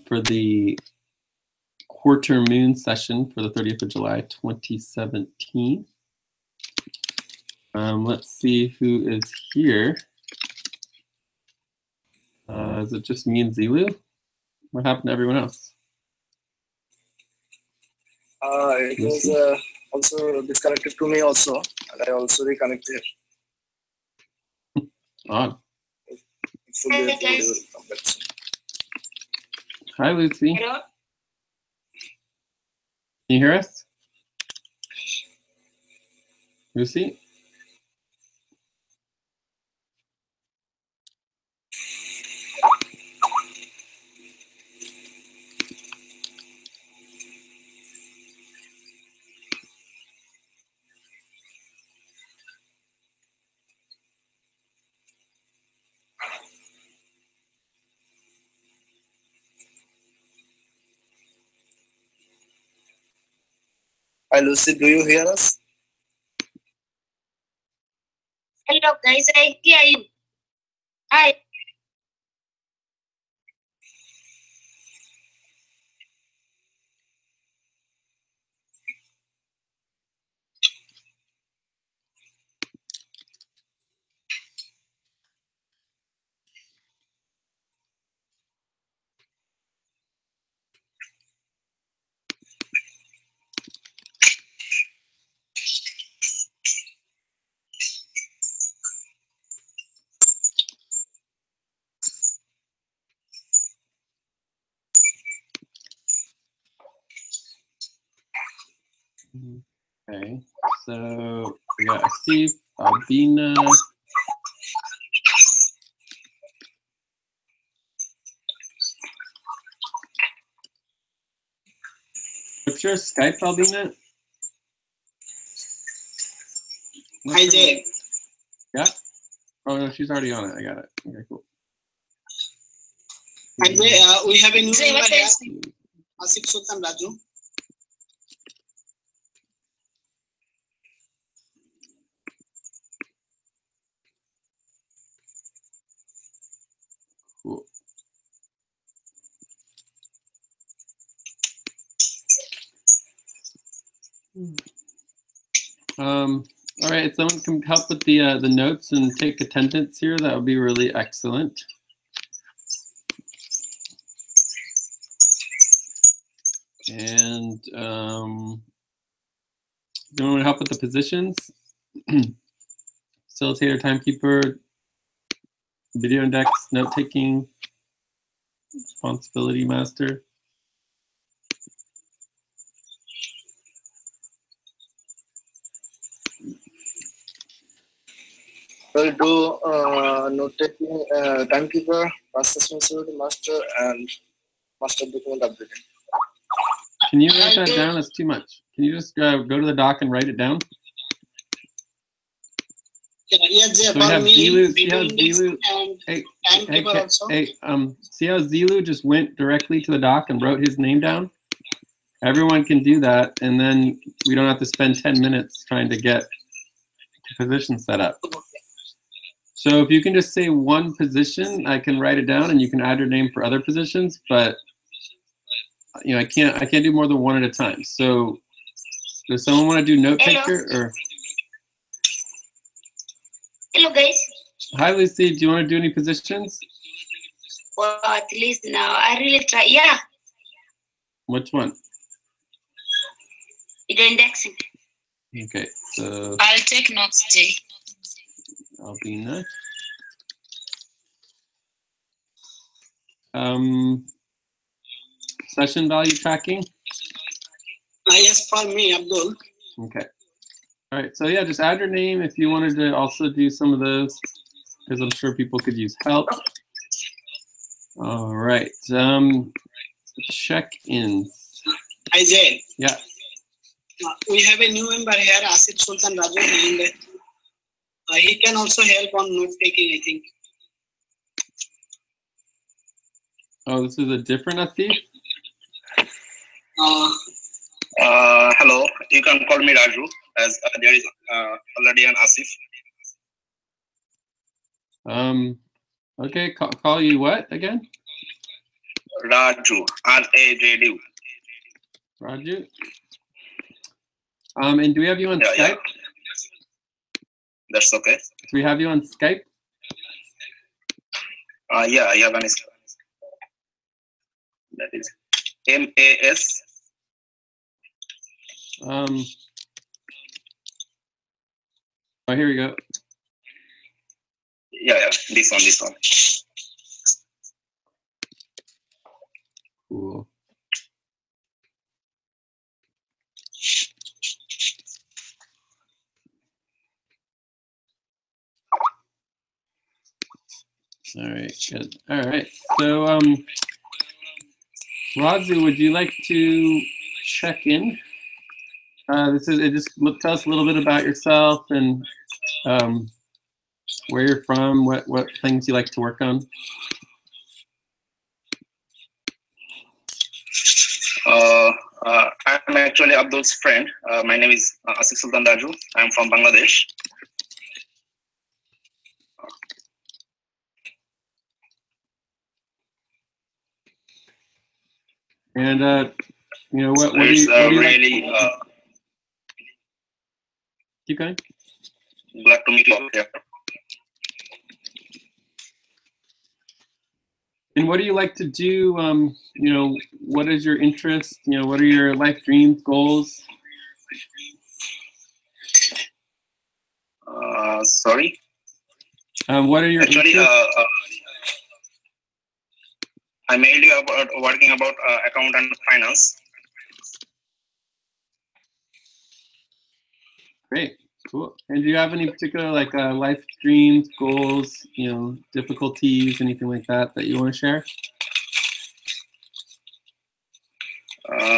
for the quarter moon session for the 30th of July, 2017. Let's see who is here. Is it just me and Zilu? What happened to everyone else? It was also disconnected to me also, and I also reconnected. Odd. Hi, Lucy. Hello? Can you hear us? Lucy? Hi, Lucy. Do you hear us? Hello, guys. I hear you. Hi. Okay, so we got Asif, Albina. What's your Skype, Albina? Hi, Jay. Yeah? Oh, no, she's already on it. I got it. Okay, cool. Hi, Jay. We have a new Say member what here, else? Asif Sultan Raju. Cool. All right, if someone can help with the notes and take attendance here, that would be really excellent. And do you want to help with the positions? Facilitator, timekeeper, video index, note-taking, responsibility master. We'll do note-taking, timekeeper, process facility master, and master document updating. Can you write that down? That's too much. Can you just go to the doc and write it down? Yeah, Jay, So we for have me, Zilu, see video how index Zilu, and hey, timekeeper also. see how Zilu just went directly to the doc and wrote his name down? Everyone can do that, and then we don't have to spend 10 minutes trying to get the position set up. So if you can just say one position, I can write it down, and you can add your name for other positions. But you know, I can't do more than one at a time. So does someone want to do note taker or? Hello, guys. Hi, Lucy. Do you want to do any positions? Well, at least now I really try. Yeah, Which one? video indexing. Okay, so I'll take notes, Jay. Albina. Session value tracking. Yes, for me, Abdul. Okay. All right. So yeah, just add your name if you wanted to also do some of those, because I'm sure people could use help. All right. Check-ins. Hi, Jay. Yeah. We have a new member here, Asif Sultan Raju, and he can also help on note taking, I think. Oh, this is a different Asif? Hello, you can call me Raju, as there is already an Asif. Okay, call you what again? Raju, R-A-J-D. Raju. And do we have you on Yeah, Skype? yeah. That's okay. Do we have you on Skype? Yeah, I have an that is M-A-S. Oh, here we go. Yeah, this one. Cool. All right, good. All right. So, Raju, would you like to check in? Just tell us a little bit about yourself and where you're from, what things you like to work on. I'm actually Abdul's friend. My name is Asif Sultan Raju. I'm from Bangladesh. And what So do it's you really like? Keep going. glad to meet you here. And what do you like to do? What is your interest? What are your life dreams, goals? Sorry. What are your Actually, interests? I'm mainly working about account and finance. Great, cool. And do you have any particular life dreams, goals, difficulties, anything like that you want to share?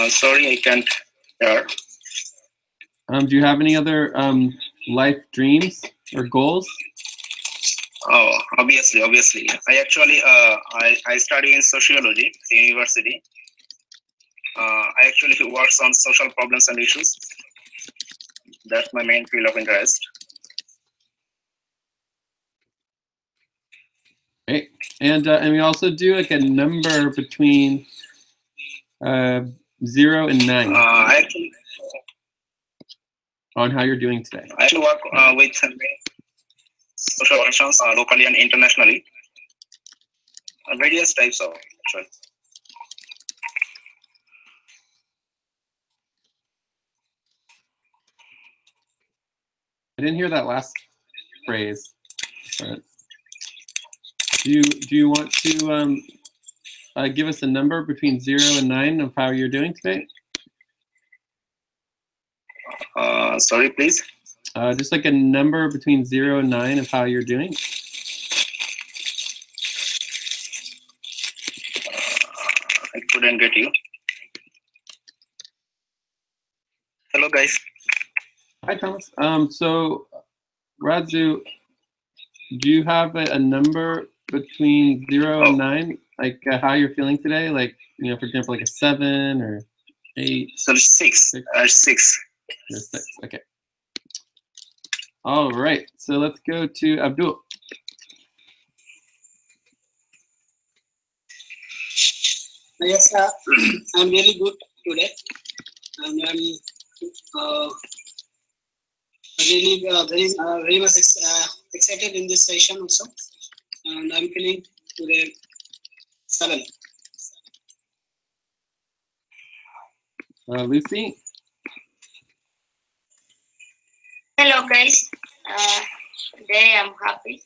Sorry, I can't hear. Do you have any other life dreams or goals? Oh, obviously. I actually I study in sociology in university. I actually work on social problems and issues. That's my main field of interest. Great. And we also do like a number between 0 and 9 I actually on how you're doing today. I actually work with social organizations locally and internationally. Various types of actually. I didn't hear that last phrase. But do you want to give us a number between 0 and 9 of how you're doing today? Sorry, please. Just like a number between 0 and 9 of how you're doing. I couldn't get you. Hello, guys. Hi, Thomas. So, Raju, do you have a number between 0 and 9, like how you're feeling today? Like, for example, like a 7 or 8? So 6. 6. You're 6. Okay. All right. So let's go to Abdul. Yes, I'm really good today, and I'm really very much excited in this session also, and I'm feeling today 7. Lucy. Hello guys. Today I'm happy.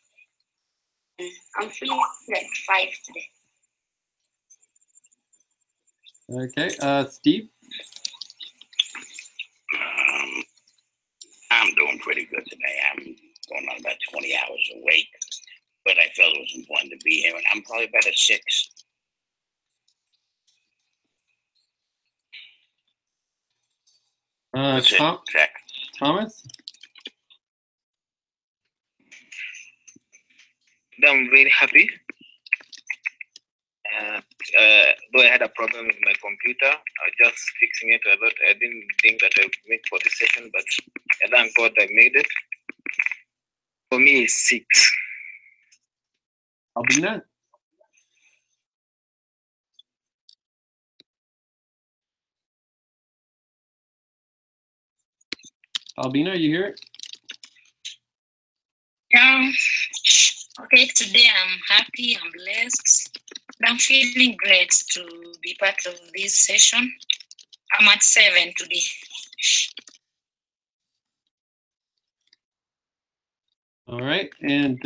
I'm feeling like 5 today. Okay. Steve. I'm doing pretty good today. I'm going on about 20 hours awake, but I felt it was important to be here, and I'm probably about a 6. Zach. Thomas. I'm very happy. Though I had a problem with my computer, I was just fixing it a lot. I didn't think that I would make for this session, but I thank God I made it. For me, it's 6. Albina. Albina, you hear it? Yeah. Okay, today I'm happy, I'm blessed. I'm feeling great to be part of this session. I'm at 7 today. All right, and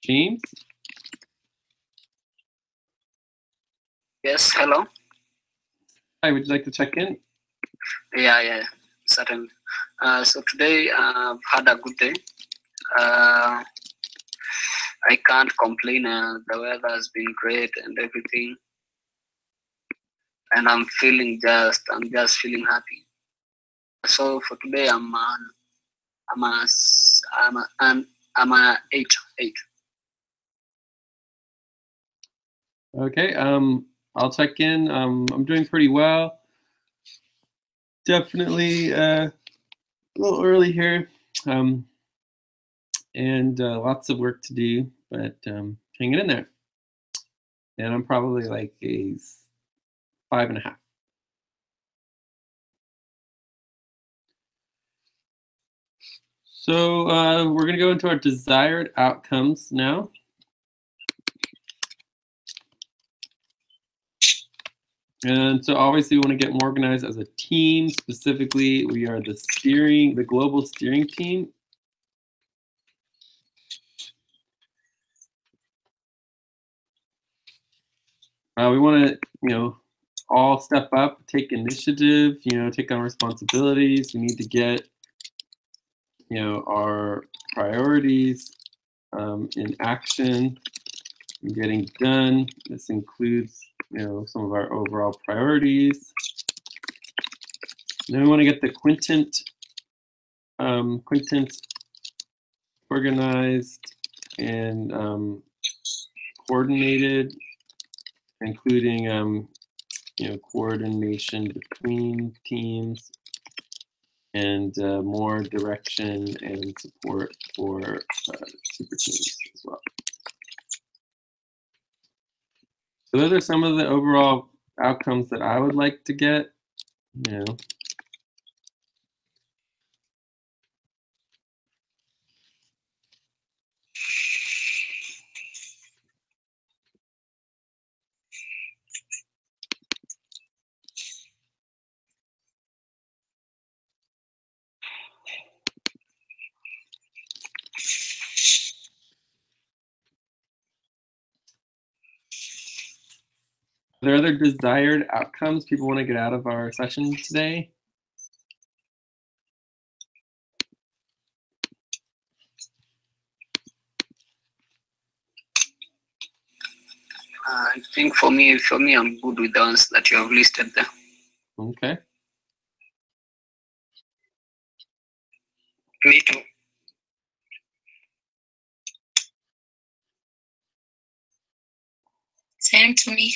James? Yes, hello. Hi, would you like to check in? Yeah, certainly. So today I've had a good day. I can't complain. The weather has been great and everything, and I'm just feeling happy. So for today, I'm a 8. Okay, I'll check in. I'm doing pretty well. Definitely a little early here, and lots of work to do, but hanging in there. And I'm probably like a 5.5. So we're going to go into our desired outcomes now. And so obviously we want to get more organized as a team. Specifically, we are the global steering team. We want to, all step up, take initiative, take on responsibilities. We need to get, our priorities in action and getting done. This includes, some of our overall priorities. And then we want to get the quintet organized and coordinated, including coordination between teams and more direction and support for super teams as well. So those are some of the overall outcomes that I would like to get. Are there other desired outcomes people want to get out of our session today? I think for me, I'm good with the ones that you have listed there. Okay. Me too. Same to me.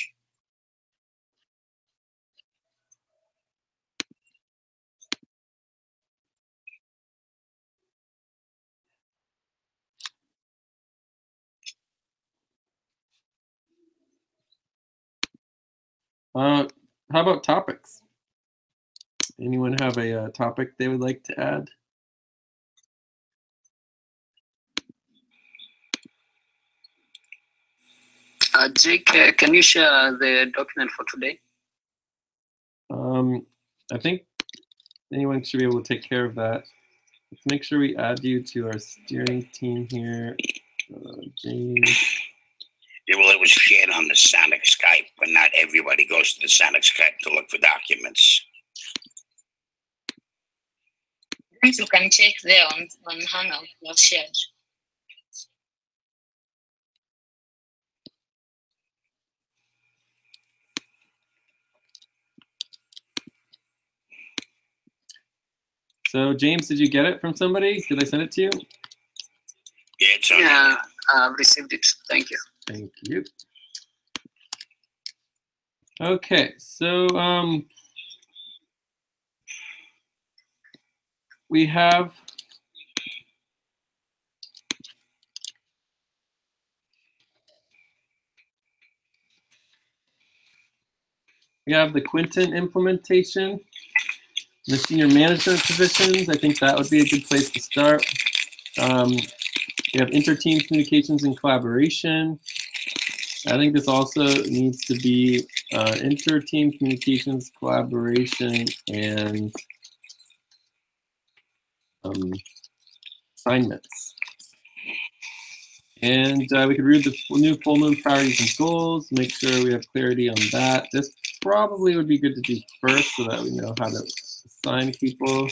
How about topics? Anyone have a topic they would like to add? Jake, can you share the document for today? I think anyone should be able to take care of that. Let's make sure we add you to our steering team here. James. Yeah, well, it was shared on the Sonic Skype, but not everybody goes to the Sonic Skype to look for documents. You can check there on Hangout, not shared. So James, did you get it from somebody? Did I send it to you? Yeah, it's on. Yeah, I've received it. Thank you. Thank you. Okay, so we have the Quintet implementation. The senior management positions, I think that would be a good place to start. We have inter-team communications and collaboration. I think this also needs to be inter-team communications, collaboration, and assignments. And we could read the new full moon priorities and goals, make sure we have clarity on that. This probably would be good to do first so that we know how to assign people.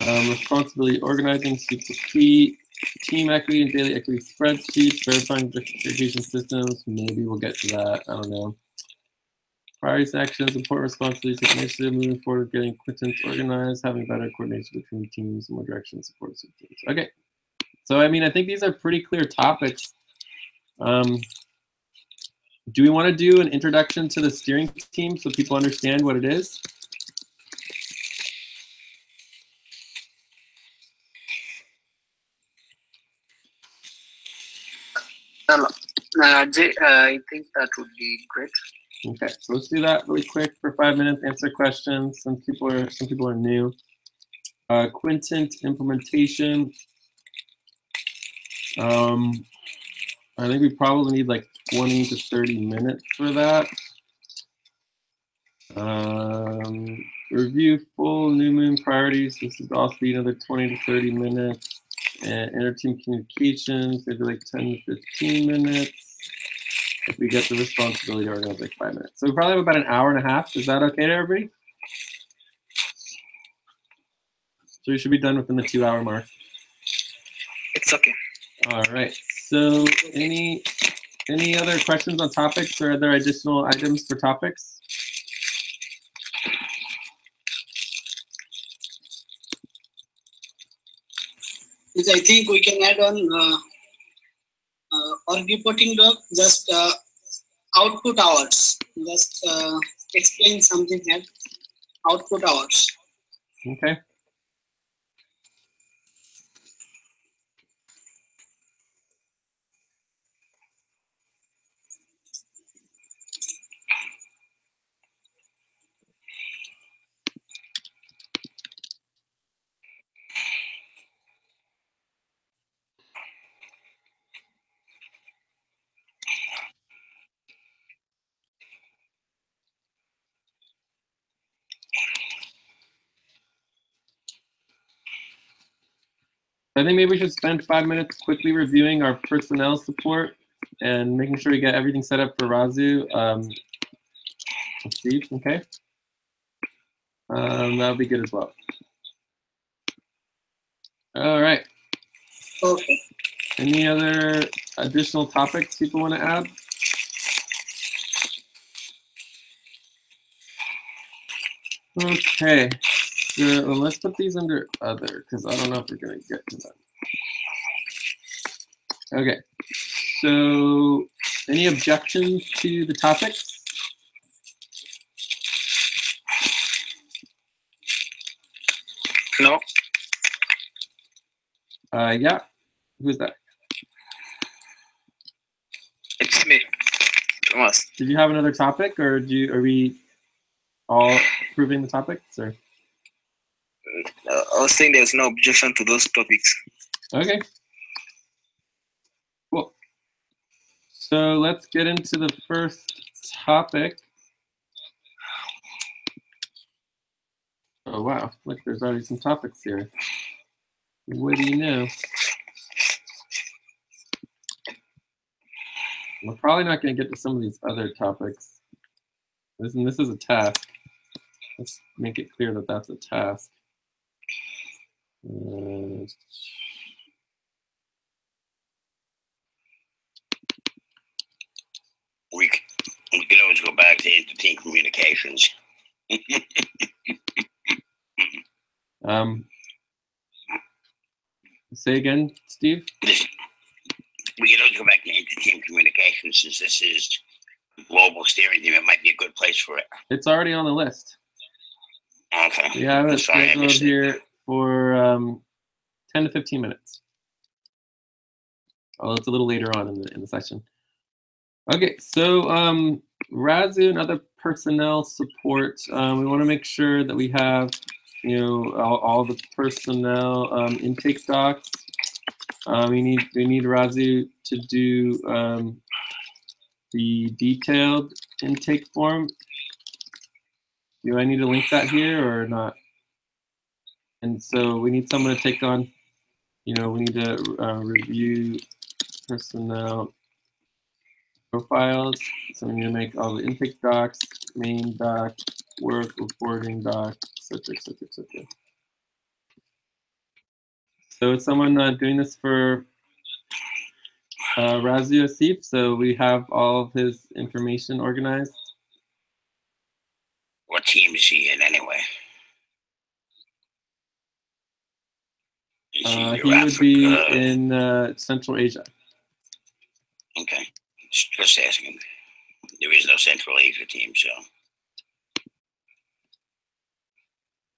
Responsibility organizing, super key. Team equity and daily equity spreadsheets, verifying verification systems. Maybe we'll get to that. I don't know. Priorities, actions, important responsibilities, take initiative, moving forward with getting quittance organized, having better coordination between teams, more direction, support teams. Okay. So, I mean, I think these are pretty clear topics. Do we want to do an introduction to the steering team so people understand what it is? Jay, I think that would be great. Okay, so let's do that really quick for 5 minutes. Answer questions. Some people are new. Quintent implementation. I think we probably need like 20 to 30 minutes for that. Review full new moon priorities. This would also be another 20 to 30 minutes. And inter-team communications, maybe like 10 to 15 minutes. If we get the responsibility to organize, like 5 minutes. So we probably have about an hour and a half. Is that okay to everybody? So we should be done within the 2-hour mark. It's okay. All right. So any other questions on topics, or are there additional items for topics? Which I think we can add on or reporting doc, just output hours. Just explain something here. Output hours. Okay. I think maybe we should spend 5 minutes quickly reviewing our personnel support and making sure we get everything set up for Razu. Steve, okay? That would be good as well. All right. Okay. Any other additional topics people want to add? Okay. So let's put these under other, because I don't know if we're going to get to them. Okay. So any objections to the topics? No. Yeah. Who's that? It's me. Thomas. Did you have another topic, or are we all approving the topics, or? I was saying there's no objection to those topics. Okay. Cool. So let's get into the first topic. Oh, wow. Look, there's already some topics here. What do you know? We're probably not going to get to some of these other topics. This is a task. Let's make it clear that that's a task. We can always go back to inter-team communications. Say again, Steve? We can always go back to inter-team communications, since this is a global steering team. It might be a good place for it. It's already on the list. Okay. We have it Sorry, I scheduled missed it. here for 10 to 15 minutes. Oh, it's a little later on in the session. Okay, so Razu and other personnel support. We want to make sure that we have, all the personnel intake docs. We need Razu to do the detailed intake form. Do I need to link that here or not? And so we need someone to take on, we need to review personnel profiles. So we need to make all the intake docs, main doc, work, reporting doc, etc., etc., etc. So is someone doing this for Razu Asif? So we have all of his information organized. What team is he in anyway? Is He your would be Africa? in Central Asia. Okay, just asking. There is no Central Asia team, so.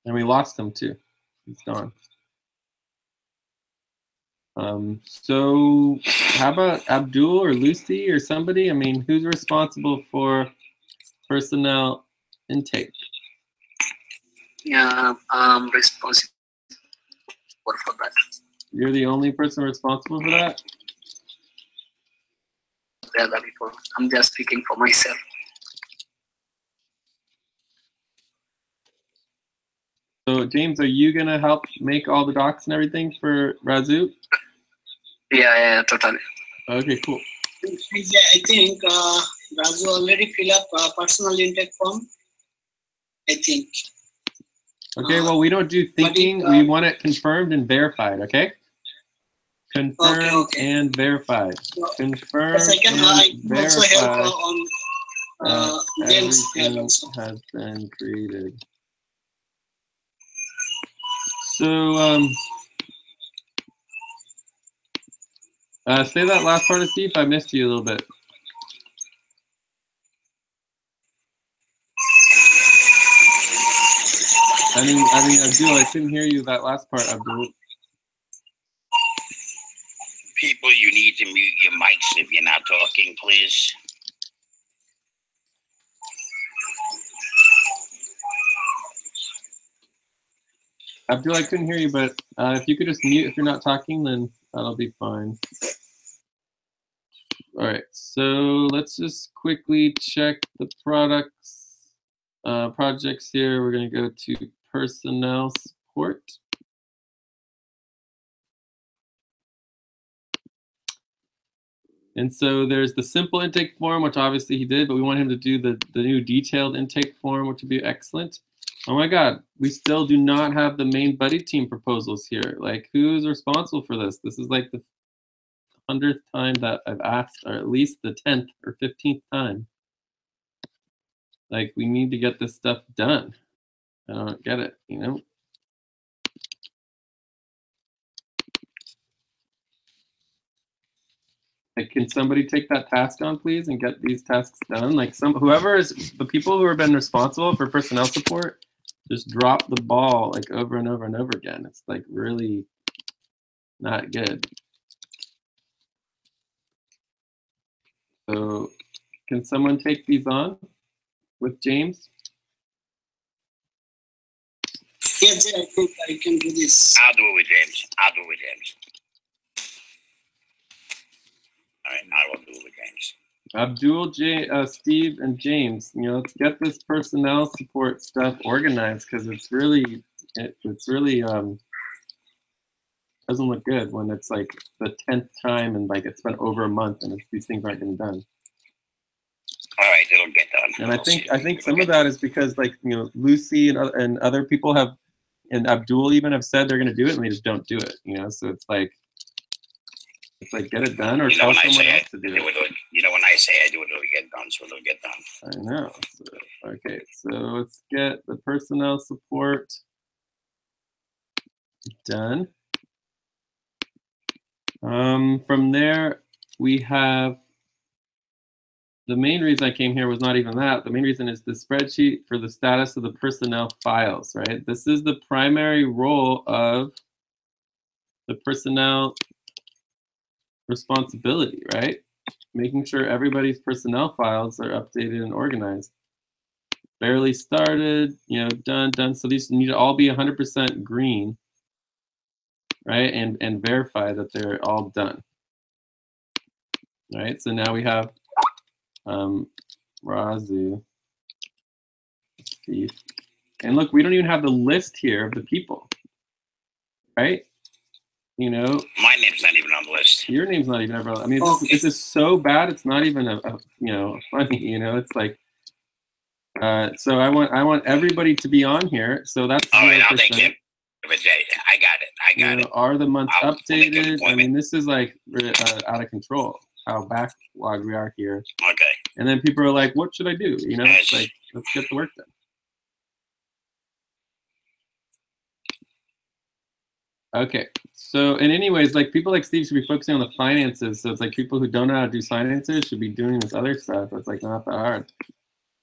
And we lost him too. He's gone. So how about Abdul or Lucy or somebody? I mean, who's responsible for personnel intake? Yeah, I'm responsible for that. You're the only person responsible for that? The other people. I'm just speaking for myself. So James, are you gonna help make all the docs and everything for Razu? Yeah, totally. Okay, cool. Yeah, I think Razu already fill up personal intake form. I think. Okay, well, we don't do thinking. We want it confirmed and verified, okay? Confirmed and verified. Confirmed Yes, I can also help verified on James everything also. has been created. So, say that last part, Steve. I missed you a little bit. I mean, Abdul, I couldn't hear you that last part, Abdul. People, you need to mute your mics if you're not talking, please. Abdul, I couldn't hear you, but if you could just mute if you're not talking, then that'll be fine. All right, so let's just quickly check the projects here. We're going to go to personnel support. And so there's the simple intake form, which obviously he did, but we want him to do the new detailed intake form, which would be excellent. Oh my God, we still do not have the main buddy team proposals here. Like, who's responsible for this? This is like the 100th time that I've asked, or at least the 10th or 15th time. Like, we need to get this stuff done. I don't get it, Like, can somebody take that task on, please, and get these tasks done? Like, whoever is the people who have been responsible for personnel support, just drop the ball like over and over and over again. It's like really not good. So, can someone take these on with James? Yes, I think I can do this. I'll do it with James. All right, I will do it with James. Abdul, Steve, and James. Let's get this personnel support stuff organized because it's really doesn't look good when it's like the 10th time and like it's been over a month and these things aren't getting done. All right, it'll get done. And I think some of that is because like Lucy and other people have, and Abdul even have said they're going to do it and they just don't do it. So it's like get it done or tell someone else to do it. When I say I do it, it'll get done, so it'll get done. I know. Okay, so let's get the personnel support done. From there, we have the main reason I came here was not even that. The main reason is the spreadsheet for the status of the personnel files, right? This is the primary role of the personnel responsibility, right? Making sure everybody's personnel files are updated and organized. barely started, you know, done. So these need to all be 100% green, right? And verify that they're all done. All right, so now we have Razu, Steve. And look, we don't even have the list here of the people, right? You know, My name's not even on the list. your name's not even ever. I mean, Okay. this is so bad. It's not even a you know, funny. You know, it's like. So I want everybody to be on here. So that's All right, I'll 0%. take him. I got it. I You got know, it. are the months I'll make an updated? I appointment. mean, this is like out of control. How backlogged we are here. Okay. And then people are like, "What should I do?" You know, it's like, let's get the work done. Okay. So, and anyways, like people like Steve should be focusing on the finances. So it's like people who don't know how to do finances should be doing this other stuff. It's like not that hard.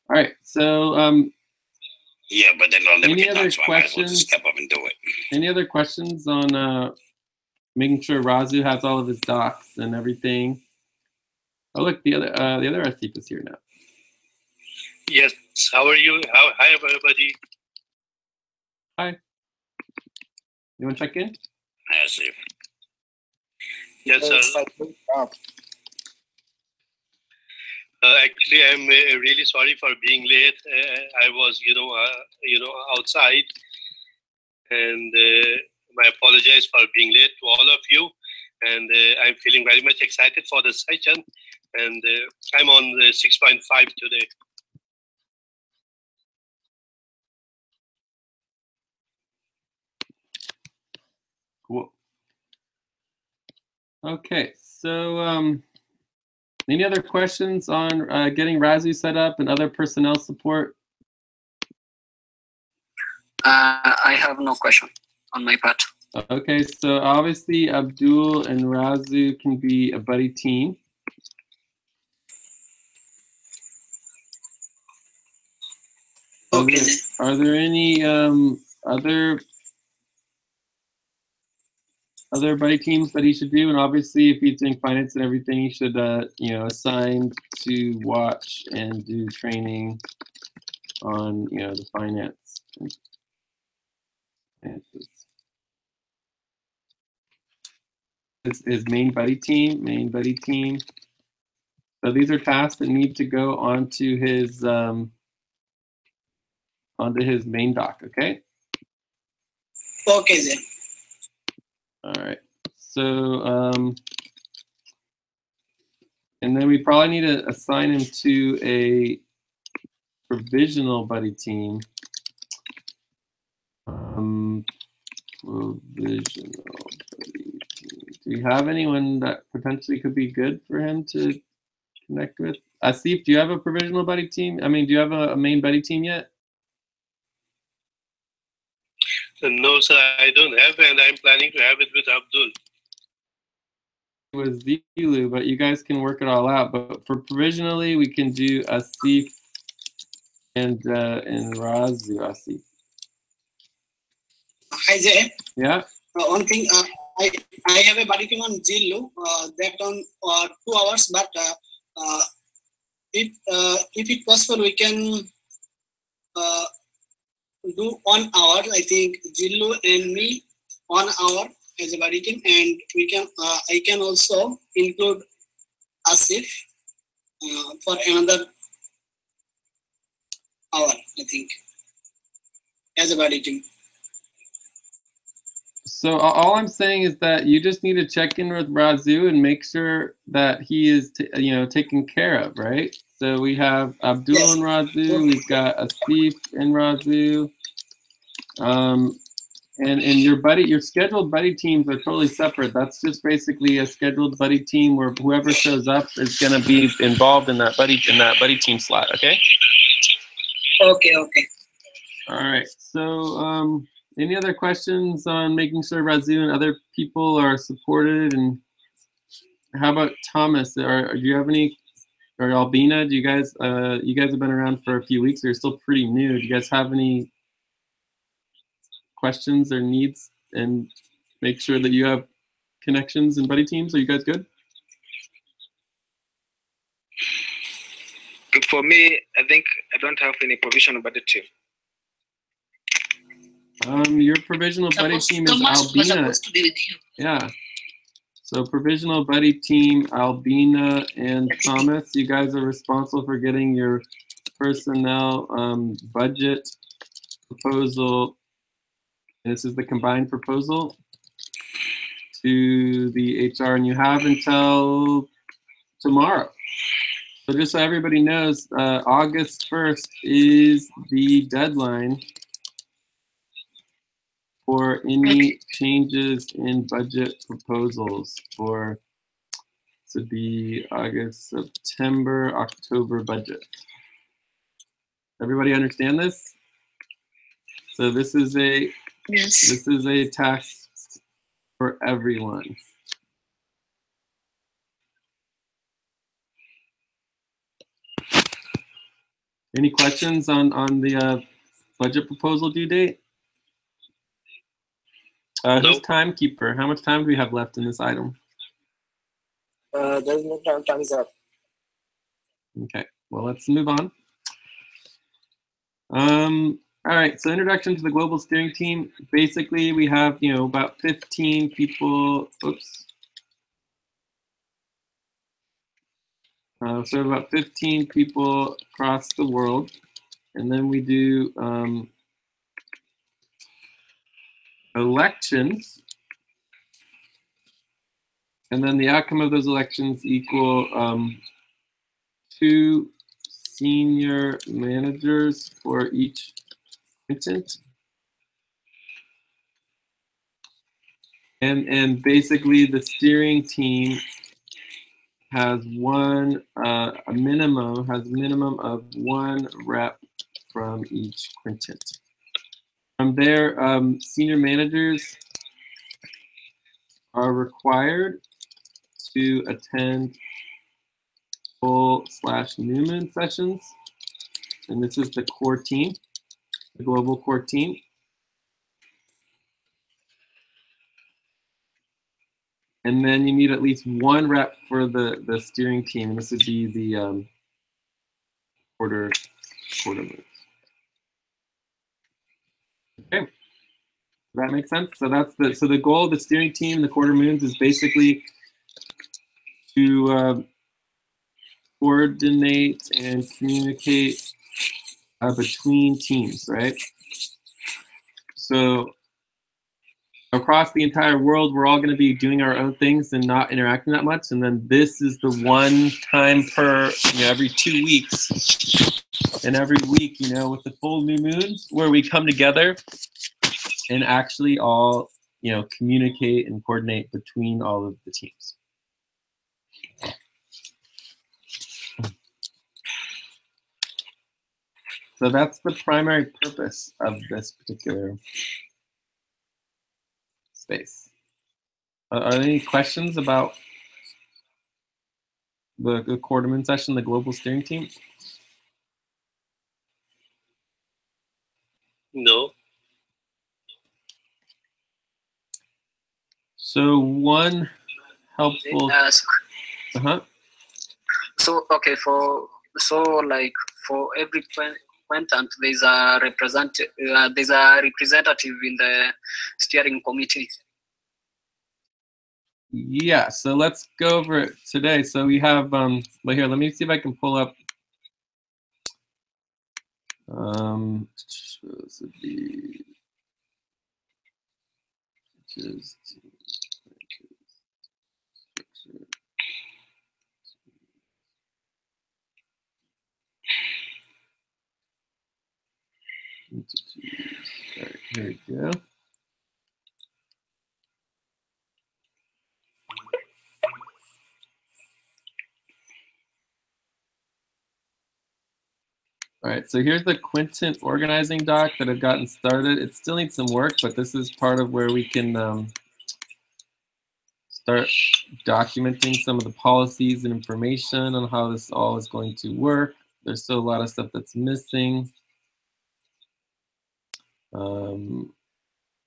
All right. So, Yeah, but then I'll never Any get done, other so I might as well questions? just step up and do it. any other questions on making sure Razu has all of his docs and everything? Oh, look, the other Asif is here now. Yes, how are you? Hi, everybody. You want to check in? I see. Yes, sir. Actually, I'm really sorry for being late. I was, outside, and I apologize for being late to all of you. And I'm feeling very much excited for the session. And I'm on the 6.5 today. Cool. Okay, so any other questions on getting Razu set up and other personnel support? I have no question on my part. Okay, so obviously Abdul and Razu can be a buddy team. Okay. Are there any other buddy teams that he should do? And obviously, if he's doing finance and everything, he should assign to watch and do training on the finances. His main buddy team. So these are tasks that need to go onto his main doc. Okay. Okay, then. All right. So and then we probably need to assign him to a provisional buddy team. Provisional buddy team. Do you have anyone that potentially could be good for him to connect with? Asif, do you have a provisional buddy team? I mean, do you have a main buddy team yet? No, sir, I don't have, and I'm planning to have it with Abdul. It was Zilu, but you guys can work it all out. But for provisionally, we can do Asif and Razu. Asif. Hi, Jay. Yeah. One thing, I have a buddy team on Zillow that on 2 hours, but if it's possible, we can do 1 hour. I think Zillow and me 1 hour as a buddy team, and we can I can also include Asif for another hour. I think as a buddy team. So all I'm saying is that you just need to check in with Razu and make sure that he is, taken care of, right? So we have Abdul Yes. and Razu. We've got Asif and Razu. And your scheduled buddy teams are totally separate. That's just basically a scheduled buddy team where whoever shows up is going to be involved in that buddy team slot. Okay. Okay. All right. So any other questions on making sure Razu and other people are supported? And how about Thomas? Do you have any? Or Albina? Do you guys have been around for a few weeks? You're still pretty new. Do you guys have any questions or needs? And make sure that you have connections and buddy teams. Are you guys good? For me, I think I don't have any provisional budget team. Your provisional buddy team is Thomas was Albina. supposed to be with you. Yeah. So provisional buddy team, Albina and Thomas, you guys are responsible for getting your personnel budget proposal. And this is the combined proposal to the HR, and you have until tomorrow. So just so everybody knows, August 1st is the deadline for any changes in budget proposals for the August, September, October budget. Everybody understand this? So this is a task for everyone. Any questions on the budget proposal due date? Who's timekeeper? How much time do we have left in this item? There's no time. Time is up. Okay, well, let's move on. All right, so introduction to the global steering team. Basically, we have, about 15 people. Oops. So about 15 people across the world. And then we do elections. And then the outcome of those elections equal 2 senior managers for each quintent. And basically the steering team has a minimum of 1 rep from each quintent. From there, senior managers are required to attend full/Newman sessions, and this is the core team, the global core team. And then you need at least 1 rep for the steering team. This would be the quarter moves. Okay, does that make sense? So that's the goal of the steering team, the quarter moons, is basically to coordinate and communicate between teams, right? So across the entire world, we're all going to be doing our own things and not interacting that much. And then this is the one time per, every 2 weeks. And every week, with the full new moons, where we come together and actually all, communicate and coordinate between all of the teams. So that's the primary purpose of this particular space. Are there any questions about the quarter moon session, the global steering team? No. So one helpful. So okay, for every quintent, there's a representative in the steering committee. Yeah, so let's go over it today. So we have well, here, let me see if I can pull up this would be just All right, here we go. All right, so here's the quintent organizing doc that I've gotten started. It still needs some work, but this is part of where we can start documenting some of the policies and information on how this all is going to work. There's still a lot of stuff that's missing.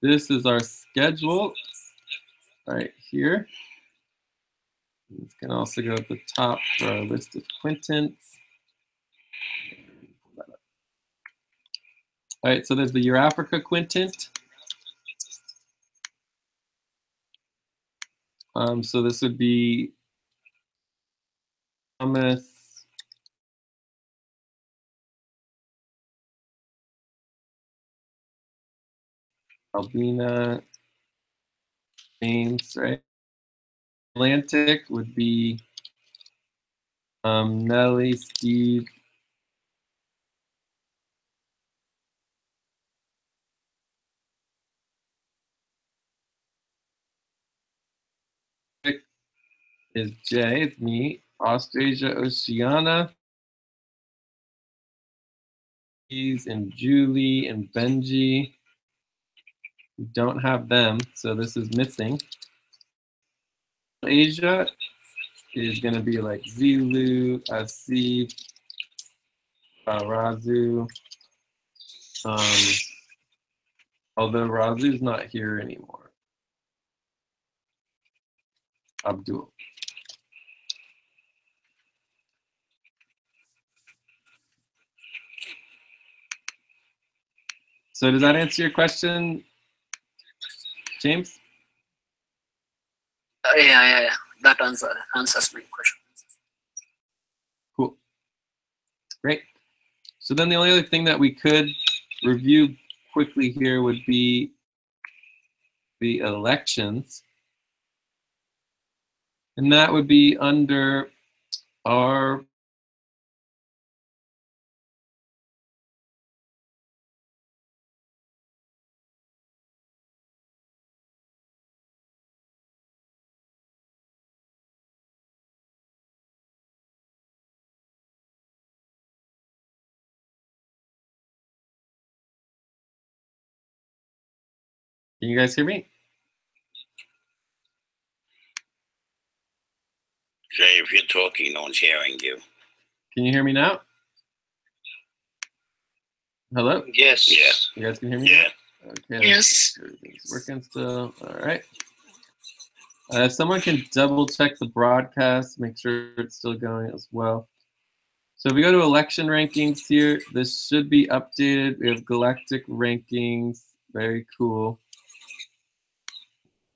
This is our schedule right here. You can also go at the top for our list of quintents. All right, so there's the Eurafrica quintet. So this would be Thomas, Albina, James, right? Atlantic would be Nelly, Steve, is Jay, it's me. Austrasia, Oceania, Keys and Julie and Benji. We don't have them, so this is missing. Asia is going to be like Zilu, Asif, Razu. Although Razu's not here anymore. Abdul. So does that answer your question, James? Yeah. That answers my question. Cool. Great. So then the only other thing that we could review quickly here would be the elections. And that would be under our Can you guys hear me? Jay, if you're talking, no one's hearing you. Can you hear me now? Hello? Yes. Yeah. You guys can hear me? Yeah. Okay. Yes. Everything's working still. All right. If someone can double check the broadcast, make sure it's still going as well. So if we go to election rankings here, this should be updated. We have galactic rankings. Very cool.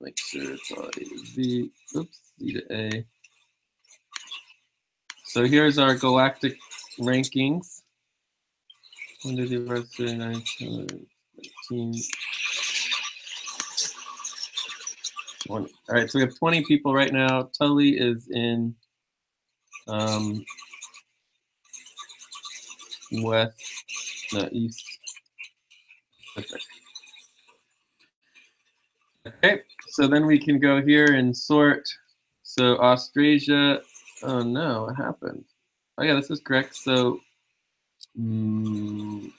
Make sure it's all A to Z. Oops, Z to A. So here's our galactic rankings. 19. All right, so we have 20 people right now. Tully is in East. Okay, so then we can go here and sort. So Austrasia, oh no, what happened? Oh yeah, this is correct. So Mel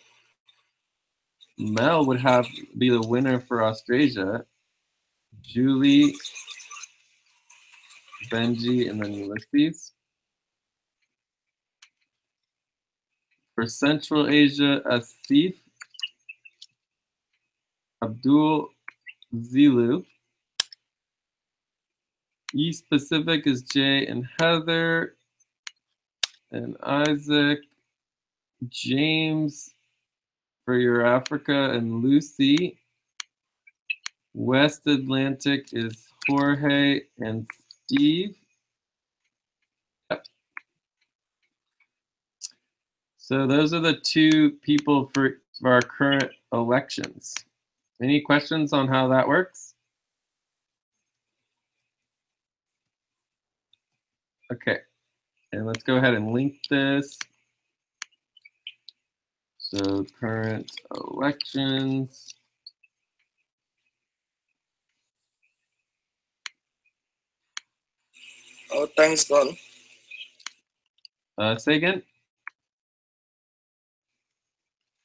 would be the winner for Austrasia. Julie, Benji, and then Ulysses. For Central Asia, Asif, Abdul, Zilu. East Pacific is Jay and Heather, and Isaac, James for Eurafrica, and Lucy. West Atlantic is Jorge and Steve. Yep. So those are the two people for our current elections. Any questions on how that works? Okay, and let's go ahead and link this. So current elections. Oh, time's gone. Say again?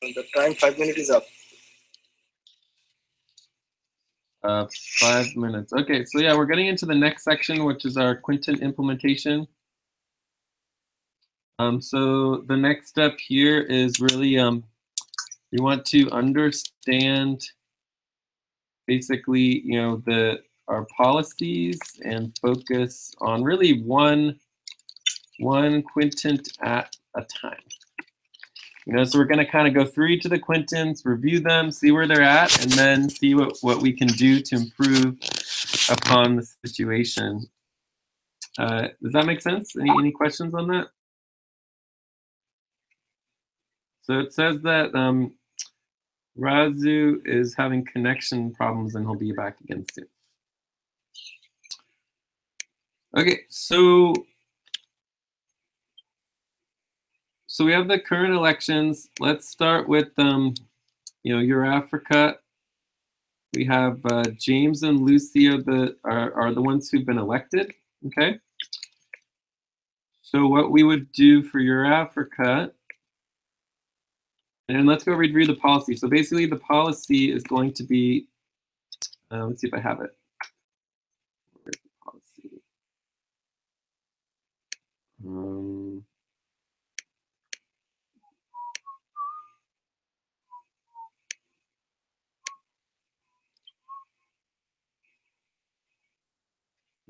The time, 5 minutes is up. 5 minutes. Okay, so yeah, we're getting into the next section, which is our quintet implementation. So the next step here is really we want to understand basically, our policies and focus on really one quintet at a time. You know, so we're going to kind of go through each of the Quintins, review them, see where they're at, and then see what we can do to improve upon the situation. Does that make sense? Any questions on that? So it says that Razu is having connection problems and he'll be back again soon. Okay, so we have the current elections. Let's start with you know, Eurafrica. We have James and Lucia are the ones who've been elected. Okay. So what we would do for Eurafrica, and let's go review the policy. So basically, the policy is going to be. Let's see if I have it. Where's the policy?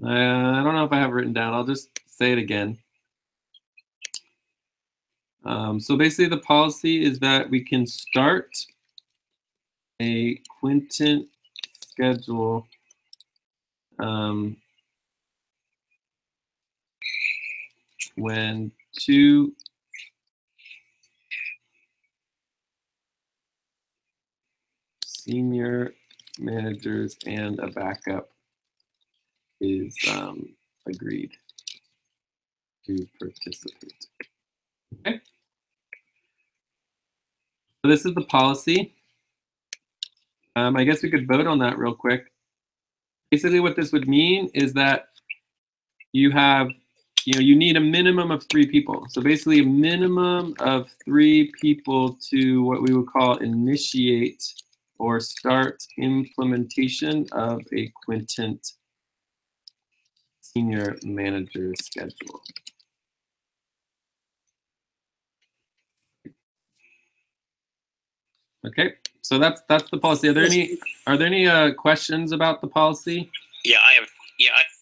I don't know if I have it written down. I'll just say it again. So basically, the policy is that we can start a Quintin schedule when two senior managers and a backup is agreed to participate. Okay. So this is the policy. I guess we could vote on that real quick. Basically, what this would mean is that you have, you know, you need a minimum of 3 people. So basically, a minimum of 3 people to what we would call initiate or start implementation of a Quintin senior manager schedule. Okay, so that's the policy. Are there any questions about the policy? Yeah, I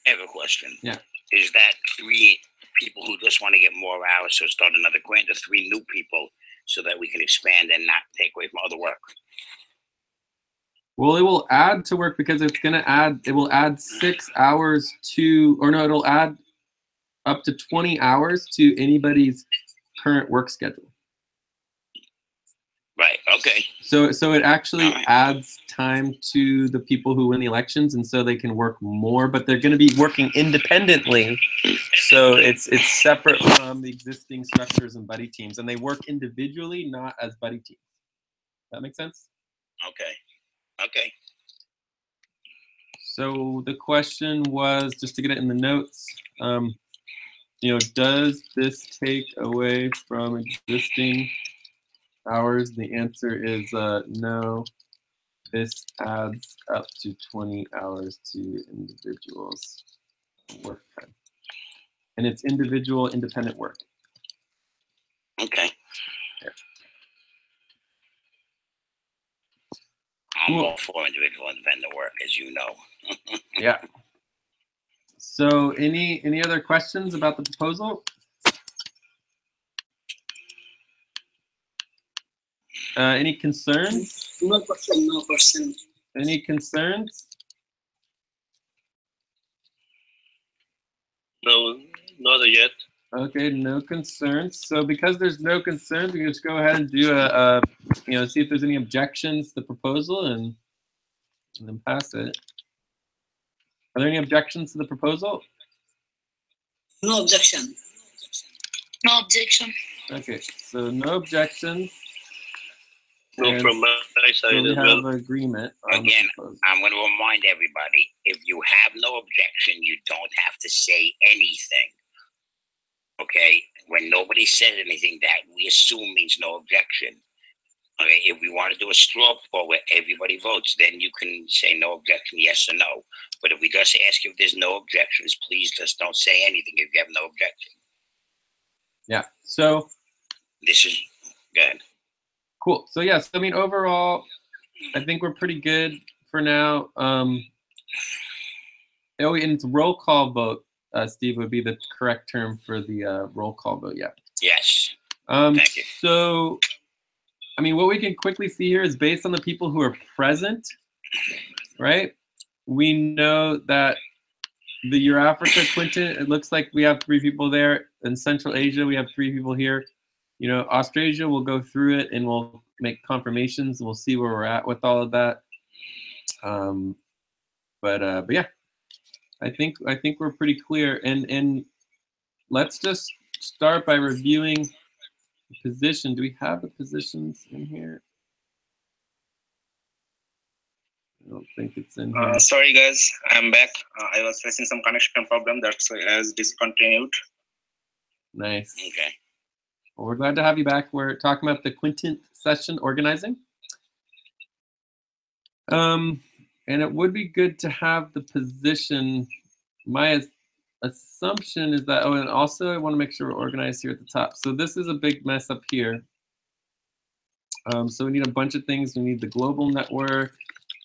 have a question. Yeah. Is that 3 people who just want to get more hours, so start another grant, or 3 new people so that we can expand and not take away from other work? Well, it will add to work because it's going to add, it will add 6 hours to, or no, it'll add up to 20 hours to anybody's current work schedule. Right, okay. So it actually adds time to the people who win the elections, and so they can work more, but they're going to be working independently. So it's separate from the existing structures and buddy teams, and they work individually, not as buddy teams. That make sense? Okay. Okay. So the question was, just to get it in the notes, you know, does this take away from existing hours? The answer is no. This adds up to 20 hours to individuals' work time. And it's individual independent work. Okay. Yeah. I'm all for individual independent work, as you know. Yeah. So any other questions about the proposal? Any concerns? No question, no question. Any concerns? No, not yet. Okay, no concerns. So because there's no concerns, we can just go ahead and do a you know, see if there's any objections to the proposal and then pass it. Are there any objections to the proposal? No objection. No objection. Okay, so no objections. No, And from my so side we as have well. agreement on the Again, proposal. I'm going to remind everybody, if you have no objection, you don't have to say anything. Okay? When nobody says anything, that we assume means no objection. Okay? If we want to do a straw poll where everybody votes, then you can say no objection, yes or no. But if we just ask if there's no objections, please just don't say anything if you have no objection. Yeah, so This is good. cool. So yes, I mean, overall, I think we're pretty good for now. Oh, and it's roll call vote, Steve, would be the correct term for the roll call vote, yeah. Yes. Thank you. So I mean, what we can quickly see here is based on the people who are present, right? We know that the Eurafrica Quintet, it looks like we have 3 people there. In Central Asia, we have 3 people here. You know, Australasia, we'll go through it and we'll make confirmations. We'll see where we're at with all of that. But yeah, I think we're pretty clear. And let's just start by reviewing the position. Do we have the positions in here? I don't think it's in here. Sorry guys, I'm back. I was facing some connection problem. That's why I was discontinued. Nice. Okay. Well, we're glad to have you back. We're talking about the quintet session organizing. And it would be good to have the position. My assumption is that, oh, and also I want to make sure we're organized here at the top. So this is a big mess up here. So we need a bunch of things. We need the global network.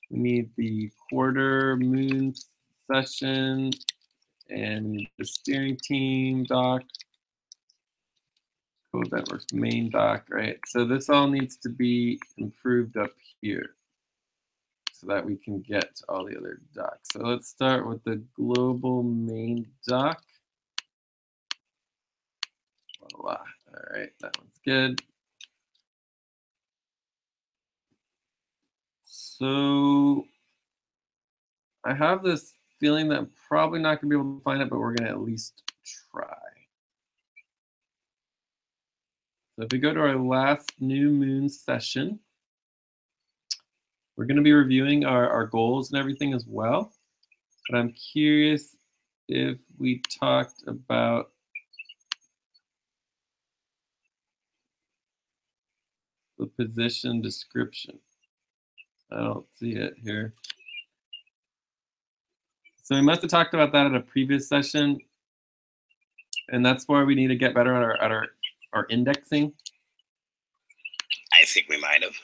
We need the quarter moon session and the steering team doc. Code networks main doc, right? So this all needs to be improved up here so that we can get to all the other docs. So let's start with the global main doc. Voila. All right, that one's good. So I have this feeling that I'm probably not going to be able to find it, but we're going to at least try. So if we go to our last new moon session, we're going to be reviewing our goals and everything as well. But I'm curious if we talked about the position description. I don't see it here. So we must have talked about that at a previous session. And that's where we need to get better at our indexing. I think we might have.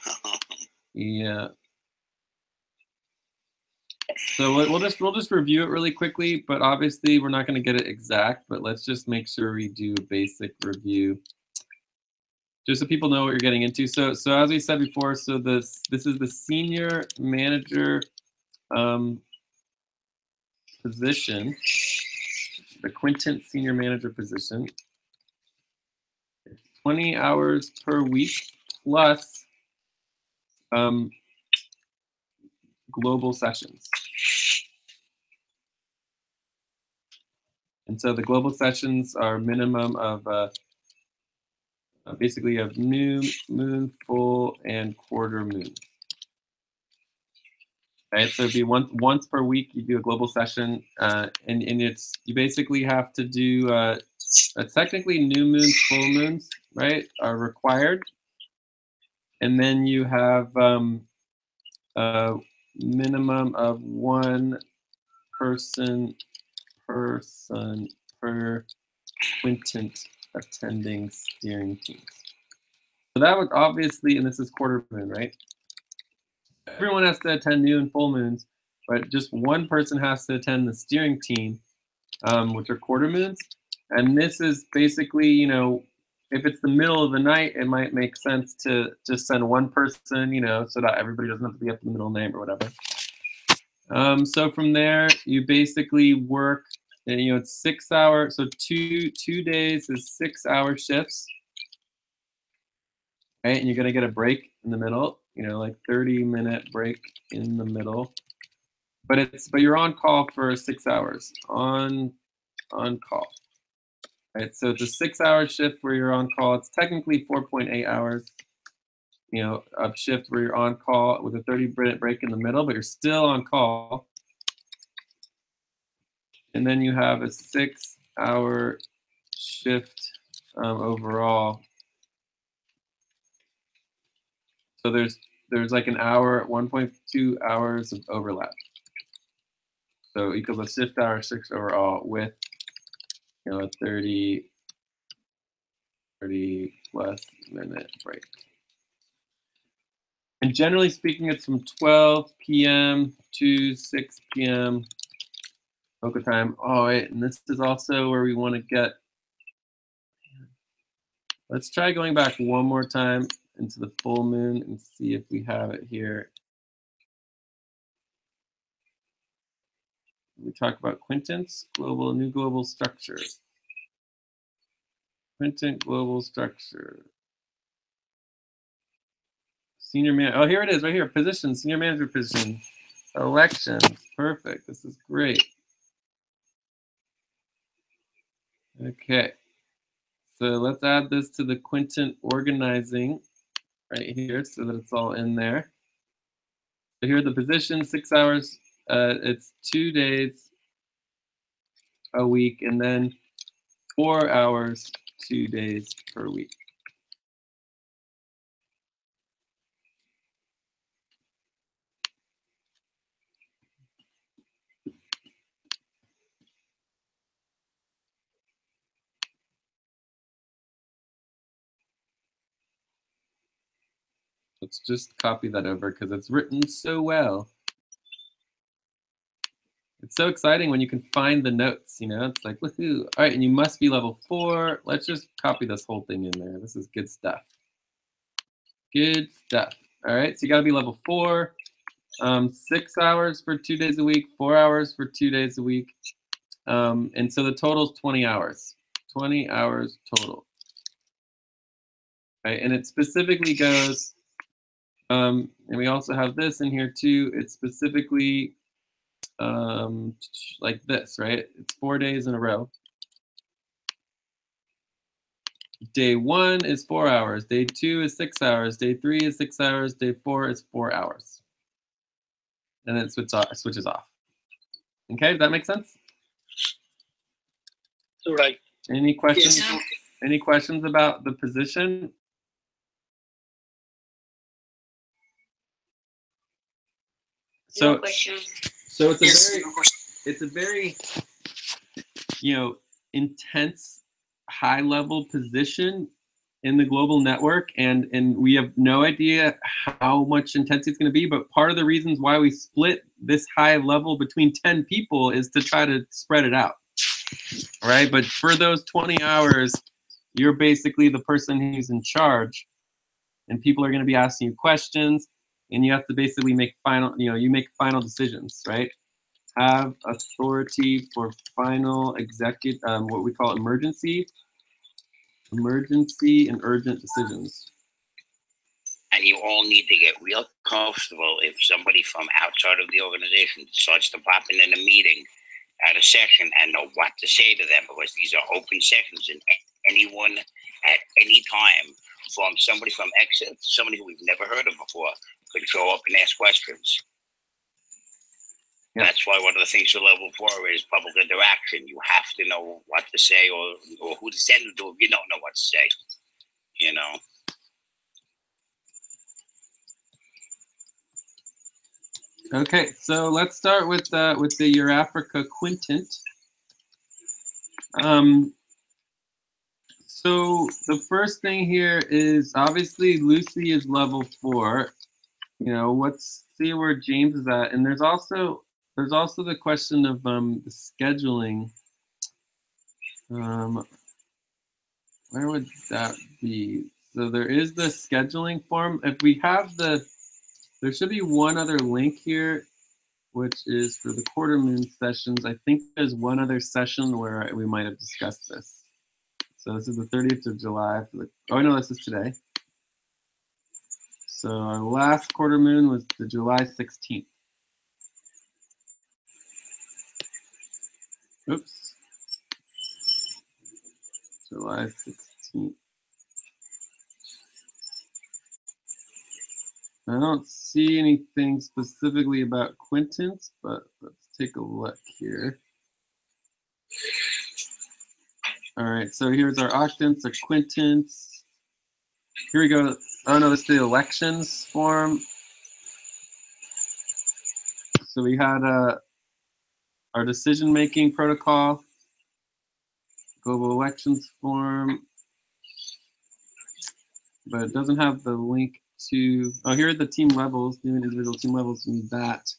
Yeah. So we'll just review it really quickly, but obviously we're not going to get it exact, but let's just make sure we do a basic review just so people know what you're getting into. So as we said before, so this is the senior manager position, the quintet senior manager position. It's 20 hours per week plus global sessions. And so the global sessions are minimum of basically you have new moon, full, and quarter moon. Right, so it'd be once per week you do a global session, and it's you basically have to do technically new moons, full moons, right, are required, and then you have a minimum of 1 person per quintet attending steering teams. So that would obviously, and this is quarter moon, right? Everyone has to attend new and full moons, but just 1 person has to attend the steering team, which are quarter moons. And this is basically, you know, if it's the middle of the night, it might make sense to just send 1 person, you know, so that everybody doesn't have to be up in the middle of the night or whatever. So from there, you basically work, and you know, it's 6 hours. So two days is 6-hour shifts, right? And you're gonna get a break in the middle, you know, like 30-minute break in the middle. But you're on call for 6 hours, on call. Right, so it's a 6-hour shift where you're on call. It's technically 4.8 hours, you know, of shift where you're on call with a 30-minute break in the middle, but you're still on call. And then you have a 6-hour shift overall. So there's like an hour, 1.2 hours of overlap. So equals a shift hour 6 overall with, you know, a 30 plus minute break. And generally speaking, it's from 12 p.m. to 6 p.m. local time. Oh, wait, and this is also where we want to get. Let's try going back one more time into the full moon and see if we have it here. We talk about quintants, new global structure. Quintant global structure. Senior man, oh, here it is right here. Position, senior manager position. Elections, perfect. This is great. Okay, so let's add this to the quintant organizing right here so that it's all in there. So here are the positions, 6 hours. It's 2 days a week, and then 4 hours, 2 days per week. Let's just copy that over because it's written so well. It's so exciting when you can find the notes, you know, it's like, woohoo. All right, and you must be level 4. Let's just copy this whole thing in there. This is good stuff. Good stuff. All right, so you gotta be level 4. 6 hours for 2 days a week, 4 hours for 2 days a week. And so the total is 20 hours. 20 hours total. Right, and it specifically goes, and we also have this in here too. It's specifically like this, right? It's 4 days in a row. Day 1 is 4 hours. Day 2 is 6 hours. Day 3 is 6 hours. Day 4 is 4 hours. And then it switches off. Okay, does that make sense? Right. Any questions? Yes. Any questions about the position? No So questions. So it's a Yes, very, no question. it's a very, you know, intense, high-level position in the global network, and we have no idea how much intensity it's going to be. But part of the reasons why we split this high level between 10 people is to try to spread it out, right? But for those 20 hours, you're basically the person who's in charge, and people are going to be asking you questions. And you have to basically make final, you make final decisions, right? Have authority for final executive, what we call emergency and urgent decisions. And you all need to get real comfortable if somebody from outside of the organization starts to pop in a meeting at a session and know what to say to them, because these are open sessions and anyone at any time, from somebody from exit, somebody who we've never heard of before, could show up and ask questions. Yep. That's why one of the things for level 4 is public interaction. You have to know what to say or who to send it to if you don't know what to say. You know. Okay, so let's start with the Eurafrica quintant. So the first thing here is obviously Lucy is level 4. You know, let's see where James is at, and there's also the question of the scheduling. Where would that be? So there is the scheduling form. If we have there should be one other link here, which is for the quarter moon sessions. I think there's one other session where we might have discussed this. So this is the 30th of July. Oh no, this is today. So our last quarter moon was the July 16th. Oops. July 16th. I don't see anything specifically about quintants, but let's take a look here. All right, so here's our octants, our quintants. Here we go. Oh no, this is the elections form. So we had our decision-making protocol, global elections form, but it doesn't have the link to, oh, here are the team levels, new individual team levels, we need that.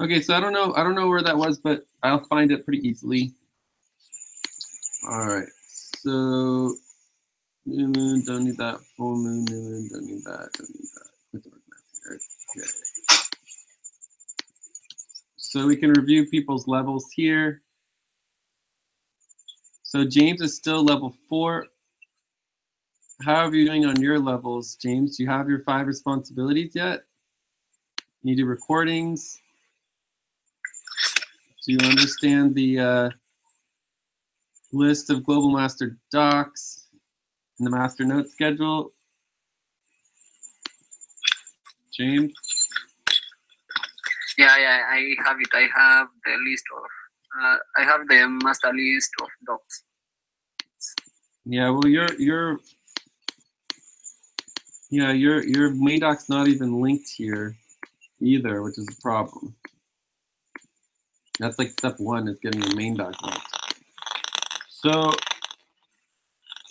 Okay, so I don't know where that was, but I'll find it pretty easily. All right, so new moon moon, don't need that. Full moon, new moon, don't need that. Don't need that. Okay. So we can review people's levels here. So James is still level 4. How are you doing on your levels, James? Do you have your 5 responsibilities yet? You do recordings. Do you understand the list of Global Master docs and the master note schedule? James? Yeah, I have it. I have the list of, I have the master list of docs. Yeah, well, your main doc's not even linked here either, which is a problem. That's like step 1 is getting your main doc linked. So,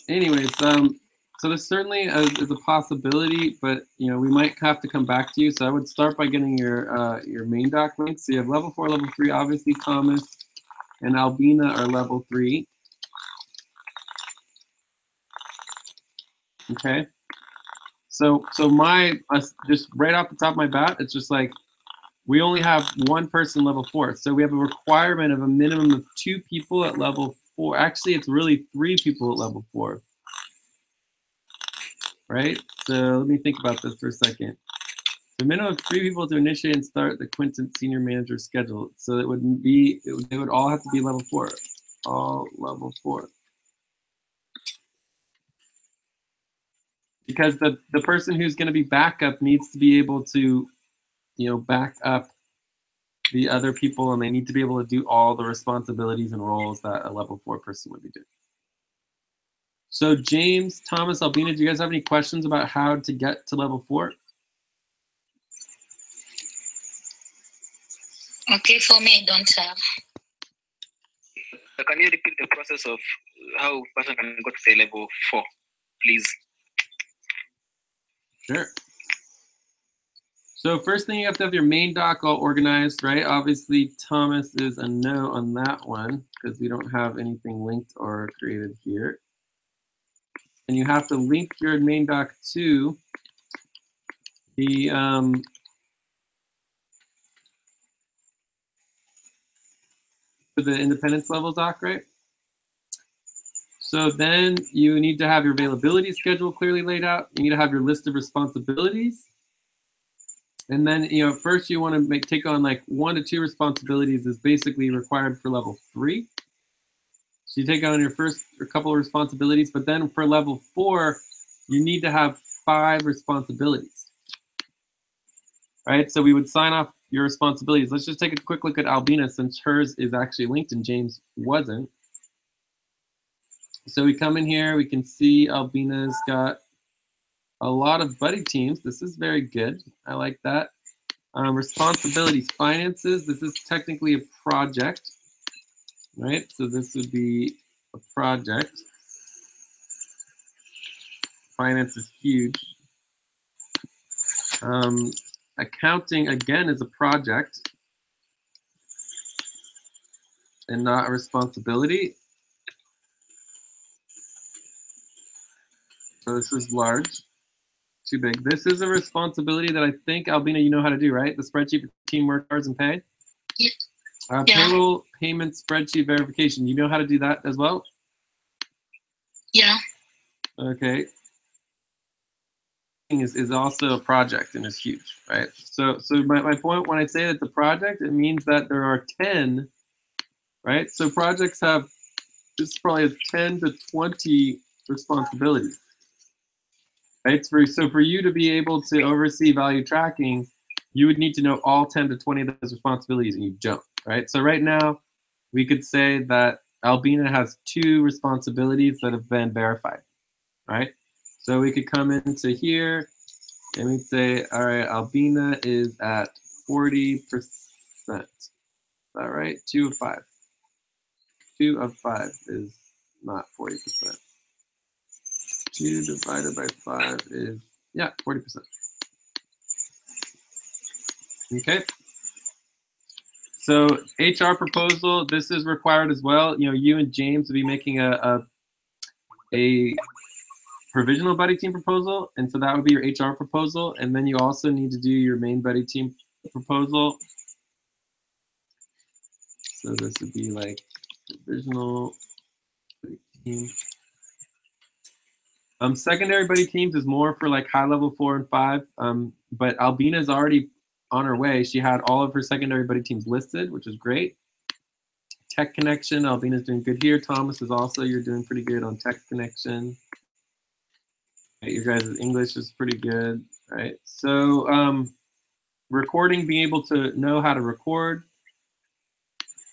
anyways, so this certainly is a possibility, but we might have to come back to you. So I would start by getting your main doc linked. So you have level 4, level 3. Obviously, Thomas and Albina are level 3. Okay. So my just right off the top of my bat, it's just like we only have one person level 4. So we have a requirement of a minimum of 2 people at level 4. Actually, it's really 3 people at level 4. Right? So let me think about this for a second. The minimum of 3 people to initiate and start the Quinton Senior Manager schedule. So it would be, they would all have to be level 4. All level 4. Because the person who's going to be backup needs to be able to, back up the other people, and they need to be able to do all the responsibilities and roles that a level 4 person would be doing. So James, Thomas, Albina, do you guys have any questions about how to get to level 4? Okay, for me, I don't have. Can you repeat the process of how a person can go to the level 4, please? Sure. So first thing, you have to have your main doc all organized, right? Obviously, Thomas is a no on that one because we don't have anything linked or created here. And you have to link your main doc to the independence level doc, right? So then you need to have your availability schedule clearly laid out. You need to have your list of responsibilities. And then, first you want to take on like 1 to 2 responsibilities is basically required for level 3. So you take on your first couple of responsibilities, but then for level 4, you need to have 5 responsibilities. Right? So we would sign off your responsibilities. Let's just take a quick look at Albina since hers is actually linked and James wasn't. So we come in here, we can see Albina's got a lot of buddy teams. This is very good. I like that. Responsibilities, finances. This is technically a project, right? So this would be a project. Finance is huge. Accounting, again, is a project and not a responsibility. So this is large. Too big. This is a responsibility that I think, Albina, you know how to do, right? The spreadsheet for teamwork, hours, and pay? Yeah. Payroll, payment, spreadsheet verification. You know how to do that as well? Yeah. Okay. Is also a project and is huge, right? So my point when I say that the project, it means that there are 10, right? So projects have, this probably has 10 to 20 responsibilities. Right? So for you to be able to oversee value tracking, you would need to know all 10 to 20 of those responsibilities, and you don't, right? So right now, we could say that Albina has 2 responsibilities that have been verified, right? So we could come into here, and we'd say, all right, Albina is at 40%. Is that right? 2 of 5. 2 of 5 is not 40%. 2 divided by 5 is, yeah, 40%. Okay. So HR proposal, this is required as well. You and James will be making a provisional buddy team proposal, and so that would be your HR proposal, and then you also need to do your main buddy team proposal. So this would be like provisional buddy team. Secondary buddy teams is more for like high level 4 and 5, but Albina's already on her way. She had all of her secondary buddy teams listed, which is great. Tech Connection, Albina's doing good here. Thomas is also, you're doing pretty good on Tech Connection. Right, your guys' English is pretty good, right? So recording, being able to know how to record.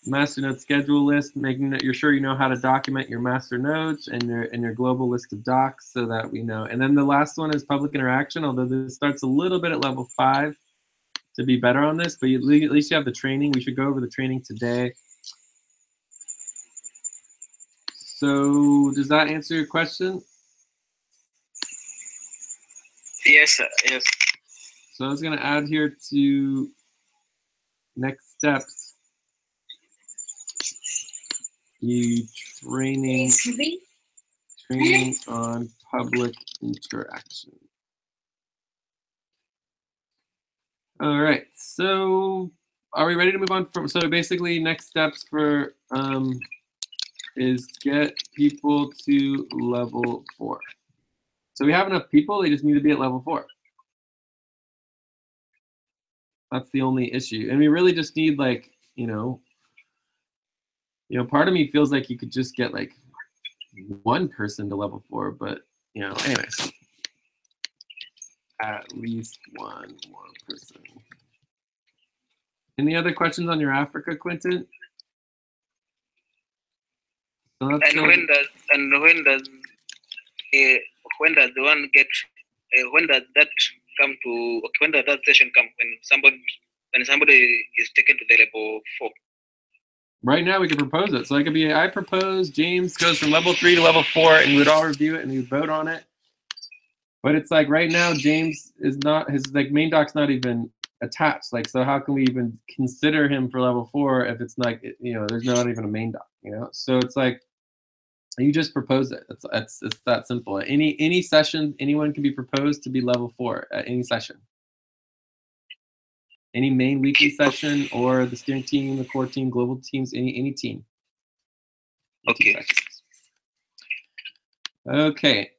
Master node schedule list, making that you're sure you know how to document your master nodes and your global list of docs so that we know. And then the last one is public interaction, although this starts a little bit at level 5 to be better on this, but at least you have the training. We should go over the training today. So does that answer your question? Yes, sir. Yes. So I was going to add here to next steps. You training on public interaction. All right, so are we ready to move on from, so basically next steps for is get people to level 4. So we have enough people, they just need to be at level 4. That's the only issue. And we really just need like, part of me feels like you could just get like one person to level 4, but anyways, at least one more person. Any other questions on your Africa, Quentin? So when does the one get? When does that come to? When does that session come? When somebody is taken to the level 4. Right now we could propose it. So I propose James goes from level 3 to level 4, and we would all review it and we would vote on it. But it's like right now James is not, his like main doc's not even attached. Like, so how can we even consider him for level 4 if it's like, there's not even a main doc, So it's like, you just propose it. It's that simple. Any session, anyone can be proposed to be level 4 at any session. Any main weekly session or the steering team, the core team, global teams, any team. Okay. Okay.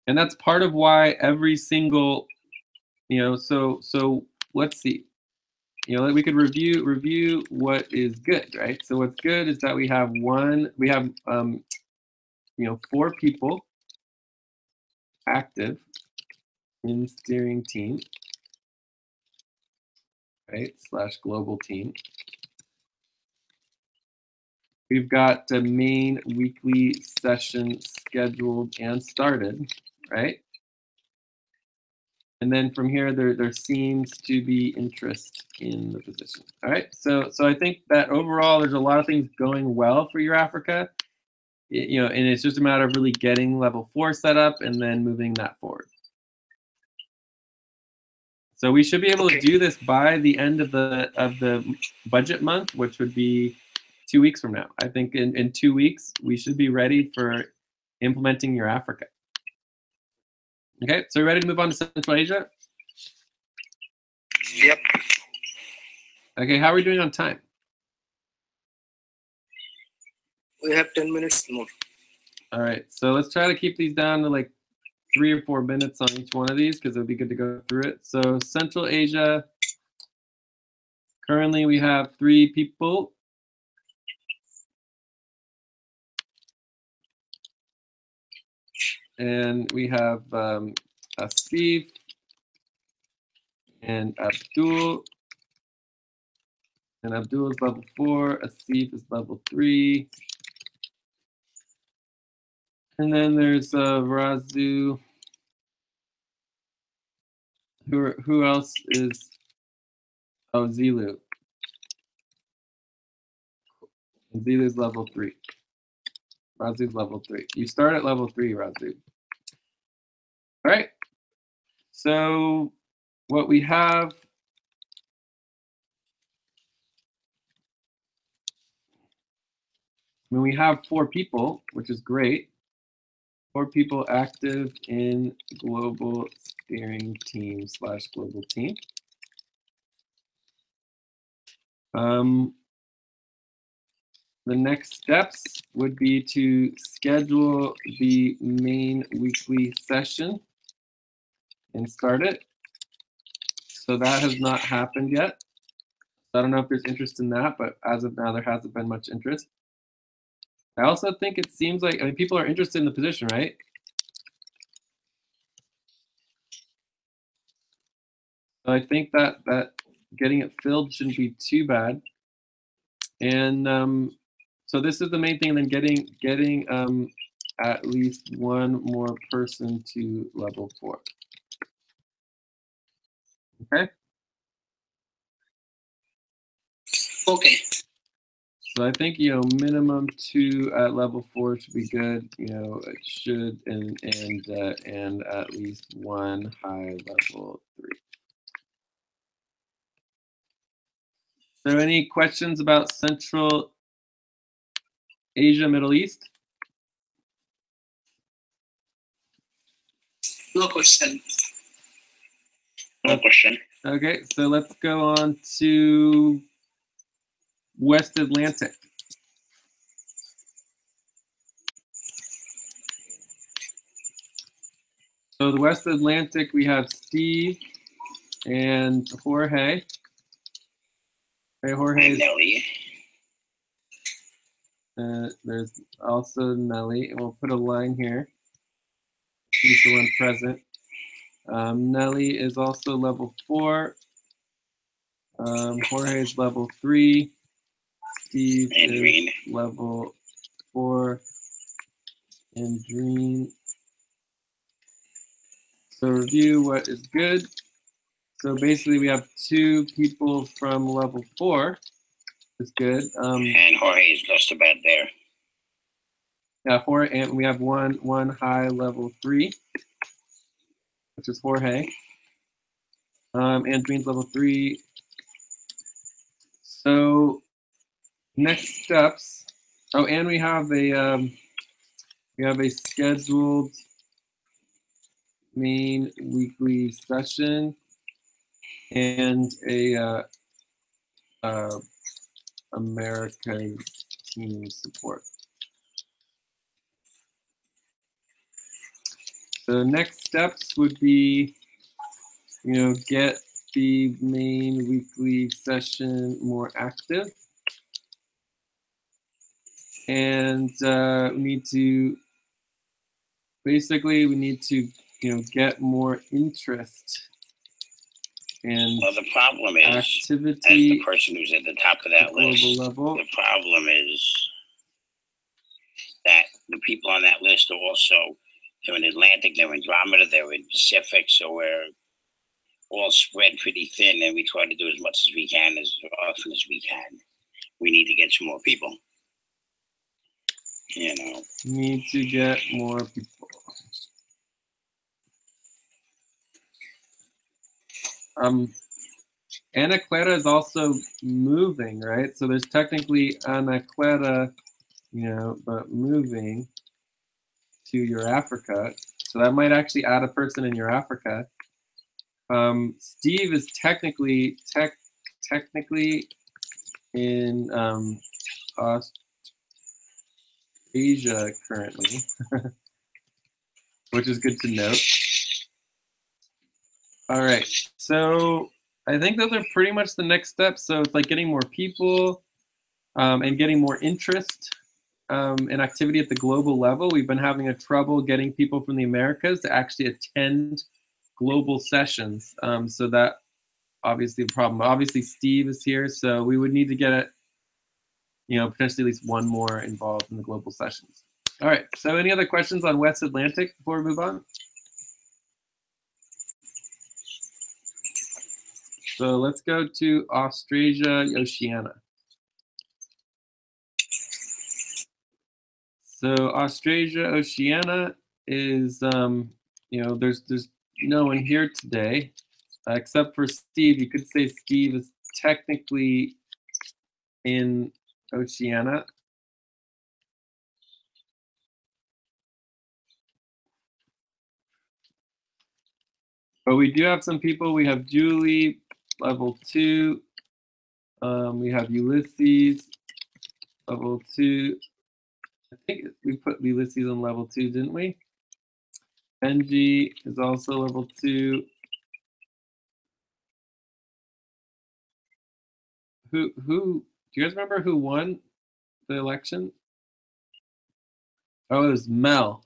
And that's part of why every single, so let's see. We could review what is good, right? So what's good is that we have 4 people active in steering team. Right, / global team. We've got the main weekly session scheduled and started, right? And then from here, there seems to be interest in the position. All right, so I think that overall, there's a lot of things going well for your Africa, and it's just a matter of really getting level 4 set up and then moving that forward. So we should be able to do this by the end of the budget month, which would be 2 weeks from now. I think in 2 weeks, we should be ready for implementing your Africa. Okay, so we're ready to move on to Central Asia? Yep. Okay, how are we doing on time? We have 10 minutes more. All right, so let's try to keep these down to like 3 or 4 minutes on each one of these because it would be good to go through it. So Central Asia, currently we have 3 people. And we have Asif and Abdul. And Abdul is level 4, Asif is level 3. And then there's Razu. Who else is? Oh, Zilu. Zilu's level 3. Razu's level 3. You start at level 3, Razu. All right. So what we have. When we have 4 people, which is great. 4 people active in global steering team / global team. The next steps would be to schedule the main weekly session and start it. So that has not happened yet. So I don't know if there's interest in that, but as of now, there hasn't been much interest. I also think it seems like, I mean, people are interested in the position, right? So I think that getting it filled shouldn't be too bad. And so this is the main thing, and then getting at least one more person to level 4. Okay. Okay. So I think, you know, minimum 2 at level 4 should be good. You know, it should, and at least 1 high level 3. So any questions about Central Asia, Middle East? No question. No question. Okay, so let's go on to West Atlantic. So the West Atlantic, we have Steve and Jorge. Hey, Jorge. Nelly. There's also Nelly, and we'll put a line here. She's the one present. Nelly is also level 4. Jorge is level 3. Steve And is Green. level 4. And Green. So review what is good. So basically we have 2 people from level 4. Is good. And Jorge is just about there. Yeah, 4, and we have one high level 3, which is Jorge. And Green's level 3. So next steps. Oh, and we have a scheduled main weekly session and a America's team support. So next steps would be, you know, get the main weekly session more active. And we need to, basically, we need to, you know, get more interest and Well, the problem is, activity as the person who's at the top of that global list, level. the problem is that the people on that list are also, they're in Atlantic, they're in Andromeda, they're in Pacific, so we're all spread pretty thin, and we try to do as much as we can, as often as we can. We need to get some more people. You know. Need to get more people. Anacleta is also moving, right? So there's technically Anacleta, you know, but moving to your Africa. So that might actually add a person in your Africa. Steve is technically in Asia currently, which is good to note. All right, so I think those are pretty much the next steps. So it's like getting more people and getting more interest and activity at the global level. We've been having a trouble getting people from the Americas to actually attend global sessions. So that obviously a problem. Obviously Steve is here, so we would need to get you know, potentially at least one more involved in the global sessions. All right, so any other questions on West Atlantic before we move on? So let's go to Austrasia, Oceania. So Austrasia, Oceania is, you know, there's no one here today, except for Steve. You could say Steve is technically in Oceania. But we do have some people. We have Julie, level 2. We have Ulysses, level 2. I think we put Ulysses on level 2, didn't we? Benji is also level 2. Who do you guys remember who won the election? Oh, it was Mel.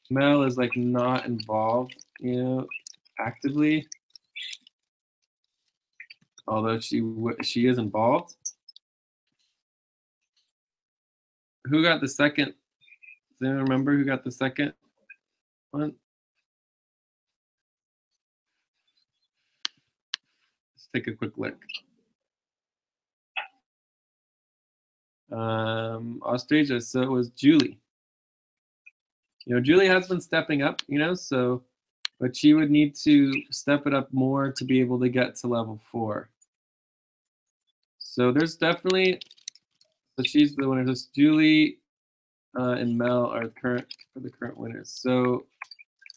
Mel is like not involved, you know, actively. Although she is involved. Who got the second? Does anyone remember who got the second one? Let's take a quick look. Australia, so it was Julie. You know, Julie has been stepping up, you know, so, but she would need to step it up more to be able to get to level 4. So there's definitely, so she's the winner. Just Julie and Mel are the current winners. So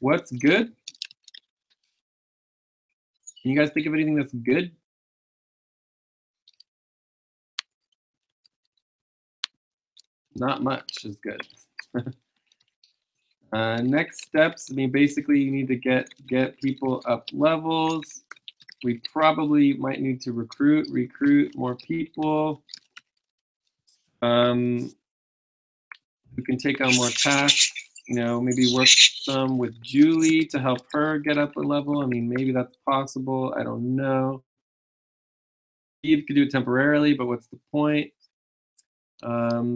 what's good? Can you guys think of anything that's good? Not much is good. Next steps, I mean, basically you need to get people up levels. We probably might need to recruit more people who can take on more tasks. You know, maybe work some with Julie to help her get up a level. I mean, maybe that's possible. I don't know. Steve could do it temporarily, but what's the point?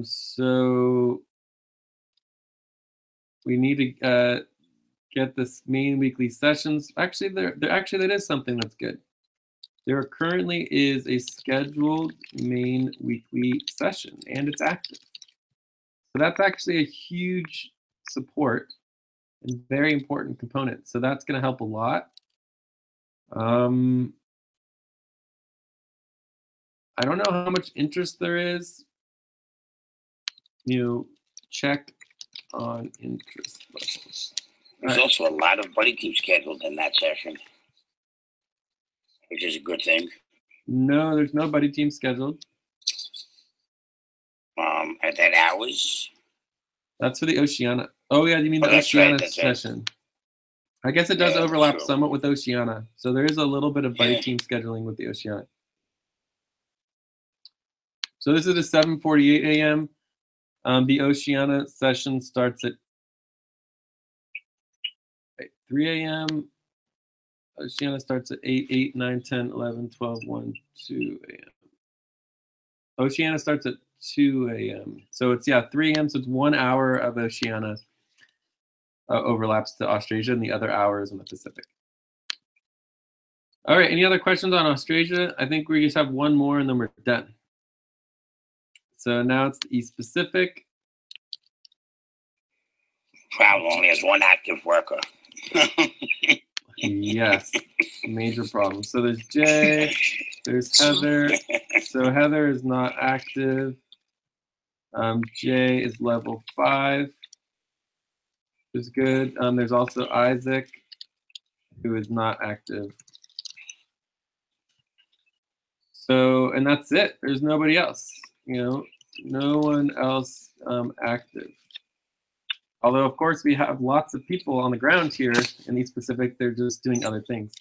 So we need to get this main weekly sessions. Actually, that is something that's good. There currently is a scheduled main weekly session, and it's active. So that's actually a huge support and very important component. So that's going to help a lot. I don't know how much interest there is. You know, check on interest levels. There's also a lot of buddy teams scheduled in that session, which is a good thing. No, there's no buddy team scheduled. At that hours. That's for the Oceania. Oh yeah, you mean the Oceania session? I guess it does overlap somewhat with Oceania, so there is a little bit of buddy team scheduling with the Oceania. So this is at 7:48 a.m. The Oceania session starts at 3 a.m. Oceania starts at 8, 9, 10, 11, 12, 1, 2 a.m. Oceania starts at 2 a.m. So it's, 3 a.m. So it's 1 hour of Oceania overlaps to Australia, and the other hour is in the Pacific. All right, any other questions on Australia? I think we just have one more and then we're done. So now it's the East Pacific. Wow, only has one active worker. Yes, major problem. So there's Jay, there's Heather. So Heather is not active. Jay is level 5, which is good. There's also Isaac, who is not active. So, and that's it. There's nobody else, you know, no one else active. Although, of course, we have lots of people on the ground here in East Pacific. They're just doing other things.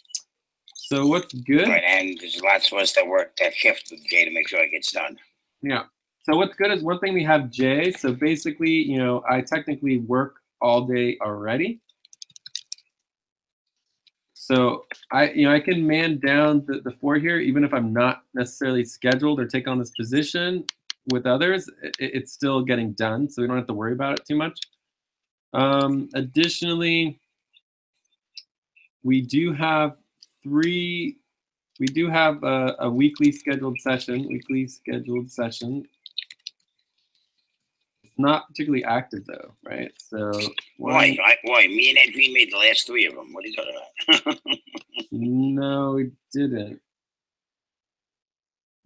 So what's good? Right, and there's lots of us that work that shift with Jay to make sure it gets done. Yeah. So what's good is one thing we have Jay. So basically, you know, I technically work all day already. So I can man down the 4 here, even if I'm not necessarily scheduled or take on this position with others. It's still getting done, so we don't have to worry about it too much. Additionally, we do have a weekly scheduled session. It's not particularly active though, right? So why? Me and Edwin made the last 3 of them. What are you talking about? No, we didn't.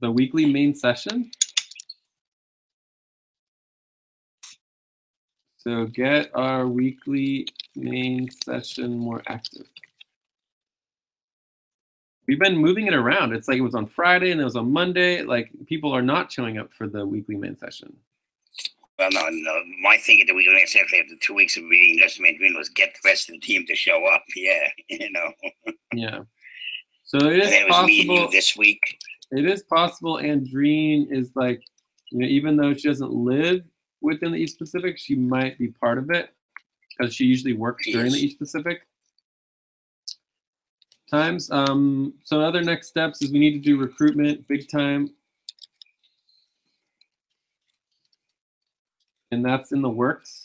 The weekly main session. So get our weekly main session more active. we've been moving it around. It's like it was on Friday and it was on Monday. Like people are not showing up for the weekly main session. Well, no. My thing at the weekly main session after 2 weeks of being just main dream was get the rest of the team to show up. Yeah, Yeah. So it is and it was me and you possible. this week. It is possible Andreen is like, even though she doesn't live within the East Pacific, she might be part of it because she usually works during the East Pacific times. So other next steps is we need to do recruitment big time. And that's in the works.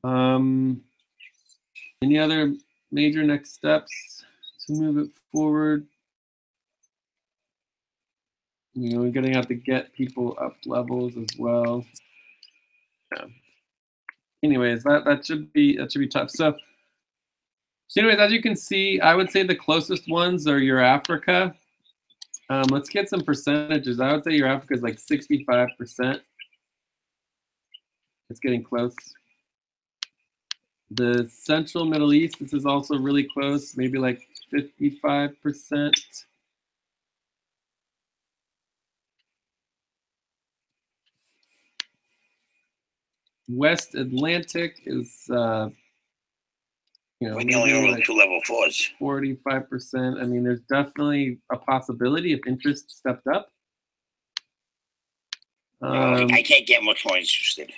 Any other major next steps to move it forward? We're going to have to get people up levels as well. Yeah. Anyways, that should be tough. So anyways, as you can see, I would say the closest ones are your Africa. Let's get some percentages. I would say your Africa is like 65%. It's getting close. The Central Middle East, this is also really close, maybe like 55%. West Atlantic is, We're the only over like 2 level 4s. 45%. I mean, there's definitely a possibility if interest stepped up. I can't get much more interested.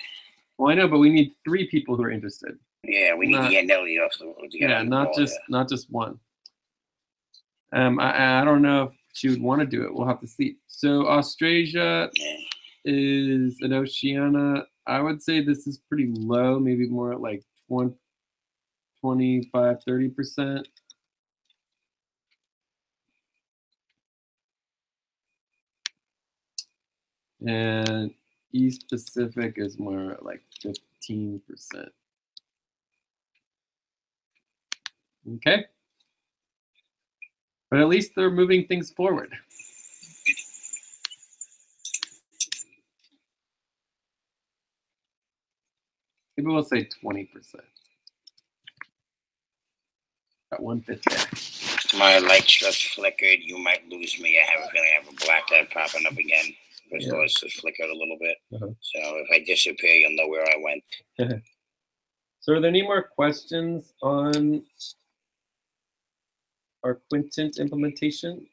Well, I know, but we need 3 people who are interested. Yeah, we need to get Nelly off the road. Yeah, not just one. I don't know if she would want to do it. We'll have to see. So Australia is an Oceania. I would say this is pretty low, maybe more like 25, 30%. And East Pacific is more like 15%. Okay. But at least they're moving things forward. Maybe we'll say 20%. Got 150. My lights just flickered. You might lose me. I have a feeling I have a black light popping up again. First lights just flickered a little bit. So if I disappear, you'll know where I went. So are there any more questions on our Quintent implementation?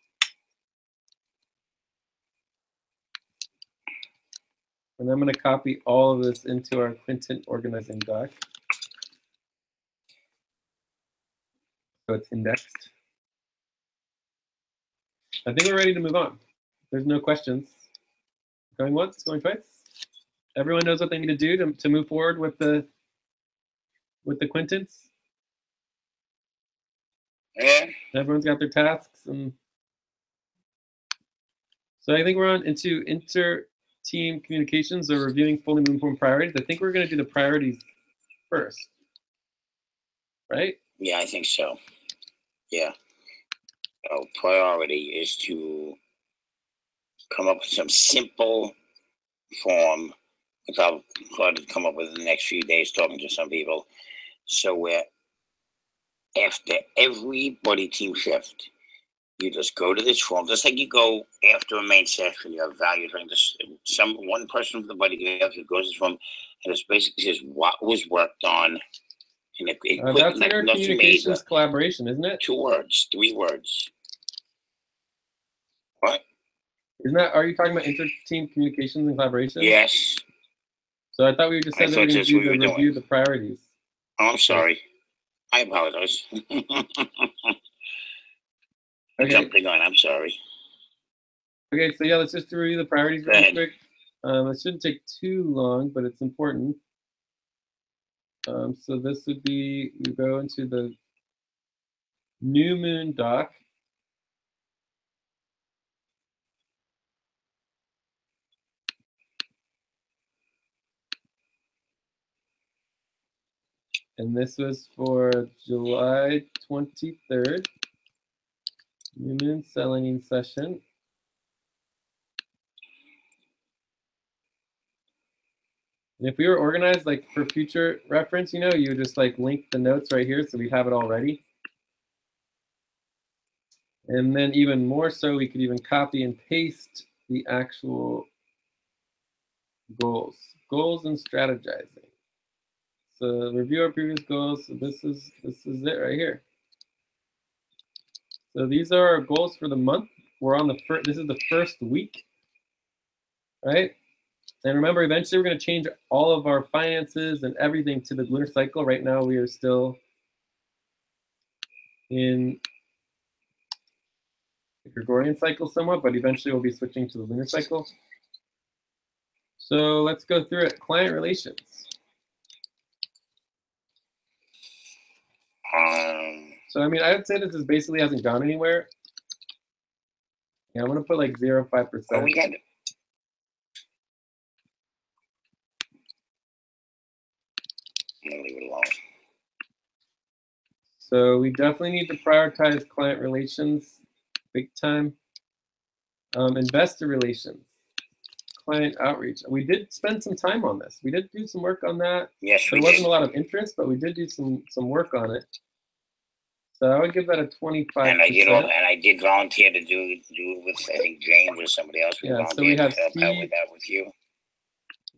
And I'm going to copy all of this into our Quintent organizing doc. So it's indexed. I think we're ready to move on. There's no questions. Going once, going twice. Everyone knows what they need to do to move forward with the Quintents. Yeah. Everyone's got their tasks, and so I think we're on into inter-team communications or reviewing fully moving priorities. I think we're going to do the priorities first, right? Yeah, I think so. Yeah. So priority is to come up with some simple form, which I'll try to come up with in the next few days, talking to some people. So we're after every buddy team shift, you just go to this form, just like you go after a main session, you have value training. One person from the buddy team goes to this form, and it basically says what was worked on. And that's intercommunications collaboration, isn't it? 2 words, 3 words. What? Isn't that? Are you talking about inter-team communications and collaboration? Yes. So I thought we just said that we were going to review the priorities. Oh, I'm sorry. I apologize. Jumping on. I'm sorry. Okay, so yeah, let's just review the priorities really quick. It shouldn't take too long, but it's important. So this would be, you go into the New Moon doc. And this was for July 23rd, New Moon selling session. And if we were organized, like for future reference, you would just like link the notes right here so we'd have it all ready. And then even more so, we could even copy and paste the actual goals and strategizing. So review our previous goals. So this is it right here. So these are our goals for the month. We're on the first, this is the first week, right? And remember, eventually we're going to change all of our finances and everything to the lunar cycle. Right now we are still in the Gregorian cycle somewhat, but eventually we'll be switching to the lunar cycle. So let's go through it. Client relations. So I mean, I would say that this basically hasn't gone anywhere. Yeah, I'm gonna put like 0.5%. Oh, we got it. I'm gonna leave it alone. So we definitely need to prioritize client relations, big time. Investor relations, client outreach. We did spend some time on this. We did do some work on that. Yes, There we wasn't did. a lot of interest, but we did do some work on it. So I would give that a 25%. And I did volunteer to do it with, I think, James or somebody else. Yeah, so we have to help out Steve. with that with you.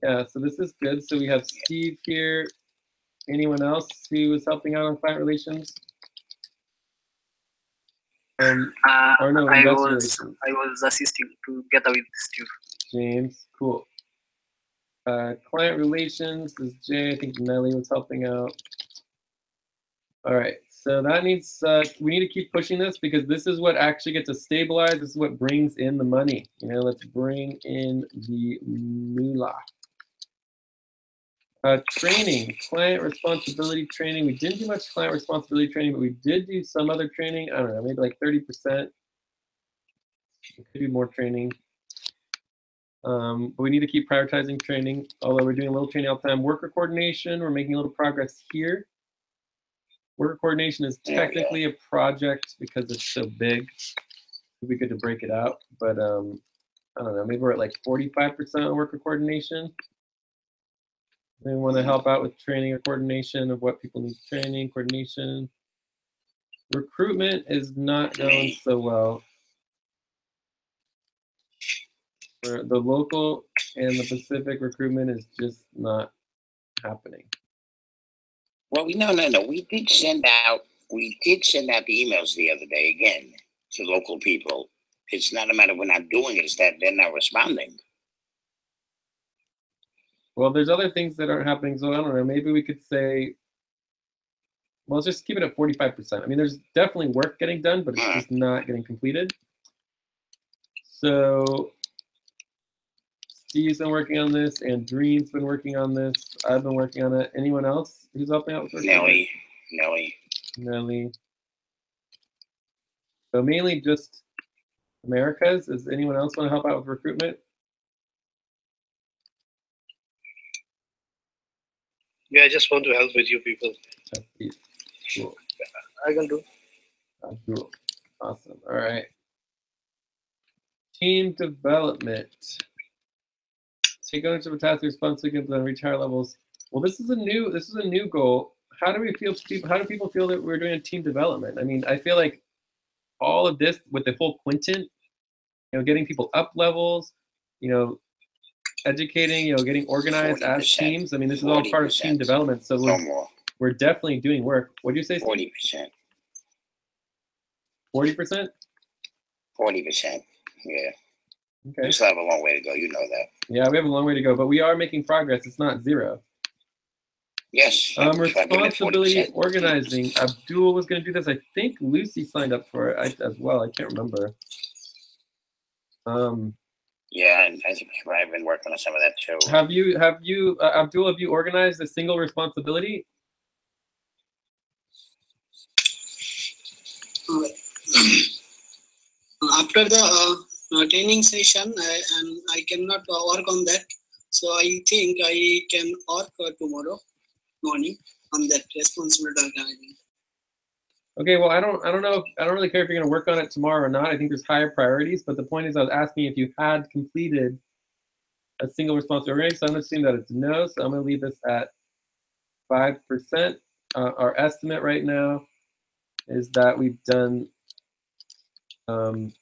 Yeah, so this is good. So we have Steve here. Anyone else who was helping out on client relations? Or no, I investor was relations. assisting together with Steve. James, cool. Client relations is Jay. I think Nelly was helping out. All right, so that needs, we need to keep pushing this because this is what actually gets us stabilized. This is what brings in the money. You know, let's bring in the moolah. Training, client responsibility training. We didn't do much client responsibility training, but we did do some other training. I don't know, maybe like 30%. We could do more training. But we need to keep prioritizing training, although we're doing a little training all the time. Worker coordination, we're making a little progress here. Worker coordination is technically a project because it's so big. It'd be good to break it out, but I don't know, maybe we're at like 45% on worker coordination. They want to help out with training or coordination of what people need training, coordination. Recruitment is not going so well. For the local and the Pacific recruitment is just not happening. Well, no. We did send out the emails the other day again to local people. It's not a matter of we're not doing it; it's that they're not responding. Well, there's other things that aren't happening, so I don't know. Maybe we could say, well, let's just keep it at 45%. I mean, there's definitely work getting done, but it's just not getting completed. So Steve's been working on this, and Dream's been working on this. I've been working on it. Anyone else who's helping out with recruitment? Nelly. So mainly just Americas. Does anyone else want to help out with recruitment? Yeah, I just want to help with you people. Cool. I can do. Cool. Awesome. All right. Team development. Take ownership of tasks, responsibilities, and reach higher levels. Well, this is a new goal. How do people feel that we're doing a team development? I mean, I feel like all of this with the whole quintet, getting people up levels, educating, getting organized as teams. I mean, this is all part of team development. So we're definitely doing work. What do you say, Steve? 40%. 40%? 40%. Yeah. Okay. We still have a long way to go. You know that. Yeah, we have a long way to go, but we are making progress. It's not zero. Yes. Responsibility organizing. Abdul was going to do this. I think Lucy signed up for it as well. I can't remember. Yeah, and I think I've been working on some of that too. Have you, Abdul? Have you organized a single responsibility? After the training session, I cannot work on that. So I think I can work tomorrow morning on that responsibility organizing. Okay, well, I don't really care if you're going to work on it tomorrow or not. I think there's higher priorities, but the point is I was asking if you had completed a single responsibility. So I'm going to assume that it's no. So I'm going to leave this at 5%. Our estimate right now is that we've done 10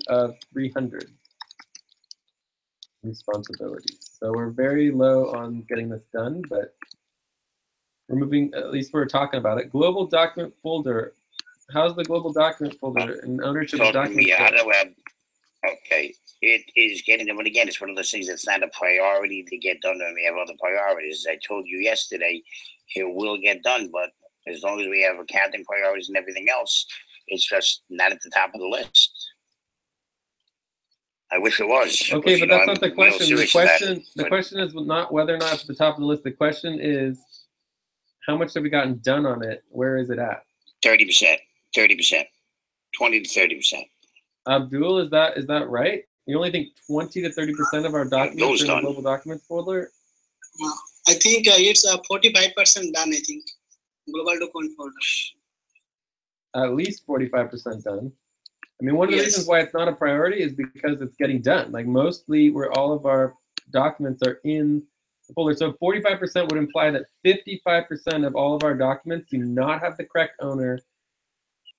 of 300 responsibilities. So we're very low on getting this done, but we're moving, at least we're talking about it. Global document folder. How's the global document folder and ownership of documents? Yeah, the web. Okay, it is getting them, but again, it's one of those things that's not a priority to get done, and we have other priorities. As I told you yesterday, it will get done, but as long as we have accounting priorities and everything else, it's just not at the top of the list. I wish it was. Okay, but that's not the question. The question is not whether or not it's at the top of the list. The question is, how much have we gotten done on it? Where is it at? 30%, 30%, 20 to 30%. Abdul, is that right? You only think 20 to 30% of our documents are in the global documents folder? I think it's 45% done, I think. Global document folder. At least 45% done. I mean, one of the reasons why it's not a priority is because it's getting done. Like mostly where all of our documents are in the folder. So 45% would imply that 55% of all of our documents do not have the correct owner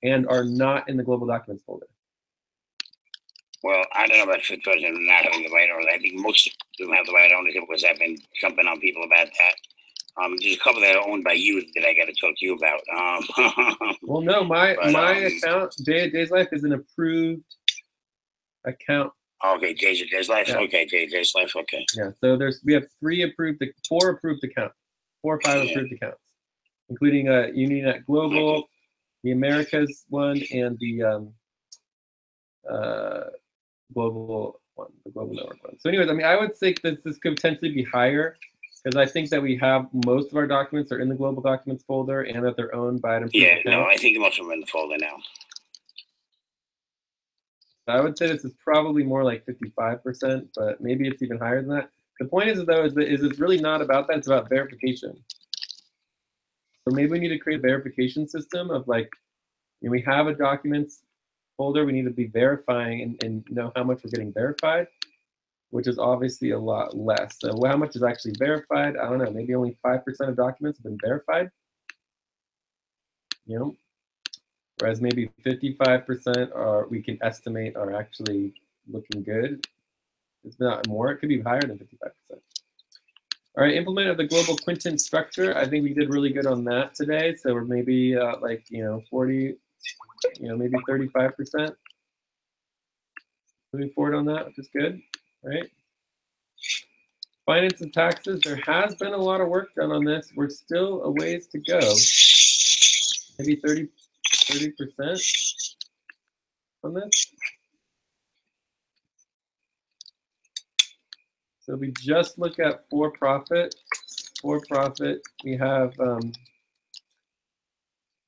and are not in the global documents folder. Well, I don't know about 50% not having the right owner. I think most of them have the right ownership because I've been jumping on people about that. There's a couple that are owned by you that I got to talk to you about. Well, no, my account, Jay's Life, is an approved account. Okay, Jay's Life. Yeah. Okay, Jay's Life. Okay. Yeah. So we have four approved accounts, 4 or 5 approved accounts, including Unionet Global, the Americas one, and the global one, the global network one. So, anyways, I mean, I would think that this could potentially be higher, because I think that we have most of our documents are in the global documents folder and that they're owned by an approved account. No, I think most of them are in the folder now. I would say this is probably more like 55%, but maybe it's even higher than that. The point is, though, is it's really not about that. It's about verification. So maybe we need to create a verification system of like, you know, we have a documents folder. We need to be verifying and know how much we're getting verified, which is obviously a lot less. So how much is actually verified? I don't know. Maybe only 5% of documents have been verified. You know, whereas maybe 55% are, we can estimate, are actually looking good. It's not more. It could be higher than 55%. All right, implement of the global quintillion structure. I think we did really good on that today. So we're maybe like, you know, 40, you know, maybe 35%. Moving forward on that, which is good, right? Finance and taxes. There has been a lot of work done on this. We're still a ways to go. Maybe 30% on this. So we just look at for-profit. For-profit, we have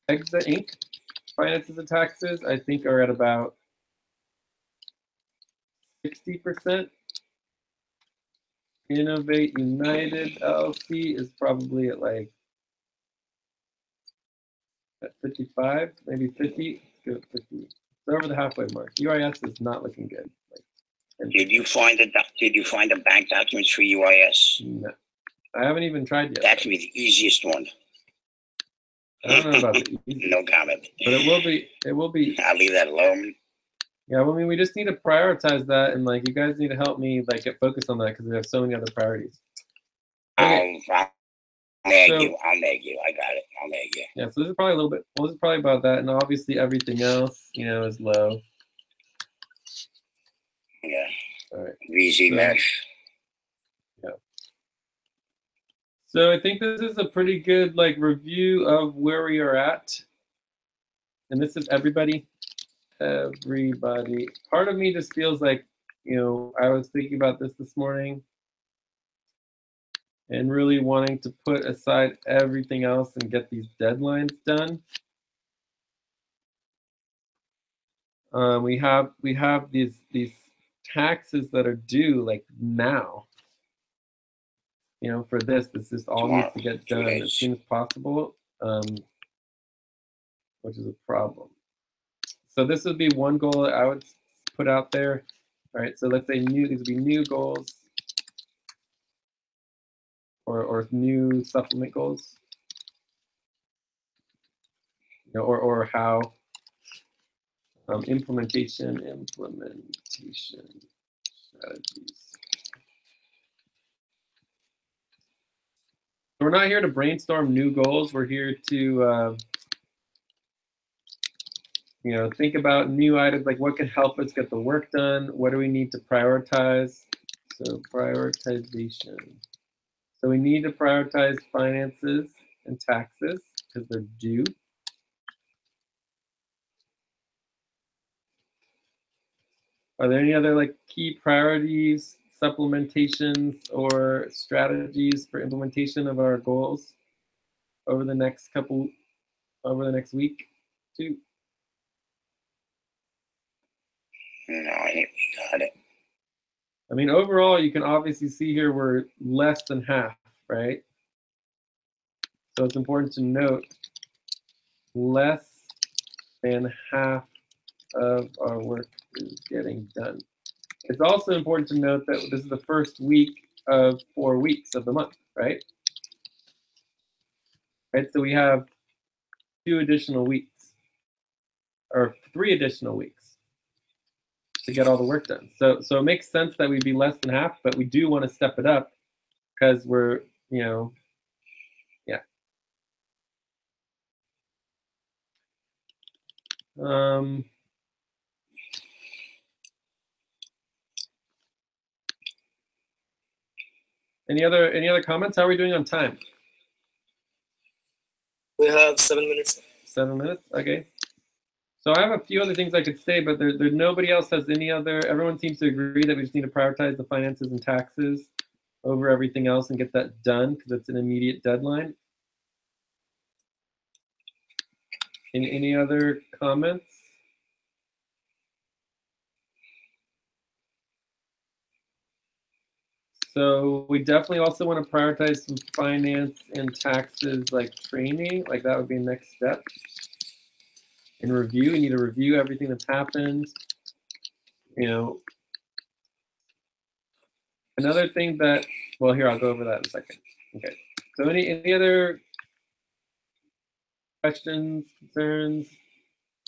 Exit Inc. Finances and taxes, I think, are at about 60%. Innovate United LLC is probably at like at 55, maybe 50. Let's go 50. It's over the halfway mark. UIS is not looking good. Like, did you find the bank documents for UIS? No, I haven't even tried yet. That should be the easiest one. I don't know about the easiest. No comment. But it will be. It will be. I'll leave that alone. Yeah, well, I mean, we just need to prioritize that, and like, you guys need to help me like get focused on that because we have so many other priorities. Okay. I'll nag you. I got it. I'll nag you. Yeah, so this is probably a little bit. Well, this is probably about that, and obviously everything else, you know, is low. Yeah. All right. VZ mesh. Yeah. So I think this is a pretty good like review of where we are at, and this is everybody. Everybody. Part of me just feels like, you know, I was thinking about this morning and really wanting to put aside everything else and get these deadlines done. We have these taxes that are due like now. You know, for this just all needs to get done as soon as possible, which is a problem. So this would be one goal that I would put out there. All right, so let's say these would be new goals or new supplement goals. You know, or how Implementation strategies. So we're not here to brainstorm new goals. We're here to you know, think about new items, like what can help us get the work done. What do we need to prioritize? So prioritization. So we need to prioritize finances and taxes because they're due. Are there any other like key priorities, supplementations, or strategies for implementation of our goals over the next week, too? No, I think we got it. I mean, overall, you can obviously see here we're less than half, right? So it's important to note less than half of our work is getting done. It's also important to note that this is the first week of 4 weeks of the month, right? Right, so we have 2 additional weeks, or 3 additional weeks to get all the work done. So it makes sense that we'd be less than half, but we do want to step it up because we're, you know, yeah. Any other comments? How are we doing on time? We have 7 minutes. 7 minutes, okay. So I have a few other things I could say, but there's nobody else has any other. Everyone seems to agree that we just need to prioritize the finances and taxes over everything else and get that done because it's an immediate deadline. Any other comments? So we definitely also want to prioritize some finance and taxes like training, like that would be the next step. In review, we need to review everything that's happened. You know, another thing that, well, here, I'll go over that in a second. Okay, so any other questions, concerns?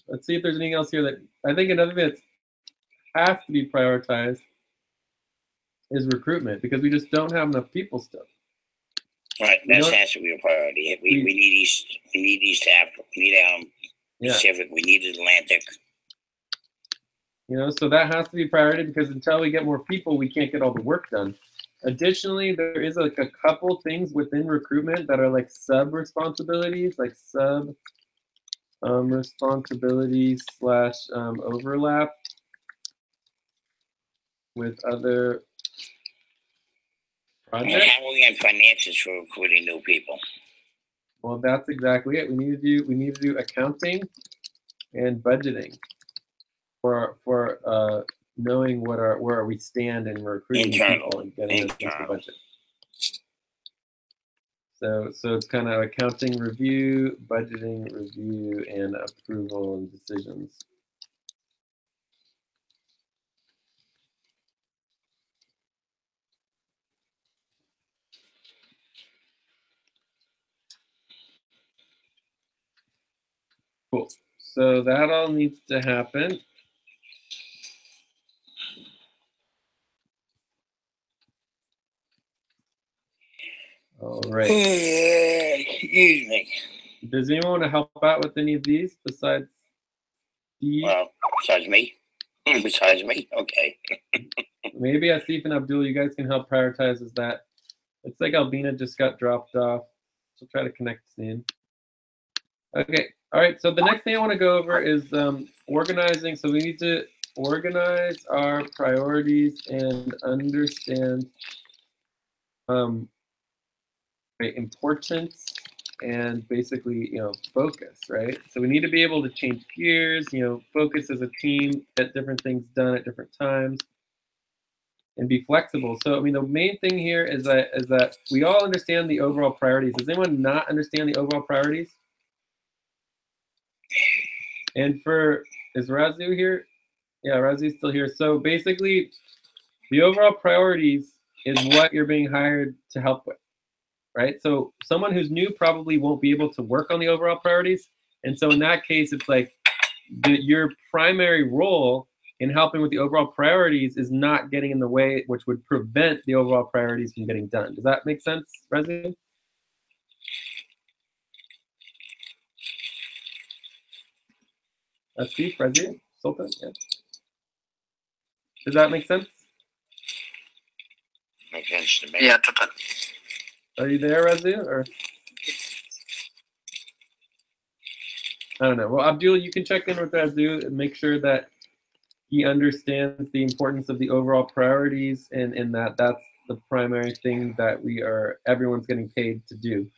Let's see if there's anything else here that, I think another thing that has to be prioritized is recruitment because we just don't have enough people still. Right, that's has to be a priority. We need East, we need East Africa, we need Pacific, we need Atlantic. You know, so that has to be priority because until we get more people, we can't get all the work done. Additionally, there is like a couple things within recruitment that are like sub responsibilities, like sub responsibilities / overlap with other projects. And how are we on finances for recruiting new people? Well, that's exactly it. We need to do accounting and budgeting for knowing where we stand in recruiting people and getting us into the budget. So it's kind of accounting review, budgeting review, and approval and decisions. Cool. So that all needs to happen. All right. Excuse me. Does anyone want to help out with any of these besides Steve? Well, besides me? Besides me? Okay. Maybe Asif and Abdul, you guys can help prioritize as that. It's like Albina just got dropped off. So try to connect soon. Okay. All right. So the next thing I want to go over is organizing. So we need to organize our priorities and understand importance and basically, focus, right? So we need to be able to change gears, focus as a team, get different things done at different times, and be flexible. So, I mean, the main thing here is that we all understand the overall priorities. Does anyone not understand the overall priorities? And is Razu here? Yeah, Razu's still here. So basically, the overall priorities is what you're being hired to help with. Right? So someone who's new probably won't be able to work on the overall priorities. And so in that case, it's like your primary role in helping with the overall priorities is not getting in the way, which would prevent the overall priorities from getting done. Does that make sense, Rezi? Steve, Rezi, Sultan, yeah. Does that make sense? Makes sense to me. Yeah, totally. Are you there, Rezi, or? I don't know. Well, Abdul, you can check in with Rezi and make sure that he understands the importance of the overall priorities and that that's the primary thing that everyone's getting paid to do.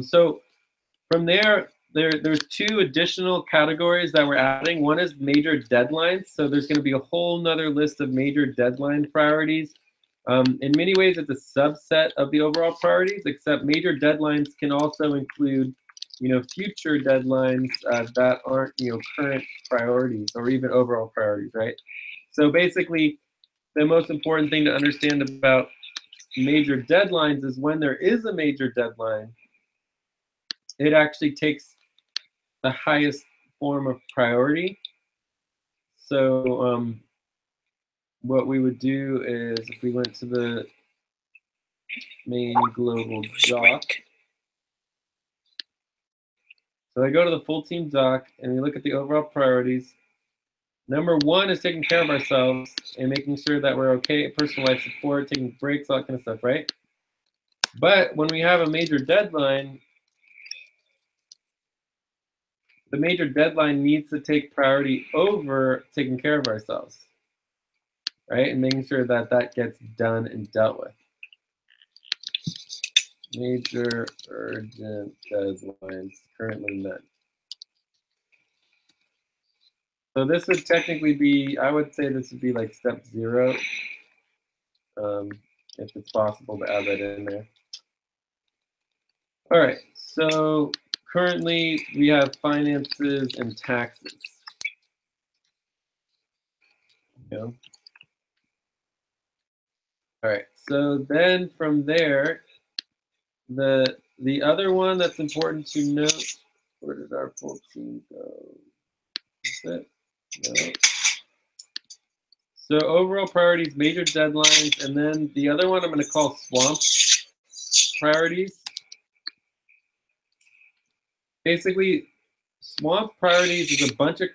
So from there's two additional categories that we're adding. One is major deadlines. So there's going to be a whole nother list of major deadline priorities. In many ways, it's a subset of the overall priorities, except major deadlines can also include, future deadlines that aren't, current priorities or even overall priorities, right? So basically, the most important thing to understand about major deadlines is when there is a major deadline, it actually takes the highest form of priority. So what we would do is if we went to the main global doc, so I go to the full team doc and we look at the overall priorities. Number one is taking care of ourselves and making sure that we're okay, personal life support, taking breaks, all that kind of stuff, right? But when we have a major deadline, the major deadline needs to take priority over taking care of ourselves, right? And making sure that that gets done and dealt with. Major urgent deadlines currently met. So this would technically be, I would say this would be like step 0, if it's possible to add that in there. All right, so currently we have finances and taxes. All right, so then from there, the other one that's important to note, where did our full team go? Is it? No. So overall priorities, major deadlines, and then the other one I'm going to call swamp priorities. Basically, swamp priorities is a bunch of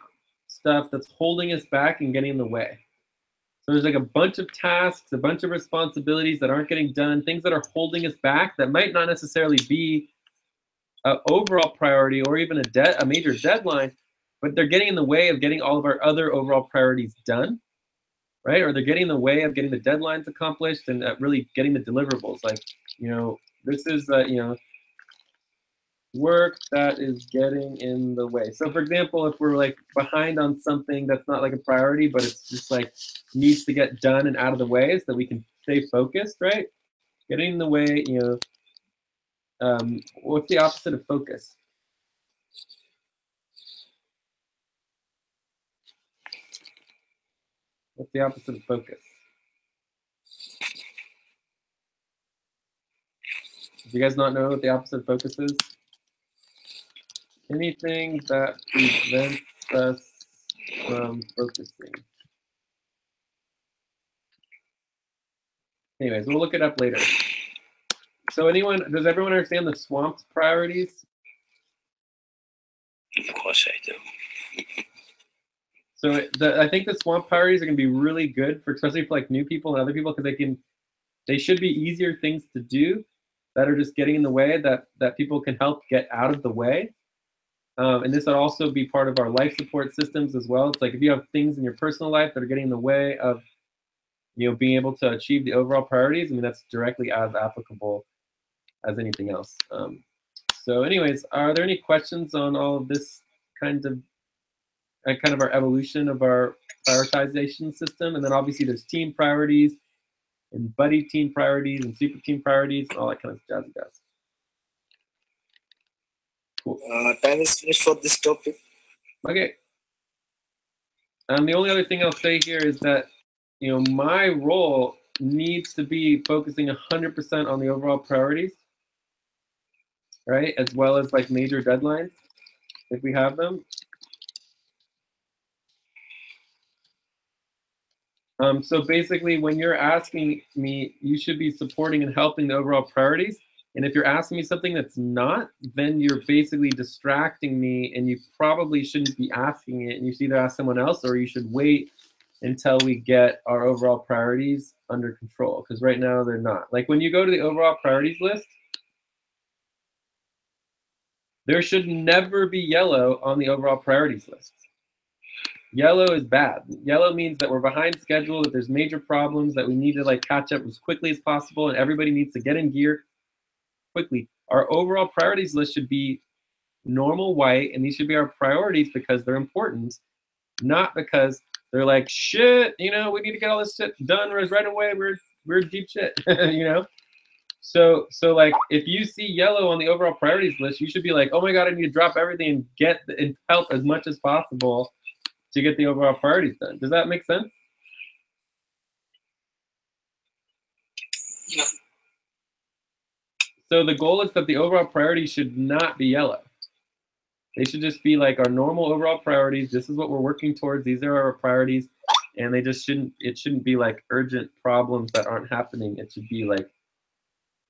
stuff that's holding us back and getting in the way. So there's like a bunch of tasks, a bunch of responsibilities that aren't getting done, things that are holding us back that might not necessarily be an overall priority or even a major deadline, but they're getting in the way of getting all of our other overall priorities done, right? Or they're getting in the way of getting the deadlines accomplished and really getting the deliverables. Like, this is, work that is getting in the way. So for example, if we're like behind on something that's not like a priority, but it's just like needs to get done and out of the way so that we can stay focused, right? Getting in the way, what's the opposite of focus? What's the opposite of focus? Do you guys not know what the opposite of focus is? Anything that prevents us from focusing. Anyways, we'll look it up later. So does everyone understand the swamped priorities? Of course I do. So I think the swamp priorities are going to be really good for, especially for like new people and other people, because they should be easier things to do that are just getting in the way that people can help get out of the way. And this would also be part of our life support systems as well. It's like if you have things in your personal life that are getting in the way of, being able to achieve the overall priorities, I mean, that's directly as applicable as anything else. So anyways, are there any questions on all of this kind of our evolution of our prioritization system? And then obviously there's team priorities and buddy team priorities and super team priorities and all that kind of jazzy jazz. Cool. Time is finished for this topic. Okay. The only other thing I'll say here is that, my role needs to be focusing 100% on the overall priorities, right? As well as like major deadlines, if we have them. So basically, when you're asking me, you should be supporting and helping the overall priorities. And if you're asking me something that's not, then you're basically distracting me, and you probably shouldn't be asking it. And you should either ask someone else, or you should wait until we get our overall priorities under control. Because right now they're not. Like when you go to the overall priorities list, there should never be yellow on the overall priorities list. Yellow is bad. Yellow means that we're behind schedule, that there's major problems, that we need to like catch up as quickly as possible, and everybody needs to get in gear quickly. Our overall priorities list should be normal white, and these should be our priorities because they're important, not because they're like, shit, you know, we need to get all this shit done right away. We're deep shit, you know? So like if you see yellow on the overall priorities list, you should be like, oh my God, I need to drop everything and help as much as possible to get the overall priorities done. Does that make sense? Yeah. So the goal is that the overall priorities should not be yellow. They should just be like our normal overall priorities. This is what we're working towards. These are our priorities. And they just shouldn't be like urgent problems that aren't happening. It should be like,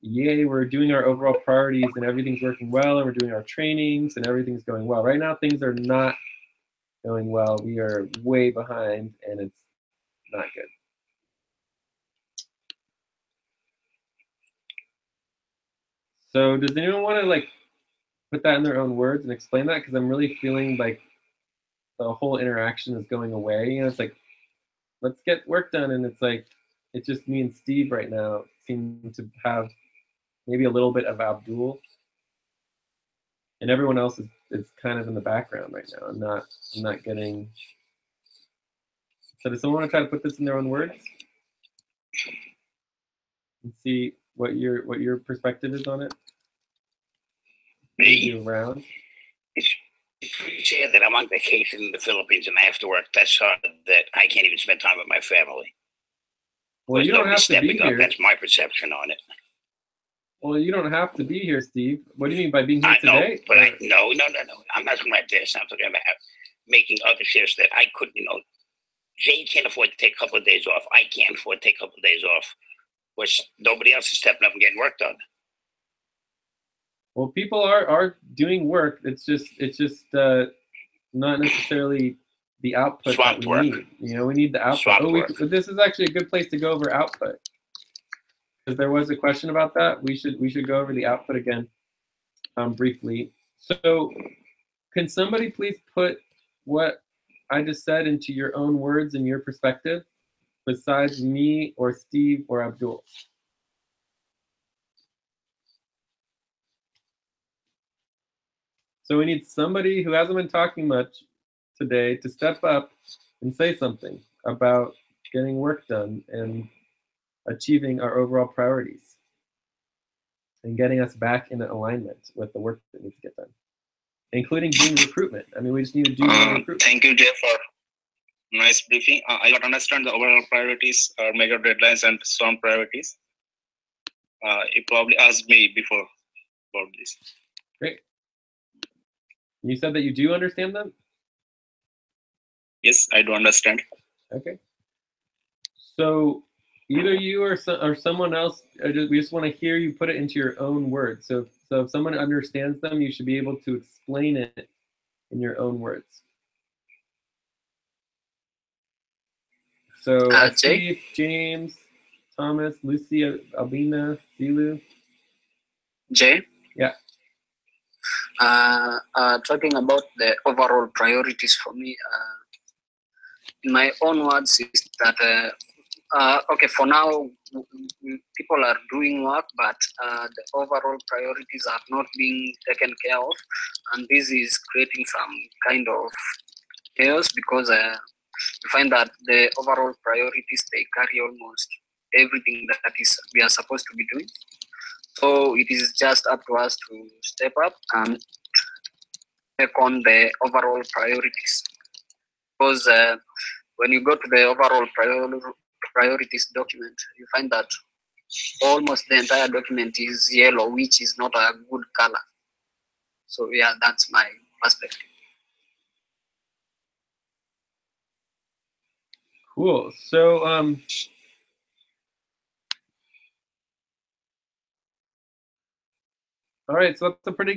yay, we're doing our overall priorities and everything's working well, and we're doing our trainings and everything's going well. Right now, things are not going well. We are way behind, and it's not good. So does anyone want to like put that in their own words and explain that? Because I'm really feeling like the whole interaction is going away. You know, it's like, let's get work done, and it's like, it's just me and Steve right now seem to have maybe a little bit of Abdul, and everyone else is kind of in the background right now. I'm not getting. So does someone want to try to put this in their own words and see what your perspective is on it? Maybe around. Say that I'm on vacation in the Philippines and I have to work that hard that I can't even spend time with my family. Well, you don't have to be here. That's my perception on it. Well, you don't have to be here, Steve. What do you mean by being here today? But no. I'm not talking about this. I'm talking about making other shifts that I couldn't, you know. Jay can't afford to take a couple of days off. I can't afford to take a couple of days off. Which nobody else is stepping up and getting work done. Well, people are doing work. It's just not necessarily the output that we need. You know, we need the output. This is actually a good place to go over output, because there was a question about that. We should go over the output again briefly. So can somebody please put what I just said into your own words and your perspective, besides me or Steve or Abdul? So we need somebody who hasn't been talking much today to step up and say something about getting work done and achieving our overall priorities and getting us back in alignment with the work that needs to get done, including doing recruitment. I mean, we just need to do recruitment. Thank you, Jay, for nice briefing. I got to understand the overall priorities, major deadlines, and strong priorities. You probably asked me before about this. Great. You said that you do understand them? Yes, I do understand. Okay. So either you or someone else, we just want to hear you put it into your own words. So if someone understands them, you should be able to explain it in your own words. So Steve, James, Thomas, Lucy, Albina, Zilu. Jay? Yeah. Talking about the overall priorities for me, in my own words, is that okay, for now, people are doing work, but the overall priorities are not being taken care of, and this is creating some kind of chaos, because you find that the overall priorities, they carry almost everything that is we are supposed to be doing. So it is just up to us to step up and take on the overall priorities. Because when you go to the overall priorities document, you find that almost the entire document is yellow, which is not a good color. So yeah, that's my perspective. Cool. So all right, so that's a pretty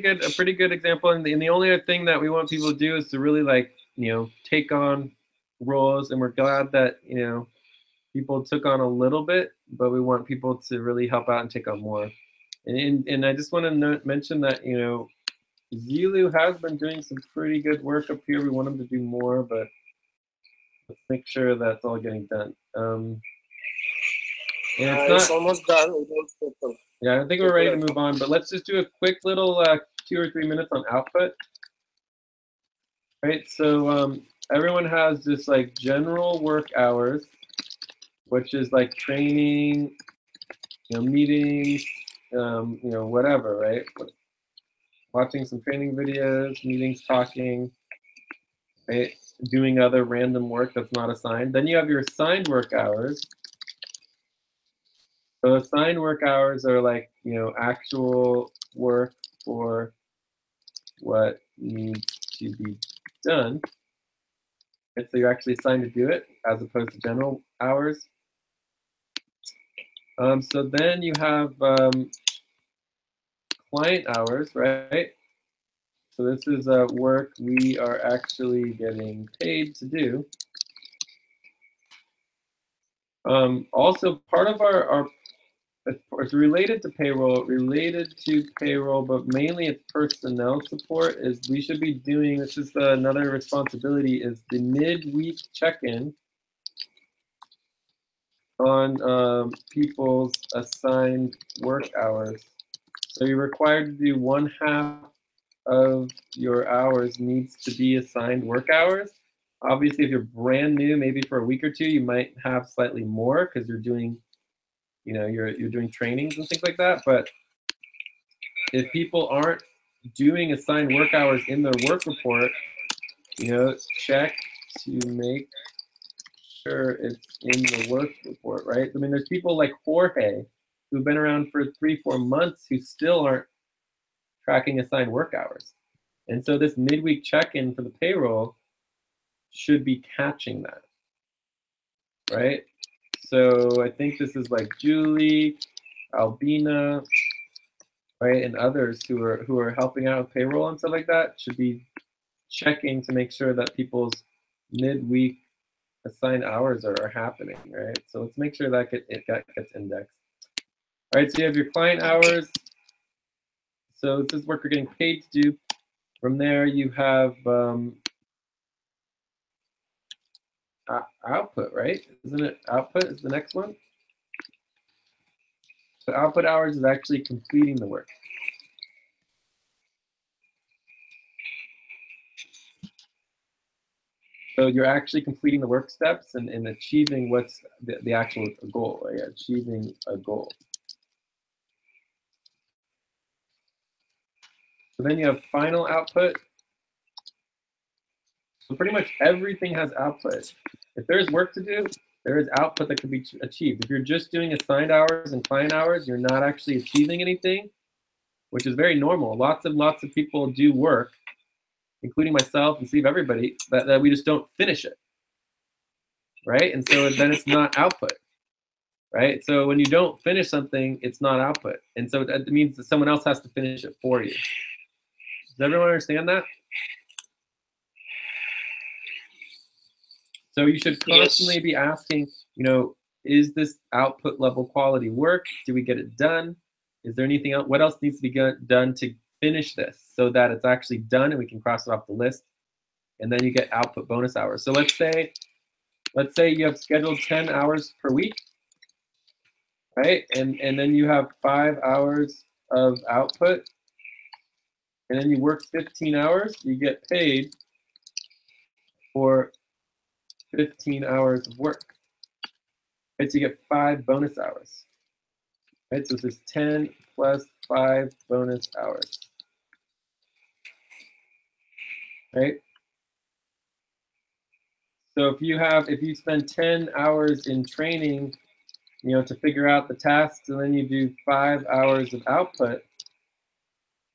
good example. And the only other thing that we want people to do is to really, like, you know, take on roles. And we're glad that, you know, people took on a little bit, but we want people to really help out and take on more. And I just want to mention that, you know, Zilu has been doing some pretty good work up here. We want him to do more, but let's make sure that's all getting done. And It's almost done. Yeah, I think we're ready to move on, but let's just do a quick little 2 or 3 minutes on output. Right, so everyone has just like general work hours, which is like training, you know, meetings, you know, whatever, right? Watching some training videos, meetings, talking, right? Doing other random work that's not assigned. Then you have your assigned work hours. So assigned work hours are like, you know, actual work for what needs to be done. And so you're actually assigned to do it as opposed to general hours. So then you have client hours, right? So this is work we are actually getting paid to do. Also, part of our it's related to payroll, but mainly it's personnel support. Is we should be doing, this is another responsibility, is the midweek check-in on people's assigned work hours. So you're required to do 1/2 of your hours needs to be assigned work hours. Obviously, if you're brand new, maybe for a week or two, you might have slightly more because you're doing, you know, you're doing trainings and things like that. But if people aren't doing assigned work hours in their work report, you know, check to make sure it's in the work report, right? I mean, there's people like Jorge who've been around for 3-4 months who still aren't tracking assigned work hours. And so this midweek check-in for the payroll should be catching that, right? So I think this is like Julie, Albina, right, and others who are helping out with payroll and stuff like that should be checking to make sure that people's midweek assigned hours are happening, right? So let's make sure that it gets indexed. All right, so you have your client hours. So this is work you're getting paid to do. From there, you have output, right? Isn't it output is the next one? So output hours is actually completing the work. So you're actually completing the work steps and achieving what's the actual goal, right? Achieving a goal. So then you have final output. So pretty much everything has output. If there's work to do, there is output that can be achieved. If you're just doing assigned hours and client hours, you're not actually achieving anything, which is very normal. Lots of people do work, including myself and Steve, everybody, that we just don't finish it, right? And so then it's not output, right? So when you don't finish something, it's not output. And so that means that someone else has to finish it for you. Does everyone understand that? So you should constantly be asking, you know, is this output level quality work? Do we get it done? Is there anything else? What else needs to be done to finish this so that it's actually done and we can cross it off the list? And then you get output bonus hours. So let's say you have scheduled 10 hours per week, right? And then you have 5 hours of output, and then you work 15 hours, you get paid for 15 hours of work. Right, so you get 5 bonus hours. Right, so this is 10 plus 5 bonus hours. Right? So if you spend 10 hours in training, you know, to figure out the tasks, and then you do 5 hours of output,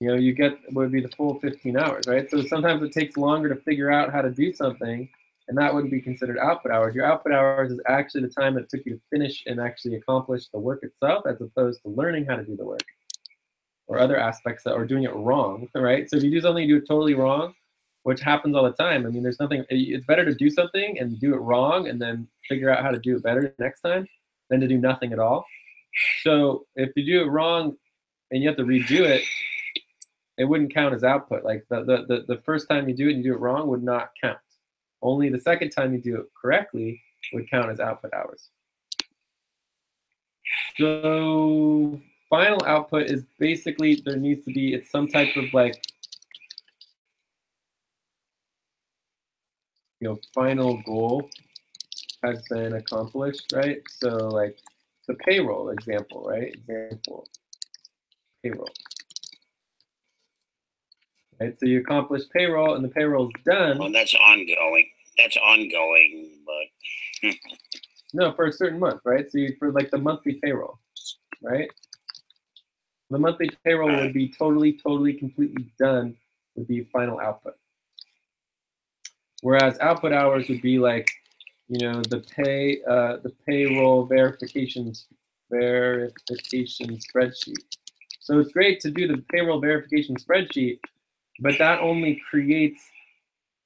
you know, you get what would be the full 15 hours, right? So sometimes it takes longer to figure out how to do something, and that wouldn't be considered output hours. Your output hours is actually the time it took you to finish and actually accomplish the work itself, as opposed to learning how to do the work or other aspects that are doing it wrong, right? So if you do something, you do it totally wrong, which happens all the time. I mean, there's nothing, it's better to do something and do it wrong and then figure out how to do it better next time than to do nothing at all. So if you do it wrong and you have to redo it, it wouldn't count as output. Like the first time you do it and you do it wrong would not count. Only the second time you do it correctly would count as output hours. So final output is basically, there needs to be, it's some type of like, you know, final goal has been accomplished, right? So like the payroll example, right? Example, payroll. Right, so you accomplish payroll and the payroll's done. Well, that's ongoing. That's ongoing, but no, for a certain month, right? So for like the monthly payroll, right? The monthly payroll would be totally, completely done, would be final output. Whereas output hours would be like, you know, the payroll verification spreadsheet. So it's great to do the payroll verification spreadsheet, but that only creates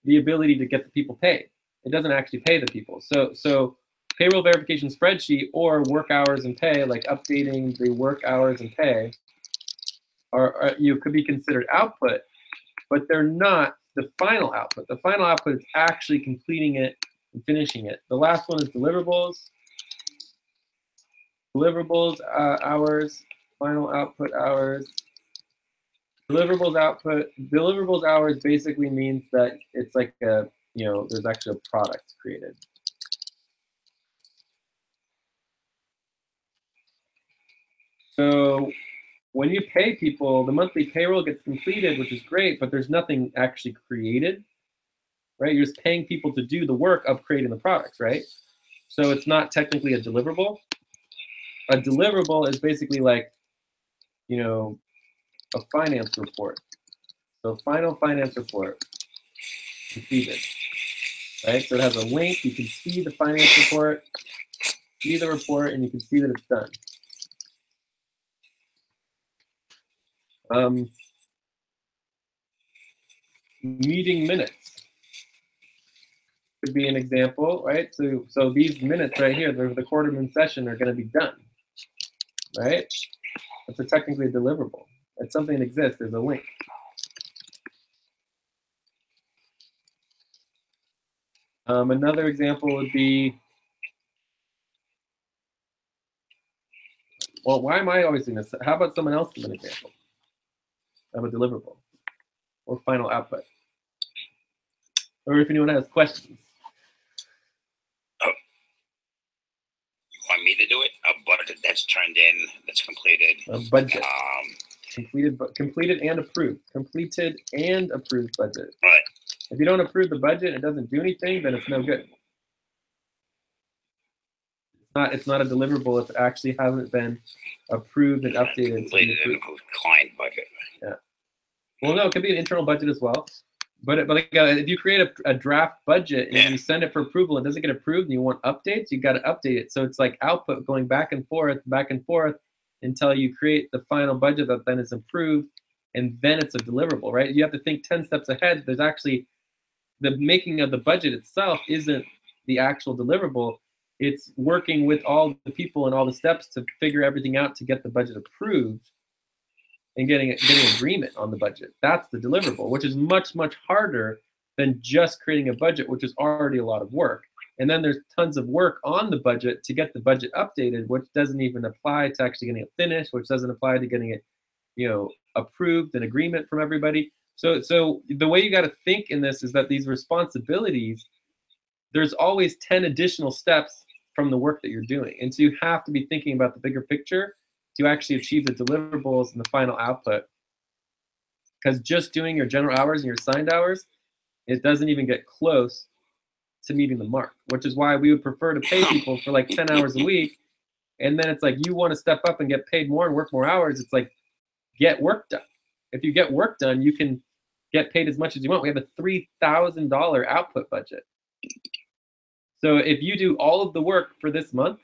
the ability to get the people paid. It doesn't actually pay the people. So payroll verification spreadsheet or work hours and pay, like updating the work hours and pay, are you could be considered output, but they're not the final output. The final output is actually completing it and finishing it. The last one is deliverables. Deliverables hours, final output hours. Deliverables output, deliverables hours basically means that it's like a, you know, there's actually a product created. So when you pay people, the monthly payroll gets completed, which is great, but there's nothing actually created, right? You're just paying people to do the work of creating the products, right? So it's not technically a deliverable. A deliverable is basically like, you know, a finance report. So final finance report completed, right? So it has a link. You can see the finance report, see the report, and you can see that it's done. Meeting minutes could be an example, right? So these minutes right here, the quarterman session, are going to be done, right? That's technically a deliverable. It's something that exists. There's a link. Another example would be, well, why am I always doing this? How about someone else give an example of a deliverable or final output? Or if anyone has questions. Oh. You want me to do it? A budget that's turned in, that's completed. A budget. Completed and approved. Completed and approved budget. Right. If you don't approve the budget, it doesn't do anything, then it's no good. It's not a deliverable if it actually hasn't been approved and updated. Completed and approved client budget. Yeah. Well, no, it could be an internal budget as well. But like, if you create a draft budget and you send it for approval, it doesn't get approved, and you want updates, you got to update it. So it's like output going back and forth until you create the final budget that then is approved, and then it's a deliverable, right? You have to think 10 steps ahead. There's actually the making of the budget itself isn't the actual deliverable. It's working with all the people and all the steps to figure everything out to get the budget approved and getting agreement on the budget. That's the deliverable, which is much, much harder than just creating a budget, which is already a lot of work. And then there's tons of work on the budget to get the budget updated, which doesn't even apply to actually getting it finished, which doesn't apply to getting it, you know, approved and agreement from everybody. So the way you got to think in this is that these responsibilities, there's always 10 additional steps from the work that you're doing. And so you have to be thinking about the bigger picture to actually achieve the deliverables and the final output. Because just doing your general hours and your assigned hours, it doesn't even get close to meeting the mark, which is why we would prefer to pay people for like 10 hours a week. And then it's like, you want to step up and get paid more and work more hours. It's like, get work done. If you get work done, you can get paid as much as you want. We have a $3,000 output budget. So if you do all of the work for this month,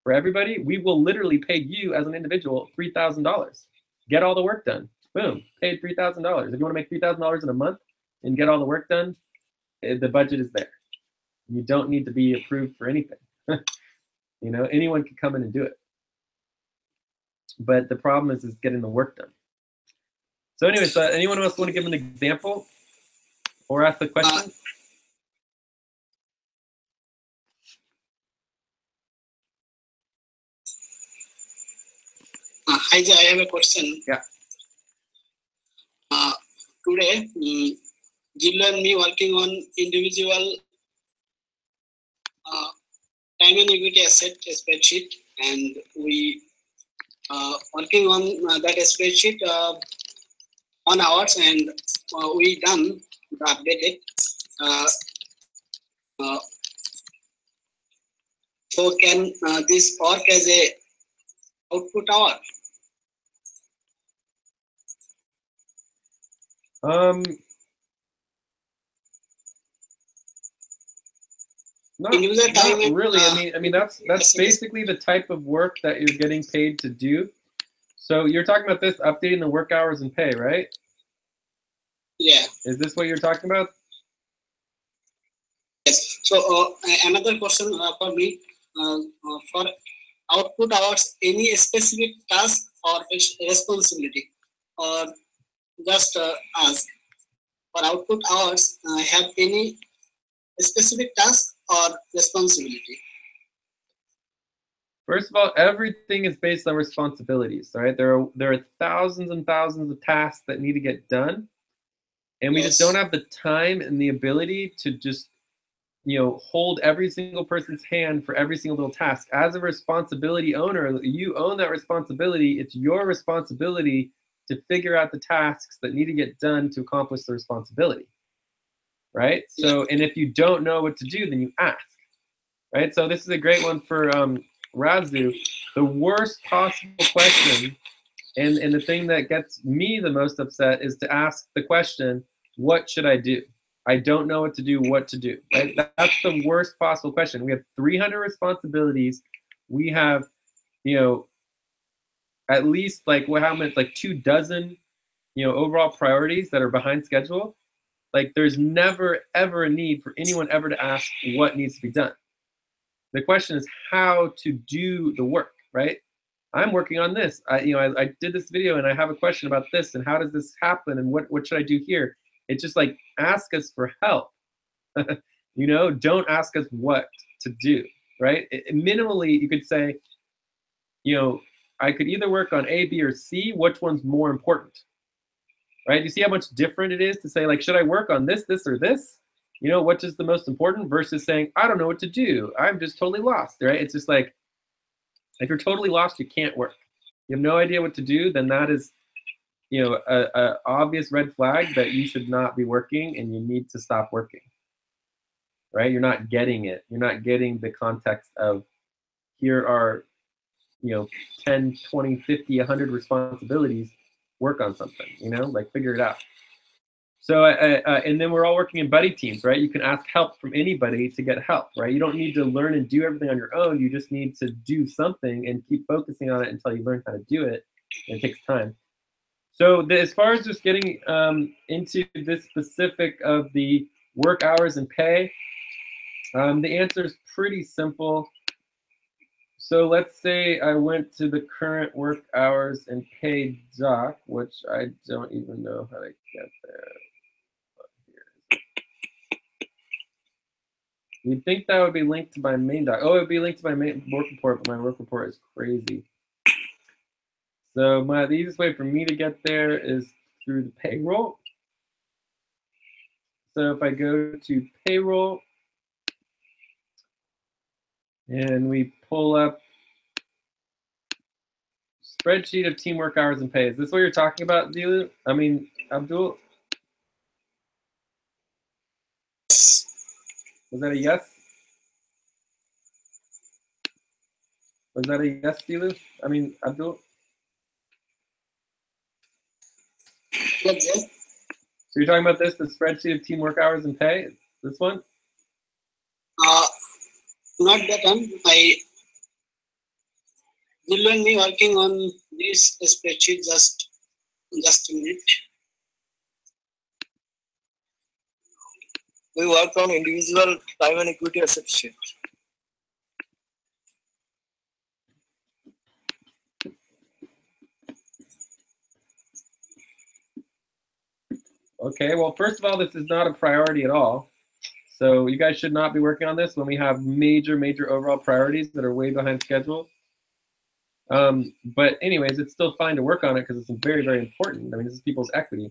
for everybody, we will literally pay you as an individual $3,000. Get all the work done. Boom, paid $3,000. If you want to make $3,000 in a month and get all the work done, the budget is there. You don't need to be approved for anything. You know, anyone can come in and do it. But the problem is getting the work done. So anyways, anyone else want to give an example or ask a question? Hi, Jay, I have a question. Yeah. Today, Jill and me working on individual time and equity asset spreadsheet, and we working on that spreadsheet on hours, and we done the updated. So can this work as a output hour? Not really. I mean that's basically the type of work that you're getting paid to do. So you're talking about this updating the work hours and pay, right? Yeah. Is this what you're talking about? Yes. So another question for me, for output hours, any specific task or responsibility, or just ask for output hours, have any specific task or responsibility? First of all, everything is based on responsibilities, right? There are thousands and thousands of tasks that need to get done, and we just don't have the time and the ability to just, you know, hold every single person's hand for every single little task. As a responsibility owner, you own that responsibility. It's your responsibility to figure out the tasks that need to get done to accomplish the responsibility, right? So, and if you don't know what to do, then you ask, right? So this is a great one for Razu. The worst possible question, and the thing that gets me the most upset is to ask the question, what should I do? I don't know what to do, what to do, right? That's the worst possible question. We have 300 responsibilities. We have, you know, at least like how many, like 24, you know, overall priorities that are behind schedule. Like there's never ever a need for anyone ever to ask what needs to be done. The question is how to do the work, right? I'm working on this. I did this video and I have a question about this and how does this happen and what should I do here? It's just like, ask us for help. You know, don't ask us what to do, right? Minimally, you could say, you know, I could either work on A, B, or C. Which one's more important, right? You see how much different it is to say, like, should I work on this, this, or this? You know, which is the most important versus saying, I don't know what to do. I'm just totally lost, right? It's just like, if you're totally lost, you can't work. You have no idea what to do, then that is, you know, a obvious red flag that you should not be working and you need to stop working, right? You're not getting it. You're not getting the context of here are, you know, 10, 20, 50, 100 responsibilities, work on something, you know, like figure it out. So, and then we're all working in buddy teams, right? You can ask help from anybody to get help, right? You don't need to learn and do everything on your own. You just need to do something and keep focusing on it until you learn how to do it. And it takes time. So as far as just getting into this specific of the work hours and pay, the answer is pretty simple. So let's say I went to the current work hours and pay doc, which I don't even know how to get there. You'd think that would be linked to my main doc. Oh, it would be linked to my main work report, but my work report is crazy. So the easiest way for me to get there is through the payroll. So if I go to payroll and we pull up spreadsheet of team work hours and pay. Is this what you're talking about, Zilu? I mean, Abdul? Was that a yes? Was that a yes, Zilu? I mean, Abdul? Yes. So you're talking about this, the spreadsheet of team work hours and pay? This one? not that one. Jill and me working on this spreadsheet. Just a minute. We work on individual time and equity asset sheet. Okay, well, first of all, this is not a priority at all. So you guys should not be working on this when we have major overall priorities that are way behind schedule. But anyways, it's still fine to work on it because it's very important. I mean, this is people's equity.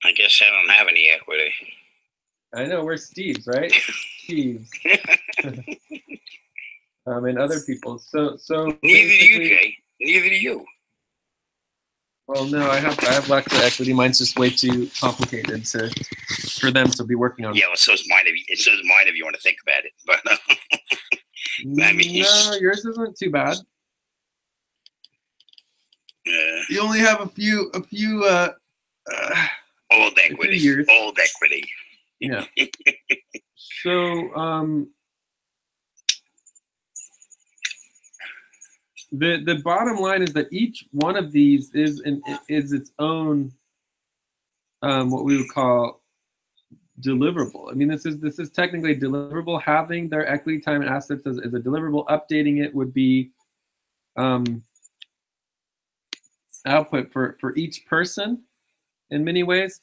I guess I don't have any equity. I know, we're Steve's, right? Steve's. And other people. So neither do you, Jay. Neither do you. Well, no, I have lots of equity. Mine's just way too complicated for them to be working on. Yeah, well, so is mine if you want to think about it. But I mean, no, yours isn't too bad. You only have a few old equity. Old equity. Yeah. So the bottom line is that each one of these is its own what we would call deliverable. I mean, this is technically a deliverable. Having their equity, time, and assets as a deliverable. Updating it would be output for each person in many ways.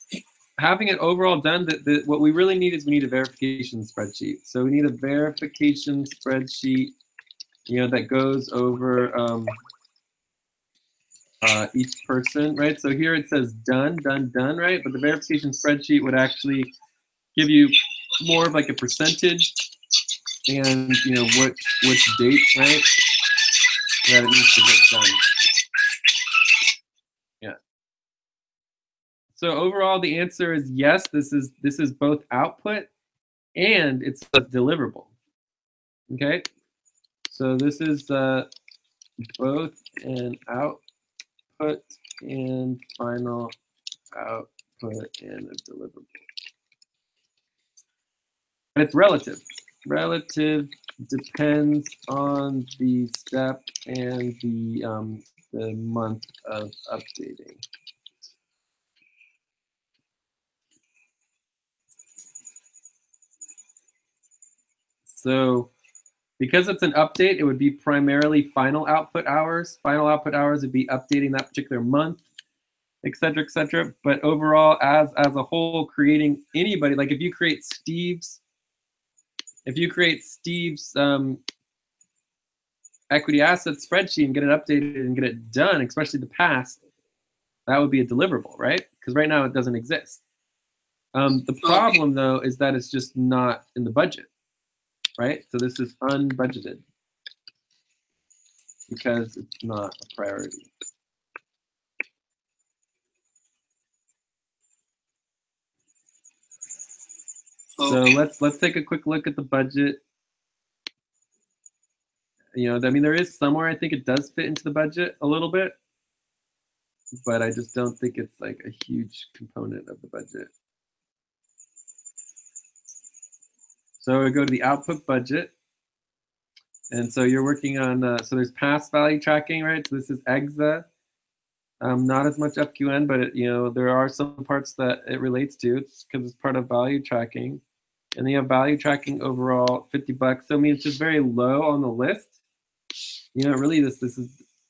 Having it overall done, what we really need is we need a verification spreadsheet. So we need a verification spreadsheet, that goes over each person, right? So here it says done, right? But the verification spreadsheet would actually give you more of like a percentage and which date, right, that it needs to get done. Yeah. So overall, the answer is yes. This is both output and it's a deliverable. Okay. So this is both an output and final output and a deliverable. And it's relative. Relative depends on the step and the month of updating. So because it's an update, it would be primarily final output hours. Final output hours would be updating that particular month, et cetera, et cetera. But overall, as a whole, creating anybody, like if you create Steve's equity assets spreadsheet and get it updated and get it done, especially the past, that would be a deliverable, right? Because right now it doesn't exist. The problem though is that it's just not in the budget. Right? So this is unbudgeted because it's not a priority. So let's take a quick look at the budget. I mean, there is somewhere I think it does fit into the budget a little bit, but I just don't think it's like a huge component of the budget. So we go to the output budget. And so you're working on, so there's past value tracking, right? So this is EXA. Not as much FQN, but there are some parts that it relates to. It's because it's part of value tracking. And then you have value tracking overall, $50. So I mean, it's just very low on the list. Really this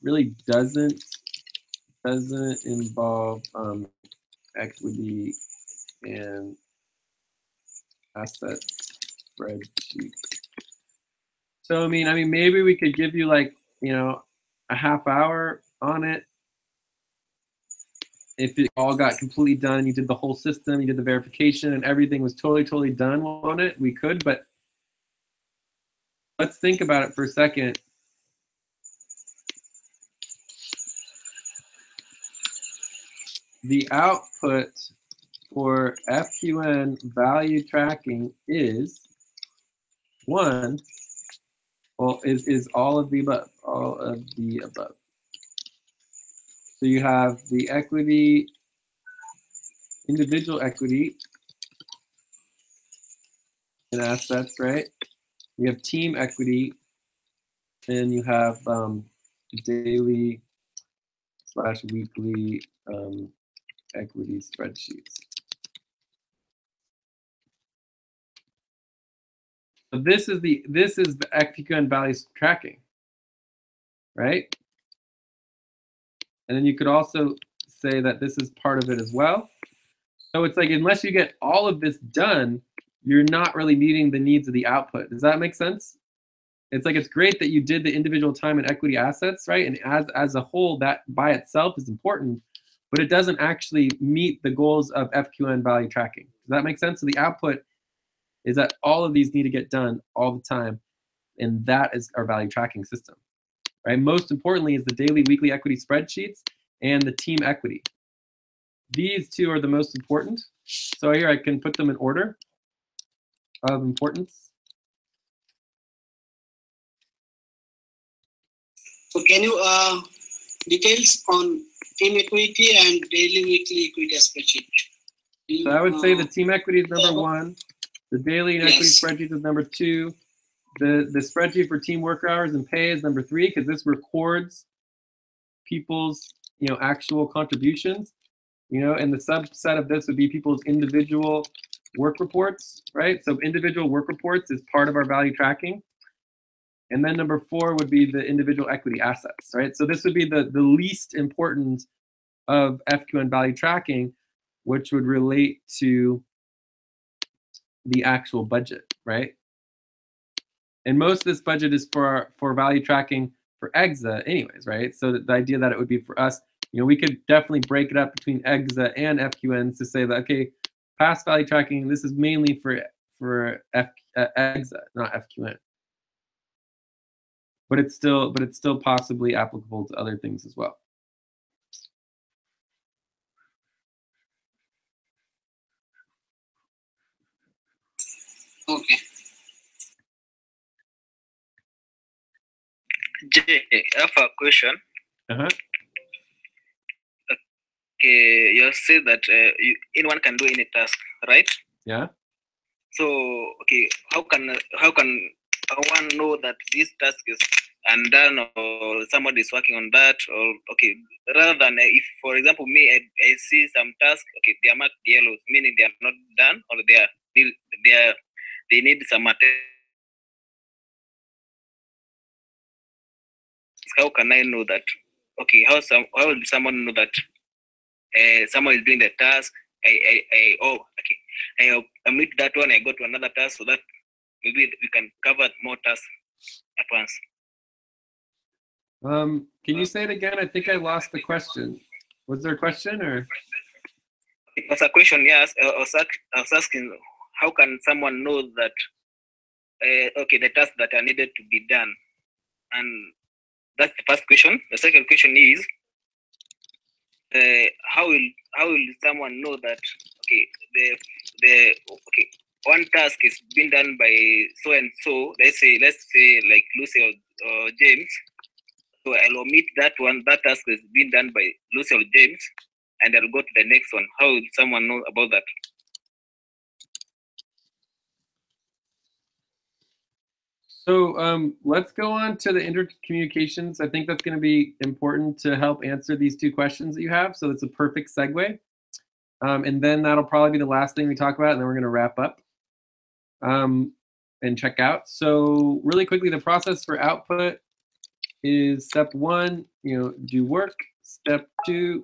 really doesn't involve equity and assets spreadsheet. So I mean, maybe we could give you like a half hour on it. If it all got completely done, you did the whole system, you did the verification, and everything was totally done on it, we could. But let's think about it for a second. The output for FQN value tracking is is all of the above, So you have the equity, individual equity, and assets, right? You have team equity, and you have daily / weekly equity spreadsheets. So this is the FQN values tracking, right? And then you could also say that this is part of it as well. So it's like, unless you get all of this done, you're not really meeting the needs of the output. Does that make sense? It's like, it's great that you did the individual time and equity assets, right? And as a whole, that by itself is important, but it doesn't actually meet the goals of FQN value tracking. Does that make sense? So the output is that all of these need to get done all the time, and that is our value tracking system, right? Most importantly is the daily, weekly equity spreadsheets and the team equity. These two are the most important. So here I can put them in order of importance. So can you details on team equity and daily weekly equity spreadsheet? So I would say the team equity is number 1. The daily and equity spreadsheet is number 2. The spreadsheet for team worker hours and pay is number 3, because this records people's actual contributions. And the subset of this would be people's individual work reports, right? So individual work reports is part of our value tracking. And then number 4 would be the individual equity assets, right? So this would be the least important of FQN value tracking, which would relate to the actual budget, right? And most of this budget is for value tracking for EXA anyways, right? So the idea that it would be for us, we could definitely break it up between EXA and FQNs to say that, okay, past value tracking, this is mainly for EXA, not FQN. But it's still possibly applicable to other things as well. Okay. Jay, I have a question. Uh-huh. Okay, you said that anyone can do any task, right? Yeah. So, okay, how can one know that this task is undone or somebody is working on that? Or okay, rather than if, for example, me, I see some tasks, okay, they are marked yellow, meaning they are not done, or they need some attention. How can I know that? Okay, how will someone know that someone is doing the task? I meet that one, I go to another task, so that maybe we can cover more tasks at once. Can you say it again? I think I lost the question. Was there a question or? It was a question, yes. I was asking, how can someone know that okay, the tasks that are needed to be done? And that's the first question. The second question is, how will someone know that okay, one task is being done by so and so? Let's say like Lucy or James. So I'll omit that one. That task is being done by Lucy or James, and I'll go to the next one. How will someone know about that? So let's go on to the intercommunications. I think that's going to be important to help answer these two questions that you have. So it's a perfect segue. And then that'll probably be the last thing we talk about, and then we're going to wrap up and check out. So really quickly, the process for output is step 1, do work. Step 2,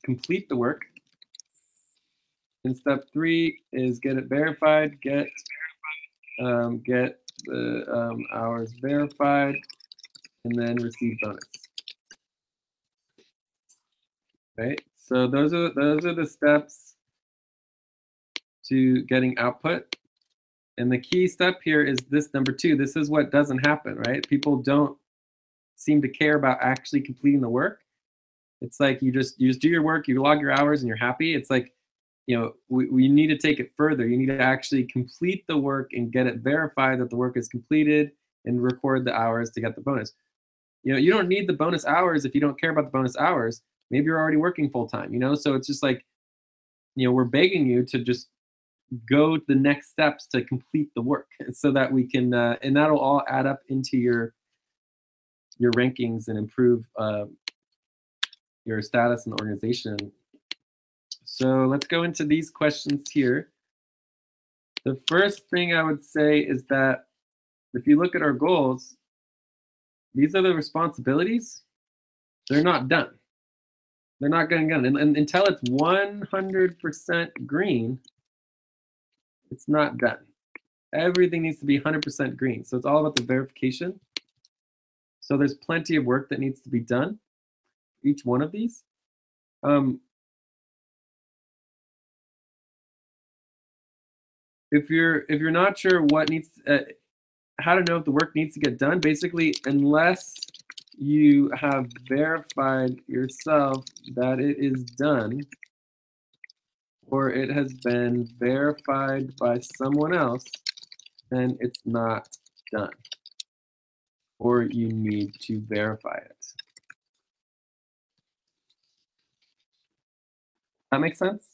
complete the work. And step 3 is get it verified, get the hours verified, and then receive bonus. Right. So those are the steps to getting output. And the key step here is this number 2. This is what doesn't happen, right? People don't seem to care about actually completing the work. It's like you just do your work, you log your hours, and you're happy. It's like, we need to take it further. You need to actually complete the work and get it verified that the work is completed and record the hours to get the bonus. You don't need the bonus hours if you don't care about the bonus hours. Maybe you're already working full time, so it's just like, we're begging you to just go the next steps to complete the work, so that we can, and that'll all add up into your rankings and improve your status and organization. So let's go into these questions here. The first thing I would say is that if you look at our goals, these are the responsibilities. They're not done. They're not getting done. And until it's 100% green, it's not done. Everything needs to be 100% green. So it's all about the verification. So there's plenty of work that needs to be done, each one of these. If you're not sure what needs, how to know if the work needs to get done, basically, unless you have verified yourself that it is done, or it has been verified by someone else, then it's not done, or you need to verify it. That makes sense?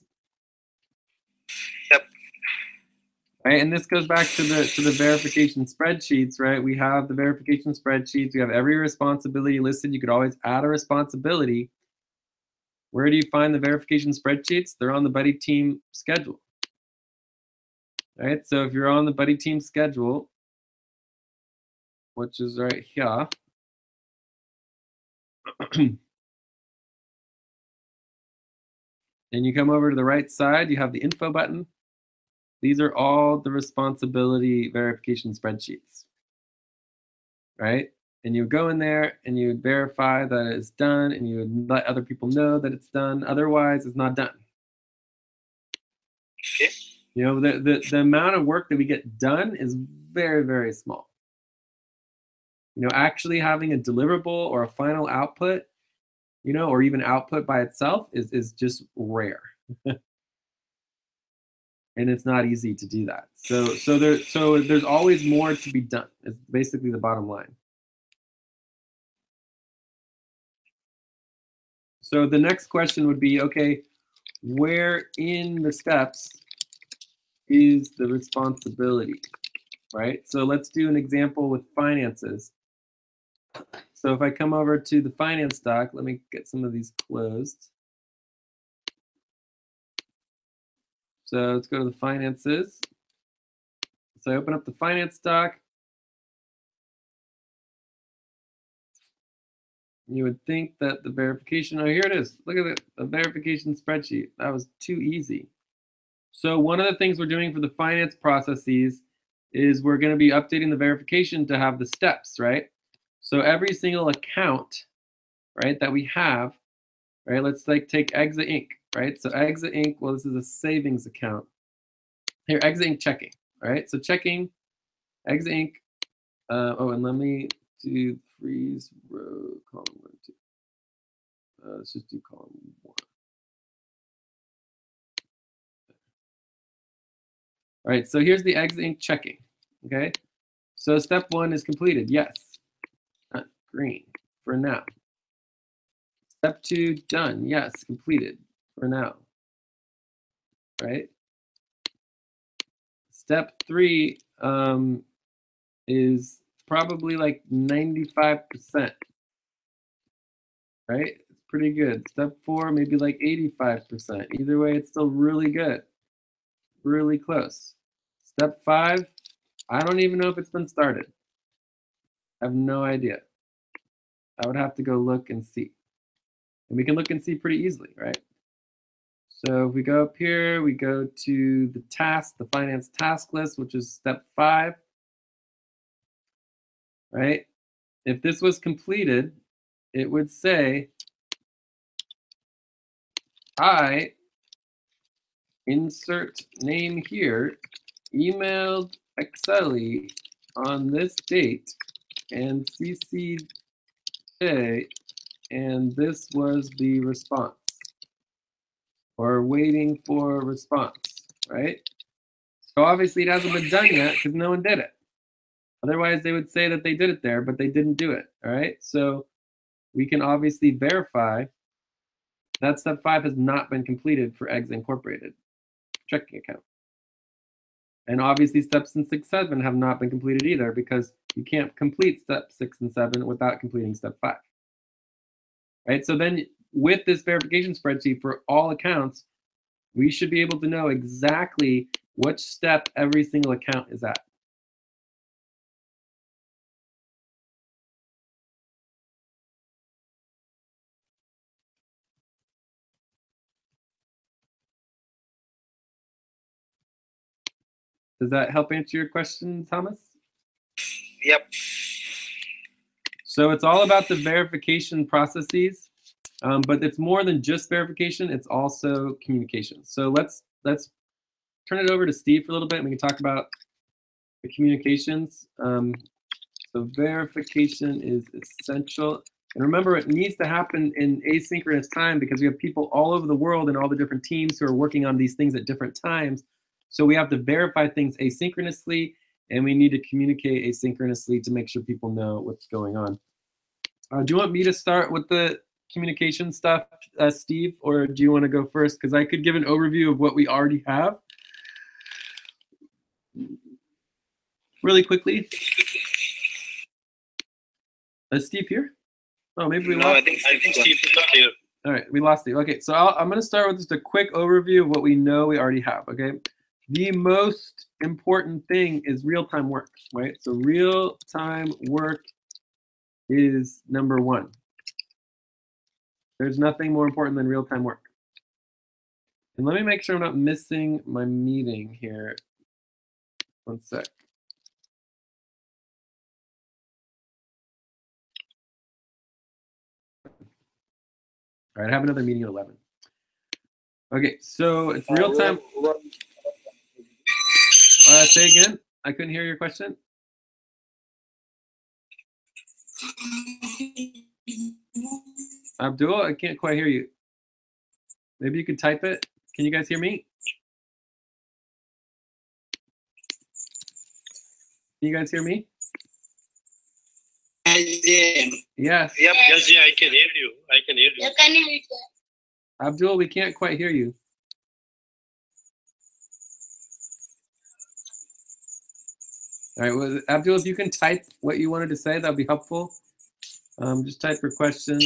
Yep. Right, and this goes back to the verification spreadsheets, right? We have the verification spreadsheets. We have every responsibility listed. You could always add a responsibility. Where do you find the verification spreadsheets? They're on the Buddy Team schedule. Right, so if you're on the Buddy Team schedule, which is right here, and you come over to the right side, you have the info button. These are all the responsibility verification spreadsheets, right? And you go in there and you would verify that it's done, and you would let other people know that it's done. Otherwise, it's not done. Okay. You know, the amount of work that we get done is very, very small. You know, actually having a deliverable or a final output, you know, or even output by itself is just rare. And it's not easy to do that. So there's always more to be done. It's basically the bottom line. So the next question would be, okay, where in the steps is the responsibility, right? So let's do an example with finances. So if I come over to the finance doc, let me get some of these closed. So let's go to the finances. So I open up the finance doc. You would think that the verification, oh, here it is. Look at it, the verification spreadsheet. That was too easy. So one of the things we're doing for the finance processes is we're going to be updating the verification to have the steps, right? So every single account, right, that we have, right, let's like take Exit Inc., right? So Exit Inc., well, this is a savings account. Here, Exit Inc. checking, right? So checking, Exit Inc. Oh, and let me do freeze row, column 1, 2. Let's just do column 1. All right, so here's the Exit Inc. checking, okay? So step 1 is completed, yes. Green for now. Step 2, done, yes, completed for now, right? Step 3 is probably like 95%, right? It's pretty good. Step 4, maybe like 85%. Either way, it's still really good, really close. Step 5, I don't even know if it's been started. I have no idea. I would have to go look and see. And we can look and see pretty easily, right? So if we go up here, we go to the task, the finance task list, which is step 5, right? If this was completed, it would say, I, insert name here, emailed Exceli on this date and CC'd Jay, and this was the response, or waiting for a response, right? So obviously it hasn't been done yet because no one did it. Otherwise they would say that they did it there, but they didn't do it, all right? So we can obviously verify that step 5 has not been completed for Eggs Incorporated checking account. And obviously steps in 6, 7 have not been completed either, because you can't complete step 6 and 7 without completing step 5. Right? So then with this verification spreadsheet for all accounts, we should be able to know exactly which step every single account is at. Does that help answer your question, Thomas? Yep. So it's all about the verification processes, but it's more than just verification. It's also communication. So let's turn it over to Steve for a little bit, and we can talk about the communications. So verification is essential. And remember, it needs to happen in asynchronous time, because we have people all over the world and all the different teams who are working on these things at different times. So we have to verify things asynchronously, and we need to communicate asynchronously to make sure people know what's going on. Do you want me to start with the communication stuff, Steve, or do you want to go first? Because I could give an overview of what we already have really quickly. Is Steve here? Oh, maybe we lost. No, I think Steve is not here. All right, we lost Steve. Okay, so I'm going to start with just a quick overview of what we know we already have, okay? The most important thing is real-time work, right? So real-time work is number 1. There's nothing more important than real-time work. And let me make sure I'm not missing my meeting here. One sec. All right, I have another meeting at 11. Okay, so it's real-time. Say again. I couldn't hear your question. Abdul, I can't quite hear you. Maybe you could type it. Can you guys hear me? Can you guys hear me? Yes. Yep. Yes, yeah, I can hear you. I can hear you. You can hear it. Abdul, we can't quite hear you. All right, well, Abdul, if you can type what you wanted to say, that'd be helpful. Just type your question.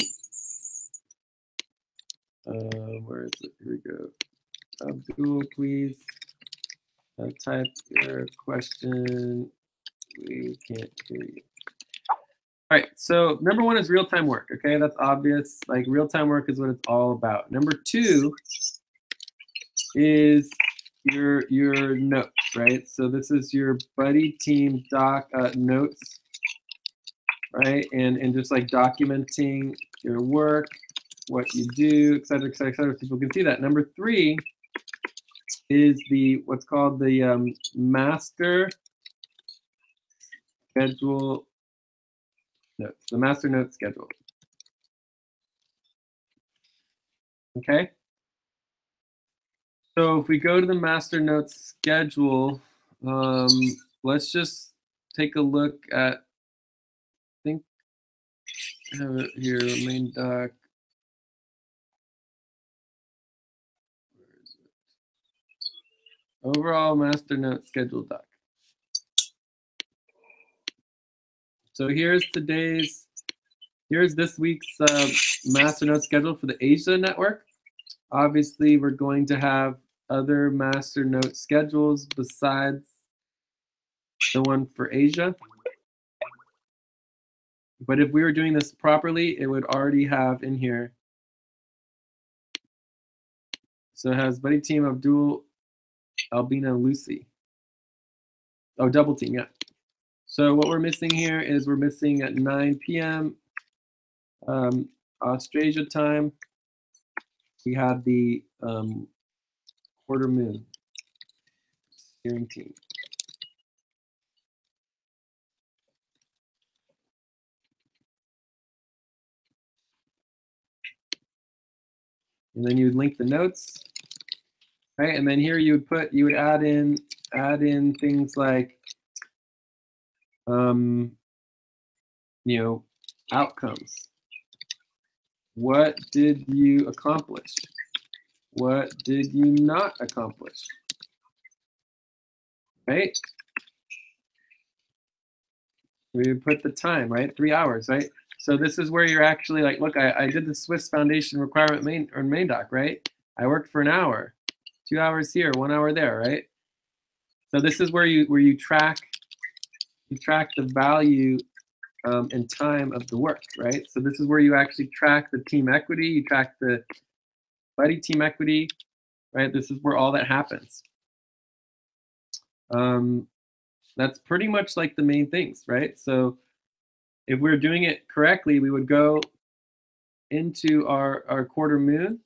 Where is it? Here we go. Abdul, please type your question. We can't hear you. All right, so number 1 is real-time work, okay? That's obvious. Like, real-time work is what it's all about. Number 2 is your notes, right? So this is your buddy team doc notes, right? And just like documenting your work, what you do, et cetera, et cetera, et cetera. People can see that. Number 3 is what's called the master schedule notes, the master note schedule. Okay. So if we go to the master notes schedule, let's just take a look at, I think I have it here, main doc. Where is it? Overall master note schedule doc. So here's this week's master note schedule for the Asia network. Obviously, we're going to have other master note schedules besides the one for Asia. But if we were doing this properly, it would already have in here. So it has buddy team, Abdul, Albina, Lucy. Oh, double team, yeah. So what we're missing here is we're missing at 9 p.m. Australia time. We have the quarter moon steering team. And then you would link the notes, right? And then here you would add in things like, outcomes. What did you accomplish? What did you not accomplish? right? We would put the time, right? 3 hours, right? So this is where you're actually like, look, I did the Swiss Foundation requirement main doc, right? I worked for an hour, 2 hours here, 1 hour there, right? So this is where you track the value and time of the work, right? So this is where you actually track the team equity, you track the buddy team equity, right? This is where all that happens. That's pretty much like the main things, right? So if we're doing it correctly, we would go into our quarter moon,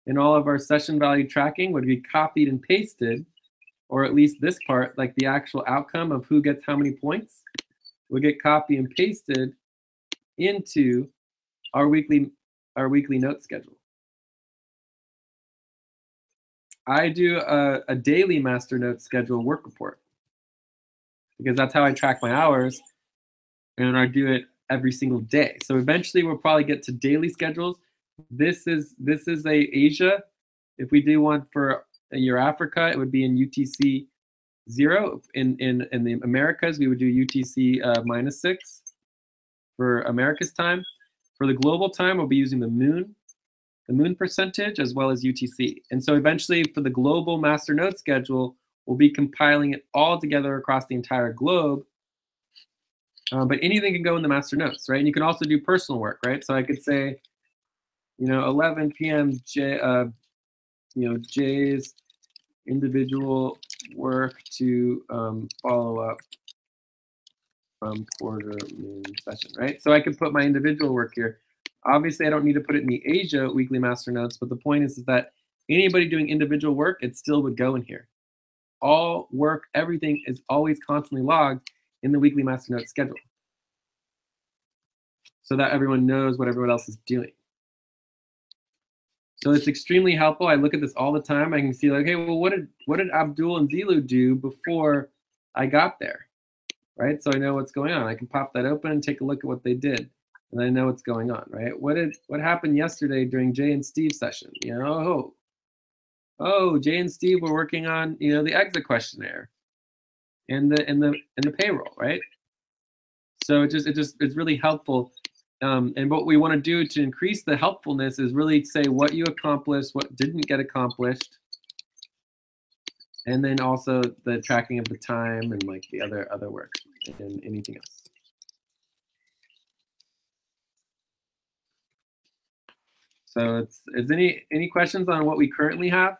and all of our session value tracking would be copied and pasted, or at least this part, like the actual outcome of who gets how many points, would get copied and pasted into our weekly note schedule. I do a daily master note schedule work report because that's how I track my hours, and I do it every single day. So eventually we'll probably get to daily schedules. This is a Asia. If we do one for your Africa, it would be in UTC 0. In the Americas, we would do UTC -6 for America's time. For the global time, we'll be using the moon percentage as well as UTC. And so eventually for the global master note schedule, we'll be compiling it all together across the entire globe. But anything can go in the master notes, right? And you can also do personal work, right? So I could say, 11 p.m. Jay's individual work to follow up from quarter moon session, right? So I could put my individual work here. Obviously, I don't need to put it in the Asia weekly master notes, but the point is that anybody doing individual work, it still would go in here. All work, everything is always constantly logged in the weekly master note schedule so that everyone knows what everyone else is doing. So it's extremely helpful. I look at this all the time. I can see like, hey, well, what did Abdul and Zilu do before I got there, right? So I know what's going on. I can pop that open and take a look at what they did, and I know what's going on, right? What happened yesterday during Jay and Steve's session? Jay and Steve were working on the exit questionnaire and the payroll, right? So it's really helpful. And what we want to do to increase the helpfulness is really say what you accomplished, what didn't get accomplished, and then also the tracking of the time and like the other work and anything else. So is any questions on what we currently have?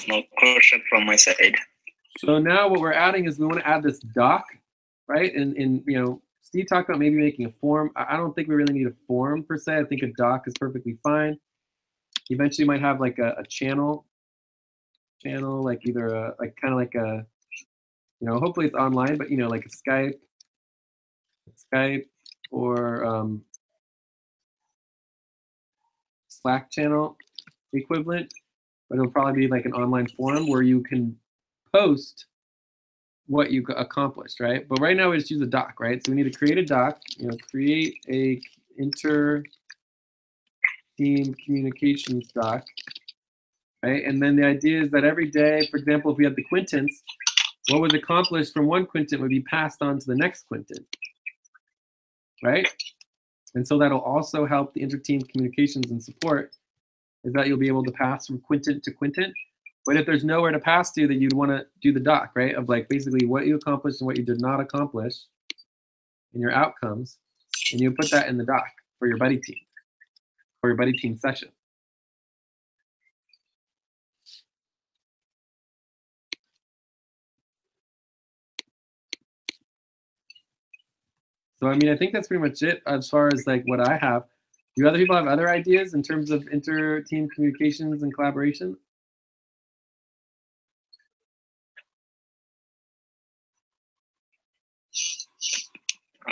No question from my side. So now what we're adding is we want to add this doc, right? And Steve talked about maybe making a form. I don't think we really need a form per se. I think a doc is perfectly fine. Eventually, you might have like a channel, like either hopefully it's online, but like a Skype or Slack channel equivalent, but it'll probably be like an online forum where you can post what you accomplished, right? But right now we just use a doc, right? So we need to create a doc, create a inter-team communications doc, right? And then the idea is that every day, for example, if we have the quintins, what was accomplished from one quintin would be passed on to the next quintin, right? And so that'll also help the inter-team communications and support, is that you'll be able to pass from quintin to quintin. But if there's nowhere to pass to, then you'd want to do the doc, right? Of like basically what you accomplished and what you did not accomplish and your outcomes. And you put that in the doc for your buddy team, for your buddy team session. So, I mean, I think that's pretty much it as far as like what I have. Do other people have other ideas in terms of inter-team communications and collaboration?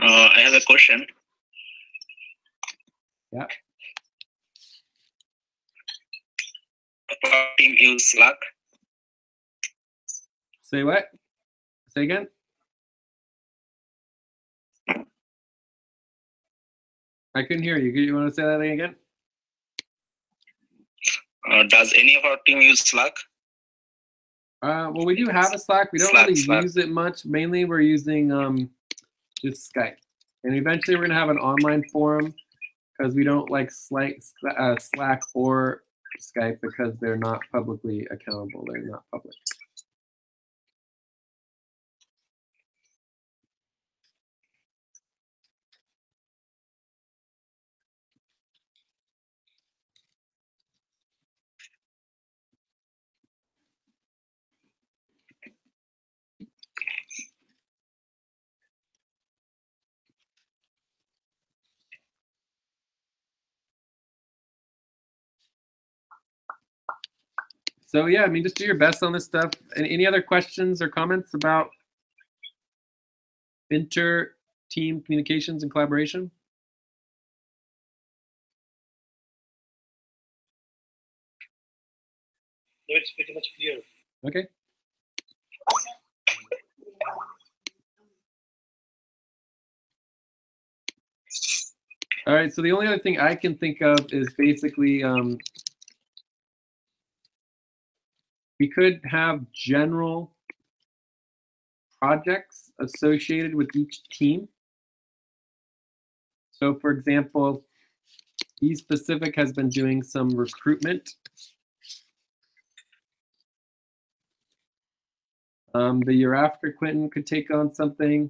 I have a question. Yeah. Team use Slack. Say what? Say again? I couldn't hear you. You want to say that again? Does any of our team use Slack? Well, we do have a Slack. We don't Slack. use it much. Mainly, we're using just Skype, and eventually we're gonna have an online forum because we don't like Slack or Skype because they're not publicly accountable. They're not public. So yeah, I mean, just do your best on this stuff. And any other questions or comments about inter-team communications and collaboration? No, it's pretty much clear. Okay. All right, so the only other thing I can think of is basically we could have general projects associated with each team. So for example, eSpacific has been doing some recruitment. The year after Quentin could take on something.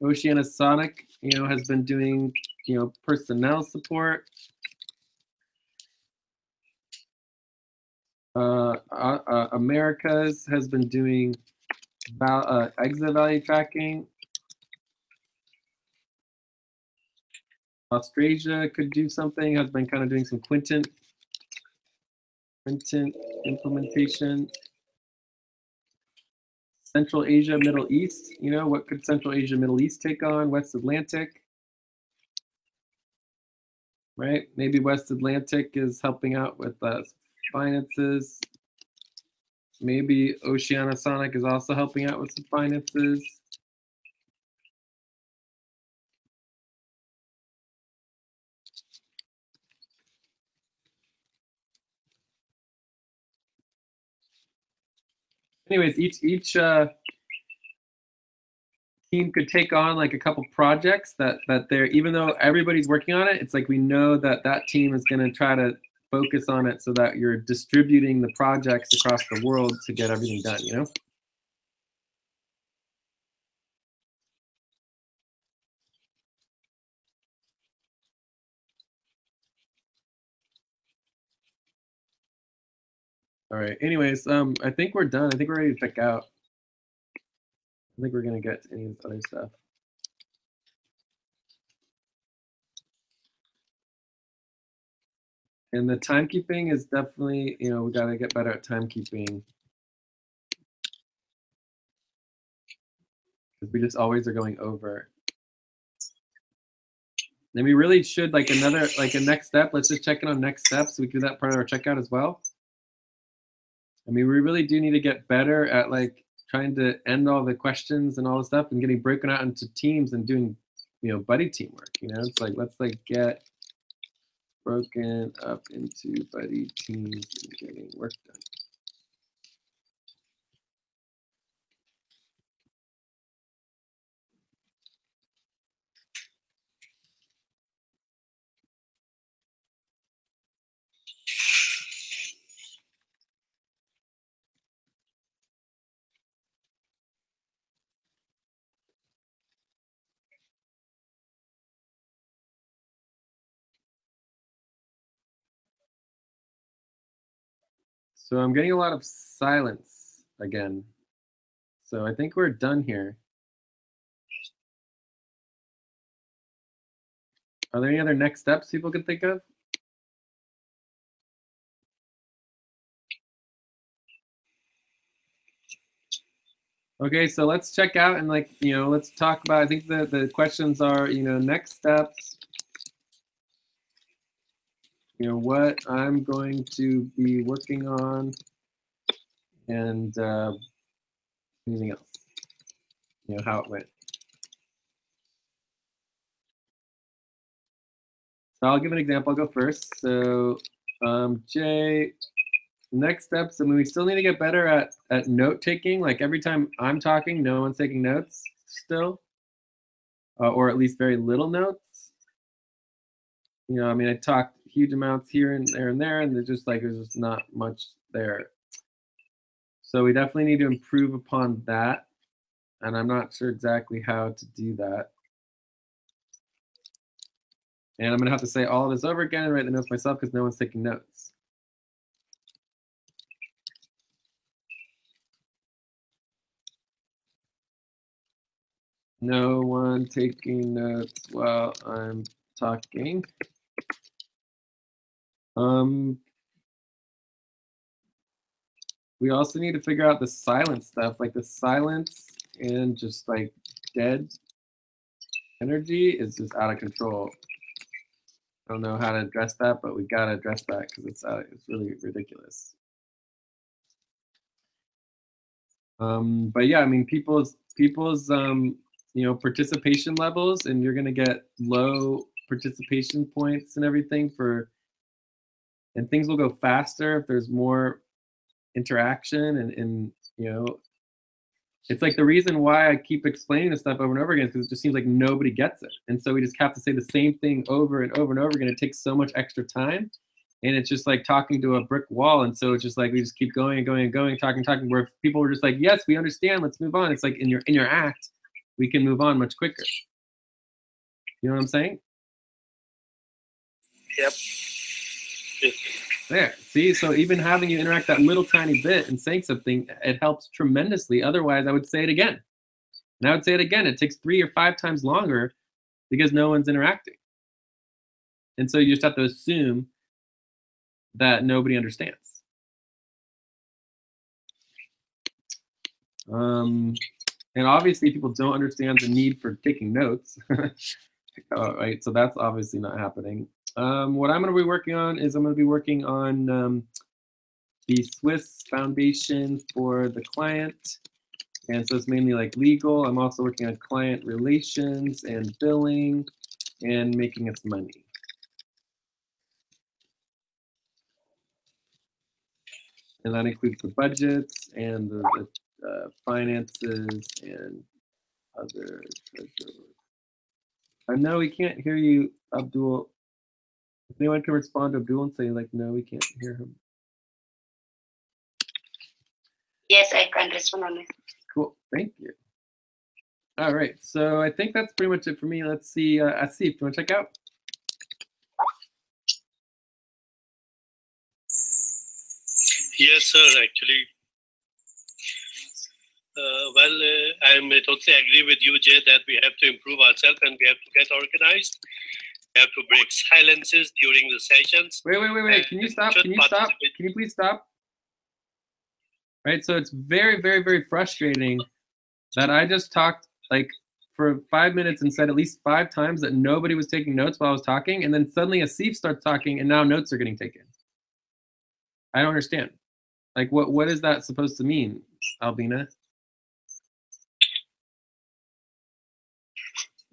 Oceanisonic, has been doing, personnel support. Americas has been doing exit value tracking. Australia could do something, has been kind of doing some Quentin implementation. Central Asia, Middle East, what could Central Asia, Middle East take on? West Atlantic, right? Maybe West Atlantic is helping out with finances. Maybe Oceanisonic is also helping out with some finances. Anyways, each team could take on like a couple projects that they're, even though everybody's working on it, it's like we know that that team is going to try to focus on it so that you're distributing the projects across the world to get everything done, All right, anyways, I think we're done. I think we're ready to check out. I think we're going to get to any of this other stuff. And the timekeeping is definitely, we got to get better at timekeeping. Because we just always are going over. Then we really should, like a next step, let's just check in on next steps. So we can do that part of our checkout as well. I mean, we really do need to get better at like trying to end all the questions and all the stuff and getting broken out into teams and doing, buddy teamwork. It's like, let's like get broken up into buddy teams and getting work done. So I'm getting a lot of silence again. So I think we're done here. Are there any other next steps people can think of? Okay, so let's check out and like, let's talk about, I think the questions are, next steps. What I'm going to be working on and anything else, how it went. So I'll give an example, I'll go first. So Jay, next steps. I mean, we still need to get better at note taking. Like every time I'm talking, no one's taking notes still, or at least very little notes. You know, I mean, I talked huge amounts here and there, and there's just not much there. So we definitely need to improve upon that, and I'm not sure exactly how to do that. And I'm gonna have to say all of this over again and write the notes myself because no one's taking notes. No one taking notes while I'm talking. We also need to figure out the silence stuff, like the silence and just like dead energy is just out of control. I don't know how to address that, but we gotta address that because it's really ridiculous. But yeah, I mean, people's you know, participation levels, and you're gonna get low participation points and everything and things will go faster if there's more interaction and you know, it's like the reason why I keep explaining this stuff over and over again is because it just seems like nobody gets it, and so we just have to say the same thing over and over and over again. It takes so much extra time, and it's just like talking to a brick wall, and so it's just like we just keep going and going and going, talking, where if people were just like, yes, we understand, let's move on. It's like in your act, we can move on much quicker. You know what I'm saying? Yep. There, see, so even having you interact that little tiny bit and saying something, it helps tremendously. Otherwise, I would say it again. And I would say it again. It takes 3 or 5 times longer because no one's interacting. And so you just have to assume that nobody understands. And obviously, people don't understand the need for taking notes. Right, so that's obviously not happening. What I'm going to be working on is I'm going to be working on the Swiss Foundation for the client. And so it's mainly like legal. I'm also working on client relations and billing and making us money. And that includes the budgets and the finances and other treasure. I know we can't hear you, Abdul. If anyone can respond to Abdul and say, like, no, we can't hear him. Yes, I can respond on it. Cool, thank you. All right, so I think that's pretty much it for me. Let's see, Asif, do you want to check out? Yes, sir, actually. I totally agree with you, Jay, that we have to improve ourselves and we have to get organized. We have to break silences during the sessions. Wait. Can you stop? Can you stop? Can you please stop? Right, so it's very, very, very frustrating that I just talked like for 5 minutes and said at least 5 times that nobody was taking notes while I was talking, and then suddenly Asif starts talking and now notes are getting taken. I don't understand. Like, what is that supposed to mean, Albina?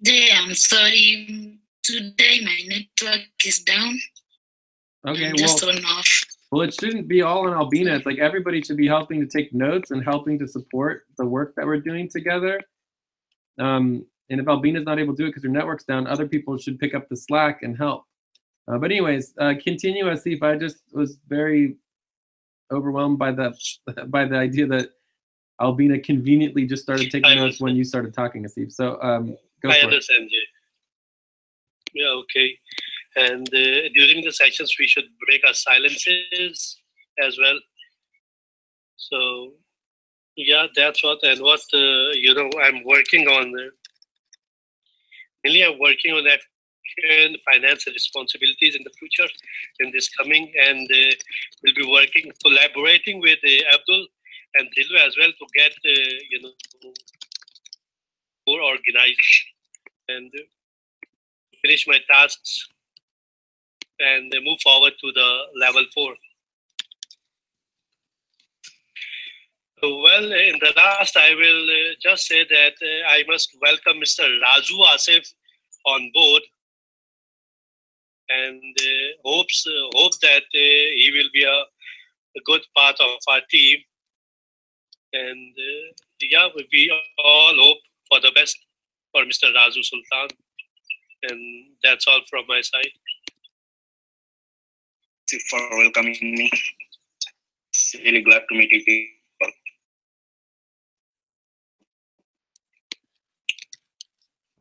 Jay, I'm sorry. Today my network is down. Okay, just on off. Well, it shouldn't be all on Albina. It's like everybody should be helping to take notes and helping to support the work that we're doing together. And if Albina's not able to do it because her network's down, other people should pick up the slack and help. But anyways, continue, Asif. I just was very overwhelmed by the idea that Albina conveniently just started taking notes when you started talking, Asif. So go for it. I understand, Jay. Yeah, okay. And during the sessions, we should break our silences as well. So, yeah, that's what, and what, you know, I'm working on. Mainly I'm working on African finance and responsibilities in the future, in this coming, and we'll be collaborating with Abdul and Dilu as well to get, you know, more organized and finish my tasks and move forward to the level 4. Well, in the last, I will just say that I must welcome Mr. Raju Asif on board. and hope that he will be a good part of our team. And yeah, we all hope for the best for Mr. Razu Sultan. And that's all from my side. Thank you for welcoming me. It's really glad to meet you people.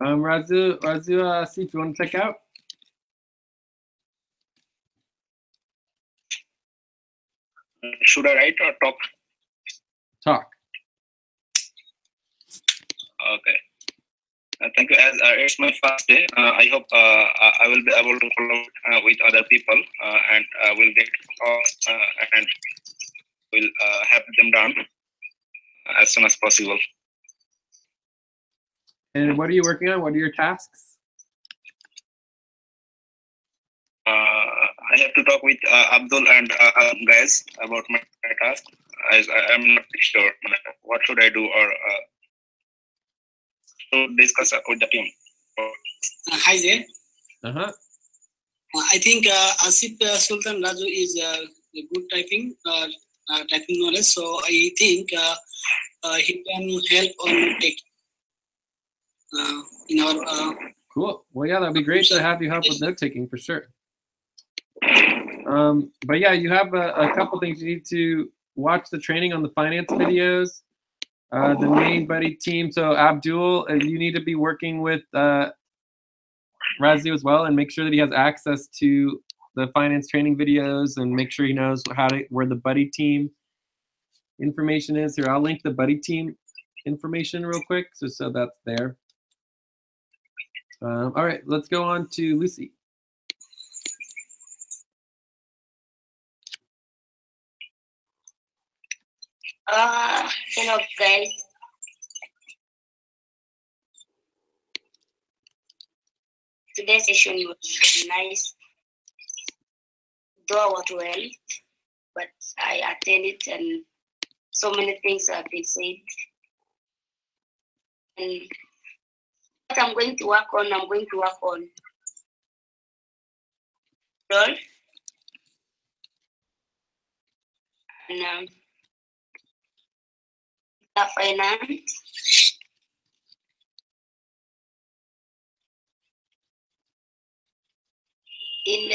Razu, see if you want to check out. Should I write or talk? Talk. Okay. Thank you. As it's my first day, I hope I will be able to follow with other people and will get and will have them done as soon as possible. And what are you working on? What are your tasks? I have to talk with Abdul and guys about my task. As I am not sure what should I do or to discuss with the team. Hi there. Uh-huh. I think Asif Sultan Raju is a good typing knowledge, so I think he can help on tech in our. Cool. Well, yeah, that'd be great to have you help with note taking for sure. But yeah, you have a couple things. You need to watch the training on the finance videos, the main buddy team. So Abdul, you need to be working with Razu as well, and make sure that he has access to the finance training videos, and make sure he knows where the buddy team information is. Here, I'll link the buddy team information real quick, so that's there. All right, let's go on to Lucy. Hello guys. Today's session was very nice. Though I was well, but I attended and so many things have been said. And what I'm going to work on role and finance. In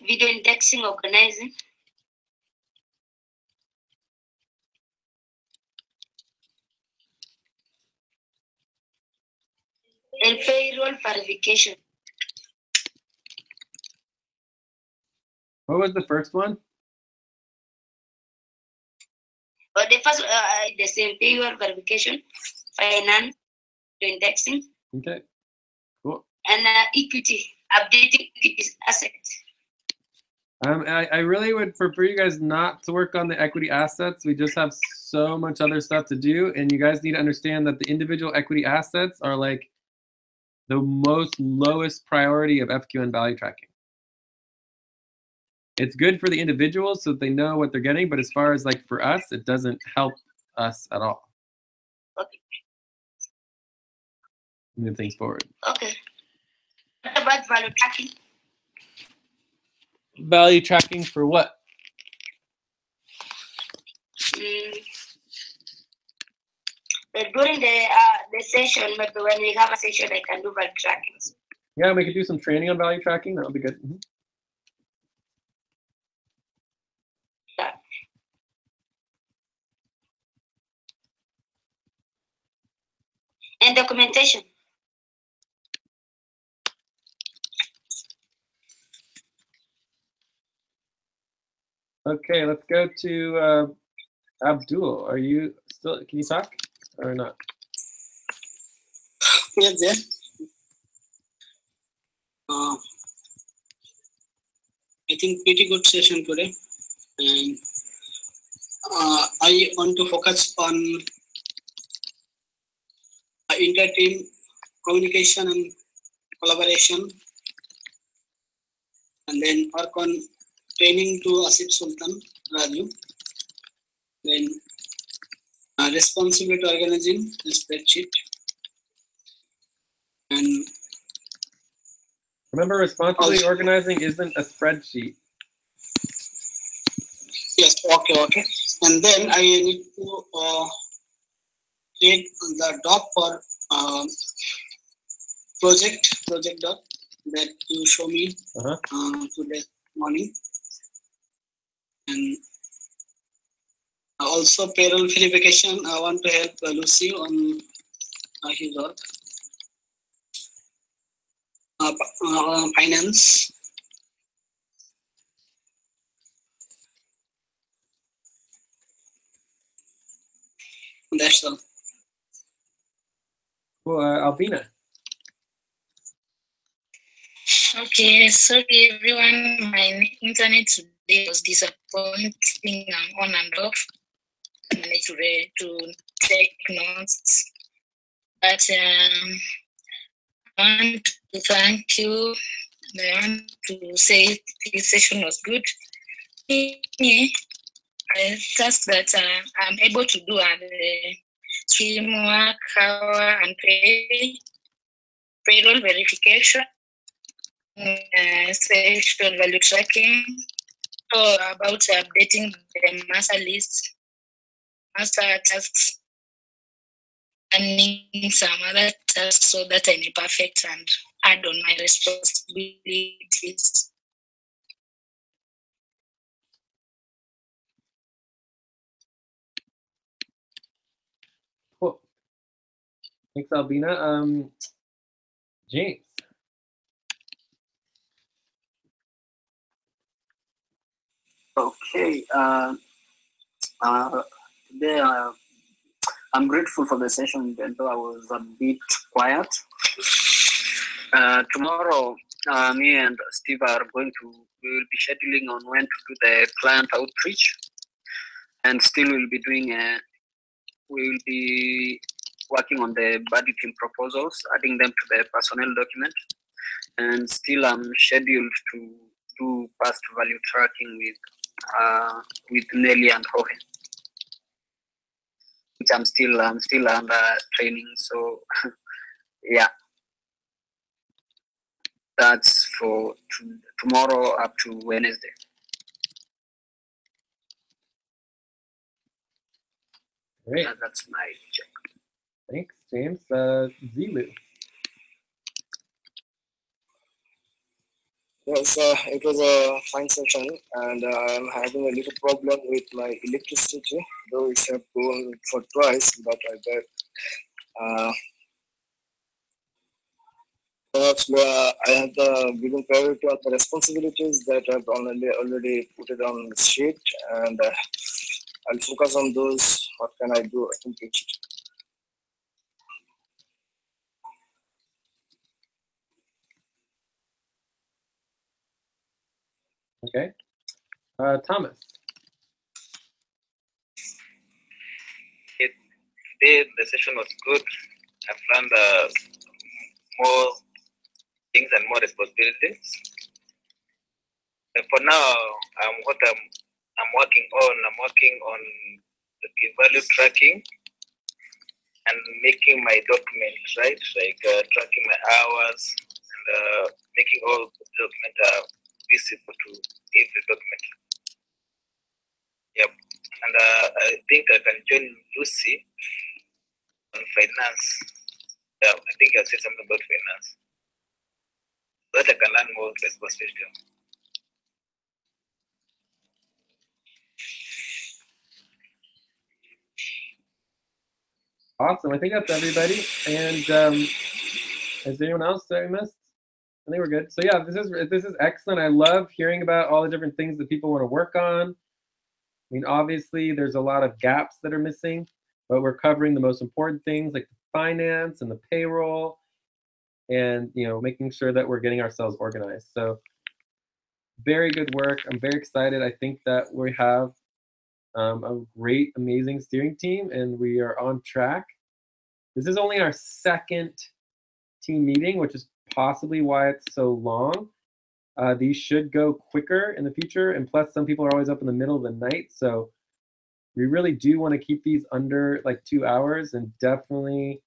video indexing, organizing, and payroll verification. What was the first one? But the first, the same payroll verification, finance, indexing. Okay, cool. And equity, updating equity assets. I really would prefer you guys not to work on the equity assets. We just have so much other stuff to do, and you guys need to understand that the individual equity assets are like the most lowest priority of FQN value tracking. It's good for the individuals so that they know what they're getting, but as far as like for us, it doesn't help us at all. Okay. Move things forward. Okay. What about value tracking? Value tracking for what? During the session, maybe when we have a session, I can do value tracking. Yeah, we could do some training on value tracking. That would be good. Mm-hmm. Yeah. And documentation. Okay, let's go to Abdul. Are you still? Can you talk or not? Yes, there. I think pretty good session today, and I want to focus on inter-team communication and collaboration, and then work on training to Asif Sultan Raju, then responsibility organizing the spreadsheet, and Remember, responsibly organizing isn't a spreadsheet. Yes, okay. And then I need to create the doc for project doc that you show me today morning. And also payroll verification. I want to help Lucy on his work. Finance. That's all. Well, Albina. Okay, sorry everyone. My internet today was disappointing and on and off. I managed to take notes. But I want to thank you. I want to say this session was good. A task that I'm able to do at the streamwork, hour, and payroll verification, session value tracking, or about updating the master list, master tasks, and some other tasks so that I may perfect and add on my responsibilities. Cool. Thanks, Albina. James. Okay. Today I'm grateful for the session, even though I was a bit quiet. Tomorrow, me and Steve are we will be scheduling on when to do the client outreach, and still we'll be doing we will be working on the budgeting proposals, adding them to the personnel document, and still I'm scheduled to do past value tracking with Nelly and Jorge, which I'm still under training. So yeah, that's for tomorrow up to Wednesday. Great. That's my check. Thanks, James. Zilu. Yes, it was a fine session, and I'm having a little problem with my electricity, though it's have gone for twice, but I bet perhaps I have given priority of the responsibilities that I've already put it on the sheet, and I'll focus on those. What can I do? I think it's Okay. Thomas. Today the session was good. I've learned more things and more responsibilities. For now, I'm working on the value tracking and making my documents, right? Like tracking my hours and making all the document visible to every document. Yep. And I think I can join Lucy on finance. Yeah, I think I'll say something about finance. So that I can learn more responsibility. Awesome. I think that's everybody. And is there anyone else that I missed? I think we're good. So yeah, this is excellent. I love hearing about all the different things that people want to work on. I mean, obviously, there's a lot of gaps that are missing, but we're covering the most important things like the finance and the payroll, and making sure that we're getting ourselves organized. So very good work. I'm very excited. I think that we have a great, amazing steering team, and we are on track. This is only our second team meeting, which is possibly why it's so long. These should go quicker in the future, and plus some people are always up in the middle of the night, so we really do want to keep these under like 2 hours, and definitely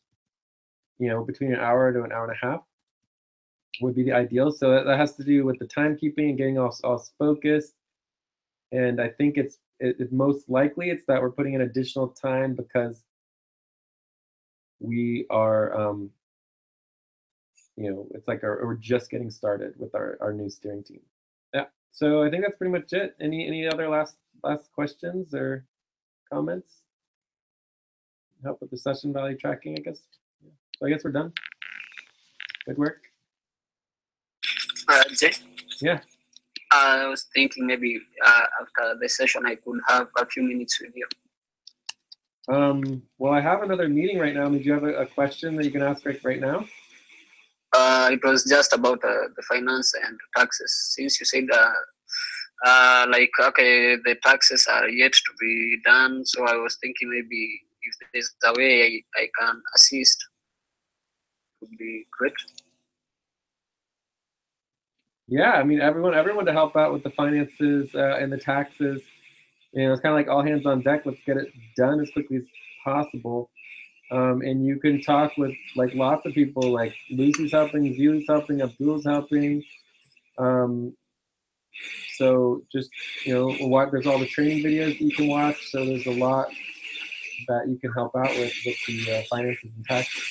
between an hour to an hour and a half. would be the ideal. So that has to do with the timekeeping and getting us all focused. And I think it's most likely it's that we're putting in additional time because we are, it's like we're just getting started with our new steering team. Yeah. So I think that's pretty much it. Any other last questions or comments? Help with the session value tracking, I guess. Yeah. So I guess we're done. Good work. Jay? Yeah. I was thinking maybe after the session I could have a few minutes with you. Well, I have another meeting right now. Do you have a question that you can ask right now? It was just about the finance and taxes. Since you said okay, the taxes are yet to be done, so I was thinking maybe if there's a way I can assist, it would be great. Yeah, I mean everyone to help out with the finances and the taxes. It's kind of like all hands on deck. Let's get it done as quickly as possible. And you can talk with like lots of people. Like Lucy's helping, Zilu's helping, Abdul's helping. So just there's all the training videos you can watch. So there's a lot that you can help out with the finances and taxes.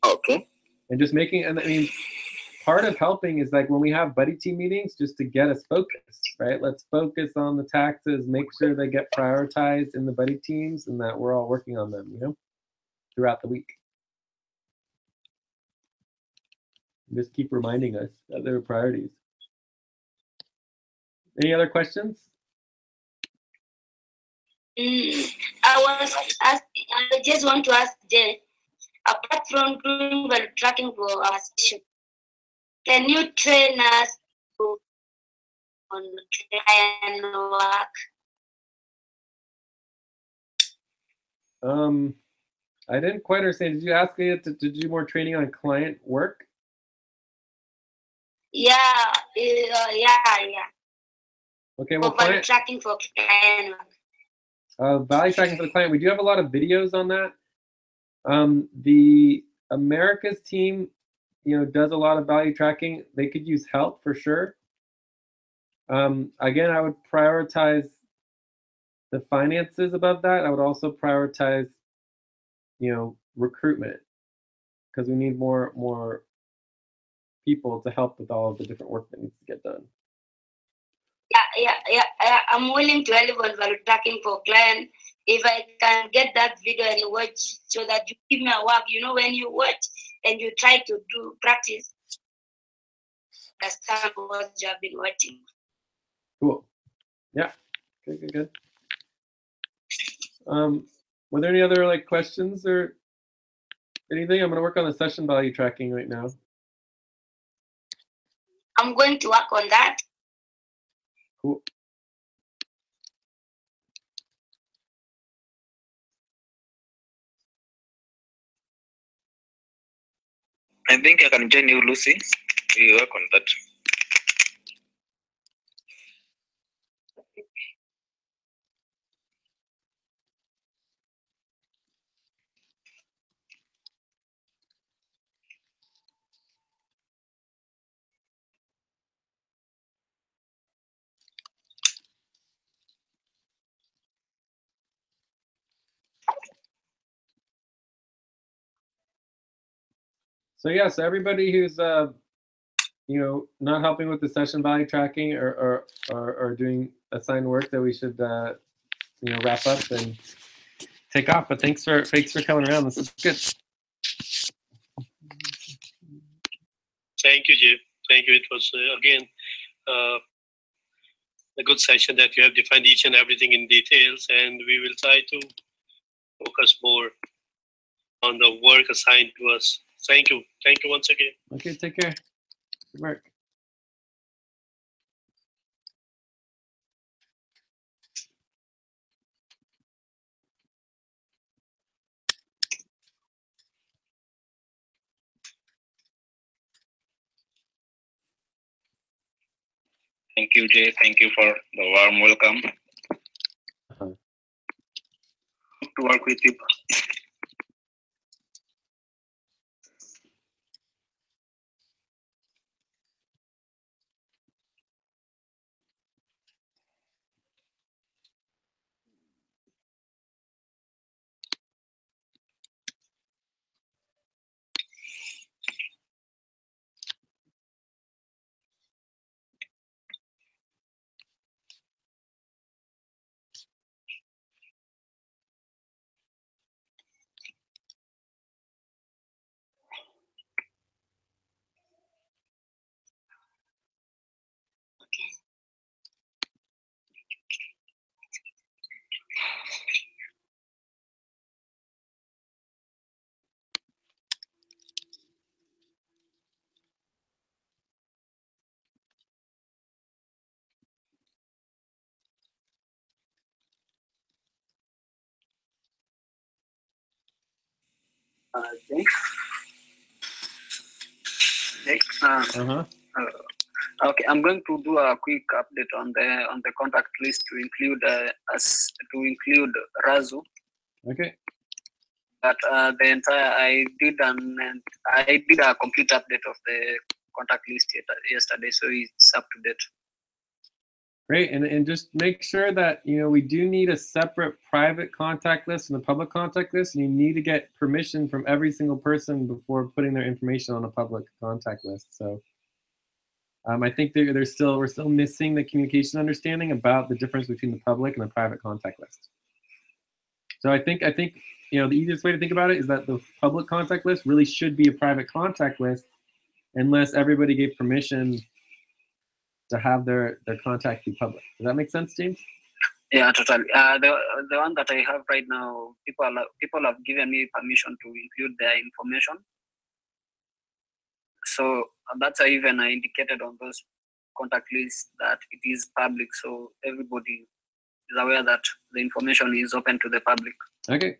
Okay. And just part of helping is like when we have buddy team meetings, just to get us focused, right? Let's focus on the taxes, make sure they get prioritized in the buddy teams and that we're all working on them, throughout the week. Just keep reminding us that they're priorities. Any other questions? I just want to ask Jay, apart from doing the tracking for our session, can you train us on client work? I didn't quite understand. Did you ask me to do more training on client work? Yeah. Okay, well, value tracking for client work. Value tracking for the client. We do have a lot of videos on that. The Americas team, does a lot of value tracking. They could use help for sure. Again, I would prioritize the finances above that. I would also prioritize, recruitment, because we need more people to help with all of the different work that needs to get done. Yeah. I'm willing to help on value tracking for client. If I can get that video and watch, so that you give me a work, when you watch and you try to do practice, understand what you have been watching. Cool. Yeah. Good. Were there any other questions or anything? I'm going to work on the session value tracking right now. I'm going to work on that. Cool. I think I can join you, Lucy. We work on that. So yeah, so everybody who's not helping with the session value tracking or doing assigned work, that we should wrap up and take off. But thanks for coming around. This is good. Thank you, Jay. Thank you. It was again a good session that you have defined each and everything in details, and we will try to focus more on the work assigned to us. Thank you. Thank you once again. Okay, take care. Good work. Thank you, Jay. Thank you for the warm welcome. To work with you. Jake. Okay, I'm going to do a quick update on the contact list to include Razu. Okay. But the entire I did a complete update of the contact list yesterday, so it's up to date. Great, and just make sure that we do need a separate private contact list and a public contact list, and you need to get permission from every single person before putting their information on a public contact list. So I think we're still missing the communication understanding about the difference between the public and the private contact list. So I think the easiest way to think about it is that the public contact list really should be a private contact list unless everybody gave permission to have their contact be public. Does that make sense, James? Yeah, totally. The one that I have right now, people have given me permission to include their information. So that's why even I indicated on those contact lists that it is public, so everybody is aware that the information is open to the public. Okay.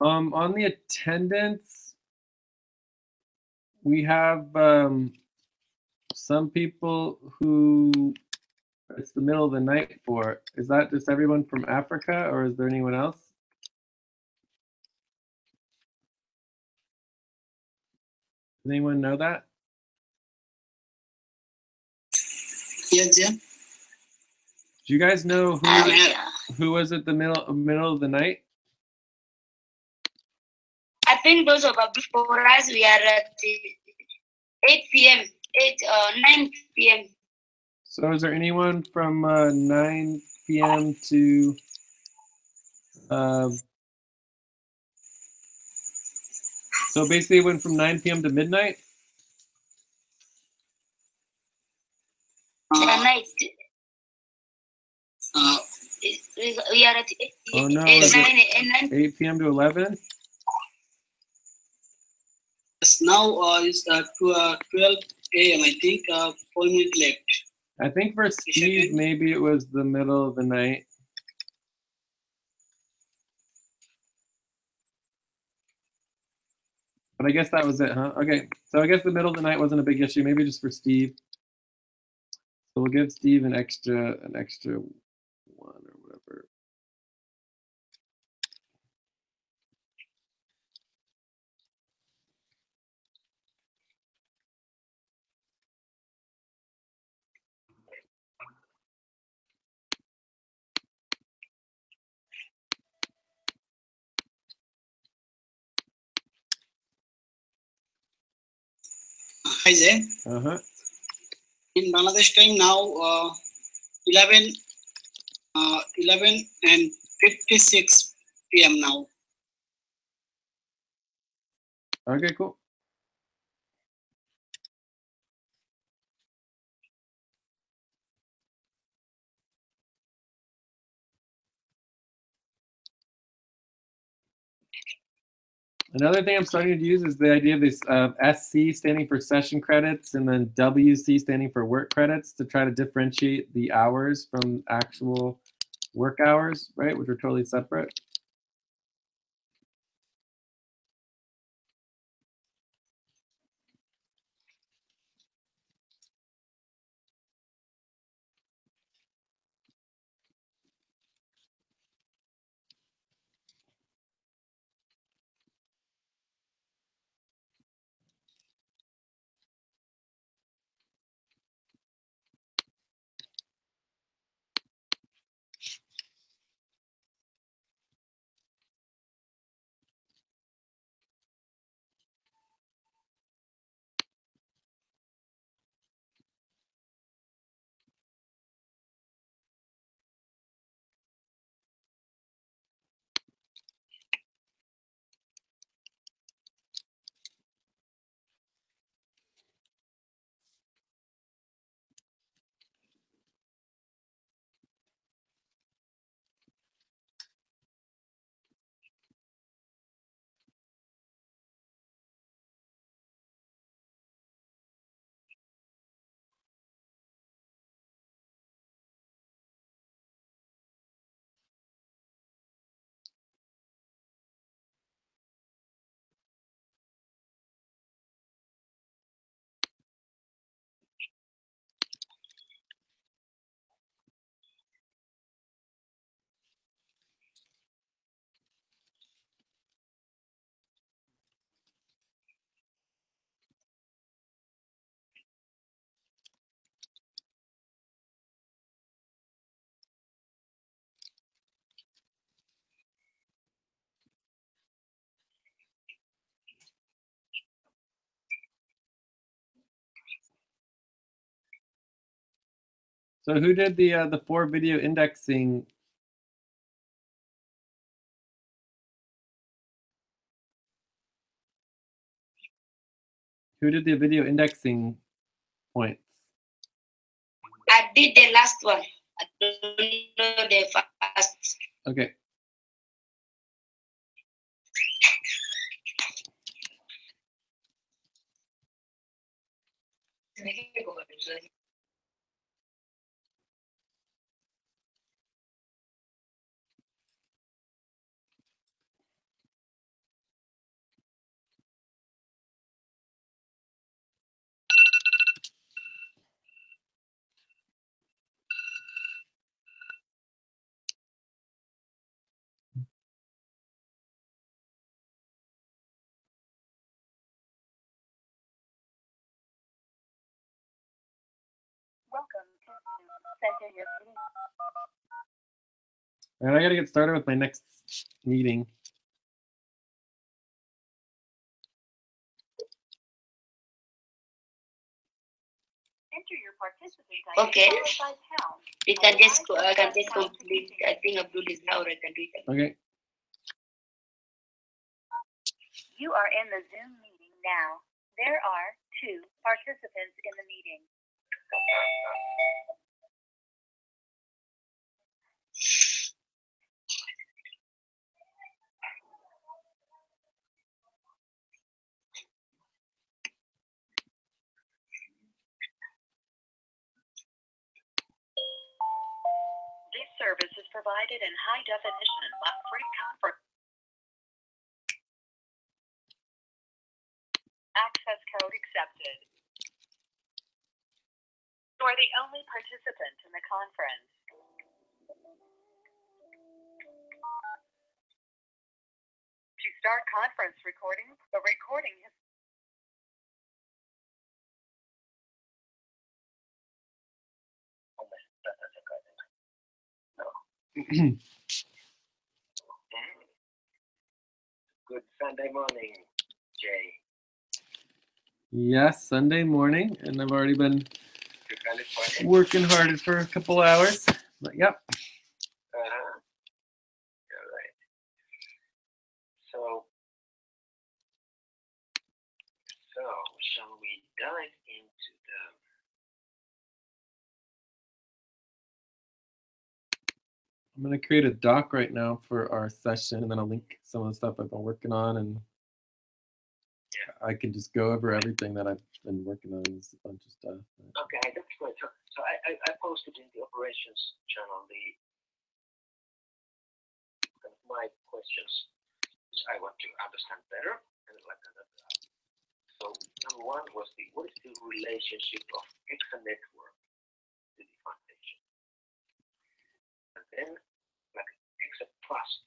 On the attendance, we have some people who it's the middle of the night for. Is that just everyone from Africa, or is there anyone else? Does anyone know that? Yes, yeah. Do you guys know who was at the middle of the night? I think those of before us, we are at 8 p.m., 9 p.m. So is there anyone from 9 p.m. to so basically it went from 9 p.m. to midnight? Night. We are at 8, Oh no, 9 8 p.m. to 11? Yes, now is to 12 a.m. I think. 4 minutes left. I think for Steve, maybe it was the middle of the night. But I guess that was it, huh? Okay, so I guess the middle of the night wasn't a big issue. Maybe just for Steve. So we'll give Steve an extra one or whatever. Hi Jay. Uh-huh. In Bangladesh time now 11 and 56 p.m. now. Okay, cool. Another thing I'm starting to use is the idea of this SC standing for session credits and then WC standing for work credits to try to differentiate the hours from actual work hours, right, which are totally separate. So who did the 4 video indexing? Who did the video indexing points? I did the last one. I don't know the first. Okay. All right, I gotta get started with my next meeting. Okay. We can just I can just complete. I think Abdul is now. I can do it. Okay. You are in the Zoom meeting now. There are 2 participants in the meeting. This service is provided in high definition on free conference. access code accepted. You are the only participant in the conference. To start conference recording, the recording has Good Sunday morning, Jay. Yes, Sunday morning, and I've already been To California. working hard for a couple hours. But yep. All right. So shall we dive into I'm gonna create a doc right now for our session, and then I'll link some of the stuff I've been working on, and I can just go over everything that I've been working on. It's a bunch of stuff. Okay, that's great. So I posted in the operations channel my questions, which I want to understand better. And so number one was what is the relationship of Exa network to the foundation? And then Exa trust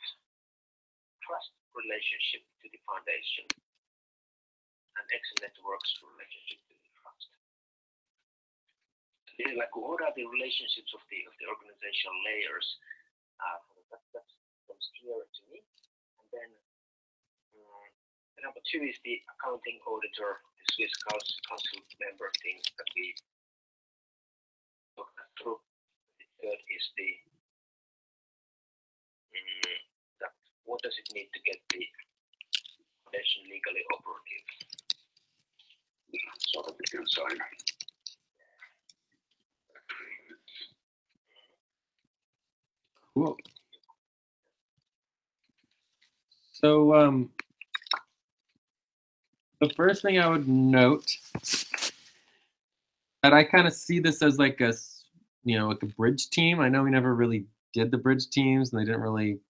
relationship to the foundation, and Exa network's relationship to the trust. What are the relationships of the organizational layers? That comes clear to me. And then number two is the accounting auditor, the Swiss Council member thing that we talked through. The third is what does it need to get the foundation legally operative? Sort of the concern. Cool. So the first thing I would note that I kind of see this as like a bridge team. I know we never really did the bridge teams, and they didn't really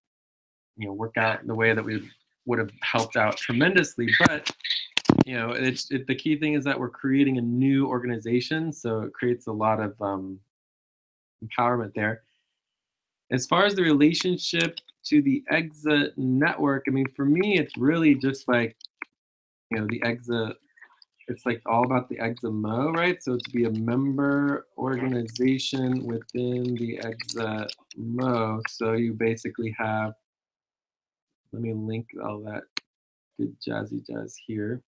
work out the way that we would have helped out tremendously. But the key thing is that we're creating a new organization, so it creates a lot of empowerment there. As far as the relationship to the Exa network, I mean, for me, it's really just like, the Exa, it's like all about the Exa Mo, right? So to be a member organization within the Exa Mo. So you basically have, let me link all that good jazzy jazz here.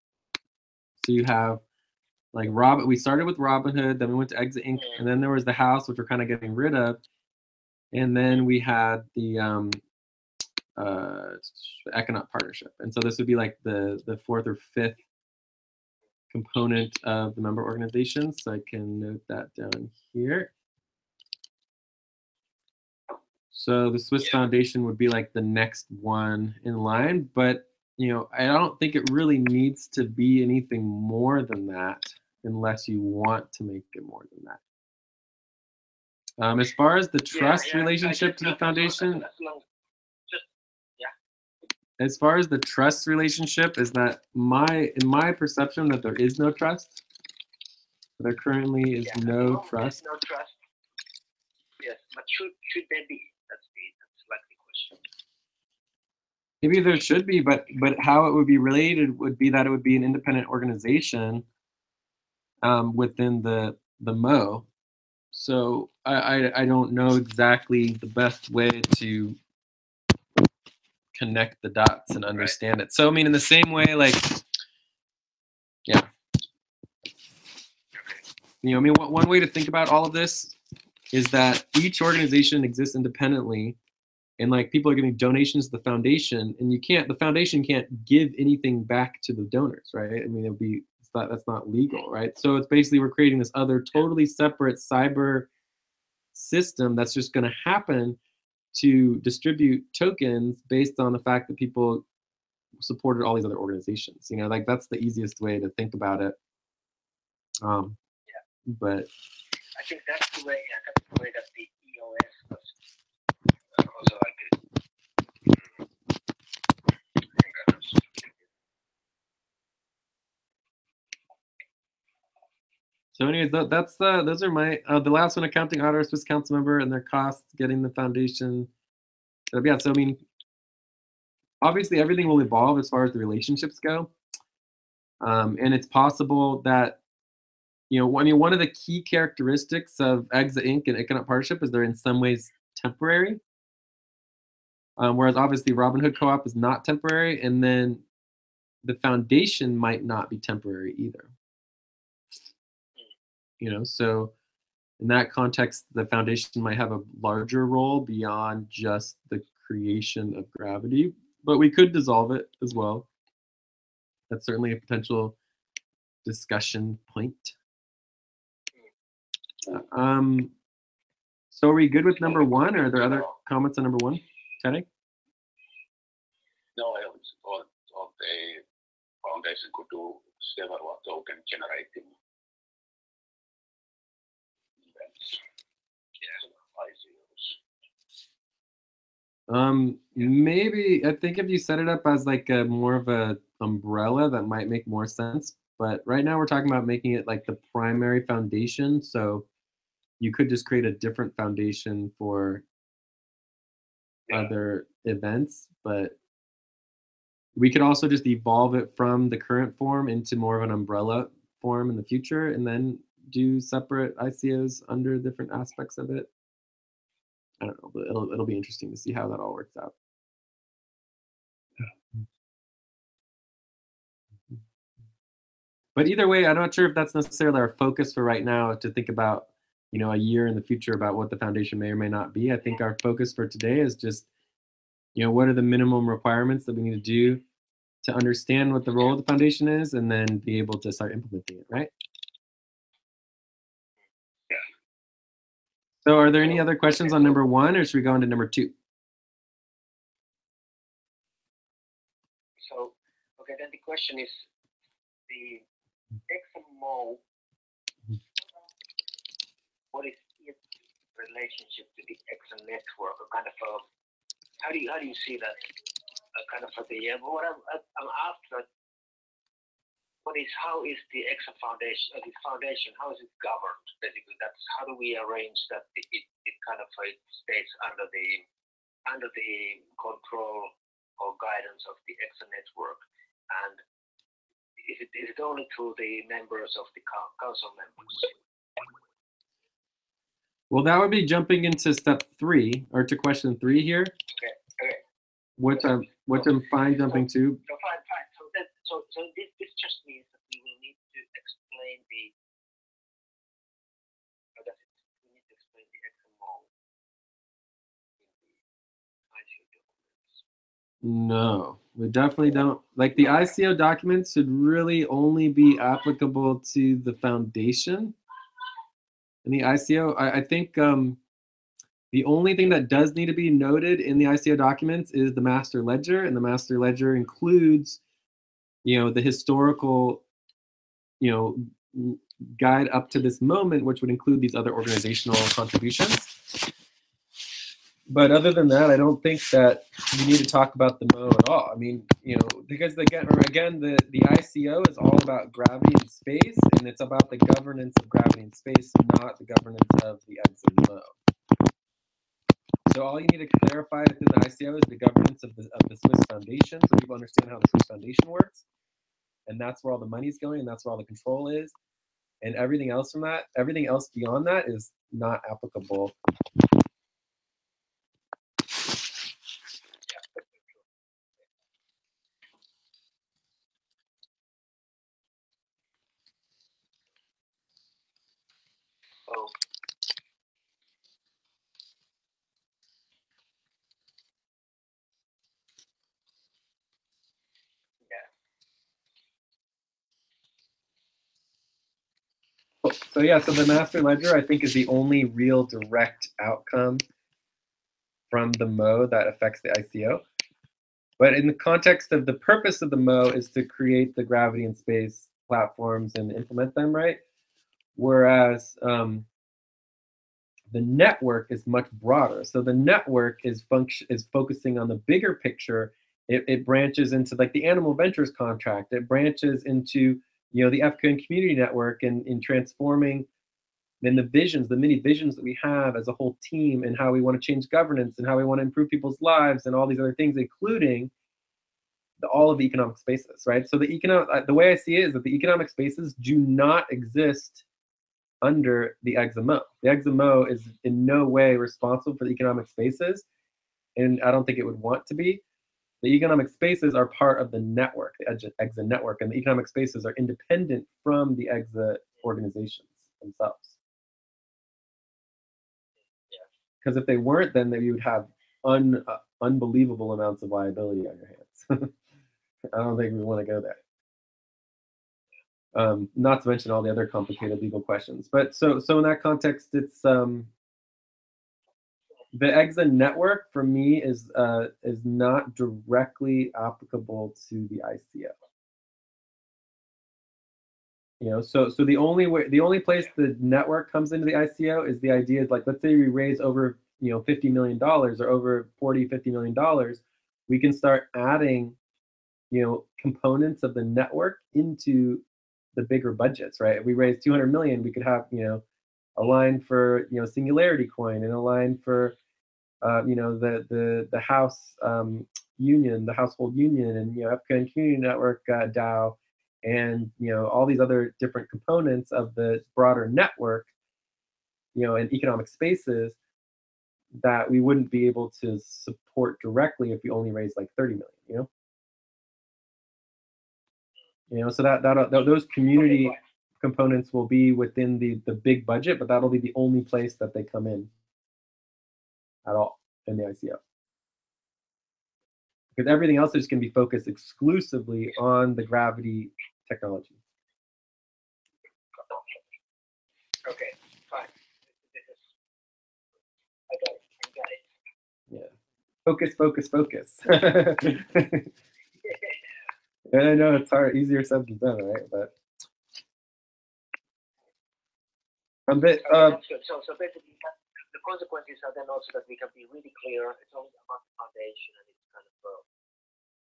So you have like we started with Robinhood, then we went to Exa Inc., and then there was the house, which we're kind of getting rid of. And then we had the Econaut partnership. And so this would be like the fourth or fifth component of the member organization. So I can note that down here. So the Swiss Foundation would be like the next one in line, but I don't think it really needs to be anything more than that unless you want to make it more than that. As far as the trust relationship to the foundation, as far as the trust relationship, is that in my perception that there is no trust. There currently is no trust. No trust. Yes, but should there be? That's like the question. Maybe there should be, but how it would be related would be that it would be an independent organization within the Mo. So I don't know exactly the best way to connect the dots and understand it. So I mean, in the same way, like, yeah. I mean, one way to think about all of this is that each organization exists independently, and like people are giving donations to the foundation, and the foundation can't give anything back to the donors, right? I mean, that's not legal, right? So it's basically we're creating this other totally separate cyber system that's just going to happen to distribute tokens based on the fact that people supported all these other organizations. Like that's the easiest way to think about it. But I think that's the way. Yeah, that's the way that the EOS was also like it. So anyways, those are my, the last one, accounting auditor, Swiss council member, and their costs, getting the foundation. So yeah, so I mean, obviously everything will evolve as far as the relationships go. And it's possible that, you know, I mean, one of the key characteristics of EXA Inc. and Economic Partnership is they're in some ways temporary. Whereas obviously Robinhood Co-op is not temporary, and then the foundation might not be temporary either. You know, so in that context, the foundation might have a larger role beyond just the creation of Gravity, but we could dissolve it as well. That's certainly a potential discussion point. So are we good with number one, or are there other comments on number one? Teddy? No, I thought the foundation could do several token generating events. Maybe, I think if you set it up as like a more of a umbrella, that might make more sense. But right now we're talking about making it like the primary foundation. So you could just create a different foundation for other events, but we could also just evolve it from the current form into more of an umbrella form in the future, and then do separate ICOs under different aspects of it. I don't know, but it'll be interesting to see how that all works out. But either way, I'm not sure if that's necessarily our focus for right now, to think about, you know, a year in the future about what the foundation may or may not be. I think our focus for today is just, you know, what are the minimum requirements that we need to do to understand what the role of the foundation is, and then be able to start implementing it, right? Yeah. So are there any other questions on number one, or should we go on to number two? So, okay, then the question is, the XMO, what is its relationship to the XM network? Or kind of how do you see that? Kind of what I'm after, how is the XM foundation, the foundation, how is it governed? Basically, that's how do we arrange that it kind of stays under the control or guidance of the XM network, and is it only through the members of the council members? Well, that would be jumping into step 3, or to question 3 here. Okay. What I'm fine jumping to. So fine. So this just means that we will need to explain we need to explain the XMO in the ICO documents. No, we definitely don't. Like, the ICO documents should really only be applicable to the foundation. In the ICO, I think the only thing that does need to be noted in the ICO documents is the master ledger, and the master ledger includes, you know, the historical, you know, guide up to this moment, which would include these other organizational contributions. But other than that, I don't think that you need to talk about the MO at all. I mean, you know, because again, the ICO is all about gravity and space, and it's about the governance of gravity and space, not the governance of the EXA MO. So all you need to clarify within the ICO is the governance of the Swiss Foundation, so people understand how the Swiss Foundation works, and that's where all the money's going, and that's where all the control is, and everything else from that, everything else beyond that is not applicable. Oh. So yeah, so the master ledger, I think, is the only real direct outcome from the MO that affects the ICO. But in the context of the purpose of the MO is to create the gravity and space platforms and implement them, right? Whereas the network is much broader. So the network is focusing on the bigger picture. It branches into like the Animal Ventures contract. It branches into you know, the FCON community network and in transforming and the visions, the many visions that we have as a whole team, and how we want to change governance and how we want to improve people's lives and all these other things, including all of the economic spaces, right? So the way I see it is that the economic spaces do not exist under the EXIMO. The EXIMO is in no way responsible for the economic spaces, and I don't think it would want to be. The economic spaces are part of the network, the EXA network, and the economic spaces are independent from the EXA organizations themselves. Because if they weren't, then you would have unbelievable amounts of liability on your hands. I don't think we want to go there. Not to mention all the other complicated legal questions. But so in that context, it's the EXA network for me is not directly applicable to the ICO. You know, so the only place the network comes into the ICO is the idea is, like, let's say we raise over, you know, $50 million or over $50 million, we can start adding, you know, components of the network into the bigger budgets, right? If we raise 200 million, we could have, you know, a line for, you know, Singularity Coin, and a line for, you know, the house union, the household union, and, you know, FCON Community Network DAO, and, you know, all these other different components of the broader network, you know, and economic spaces that we wouldn't be able to support directly if we only raised like 30 million, you know? You know, so that those community components will be within the big budget, but that'll be the only place that they come in at all in the ICO. Because everything else is going to be focused exclusively on the Gravity technology. Okay, fine. I got it. Yeah. Focus, focus, focus. And I know it's hard, easier said than done, right? But a bit. That's good. So basically, the consequences are then also that we can be really clear. It's only about the foundation, and it's kind of,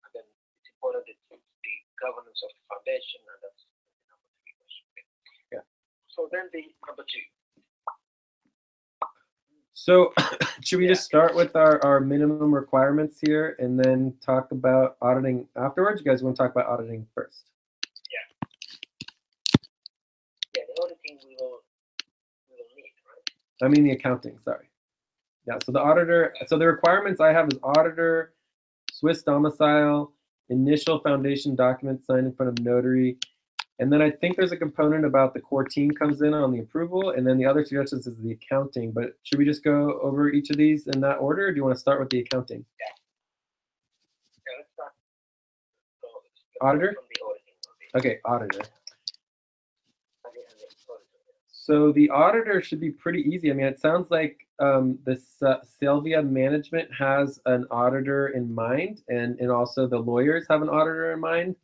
and then it's important that the governance of the foundation, and that's the number 3 question. Yeah. So then the number 2. So should we just start with our minimum requirements here and then talk about auditing afterwards? You guys want to talk about auditing first? Yeah. Yeah, the auditing we will need, right? I mean the accounting, sorry. Yeah, so the auditor, so the requirements I have is auditor, Swiss domicile, initial foundation document signed in front of notary, and then I think there's a component about the core team comes in on the approval, and then the other suggestions is the accounting. But should we just go over each of these in that order, or do you want to start with the accounting? Yeah. Yeah, let's start. Auditor? Okay, auditor. So the auditor should be pretty easy. I mean, it sounds like this Sylvia management has an auditor in mind, and also the lawyers have an auditor in mind.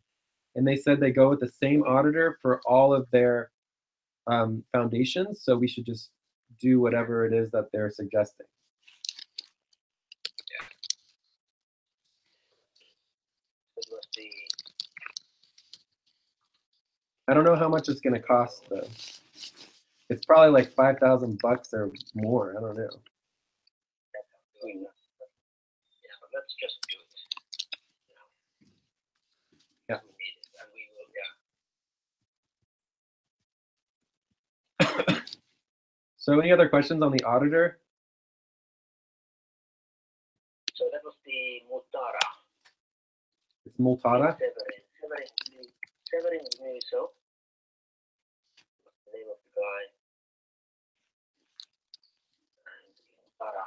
And they said they go with the same auditor for all of their foundations. So we should just do whatever it is that they're suggesting. Yeah. I don't know how much it's going to cost, though. It's probably like 5,000 bucks or more. I don't know. Yeah, but let's just do it. Yeah. And we will, yeah. So any other questions on the auditor? So that was the Multara. It's Multara? Severin Muso. What's the name of the guy? And Multara.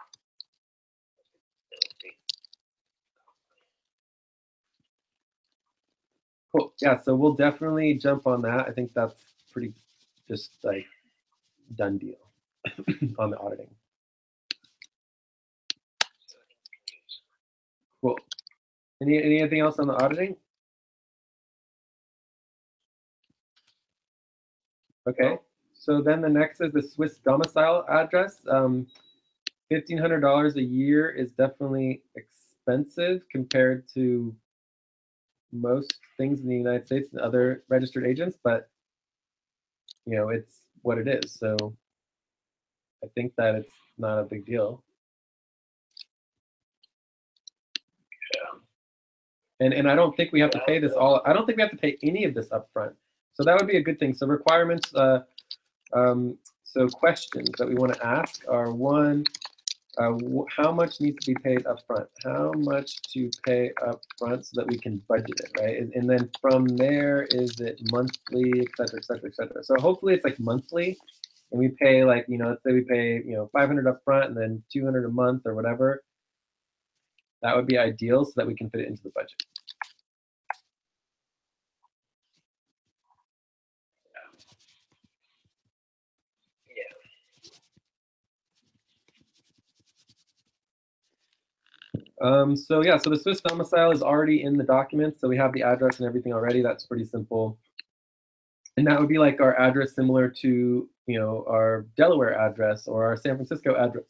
Cool. Yeah, so we'll definitely jump on that. I think that's pretty just like done deal on the auditing. Cool. Anything else on the auditing? Okay. So then the next is the Swiss domicile address. $1,500 a year is definitely expensive compared to most things in the United States and other registered agents, but it's what it is. So I think that it's not a big deal. And I don't think we have to pay this all. I don't think we have to pay any of this upfront. So that would be a good thing. So requirements, so questions that we want to ask are, one, how much needs to be paid upfront? How much to pay upfront so that we can budget it, right? And then from there, is it monthly, et cetera, et cetera, et cetera. So hopefully it's like monthly, and we pay like, let's say we pay, 500 upfront and then 200 a month or whatever. That would be ideal so that we can fit it into the budget. So yeah, so the Swiss domicile is already in the documents. So we have the address and everything already. That's pretty simple. And that would be like our address similar to, our Delaware address or our San Francisco address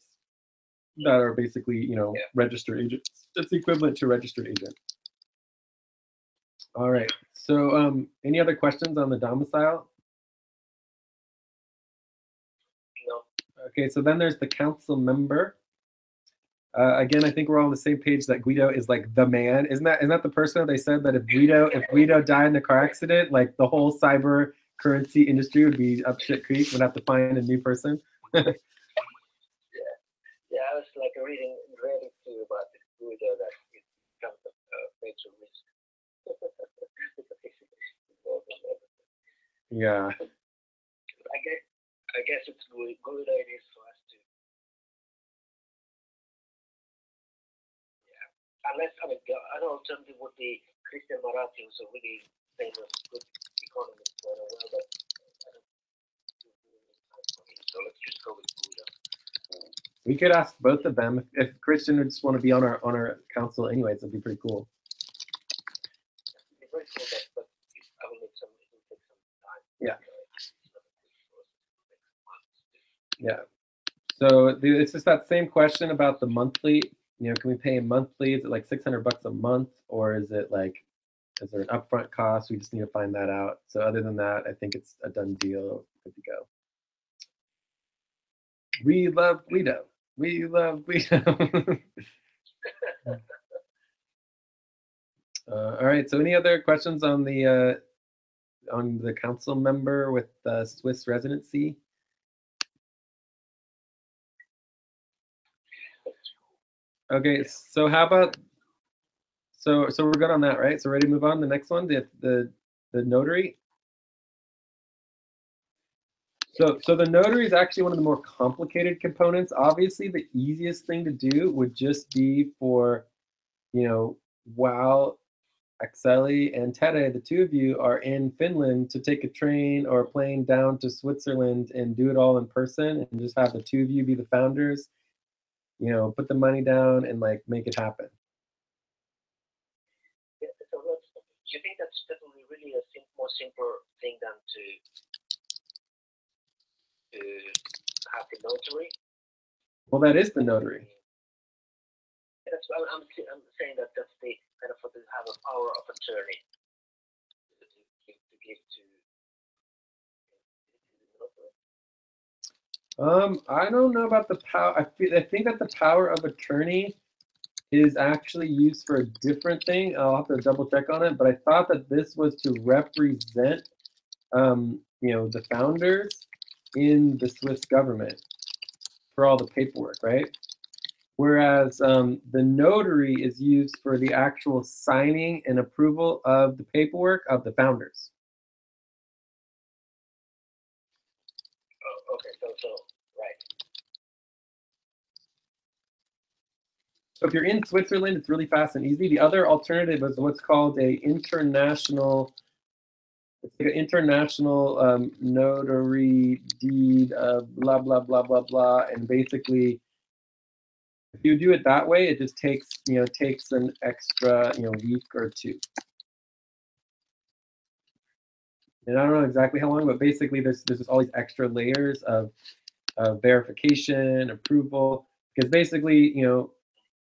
that are basically, registered agents. That's equivalent to registered agent. All right. So any other questions on the domicile? No. Okay, so then there's the council member. Again, I think we're all on the same page that Guido is like the man. Isn't that the person they said that if Guido died in a car accident, like the whole cyber currency industry would be up shit creek, would have to find a new person? Yeah, I was like reading too about this Guido that it becomes a major risk. Yeah. I guess it's good ideas for us to. Unless, an alternative would be Christian Marathi, who's a really famous, good economist for a while, but I don't think so let's just go with Buddha. We could ask both of them. If Christian would just want to be on our council anyways, it'd be pretty cool. It'd be very cool, but I will need some, it will take some time. Yeah. Yeah. So it's just that same question about the monthly. Can we pay monthly? Is it like $600 a month, or is it like, is there an upfront cost? We just need to find that out. So other than that, I think it's a done deal. Good to go. We love Guido. We love Guido. All right. So any other questions on the council member with Swiss residency? Okay, so how about, so we're good on that, right? So ready to move on? The next one, the notary. So the notary is actually one of the more complicated components. Obviously, the easiest thing to do would just be for, while Akseli and Tere, the two of you, are in Finland, to take a train or a plane down to Switzerland and do it all in person and just have the two of you be the founders. Put the money down and like make it happen. Yeah, so do you think that's definitely really a more simple thing than to have the notary? Well, that is the notary. Yeah, that's what I'm saying, that that's the kind of what to have a power of attorney to give to. I don't know about the power. I think that the power of attorney is actually used for a different thing. I'll have to double check on it, but I thought that this was to represent, the founders in the Swiss government for all the paperwork, right? Whereas the notary is used for the actual signing and approval of the paperwork of the founders. Okay, so right. So if you're in Switzerland, it's really fast and easy. The other alternative is what's called a international, it's like an international notary deed of blah, blah, blah, blah, blah. And basically, if you do it that way, it just takes, takes an extra, week or two. And I don't know exactly how long, but basically there's just all these extra layers of verification, approval, because basically,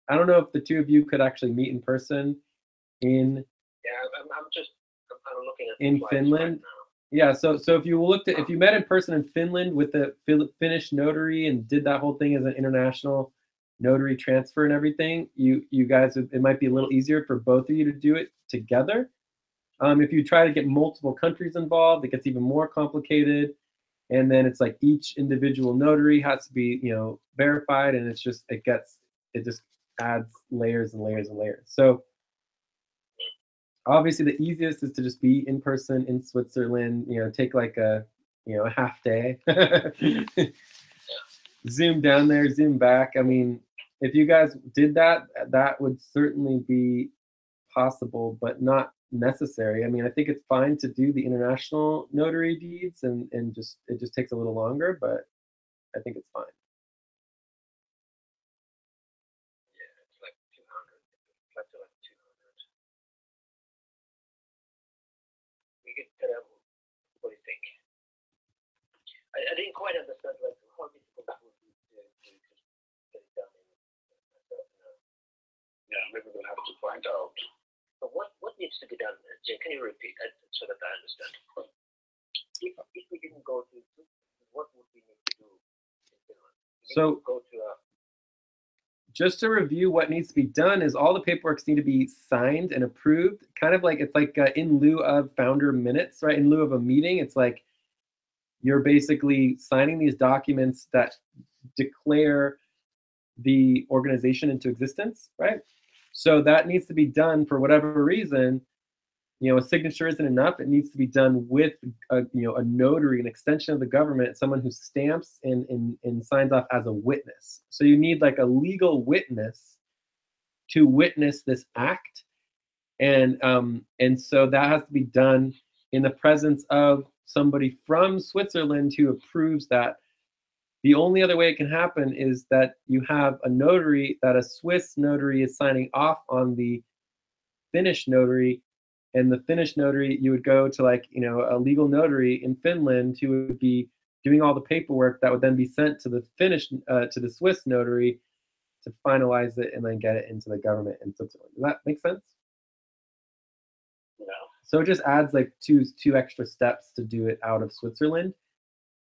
I don't know if the two of you could actually meet in person in. Yeah, I'm looking at in Finland. Yeah, so if you looked at, if you met in person in Finland with the Finnish notary and did that whole thing as an international notary transfer and everything, you guys, it might be a little easier for both of you to do it together. If you try to get multiple countries involved, it gets even more complicated. And then it's like each individual notary has to be, you know, verified, and it's just, it just adds layers and layers and layers. So obviously the easiest is to just be in person in Switzerland, you know, take like a, you know, a half day, zoom down there, zoom back. I mean, if you guys did that, that would certainly be possible, but not necessary. I mean, I think it's fine to do the international notary deeds and just, it just takes a little longer, but I think it's fine. Yeah, it's like 200. Like 200. We could set up. What do you think? I didn't quite understand like how difficult it would be to just get it done. Yeah, maybe we'll have to find out. But what needs to be done, Jay? Can you repeat that so that I understand? If we didn't go to, what would we need to do in Finland? So go to a, just to review what needs to be done is all the paperwork need to be signed and approved, kind of like, it's like in lieu of founder minutes, right? In lieu of a meeting, it's like you're basically signing these documents that declare the organization into existence, right? So that needs to be done for whatever reason. You know, a signature isn't enough. It needs to be done with a, you know, a notary, an extension of the government, someone who stamps and signs off as a witness. So you need like a legal witness to witness this act, and so that has to be done in the presence of somebody from Switzerland who approves that. The only other way it can happen is that you have a notary, that a Swiss notary is signing off on the Finnish notary, and the Finnish notary, you would go to like, you know, a legal notary in Finland who would be doing all the paperwork that would then be sent to the to the Swiss notary to finalize it and then get it into the government in Switzerland. Does that make sense? no. So it just adds like two extra steps to do it out of Switzerland.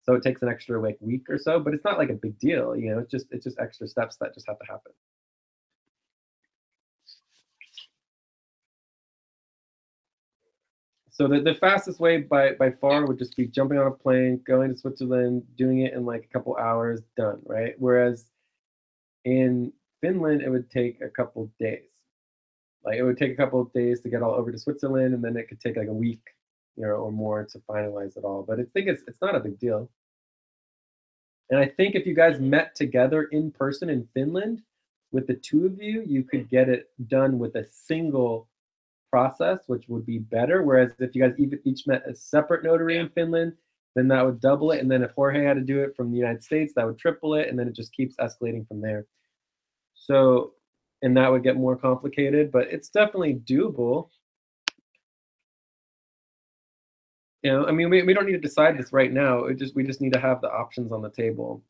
So it takes an extra like week or so, but it's not like a big deal, you know. It's just extra steps that just have to happen. So the fastest way by far would just be jumping on a plane, going to Switzerland, doing it in like a couple hours, done, right? Whereas in Finland, it would take a couple days. Like it would take a couple of days to get all over to Switzerland, and then it could take like a week, you know, or more to finalize it all. But I think it's not a big deal. And I think if you guys met together in person in Finland with the two of you, you could get it done with a single process, which would be better. Whereas if you guys each met a separate notary in Finland, then that would double it. And then if Jorge had to do it from the United States, that would triple it. And then it just keeps escalating from there. So, and that would get more complicated, but it's definitely doable. You know, I mean, we don't need to decide this right now. We just need to have the options on the table.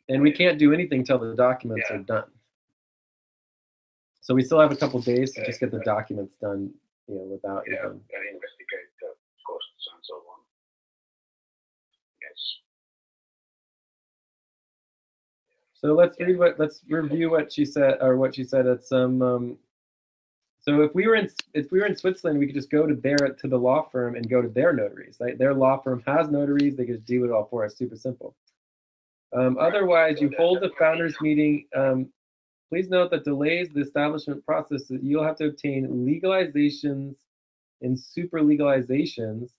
And we can't do anything till the documents are done. So we still have a couple days to just get the documents done, you know, without and investigate the costs and so on. Yes. So let's review what she said, or what she said at some. So if we were in Switzerland, we could just go to the law firm and go to their notaries. Right? Their law firm has notaries; they could just do it all for us. Super simple. Otherwise, you hold the founders meeting. Please note that delays the establishment process. That you'll have to obtain legalizations and super legalizations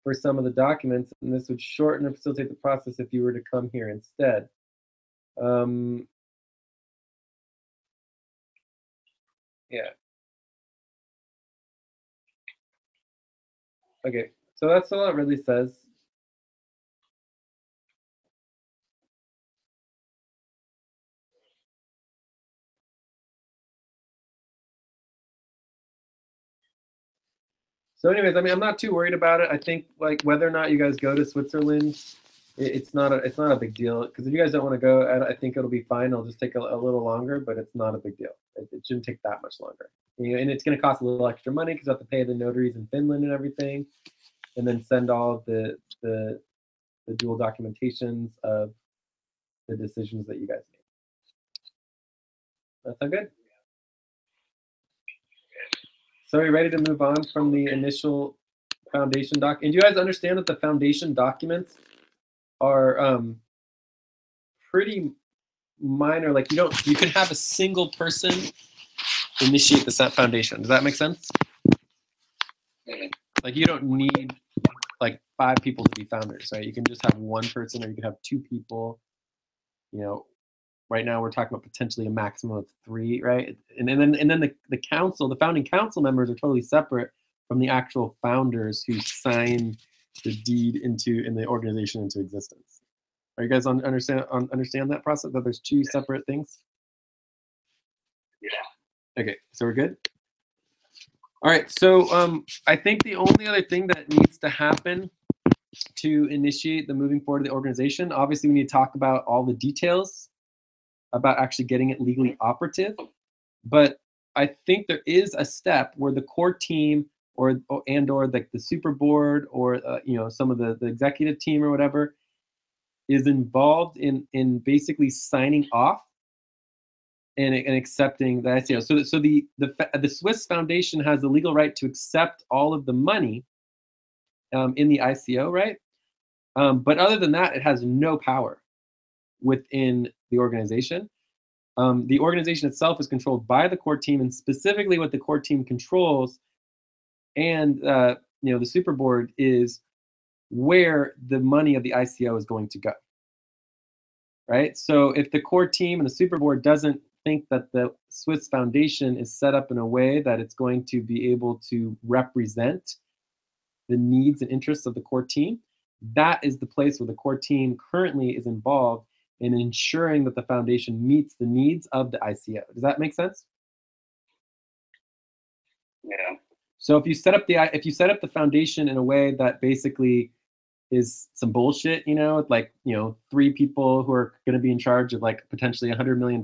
for some of the documents, and this would shorten and facilitate the process if you were to come here instead. Yeah. Okay, so that's all it really says. So anyways, I mean, I'm not too worried about it. I think like whether or not you guys go to Switzerland it's not a big deal, because if you guys don't want to go, I think it'll be fine. It'll just take a little longer, but it's not a big deal. It shouldn't take that much longer. You know, and it's going to cost a little extra money because you have to pay the notaries in Finland and everything, and then send all of the dual documentations of the decisions that you guys made. That sound good? So are you ready to move on from the initial foundation doc? And do you guys understand that the foundation documents are pretty minor? Like you can have a single person initiate the foundation. Does that make sense? Like you don't need like 5 people to be founders, right? You can just have 1 person, or you can have 2 people. You know, right now we're talking about potentially a maximum of 3, right? And then the council, the founding council members are totally separate from the actual founders who sign the deed in the organization into existence. Are you guys understand that process? That there's 2 separate things? Yeah. Okay, so we're good. All right, so I think the only other thing that needs to happen to initiate the moving forward of the organization, obviously we need to talk about all the details about actually getting it legally operative. But I think there is a step where the core team or the super board or you know, some of the executive team or whatever is involved in basically signing off and accepting the ICO. So the Swiss Foundation has the legal right to accept all of the money in the ICO, right? But other than that, it has no power within the organization. The organization itself is controlled by the core team, and specifically what the core team controls and you know, the super board is where the money of the ICO is going to go, right? So if the core team and the super board doesn't think that the Swiss Foundation is set up in a way that it's going to be able to represent the needs and interests of the core team, that is the place where the core team currently is involved in ensuring that the foundation meets the needs of the ICO. Does that make sense? Yeah. So if you set up the foundation in a way that basically is some bullshit, you know, like, you know, 3 people who are going to be in charge of like potentially $100 million,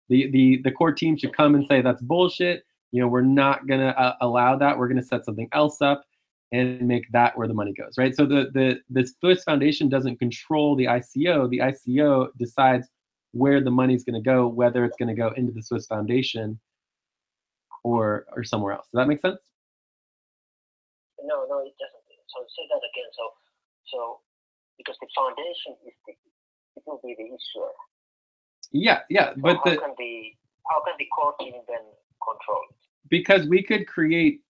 the core team should come and say that's bullshit. You know, we're not going to allow that. We're going to set something else up and make that where the money goes, right? So the Swiss Foundation doesn't control the ICO. The ICO decides where the money is going to go, whether it's going to go into the Swiss Foundation or somewhere else. Does that make sense? No, it doesn't. So say that again. So because the foundation it will be the issuer. Yeah, So but how can the core team then control it? Because we could create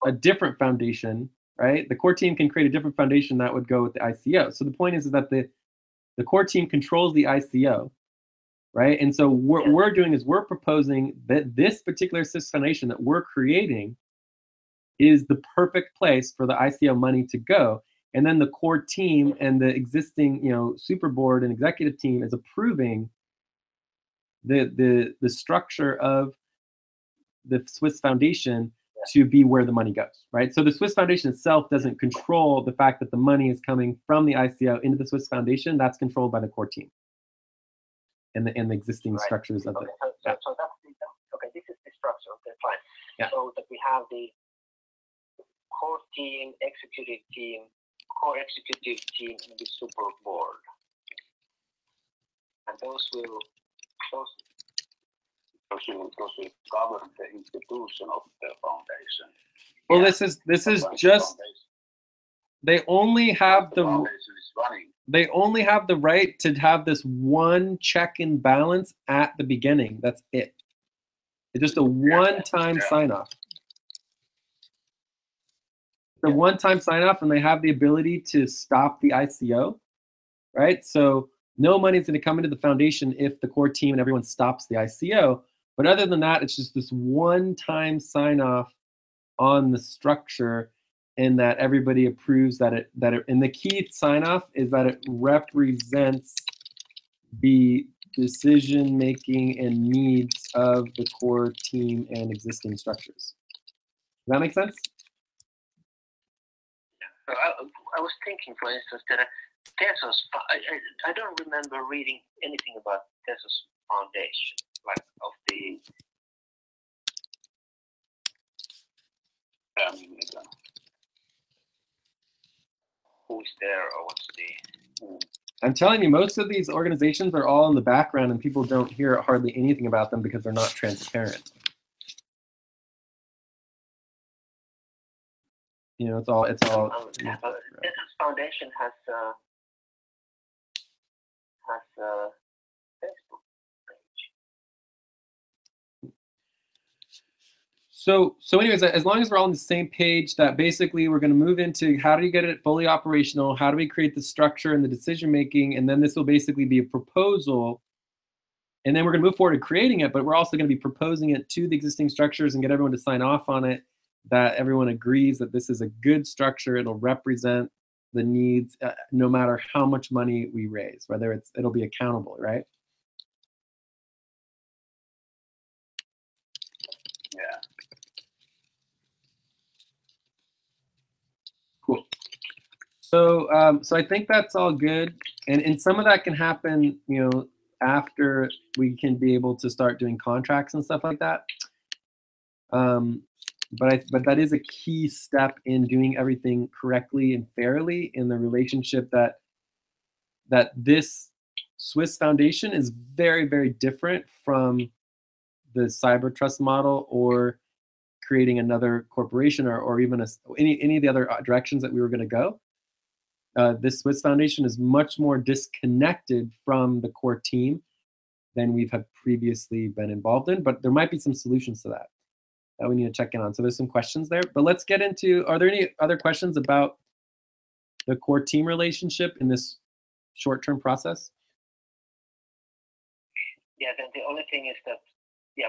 a different foundation, right? The core team can create a different foundation that would go with the ICO. So the point is that the core team controls the ICO, right? And so what we're doing is we're proposing that this particular Swiss Foundation that we're creating is the perfect place for the ICO money to go. And then the core team and the existing, you know, super board and executive team is approving the structure of the Swiss Foundation to be where the money goes, right? So the Swiss Foundation itself doesn't control the fact that the money is coming from the ICO into the Swiss Foundation. That's controlled by the core team and the existing structures of it. So that's okay. This is the structure. Okay, fine. Yeah. So that we have the core team, executive team, core executive team, and the super board, and those will govern the institution of the foundation. Well, this is just, they only have the right to have this one check and balance at the beginning. That's it. It's just a one-time sign-off. The one-time sign-off, and they have the ability to stop the ICO, right? So no money is going to come into the foundation if the core team and everyone stops the ICO. But other than that, it's just this one-time sign-off on the structure, and that everybody approves that it, and the key sign-off is that it represents the decision-making and needs of the core team and existing structures. Does that make sense? I was thinking, for instance, that Tezos, I don't remember reading anything about Tezos Foundation, like of the who is there or what's the. I'm telling you, most of these organizations are all in the background, and people don't hear hardly anything about them because they're not transparent. You know, it's all. Tezos Foundation has a Facebook page. So anyways, as long as we're all on the same page, that basically we're going to move into how do you get it fully operational? How do we create the structure and the decision making? And then this will basically be a proposal. And then we're going to move forward to creating it, but we're also going to be proposing it to the existing structures and get everyone to sign off on it, that everyone agrees that this is a good structure. It'll represent the needs, no matter how much money we raise, whether it'll be accountable, right? Yeah. Cool. So, so I think that's all good, and some of that can happen, you know, after we can be able to start doing contracts and stuff like that. But that is a key step in doing everything correctly and fairly in the relationship that this Swiss Foundation is very, very different from the cyber trust model or creating another corporation or even any of the other directions that we were going to go. This Swiss Foundation is much more disconnected from the core team than we've had previously been involved in, but there might be some solutions to that we need to check in on. So there's some questions there, but let's get into, are there any other questions about the core team relationship in this short-term process? Yeah, then the only thing is that, yeah,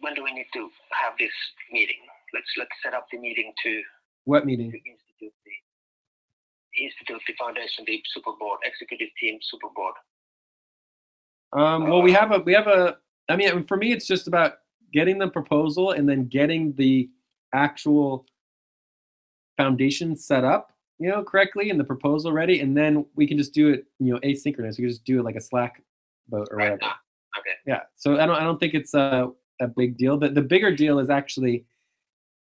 when do we need to have this meeting? Let's set up the meeting to. What meeting? To institute the foundation, the super board, executive team super board. Well, we have a, I mean, for me, it's just about getting the proposal and then getting the actual foundation set up, you know, correctly, and the proposal ready, and then we can just do it, you know, asynchronous. We can just do it like a Slack boat or whatever. Okay. Yeah. So I don't think it's a big deal. The bigger deal is actually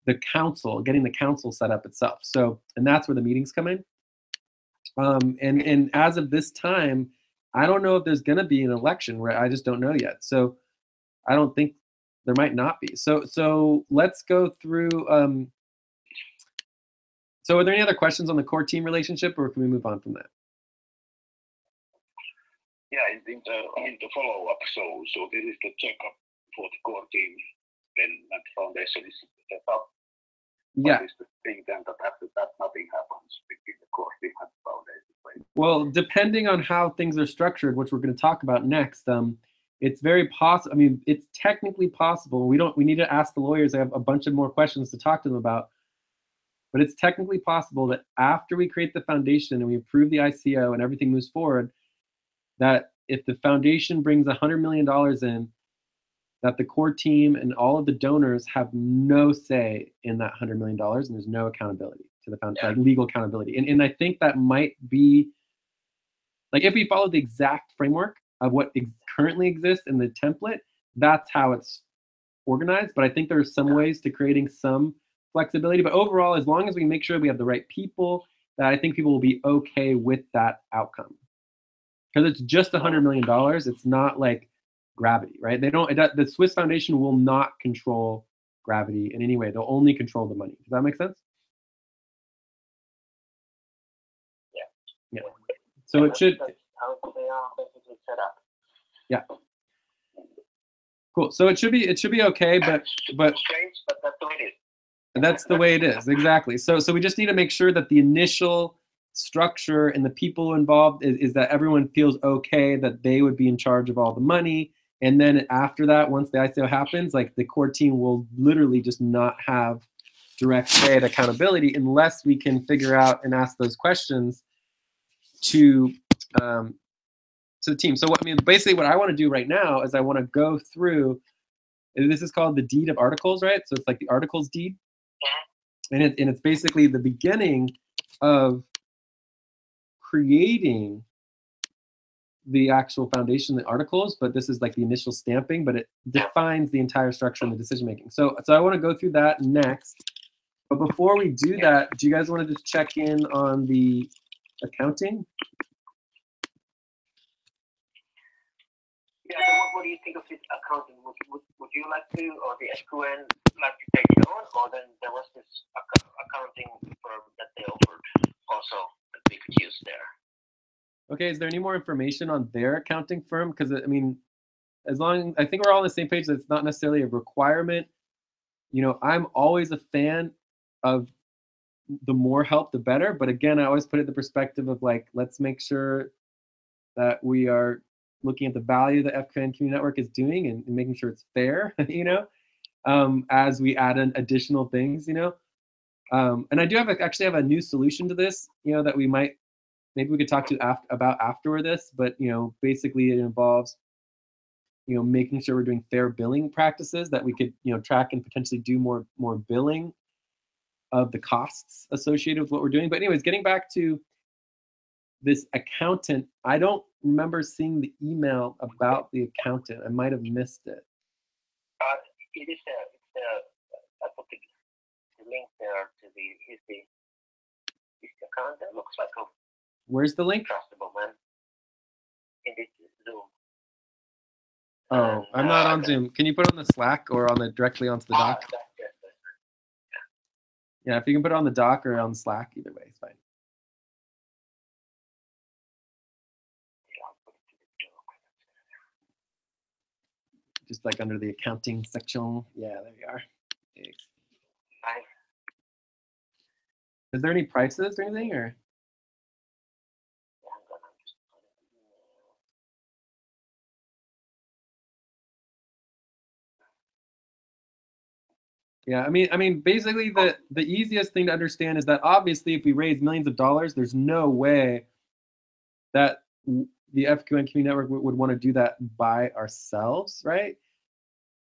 the council, getting the council set up itself. So, and that's where the meetings come in. And as of this time, I don't know if there's going to be an election, where I just don't know yet. So I don't think there might not be. So let's go through. So are there any other questions on the core team relationship, or can we move on from that? Yeah, in the follow-up, so this is the checkup for the core team, then that foundation is set up. Yeah. What is the thing then that after that nothing happens between the core team and the foundation? Well, depending on how things are structured, which we're going to talk about next, it's very possible. I mean, it's technically possible. We need to ask the lawyers. I have a bunch of more questions to talk to them about. But it's technically possible that after we create the foundation and we approve the ICO and everything moves forward, that if the foundation brings $100 million in, that the core team and all of the donors have no say in that $100 million, and there's no accountability to the foundation, like legal accountability. And I think that might be, like, if we follow the exact framework of what currently exists in the template, that's how it's organized. But I think there are some ways to creating some flexibility. But overall, as long as we make sure we have the right people, that I think people will be okay with that outcome. Because it's just $100 million. It's not like gravity, right? The Swiss Foundation will not control gravity in any way. They'll only control the money. Does that make sense? Yeah. So it should. How they are basically set up. Yeah. Cool. So it should be okay, but strange, but that's the way it is. That's the way it is, exactly. So we just need to make sure that the initial structure and the people involved is that everyone feels okay that they would be in charge of all the money. And then after that, once the ICO happens, like, the core team will literally just not have direct say and accountability unless we can figure out and ask those questions to the team. So basically what I want to do right now is I want to go through, and this is called the deed of articles, right? So it's like the articles deed. And it's basically the beginning of creating the actual foundation, the articles, but this is like the initial stamping, but it defines the entire structure and the decision making. So I want to go through that next. But before we do that, do you guys want to just check in on the accounting? Yeah, so what do you think of this accounting? Would you like to, or the SQN like to take it on, or then there was this accounting firm that they offered also that we could use there? Okay, is there any more information on their accounting firm? Because I mean, I think we're all on the same page that it's not necessarily a requirement. You know, I'm always a fan of the more help, the better. But again, I always put it in the perspective of like, let's make sure that we are looking at the value that FQN Community Network is doing and making sure it's fair, you know, as we add in additional things, you know. And I do actually have a new solution to this, you know, that maybe we could talk to about after this, but, you know, basically it involves, you know, making sure we're doing fair billing practices, that we could, you know, track and potentially do more billing of the costs associated with what we're doing. But anyways, getting back to this accountant, I don't remember seeing the email about the accountant. I might have missed it. It is I put the link there to his account. That looks like a Where's the link? trustable man. In this Zoom. Oh, I'm not on Zoom. Can you put it on the Slack or directly onto the doc? Yeah, if you can put it on the doc or on Slack, either way, it's fine. Just like under the accounting section. Yeah, there you are. Thanks. Nice. Is there any prices or anything, or? Yeah, I mean, basically the easiest thing to understand is that obviously if we raise millions of dollars, there's no way that the FQN Community Network would want to do that by ourselves, right?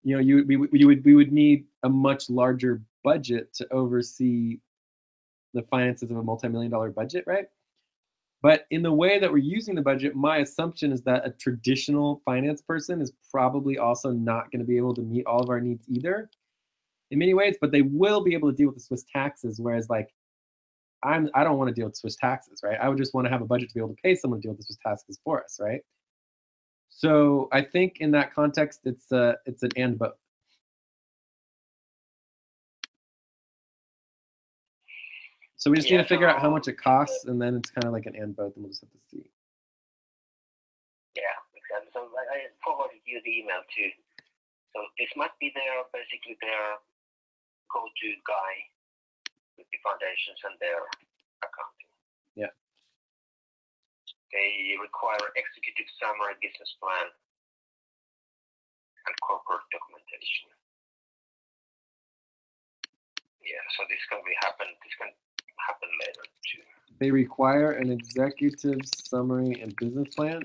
You know, we would need a much larger budget to oversee the finances of a multi-million-dollar budget, right? But in the way that we're using the budget, my assumption is that a traditional finance person is probably also not going to be able to meet all of our needs either, in many ways, but they will be able to deal with the Swiss taxes, whereas like I don't want to deal with Swiss taxes, right? I would just want to have a budget to be able to pay someone to deal with the Swiss taxes for us, right? So I think in that context, it's an and both. So we just need to figure out how much it costs, and then it's kind of like an and both, and we'll just have to see. Yeah, exactly. So I forwarded you the email too. So this might be basically their go-to guy with the foundations and their accounting. Yeah. They require executive summary, business plan, and corporate documentation. Yeah, so this can happen. This can happen later too. They require an executive summary and business plan.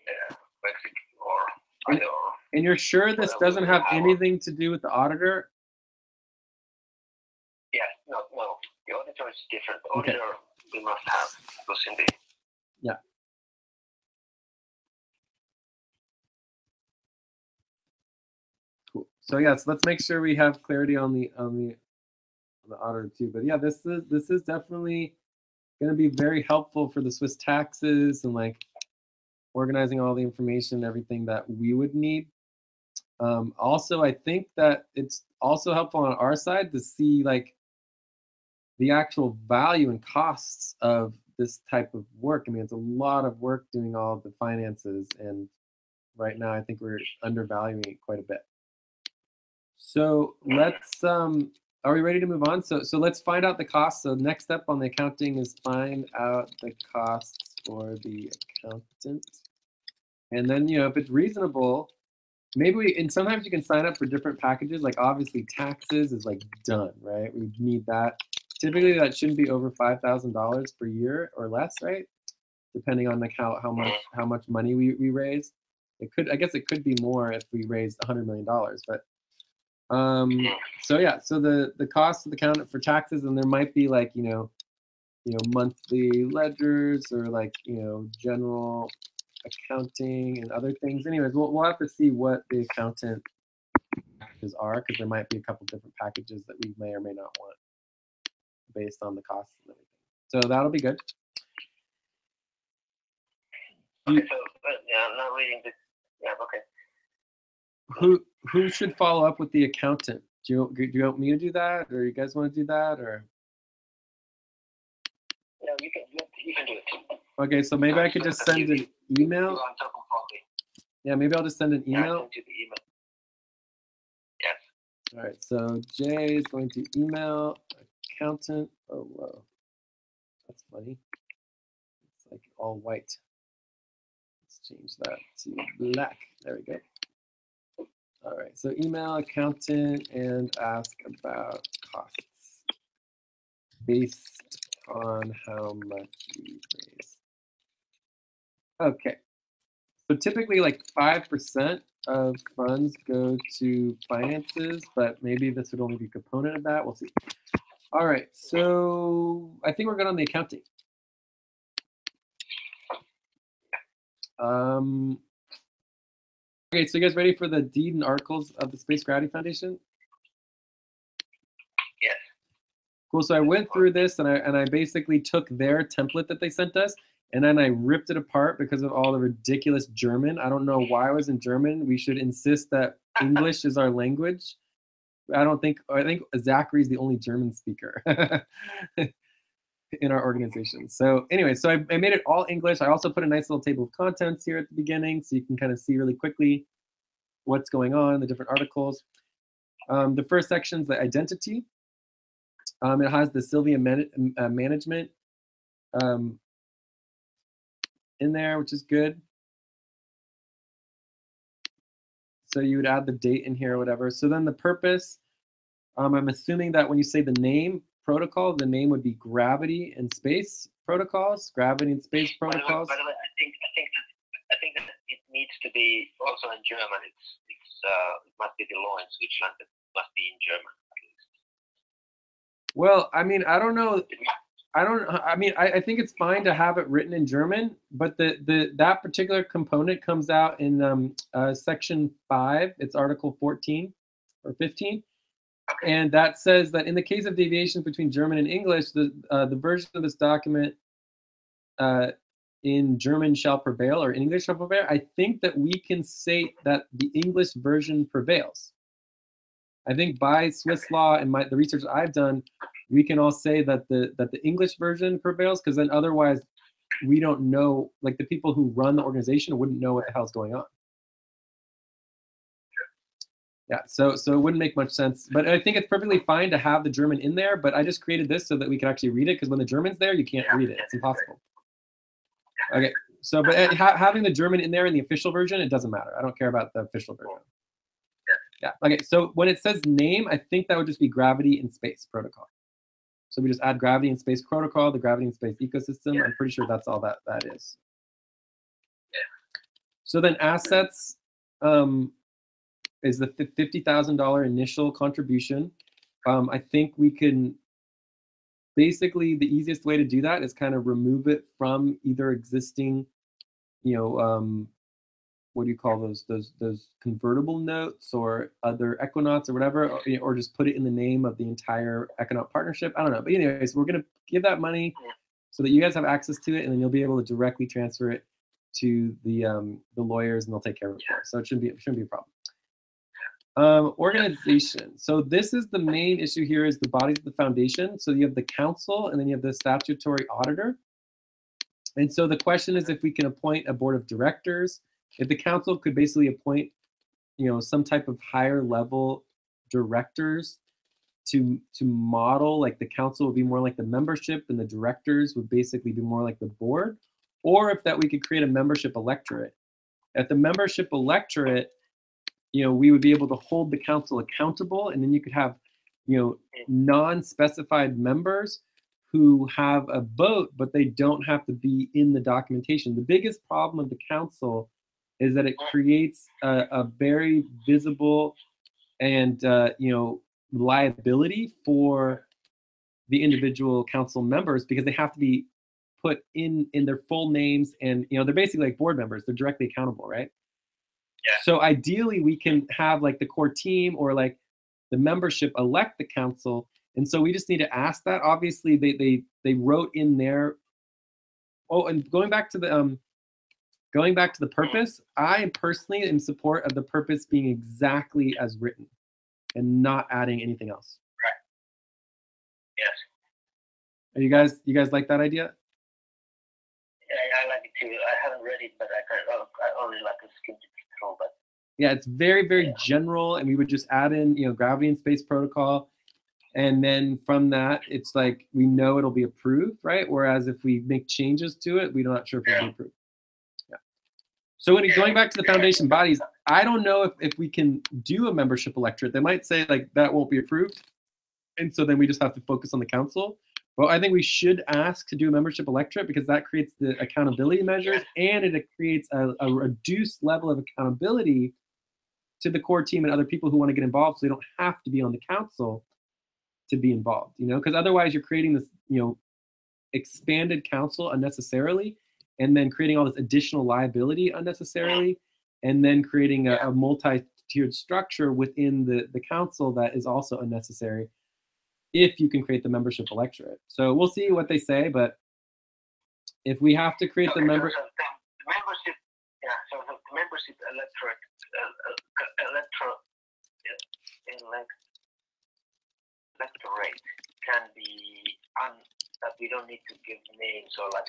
Yeah, or either. And you're sure this doesn't have anything to do with the auditor? Yeah, no. The auditor is different. The auditor we must have those in the. Yeah. Cool. So yeah, so let's make sure we have clarity on the auditor too. But yeah, this is definitely going to be very helpful for the Swiss taxes and like organizing all the information, everything that we would need. Also, I think that it's also helpful on our side to see like the actual value and costs of this type of work. I mean, it's a lot of work doing all of the finances, and right now I think we're undervaluing it quite a bit. So let's, are we ready to move on? So let's find out the costs. So next step on the accounting is find out the costs for the accountant. And then, you know, if it's reasonable, maybe and sometimes you can sign up for different packages. Like obviously taxes is like done, right? We need that. Typically that shouldn't be over $5,000 per year or less, right? Depending on like how much money we raise. It could, I guess it could be more if we raised $100 million, but so yeah, so the cost of the accountant for taxes, and there might be like, you know, monthly ledgers or like, general accounting and other things. Anyways, we'll have to see what the accountant packages are, because there might be a couple different packages that we may or may not want based on the costs and everything. So that'll be good. Okay, so yeah, I'm not reading this. Yeah, okay. Who should follow up with the accountant? Do you want me to do that, or you guys want to do that, or? Yeah, you can do it. Okay, so maybe I could just send an email. Yeah, maybe I'll just send an email. Yeah, send you the email. Yes. All right, so Jay is going to email accountant. Oh, whoa. That's funny. It's like all white. Let's change that to black. There we go. All right, so email accountant and ask about costs based on how much you raise. Okay, so typically like 5% of funds go to finances, but maybe this would only be a component of that. We'll see. All right, so I think we're good on the accounting. Okay, so you guys ready for the deed and articles of the Space Gravity Foundation? Yes. Cool. So I went through this and I basically took their template that they sent us, and then I ripped it apart because of all the ridiculous German. I don't know why it was in German. We should insist that English is our language. I think Zachary is the only German speaker in our organization. So anyway, so I made it all English. I also put a nice little table of contents here at the beginning, so you can kind of see really quickly what's going on, the different articles. The first section is the identity. It has the Sylvia management in there, which is good. So you would add the date in here or whatever. So then the purpose, I'm assuming that when you say the name protocol, the name would be Gravity and Space Protocols, Gravity and Space Protocols. By the way, I think that it needs to be also in German. It must be the law in Switzerland. It must be in German at least. Well, I mean, I don't know. I think it's fine to have it written in German, but that particular component comes out in section 5. It's Article 14 or 15. And that says that in the case of deviations between German and English, the version of this document in German shall prevail, or in English shall prevail. I think that we can say that the English version prevails. I think by Swiss law and the research I've done, we can all say that the English version prevails, because then otherwise we don't know, like the people who run the organization wouldn't know what the hell's going on. Yeah, so it wouldn't make much sense. But I think it's perfectly fine to have the German in there, but I just created this so that we could actually read it, because when the German's there, you can't read it. It's impossible. Okay, so but having the German in there in the official version, it doesn't matter. I don't care about the official version. Yeah, okay, so when it says name, I think that would just be Gravity and Space Protocol. So we just add Gravity and Space Protocol, the Gravity and Space ecosystem. I'm pretty sure that's all that is. So then assets is the $50,000 initial contribution. I think we can, basically the easiest way to do that is kind of remove it from either existing, what do you call those convertible notes or other Equinauts or whatever, or just put it in the name of the entire Equinaut partnership. I don't know. But anyways, we're going to give that money so that you guys have access to it, and then you'll be able to directly transfer it to the lawyers, and they'll take care of it for us. So it shouldn't be a problem. Organization. So this is the main issue here, is the bodies of the foundation. So you have the council, and then you have the statutory auditor. And so the question is if we can appoint a board of directors. If the council could basically appoint, some type of higher level directors to model, like the council would be more like the membership and the directors would basically be more like the board, or if that we could create a membership electorate. At the membership electorate, we would be able to hold the council accountable, and then you could have, non-specified members who have a vote, but they don't have to be in the documentation. The biggest problem of the council is that it creates a very visible and liability for the individual council members, because they have to be put in their full names, and they're basically like board members. They're directly accountable, right? Yeah. So ideally, we can have like the core team or like the membership elect the council, and so we just need to ask that. Obviously, they wrote in there. Oh, and going back to the purpose, I personally am in support of the purpose being exactly as written, and not adding anything else. Right. Yes. Are you guys like that idea? Yeah, I like it too. I haven't read it, but I only like to skim it through. But Yeah, it's very, very general, and we would just add in, gravity and space protocol, and then from that, it's like we know it'll be approved, right? Whereas if we make changes to it, we're not sure if it'll be approved. Yeah. So going back to the foundation bodies, I don't know if we can do a membership electorate. They might say like that won't be approved, and so then we just have to focus on the council. Well, I think we should ask to do a membership electorate, because that creates the accountability measures, and it creates a reduced level of accountability to the core team and other people who want to get involved, so they don't have to be on the council to be involved, because otherwise you're creating this, expanded council unnecessarily, and then creating all this additional liability unnecessarily, and then creating a multi-tiered structure within the council that is also unnecessary, if you can create the membership electorate. So we'll see what they say, but if we have to create the membership, so the membership electorate can be that we don't need to give names or like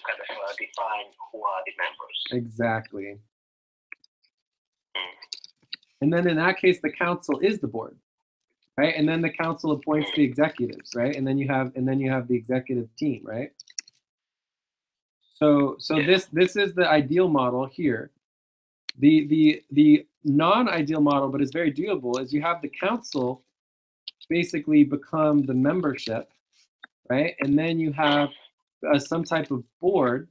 kind of define who are the members. Exactly. And then in that case, the council is the board, right? And then the council appoints the executives, right? And then you have the executive team, right? So this is the ideal model here. The non-ideal model, but is very doable, is you have the council basically become the membership, right? And then you have some type of board,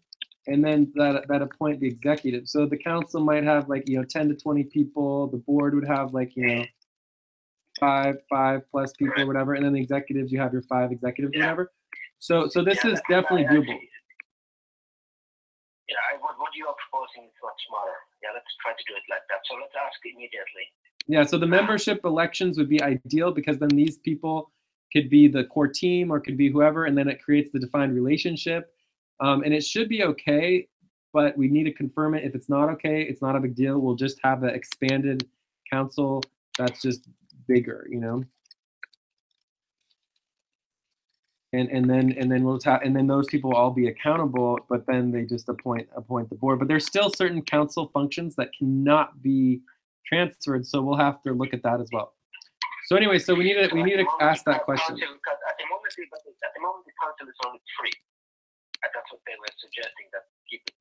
and then that appoint the executive. So the council might have like 10 to 20 people. The board would have like 5 plus people or whatever, and then the executives, you have your 5 executives or whatever. So this is definitely doable. What you are proposing is much smarter. Yeah, let's try to do it like that. So let's ask immediately. Yeah, so the membership elections would be ideal, because then these people could be the core team or could be whoever, and then it creates the defined relationship. And it should be okay, but we need to confirm it. If it's not okay, it's not a big deal. We'll just have an expanded council that's just bigger, And then those people will all be accountable, but then they just appoint the board. But there's still certain council functions that cannot be transferred, so we'll have to look at that as well. So anyway, so we need to ask that question. At the moment, the council is only 3. And that's what they were suggesting, that keep it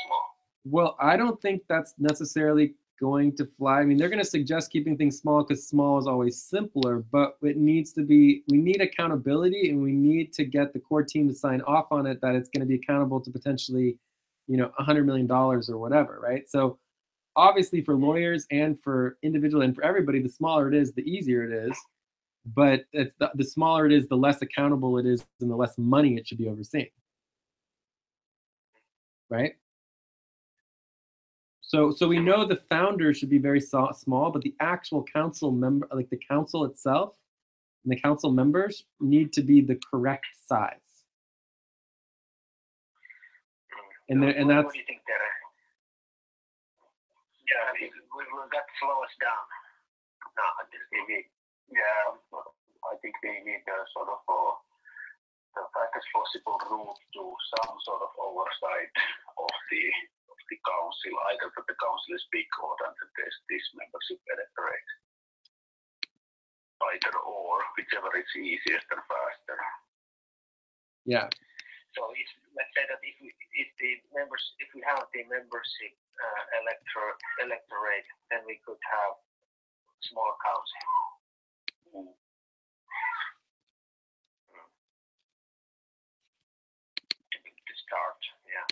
small. Well, I don't think that's necessarily going to fly. I mean, they're going to suggest keeping things small because small is always simpler, but it needs to be, we need accountability, and we need to get the core team to sign off on it, that it's going to be accountable to potentially, $100 million or whatever, right? So obviously for lawyers and for individual and for everybody, the smaller it is, the easier it is. But it's the smaller it is, the less accountable it is, and the less money it should be overseeing. Right? So we know the founder should be very small, but the actual council member, like the council itself, and the council members need to be the correct size. And that's. What do you think there? Yeah, we've got to slow us down. No, yeah, I think they need a sort of the fastest possible route to some sort of oversight of the council, either that the council is big or that there's this membership electorate. Either or, whichever is easiest and faster. Yeah. So let's say that if we have the membership electorate, then we could have small council. To start, yeah.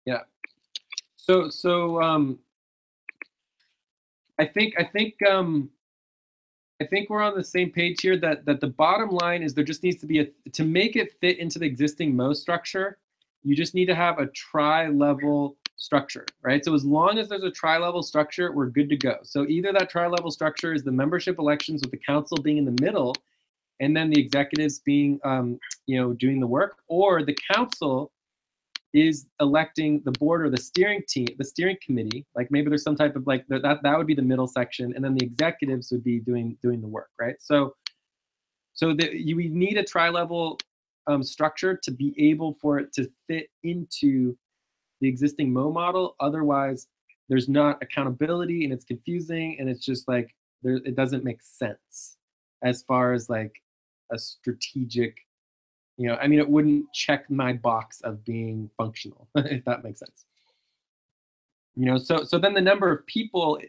Yeah. I think we're on the same page here that the bottom line is there just needs to be to make it fit into the existing Mo structure, you just need to have a tri-level structure, right? So as long as there's a tri-level structure, we're good to go. So either that tri-level structure is the membership elections with the council being in the middle and then the executives being, doing the work, or the council is electing the board or the steering committee. Like maybe there's some type of that would be the middle section, and then the executives would be doing the work, right? So we need a tri-level structure to be able for it to fit into the existing Mo model. Otherwise, there's not accountability, and it's confusing, and it's just like it doesn't make sense as far as like a strategic. It wouldn't check my box of being functional, if that makes sense. So then the number of people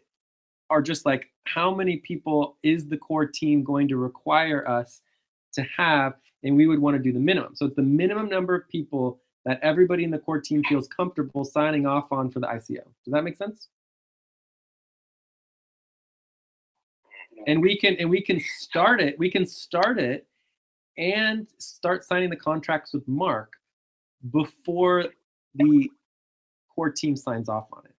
are just like, how many people is the core team going to require us to have? And we would want to do the minimum. So it's the minimum number of people that everybody in the core team feels comfortable signing off on for the ICO. Does that make sense? And we can start it. We can start it and start signing the contracts with Mark before the core team signs off on it.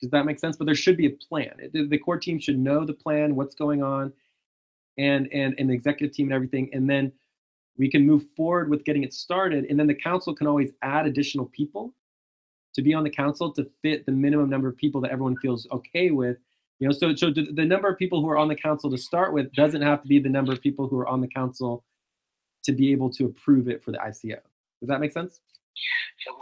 Does that make sense? But there should be a plan. The core team should know the plan, what's going on, and the executive team and everything, and then we can move forward with getting it started, and then the council can always add additional people to be on the council to fit the minimum number of people that everyone feels okay with. So the number of people who are on the council to start with doesn't have to be the number of people who are on the council to be able to approve it for the ICO. Does that make sense? So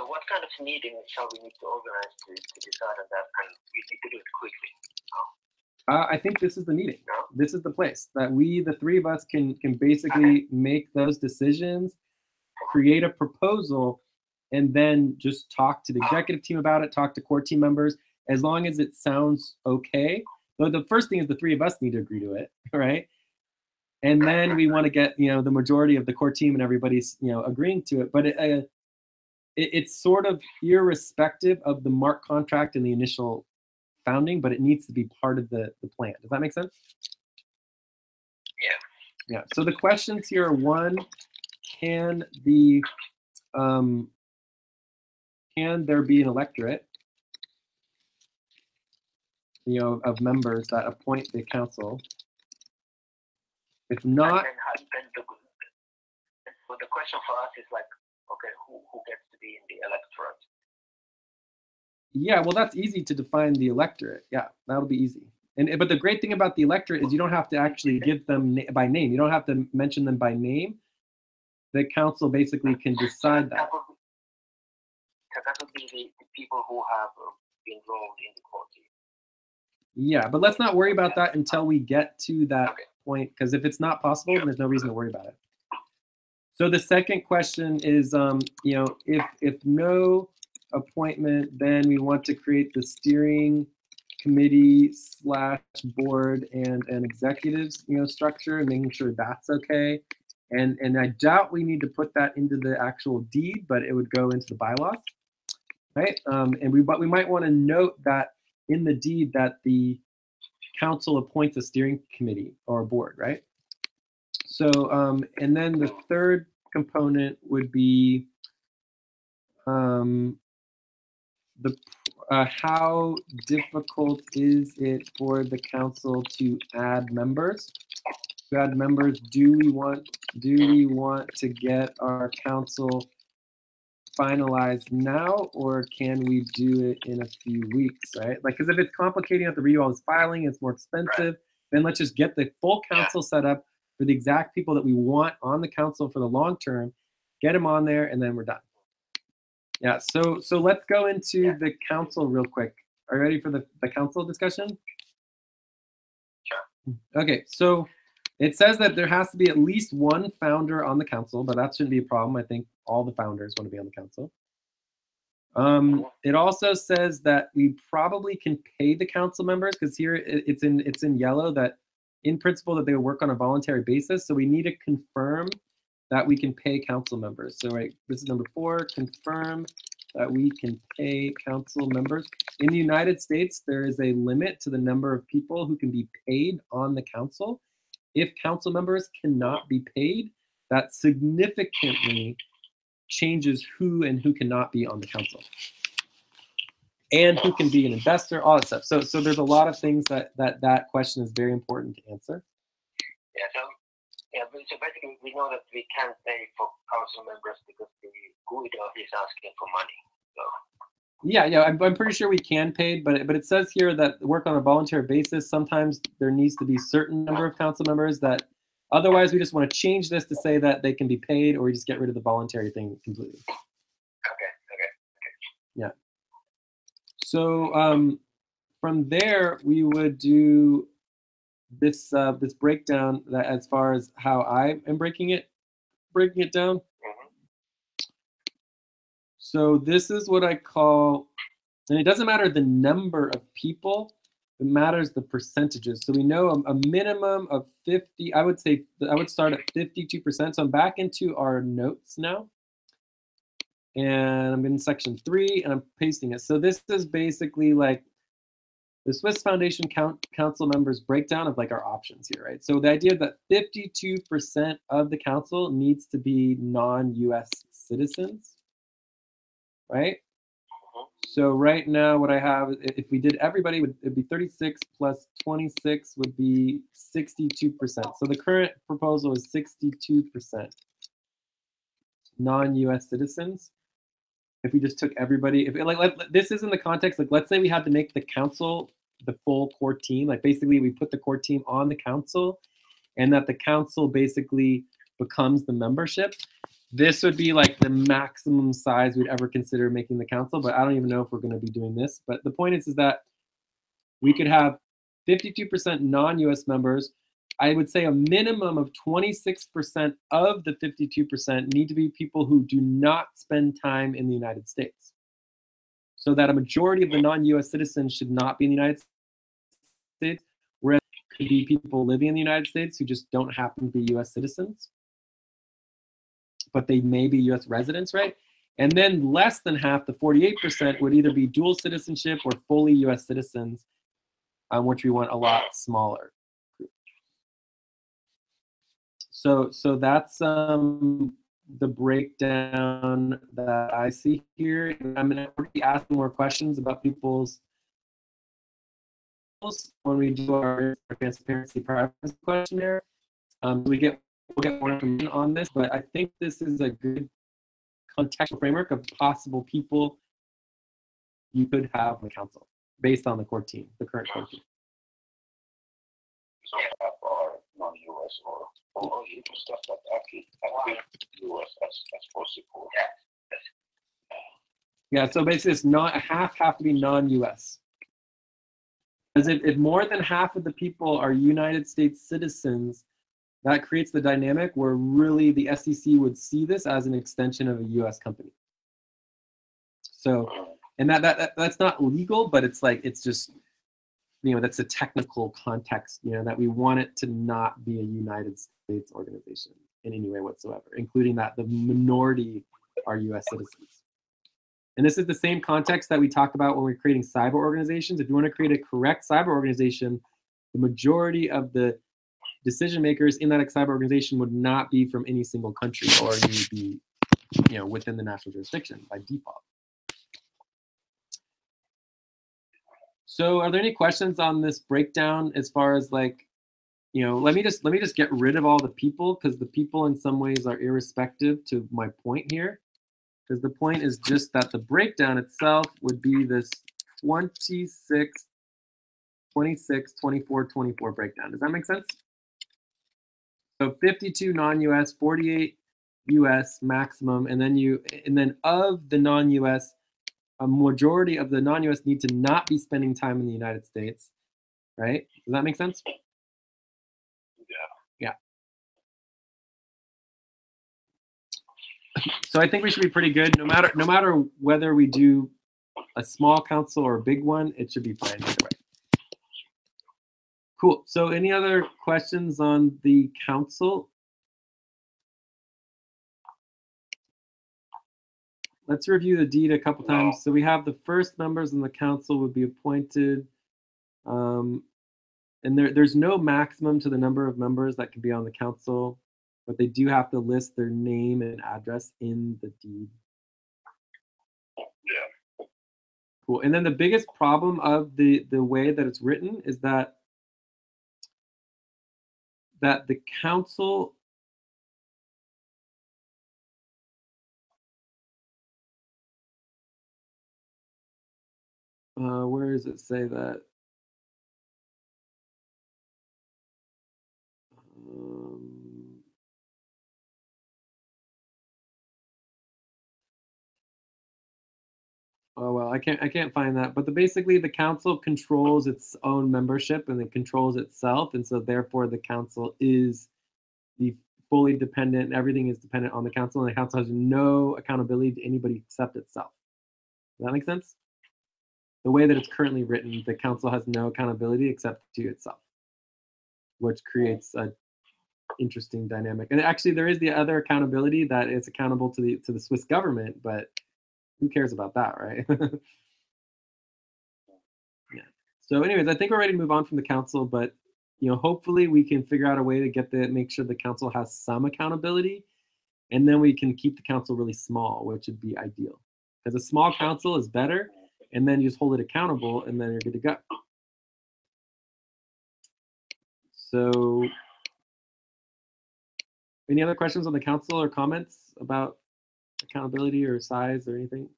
what kind of meeting shall we need to organize to decide on that? And we need to do it quickly. I think this is the meeting. No? This is the place that the three of us can basically make those decisions, create a proposal, and then just talk to the executive team about it, talk to core team members. As long as it sounds okay. So the first thing is the three of us need to agree to it, right? And then we want to get the majority of the core team and everybody's agreeing to it. But it's sort of irrespective of the Mark contract and the initial founding, but it needs to be part of the plan. Does that make sense? Yeah. Yeah. So the questions here are: one, can there be an electorate? Of members that appoint the council. If not, so the question for us is like, okay, who gets to be in the electorate? Yeah, well, that's easy to define the electorate. Yeah, that'll be easy. But the great thing about the electorate is you don't have to actually give them by name. You don't have to mention them by name. The council basically can decide that. That would be the people who have been enrolled in the core team. Yeah, but let's not worry about that until we get to that point, because if it's not possible, then there's no reason to worry about it. So the second question is, if no appointment, then we want to create the steering committee / board and an executives, structure, and making sure that's okay. And I doubt we need to put that into the actual deed, but it would go into the bylaws, right? But we might want to note that in the deed that the council appoints a steering committee or a board, right? So, and then the third component would be how difficult is it for the council to add members? To add members, do we want to get our council finalized now, or can we do it in a few weeks, right? Like, because if it's complicating, have to redo all this filing, it's more expensive, then let's just get the full council set up for the exact people that we want on the council for the long term, get them on there, and then we're done. Yeah, so let's go into the council real quick. Are you ready for the council discussion? Sure. Okay, so it says that there has to be at least one founder on the council, but that shouldn't be a problem. I think all the founders want to be on the council. It also says that we probably can pay the council members, because here it's in yellow that in principle that they work on a voluntary basis. So we need to confirm that we can pay council members. So right, this is number 4, confirm that we can pay council members. In the United States, there is a limit to the number of people who can be paid on the council. If council members cannot be paid, that significantly changes who and who cannot be on the council, and who can be an investor, all that stuff. So there's a lot of things that question is very important to answer. Yeah, so basically we know that we can't pay for council members because the Guido is asking for money. So. Yeah, I'm pretty sure we can pay, but it says here that work on a voluntary basis. Sometimes there needs to be a certain number of council members that, otherwise we just want to change this to say that they can be paid, or we just get rid of the voluntary thing completely. Okay. Yeah. So from there we would do this this breakdown that as far as how I am breaking it down. So this is what I call, and it doesn't matter the number of people, it matters the percentages. So we know a minimum of 50, I would start at 52%. So I'm back into our notes now. And I'm in section 3 and I'm pasting it. So this is basically like the Swiss Foundation Council members breakdown of like our options here, right? So the idea that 52% of the council needs to be non-US citizens, right? So right now what I have, if we did everybody, it'd be 36 plus 26 would be 62%. So the current proposal is 62% non-US citizens. If we just took everybody, if this is in the context, like let's say we had to make the council the full core team, like basically we put the core team on the council and that the council basically becomes the membership. This would be like the maximum size we'd ever consider making the council, but I don't even know if we're going to be doing this. But the point is that we could have 52% non-US members. I would say a minimum of 26% of the 52% need to be people who do not spend time in the United States. So that a majority of the non-US citizens should not be in the United States, whereas it could be people living in the United States who just don't happen to be US citizens, but they may be US residents, right? And then less than half, the 48%, would either be dual citizenship or fully US citizens, which we want a lot smaller. So that's the breakdown that I see here. I'm going to be asking more questions about people's when we do our transparency privacy questionnaire. We'll get more information on this, but I think this is a good contextual framework of possible people you could have on the council based on the core team, the current core team. So for non-US or stuff that actually US as possible. Yeah, so basically it's not half have to be non-US. Because if more than half of the people are United States citizens, that creates the dynamic where really the SEC would see this as an extension of a US company. So, and that's not legal, but it's like, it's just, you know, that's a technical context, you know, that we want it to not be a United States organization in any way whatsoever, including that the minority are US citizens. And this is the same context that we talk about when we're creating cyber organizations. If you want to create a correct cyber organization, the majority of the decision makers in that cyber organization would not be from any single country, or you would be, you know, within the national jurisdiction by default. So are there any questions on this breakdown as far as like, you know, let me just get rid of all the people, because the people in some ways are irrespective to my point here. Because the point is just that the breakdown itself would be this 26, 26, 24, 24 breakdown. Does that make sense? So 52 non-US, 48 US maximum, and then of the non-US, a majority of the non-US need to not be spending time in the United States, right? Does that make sense? Yeah. So I think we should be pretty good. No matter whether we do a small council or a big one, it should be fine either way. Cool. So any other questions on the council? let's review the deed a couple times. So we have the first members in the council would be appointed, and there's no maximum to the number of members that can be on the council, but they do have to list their name and address in the deed. Yeah. Cool. And then the biggest problem of the way that it's written is that the council where does it say that? Oh well, I can't find that. But basically, the council controls its own membership and it controls itself, and so therefore the council is fully dependent. Everything is dependent on the council, and the council has no accountability to anybody except itself. Does that make sense? The way that it's currently written, the council has no accountability except to itself, which creates a interesting dynamic. And actually, there is the other accountability that it's accountable to the Swiss government, but who cares about that, right? Yeah. So, anyways, I think we're ready to move on from the council, but hopefully we can figure out a way to make sure the council has some accountability, and then we can keep the council really small, which would be ideal. Because a small council is better, and then you just hold it accountable, and then you're good to go. So, any other questions on the council or comments about accountability or size or anything?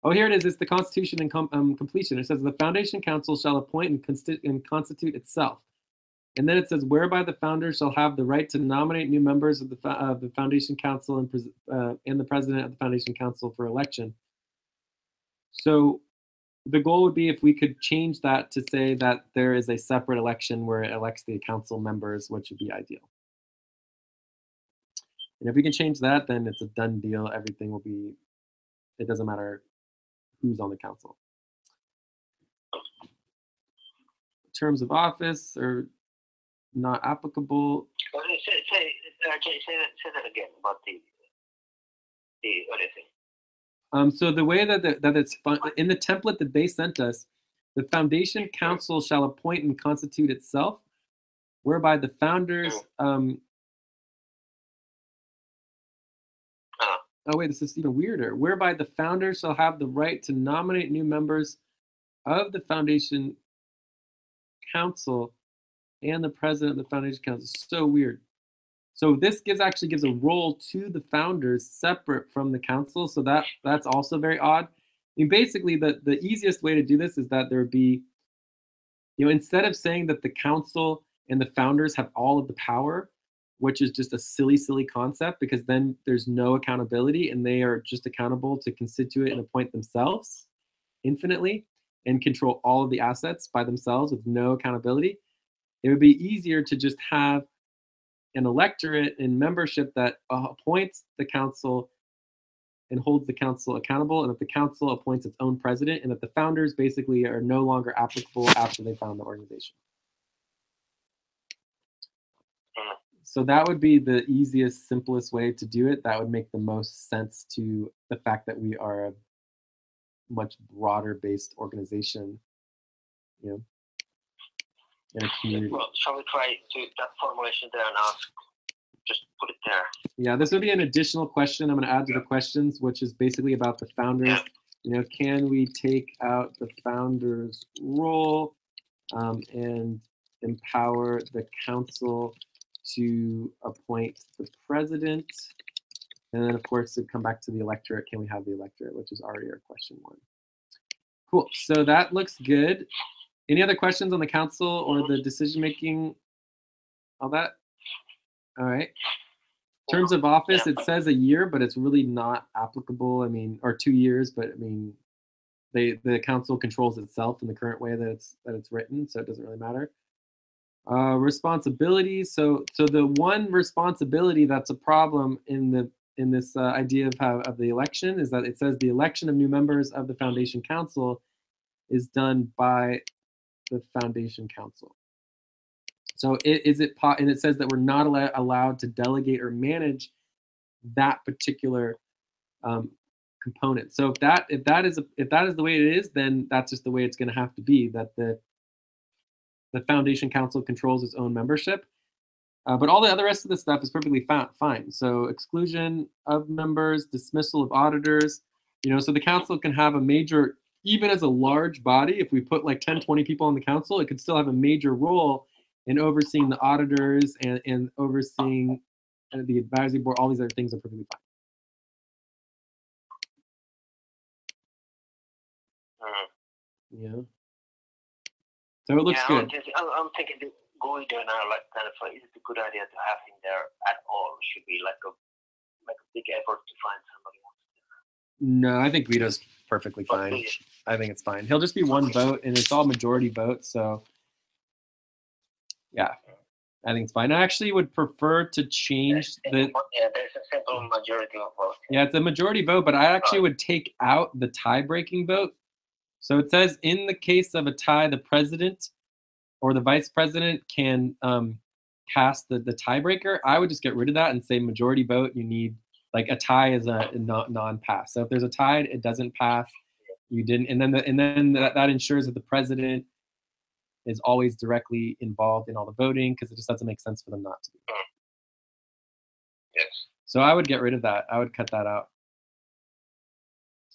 Oh, here it is. It's the Constitution and completion. It says the Foundation Council shall appoint and constitute itself. And then it says, whereby the founder shall have the right to nominate new members of the Foundation Council and the president of the Foundation Council for election. So the goal would be if we could change that to say that there is a separate election where it elects the council members, which would be ideal. And if we can change that, then it's a done deal. Everything will be, it doesn't matter who's on the council. Terms of office are not applicable. Say that again about the other thing. So the way that it's in the template that they sent us, the Foundation Council shall appoint and constitute itself, whereby the founders. Oh wait, this is even weirder. Whereby the founders shall have the right to nominate new members of the Foundation Council and the president of the Foundation Council. So weird. So this actually gives a role to the founders separate from the council. So that's also very odd. I mean, basically, the easiest way to do this is that there would be, instead of saying that the council and the founders have all of the power, which is just a silly concept, because then there's no accountability and they are just accountable to constitute and appoint themselves infinitely and control all of the assets by themselves with no accountability. It would be easier to just have an electorate and membership that appoints the council and holds the council accountable, and that the council appoints its own president, and that the founders basically are no longer applicable after they found the organization. So that would be the easiest, simplest way to do it. That would make the most sense to the fact that we are a much broader based organization, in a community. Well, shall we try that formulation there and ask, just put it there? Yeah, this would be an additional question I'm going to add to the questions, which is basically about the founders. Yeah. Can we take out the founders' role and empower the council to appoint the president? And then, of course, to come back to the electorate, can we have the electorate, which is already our question 1. Cool. So that looks good. Any other questions on the council or the decision-making, all that? All right. Terms of office, it says a year, but it's really not applicable. I mean, or 2 years, but I mean, the council controls itself in the current way that it's written, so it doesn't really matter. Responsibilities. So the one responsibility that's a problem in this idea of the election is that it says the election of new members of the Foundation Council is done by the Foundation Council. So and it says that we're not allowed to delegate or manage that particular component. So if that is the way it is, then that's just the way it's going to have to be. That the Foundation Council controls its own membership, but all the other rest of the stuff is perfectly fine. So exclusion of members, dismissal of auditors. So the council can have a major, even as a large body. If we put like 10, 20 people on the council, it could still have a major role in overseeing the auditors and overseeing the advisory board. All these other things are perfectly fine. So it looks good. I'm thinking the Guido now, like kind of, is it a good idea to have him there at all? Should be like a big effort to find somebody else? No, I think Guido's perfectly fine. I think it's fine. He'll just be one vote, and it's all majority votes. So yeah, I think it's fine. I actually would prefer to change the. Yeah, there's a simple majority of votes. Yeah, it's a majority vote, but I actually would take out the tie-breaking vote. So it says, in the case of a tie, the president or the vice president can cast the tiebreaker. I would just get rid of that and say majority vote. You need, like, a tie is a non-pass. So if there's a tie, it doesn't pass. You didn't, and then that ensures that the president is always directly involved in all the voting, because it just doesn't make sense for them not to be. Yes. So I would get rid of that. I would cut that out.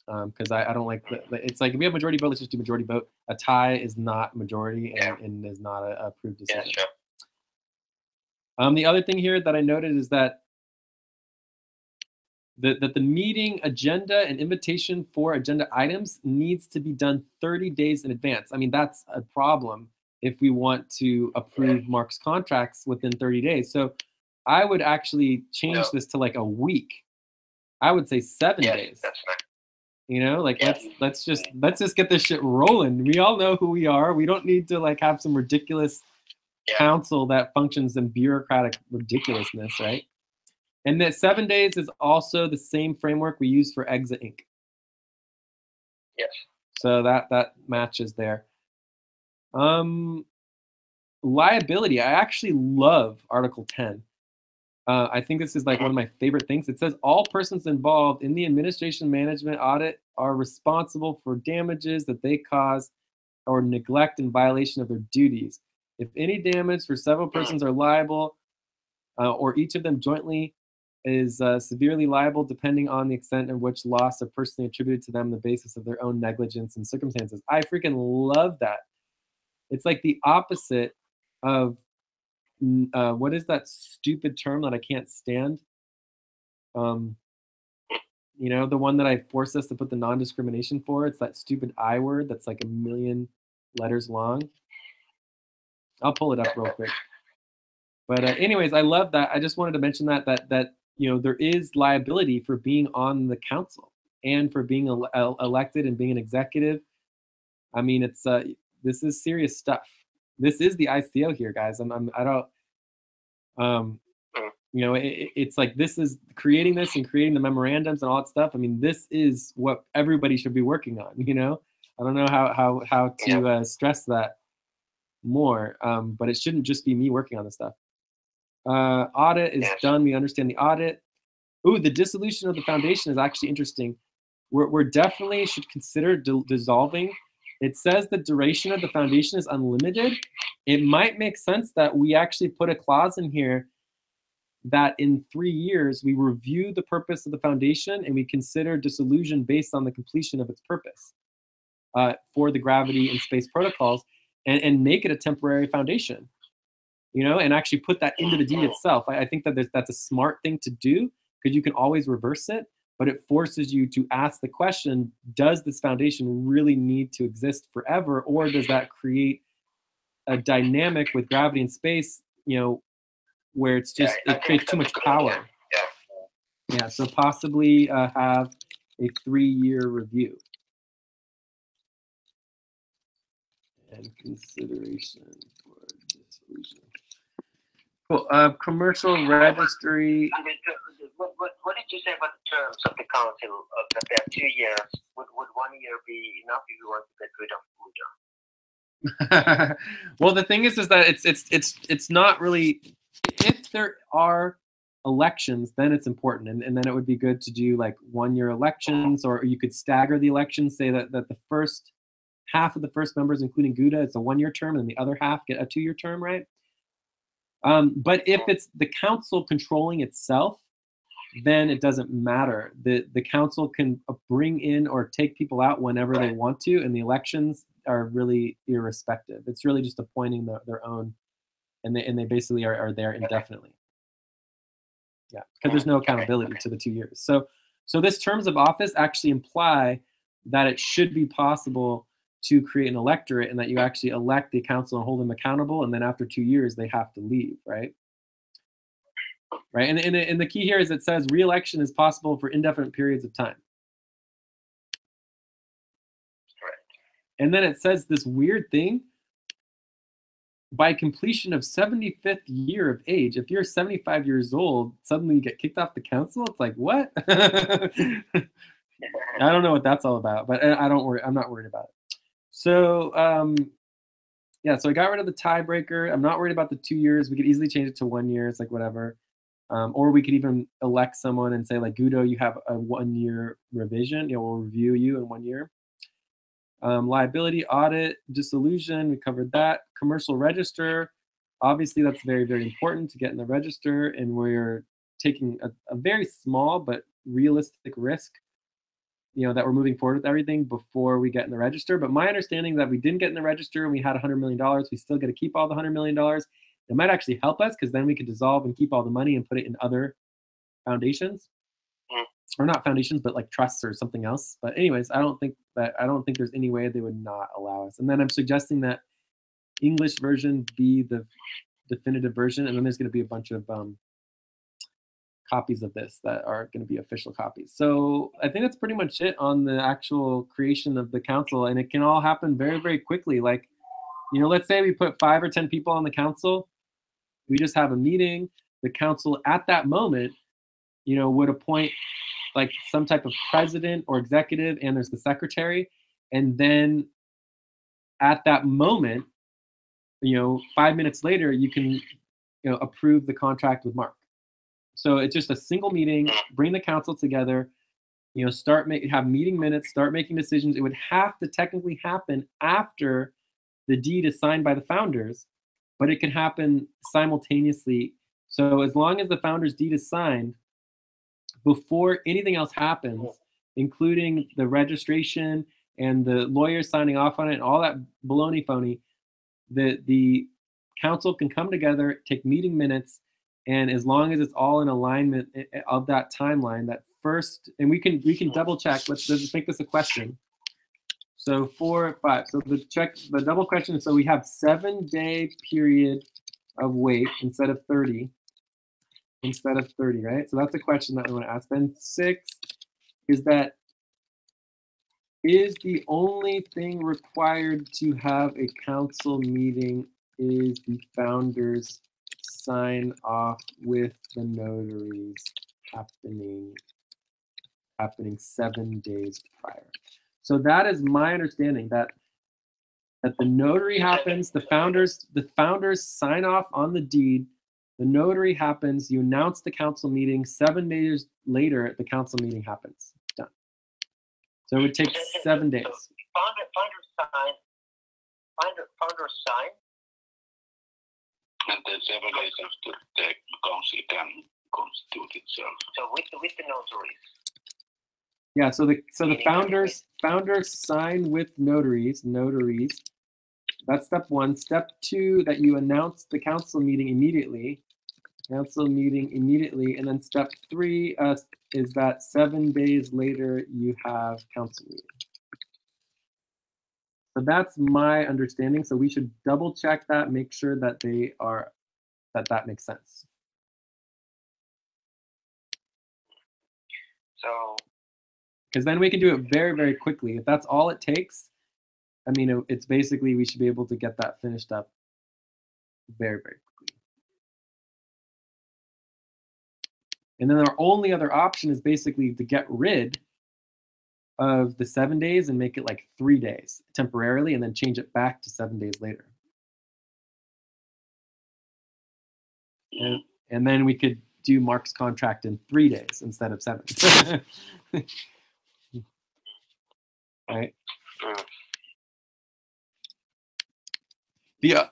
Because I don't like it's like, if we have majority vote, let's just do majority vote. A tie is not majority and is not a approved decision. Yeah, sure. The other thing here that I noted is that the meeting agenda and invitation for agenda items needs to be done 30 days in advance. I mean, that's a problem if we want to approve Mark's contracts within 30 days. So I would actually change this to like a week. I would say 7 days. That's right. Let's just get this shit rolling. We all know who we are. We don't need to like have some ridiculous council that functions in bureaucratic ridiculousness, right? And that 7 days is also the same framework we use for Exit Inc. Yes. So that matches there. Liability. I actually love Article 10. I think this is like one of my favorite things. It says all persons involved in the administration management audit are responsible for damages that they cause or neglect in violation of their duties. If any damage for several persons are liable, or each of them jointly is severely liable, depending on the extent in which loss are personally attributed to them on the basis of their own negligence and circumstances. I freaking love that. It's like the opposite of what is that stupid term that I can't stand? The one that I forced us to put the non-discrimination for. It's that stupid I word that's like 1 million letters long. I'll pull it up real quick. But anyways, I love that. I just wanted to mention that there is liability for being on the council and for being elected and being an executive. I mean, it's this is serious stuff. This is the ICO here, guys. It's like, this is creating this and creating the memorandums and all that stuff. I mean, this is what everybody should be working on. I don't know how to stress that more, but it shouldn't just be me working on this stuff. Audit is done. We understand the audit. Ooh, the dissolution of the foundation is actually interesting. We're definitely should consider dissolving. It says the duration of the foundation is unlimited. It might make sense that we actually put a clause in here that in 3 years we review the purpose of the foundation and we consider dissolution based on the completion of its purpose for the gravity and space protocols, and make it a temporary foundation, and actually put that into the deed itself. I think that that's a smart thing to do, because you can always reverse it. But it forces you to ask the question, does this foundation really need to exist forever? Or does that create a dynamic with gravity and space, where it's just, it creates too much power? Yeah, so possibly have a 3-year review. And consideration for dissolution. Cool. Commercial registry. What did you say about the terms of the council? That they are 2 years. Would 1 year be enough if you want to get rid of Guido? Well, the thing is that it's not really. If there are elections, then it's important, and then it would be good to do like 1-year elections, or you could stagger the elections. Say that the first half of the first members, including Gouda, it's a 1-year term, and the other half get a 2-year term, right? But if it's the council controlling itself, then it doesn't matter. The council can bring in or take people out whenever they want to, and the elections are really irrespective. It's really just appointing their own, and they basically are there indefinitely. Yeah, because there's no accountability to the 2 years. So this terms of office actually imply that it should be possible to create an electorate, and that you actually elect the council and hold them accountable, and then after 2 years they have to leave, right? Right, and the key here is it says re-election is possible for indefinite periods of time. And then it says this weird thing, by completion of 75th year of age. If you're 75 years old, suddenly you get kicked off the council. It's like, what? I don't know what that's all about, but I'm not worried about it. So yeah, so I got rid of the tiebreaker. I'm not worried about the 2 years. We could easily change it to 1 year. It's like whatever. Or we could even elect someone and say like, Guido, you have a 1-year revision. We'll review you in 1 year. Liability, audit, dissolution, we covered that. Commercial register, obviously that's very, very important to get in the register, and we're taking a very small but realistic risk, that we're moving forward with everything before we get in the register. But my understanding is that we didn't get in the register and we had $100 million, we still get to keep all the $100 million. It might actually help us, because then we could dissolve and keep all the money and put it in other foundations. Or not foundations, but like trusts or something else. But anyways, I don't think there's any way they would not allow us. And then I'm suggesting that English version be the definitive version, and then there's going to be a bunch of copies of this that are going to be official copies. So I think that's pretty much it on the actual creation of the council, and it can all happen very, very quickly. Like, let's say we put 5 or 10 people on the council. We just have a meeting. The council at that moment, would appoint like some type of president or executive, and there's the secretary. And then at that moment, 5 minutes later, you can, approve the contract with Mark. So it's just a single meeting, bring the council together, have meeting minutes, start making decisions. It would have to technically happen after the deed is signed by the founders, but it can happen simultaneously. So as long as the founders' deed is signed, before anything else happens, including the registration and the lawyers signing off on it and all that baloney phony, the council can come together, take meeting minutes, and as long as it's all in alignment of that timeline, that first, and we can double check. Let's make this a question. So 4 or 5. So the double question. So we have 7-day period of wait instead of 30. Right? So that's a question that I want to ask. Then 6 is that, is the only thing required to have a council meeting is the founders sign off with the notaries happening 7 days prior. So that is my understanding, that the notary happens, the founders sign off on the deed. The notary happens, you announce the council meeting, 7 days later, the council meeting happens. Done. So it would take 7 days. Founders sign. And then 7 days after the council can constitute itself. So with the notaries. Yeah, so the founders sign with notaries. That's step 1. Step 2, that you announce the council meeting immediately. And then step 3 is that 7 days later you have council meeting. So that's my understanding. So we should double check that, make sure that that makes sense. So, because then we can do it very, very quickly. If that's all it takes, I mean, it's basically, we should be able to get that finished up very, very quickly. And then our only other option is basically to get rid of the 7 days and make it like 3 days temporarily, and then change it back to 7 days later. And then we could do Mark's contract in 3 days instead of 7. Right? Yeah,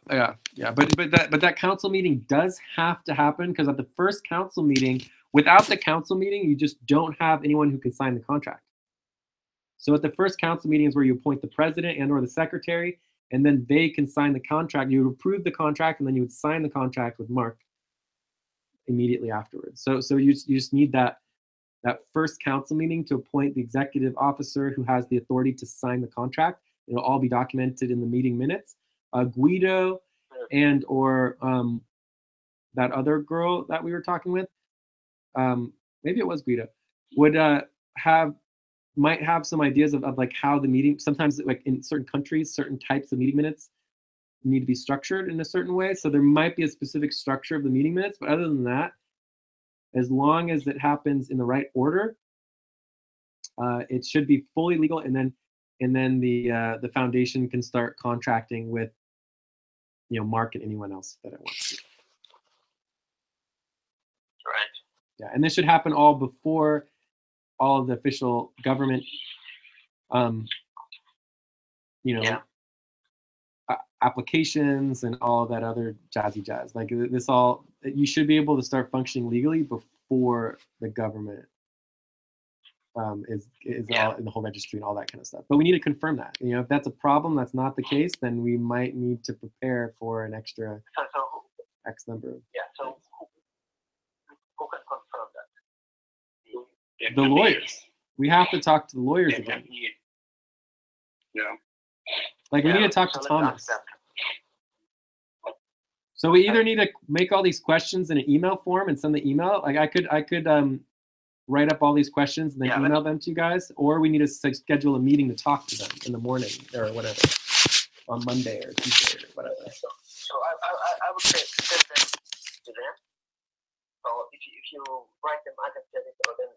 but that council meeting does have to happen, because at the first council meeting, without the council meeting, you just don't have anyone who can sign the contract. So at the first council meeting is where you appoint the president and or the secretary, and then they can sign the contract. You would approve the contract, and then you would sign the contract with Mark immediately afterwards. So you just need that first council meeting to appoint the executive officer who has the authority to sign the contract. It'll all be documented in the meeting minutes. Guido and or that other girl that we were talking with, maybe it was Guido, would might have some ideas of like how the meeting, sometimes like in certain countries, certain types of meeting minutes need to be structured in a certain way. So there might be a specific structure of the meeting minutes, but other than that, as long as it happens in the right order, it should be fully legal, and then the foundation can start contracting with, Mark and anyone else that it wants to. Right. Yeah, and this should happen all before all of the official government, applications and all that other jazzy jazz. Like this all, you should be able to start functioning legally before the government is all in the whole registry and all that kind of stuff. But we need to confirm that. If that's a problem, that's not the case, then we might need to prepare for an extra X number of. Yeah. So who can confirm that? The lawyers. We have to talk to the lawyers again. Yeah. Like we need to talk to Thomas. So we either need to make all these questions in an email form and send the email. Like I could write up all these questions and then email them to you guys, or we need to schedule a meeting to talk to them in the morning or whatever, on Monday or Tuesday or whatever. So I would say send them to them. Or if you write them, I can send it, or then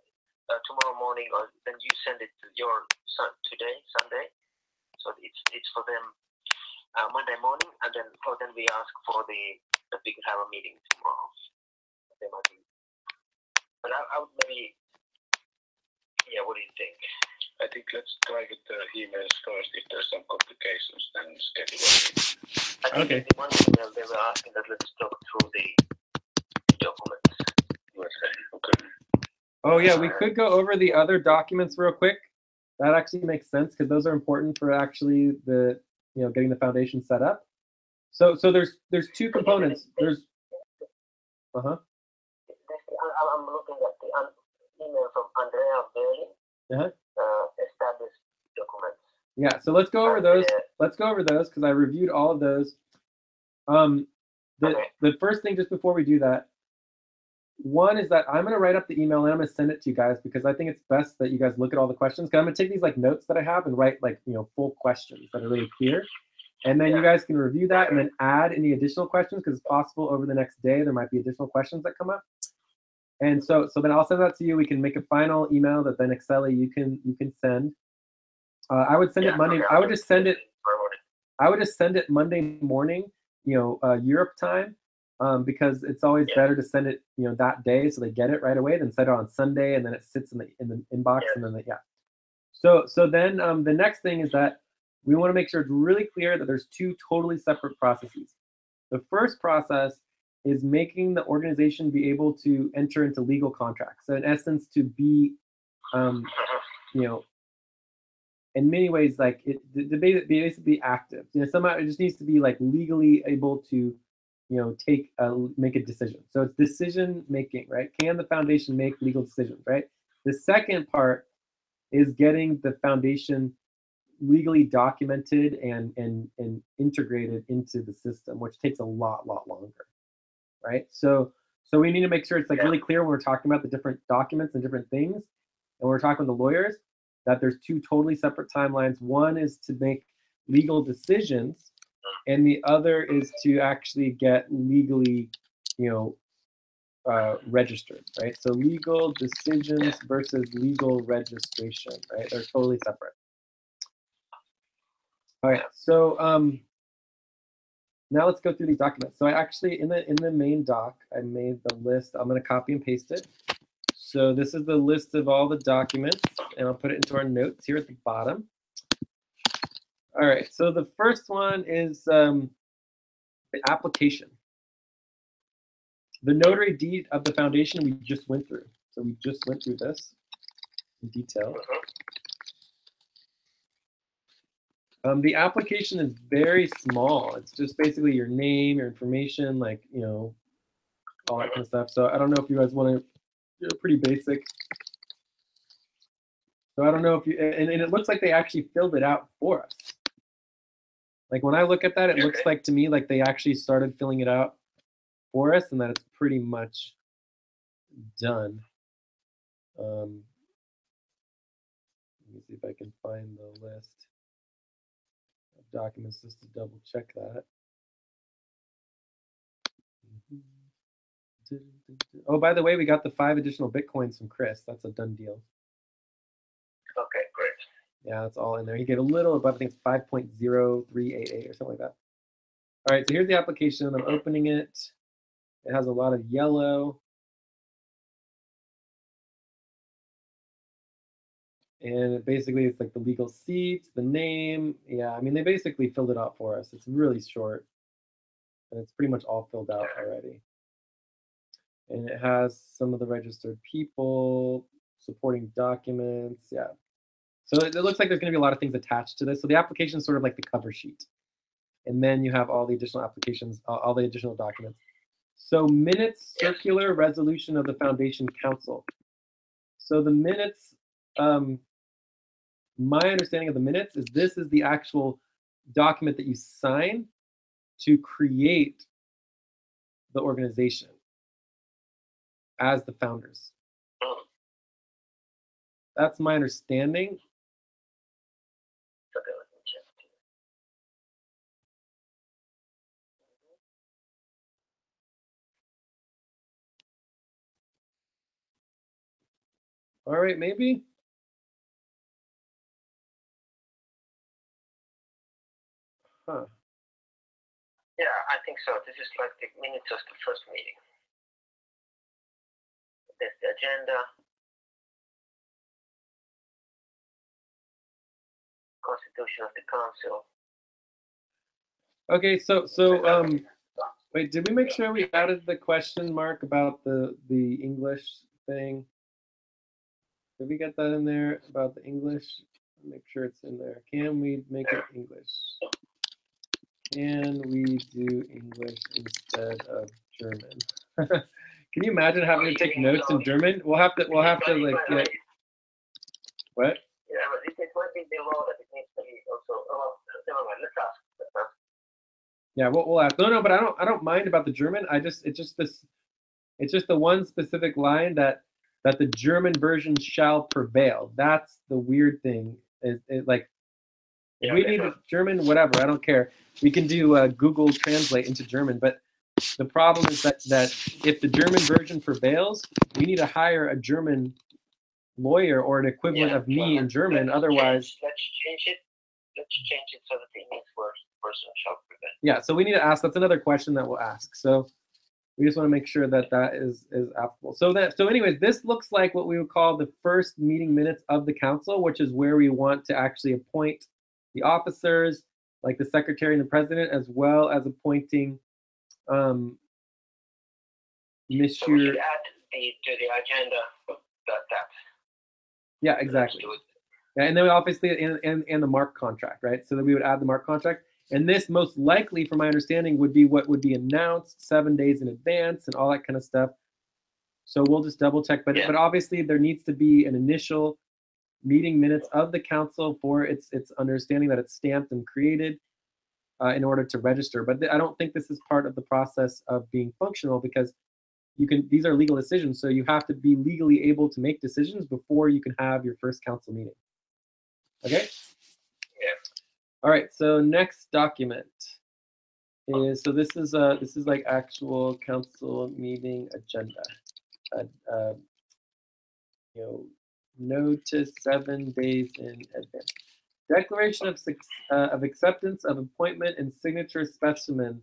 tomorrow morning, or then you send it to your son today, Sunday. So it's for them Monday morning, and then we ask for that we could have a meeting tomorrow. They might be. But I would maybe. Yeah, what do you think? I think let's try with the emails first. If there's some complications, then schedule it. I think in one email they were asking that let's talk through the documents. Okay. Oh yeah, we could go over the other documents real quick. That actually makes sense, because those are important for actually the getting the foundation set up. So there's two components. There's I'm looking at the email from Andrea Bailey. Established documents. Yeah, so let's go over those. Let's go over those, because I reviewed all of those. The first thing, just before we do that, one is that I'm going to write up the email and I'm going to send it to you guys, because I think it's best that you guys look at all the questions. Because I'm going to take these like notes that I have and write like full questions that are really clear, and then you guys can review that and then add any additional questions, because it's possible over the next day there might be additional questions that come up. And so then I'll send that to you. We can make a final email that then Exceli you can send. I would send it Monday. I would just send it. I would just send it Monday morning, Europe time. Because it's always better to send it, that day, so they get it right away, than send it on Sunday and then it sits in the inbox and then So then the next thing is that we want to make sure it's really clear that there's two totally separate processes. The first process is making the organization be able to enter into legal contracts. So in essence, to be, in many ways, like to basically active. Somehow it just needs to be like legally able to. Make a decision. So it's decision making, right? Can the foundation make legal decisions, right? The second part is getting the foundation legally documented and integrated into the system, which takes a lot longer, right? So we need to make sure it's like really clear when we're talking about the different documents and different things, and we're talking with the lawyers, that there's two totally separate timelines. One is to make legal decisions, and the other is to actually get legally, registered, right? So legal decisions versus legal registration, right? They're totally separate. All right, so now let's go through these documents. So I actually, in the main doc, I made the list. I'm going to copy and paste it. So this is the list of all the documents, and I'll put it into our notes here at the bottom. All right, so the first one is the application. The notary deed of the foundation we just went through. So we just went through this in detail. The application is very small. It's just basically your name, your information, like, you know, all that kind of stuff. So I don't know if you guys want to, you know, pretty basic. So I don't know if you, and it looks like they actually filled it out for us. Like when I look at that, it looks like to me like they actually started filling it out for us and that it's pretty much done. Let me see if I can find the list of documents just to double check that. Oh, by the way, we got the 5 additional Bitcoins from Chris. That's a done deal. Okay, great. Yeah, that's all in there. He gave a little above, I think it's 5.0388 or something like that. All right, so here's the application. I'm opening it. It has a lot of yellow. And it basically, it's like the legal seats, the name. Yeah, I mean, they basically filled it out for us. It's really short. And it's pretty much all filled out already. And it has some of the registered people, supporting documents. Yeah. So it looks like there's going to be a lot of things attached to this. So the application is sort of like the cover sheet. And then you have all the additional applications, all the additional documents. So minutes, circular resolution of the Foundation Council. So the minutes, my understanding of the minutes is this is the actual document that you sign to create the organization as the founders. That's my understanding. Okay, let me check. All right, maybe. Huh. Yeah, I think so. This is like the minutes of the first meeting. There's the agenda. Constitution of the council. Okay, so wait, did we make sure we added the question mark about the English thing? Did we get that in there about the English? Make sure it's in there. Can we make it English? Can we do English instead of German? Can you imagine having to take notes in German? We'll have to like get what? Yeah, but it might be below that it needs to be also. Oh, never mind. Let's ask. Yeah, we'll ask. No, but I don't mind about the German. It's just the one specific line that the German version shall prevail. That's the weird thing. Like if we need German, whatever, I don't care. We can do Google Translate into German, but the problem is that if the German version prevails, we need to hire a German lawyer or an equivalent of me in German. Otherwise, let's change it. Let's change it so that it means person shall prevail. Yeah, so we need to ask. That's another question that we'll ask. So we just want to make sure that is applicable. So anyways, this looks like what we would call the first meeting minutes of the council, which is where we want to actually appoint the officers, like the secretary and the president, as well as appointing Monsieur. So we should add to the agenda that. Yeah, exactly. Yeah, and then we obviously and the MARC contract, right? So that we would add the MARC contract. And this most likely, from my understanding, would be what would be announced 7 days in advance and all that kind of stuff. So we'll just double check. But obviously there needs to be an initial meeting minutes of the council for its understanding that it's stamped and created in order to register. But I don't think this is part of the process of being functional because these are legal decisions. So you have to be legally able to make decisions before you can have your first council meeting. Okay? Yeah. All right, so next document. is, so this is like actual council meeting agenda. You know, notice 7 days in advance. Declaration of acceptance of appointment and signature specimen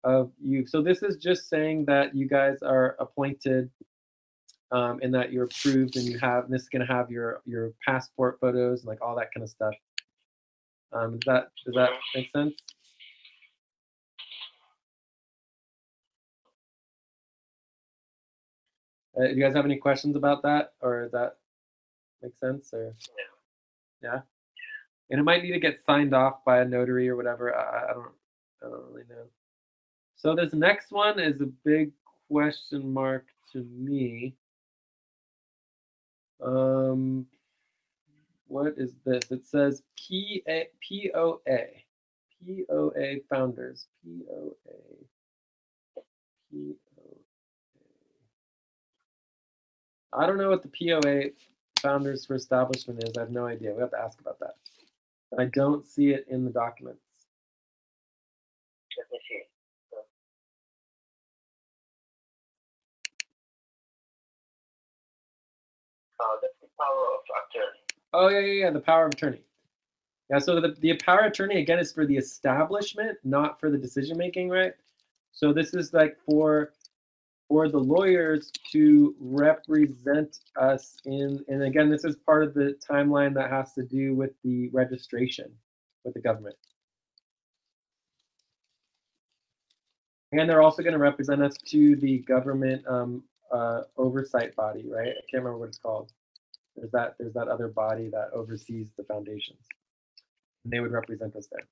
of you. So this is just saying that you guys are appointed, and that you're approved, and and this is going to have your passport photos and like all that kind of stuff. Does that make sense? Do you guys have any questions about that, or does that make sense? Or yeah, and it might need to get signed off by a notary or whatever. I don't really know. So this next one is a big question mark to me. What is this? It says POA founders. POA. I don't know what the POA founders for establishment is. I have no idea. We have to ask about that. I don't see it in the documents. Let me see. That's the power of attorney. Oh yeah, the power of attorney. Yeah, so the power of attorney again is for the establishment, not for the decision making, right? So this is like for the lawyers to represent us in, and again, this is part of the timeline that has to do with the registration with the government. And they're also going to represent us to the government oversight body, right? I can't remember what it's called. There's that other body that oversees the foundations. And they would represent us there.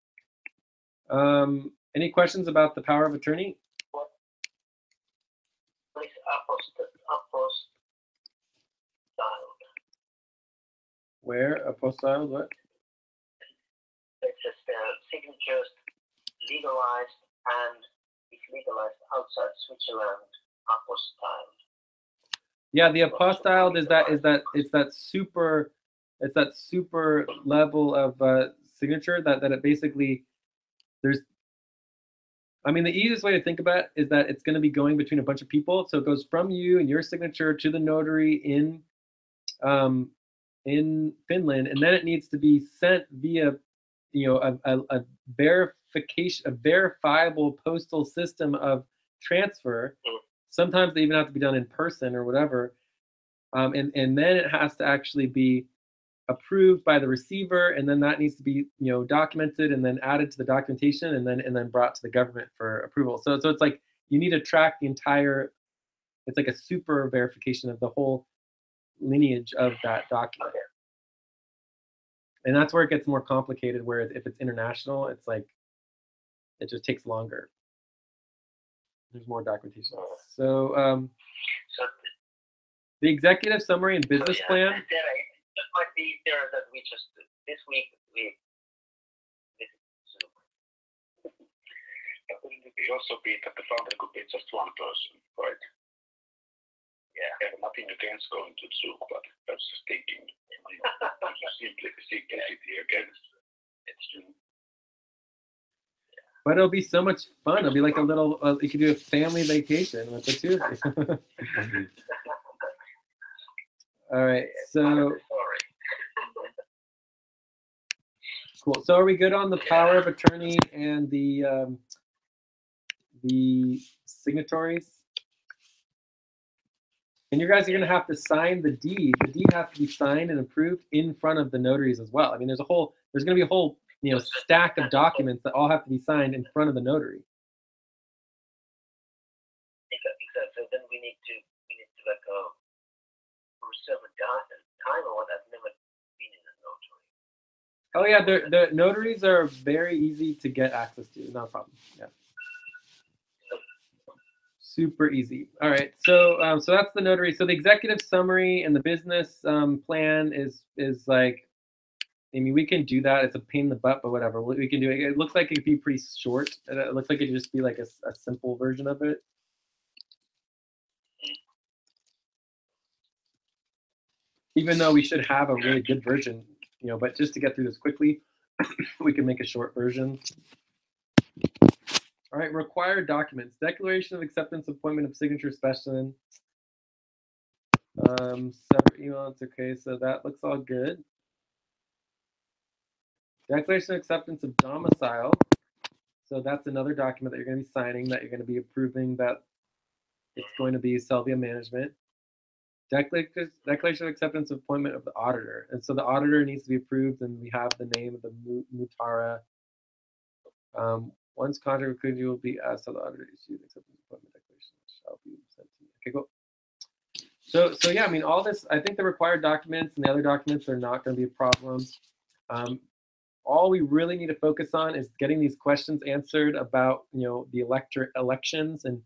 Any questions about the power of attorney? Please apostille. Where apostille? What? It says signatures legalized and if legalized outside Switzerland, apostille. Yeah, the apostille is that super level of signature that it basically I mean, the easiest way to think about it is that it's going to be going between a bunch of people. So it goes from you and your signature to the notary in Finland, and then it needs to be sent via, a verifiable postal system of transfer. Sometimes they even have to be done in person or whatever, and then it has to actually be approved by the receiver, and then that needs to be documented and then added to the documentation and then brought to the government for approval. So it's like you need to track the entire. It's like a super verification of the whole lineage of that document. And that's where it gets more complicated, where if it's international, it's like it just takes longer. There's more documentation. So the executive summary and business plan. It might be there that we just this week we. But wouldn't it also be that the founder could be just one person, right? Yeah. I have nothing against going to Zoom, but I was just thinking, simply the simplicity against it's true. But it'll be so much fun. It'll be like a little. You could do a family vacation with the two of you. All right, so cool. So are we good on the power of attorney and the signatories? And you guys are going to have to sign the deed. The deed has to be signed and approved in front of the notaries as well. I mean, there's going to be a whole stack of documents that all have to be signed in front of the notary. Exactly. So then we need to like reserve a time or what. I've never been in a notary. Oh yeah, the notaries are very easy to get access to. Not a problem. Yeah. Super easy. All right, so that's the notary. So the executive summary and the business plan is like, I mean, we can do that. It's a pain in the butt, but whatever. We can do it. It looks like it could be pretty short. It looks like it could just be like a simple version of it. Even though we should have a really good version, but just to get through this quickly, we can make a short version. All right, required documents. Declaration of acceptance, appointment of signature specimen. Separate emails. Okay, so that looks all good. Declaration of acceptance of domicile. So that's another document that you're going to be signing, that you're going to be approving that it's going to be Selvia Management. Declaration of acceptance of appointment of the auditor. And so the auditor needs to be approved, and we have the name of the Mutara. Once contract concluded, you will be asked how the auditor issued acceptance appointment declaration shall be sent to you. Okay, go. So yeah, I mean, all this, I think the required documents and the other documents are not going to be a problem. All we really need to focus on is getting these questions answered about, the elections and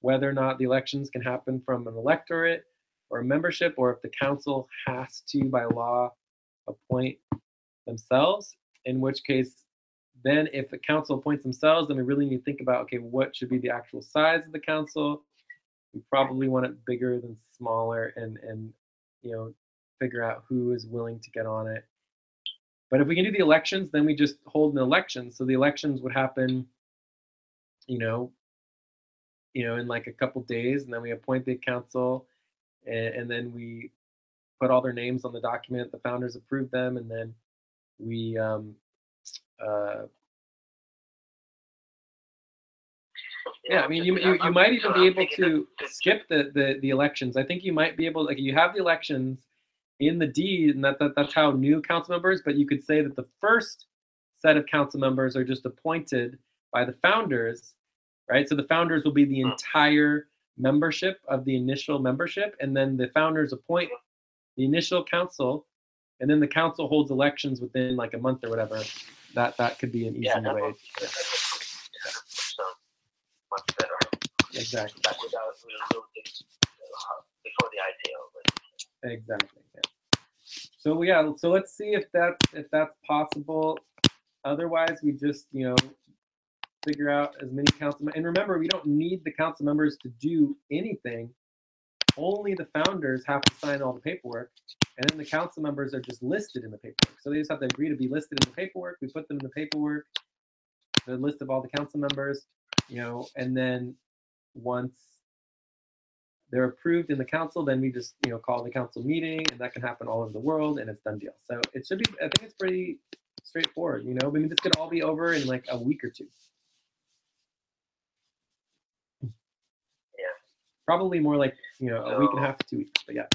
whether or not the elections can happen from an electorate or a membership, or if the council has to, by law, appoint themselves, in which case, then if the council appoints themselves, then we really need to think about, okay, what should be the actual size of the council? We probably want it bigger than smaller, and figure out who is willing to get on it. But if we can do the elections, then we just hold an election. So the elections would happen, in like a couple days, and then we appoint the council, and then we put all their names on the document. The founders approve them, and then we yeah, I mean, you might even be able to skip the elections. I think you might be able, like, you have the elections in the deed, and that's how new council members, but you could say that the first set of council members are just appointed by the founders, right? So the founders will be the entire membership of the initial membership, and then the founders appoint the initial council, and then the council holds elections within like a month or whatever. That could be an easy way. Much better. Exactly. That we'll do this before the ICO. Exactly. Yeah. So yeah, so let's see if that's possible. Otherwise, we just figure out as many council. And remember, we don't need the council members to do anything. Only the founders have to sign all the paperwork, and then the council members are just listed in the paperwork. So they just have to agree to be listed in the paperwork. We put them in the paperwork, the list of all the council members. And then once they're approved in the council, then we just, call the council meeting, and that can happen all over the world, and it's done deal. So it should be, I think it's pretty straightforward, I mean, this could all be over in like a week or two. Yeah. Probably more like, a week and a half to 2 weeks, but yeah.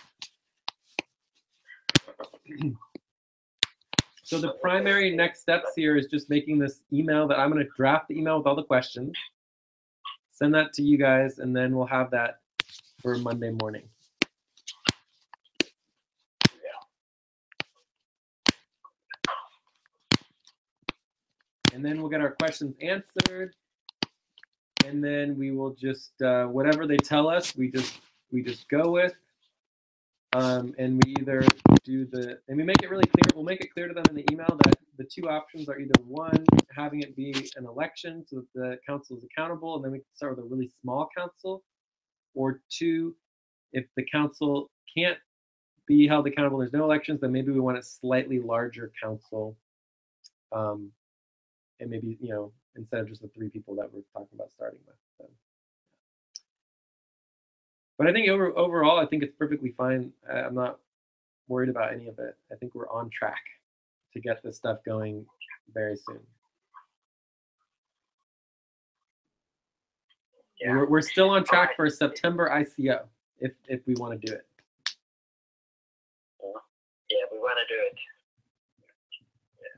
So the primary next steps here is just making this email that I'm going to draft the email with all the questions, send that to you guys, and then we'll have that for Monday morning. And then we'll get our questions answered, and then we will just whatever they tell us, we just go with. And we either do and we make it really clear, we'll make it clear to them in the email that the two options are either one, having it be an election so that the council is accountable, and then we can start with a really small council, or two, if the council can't be held accountable, there's no elections, then maybe we want a slightly larger council, and maybe, instead of just the 3 people that we're talking about starting with. So. But I think overall, I think it's perfectly fine. I'm not worried about any of it. I think we're on track to get this stuff going very soon. Yeah. We're still on track for a September ICO if we want to do it. Yeah, we want to do it. Yeah.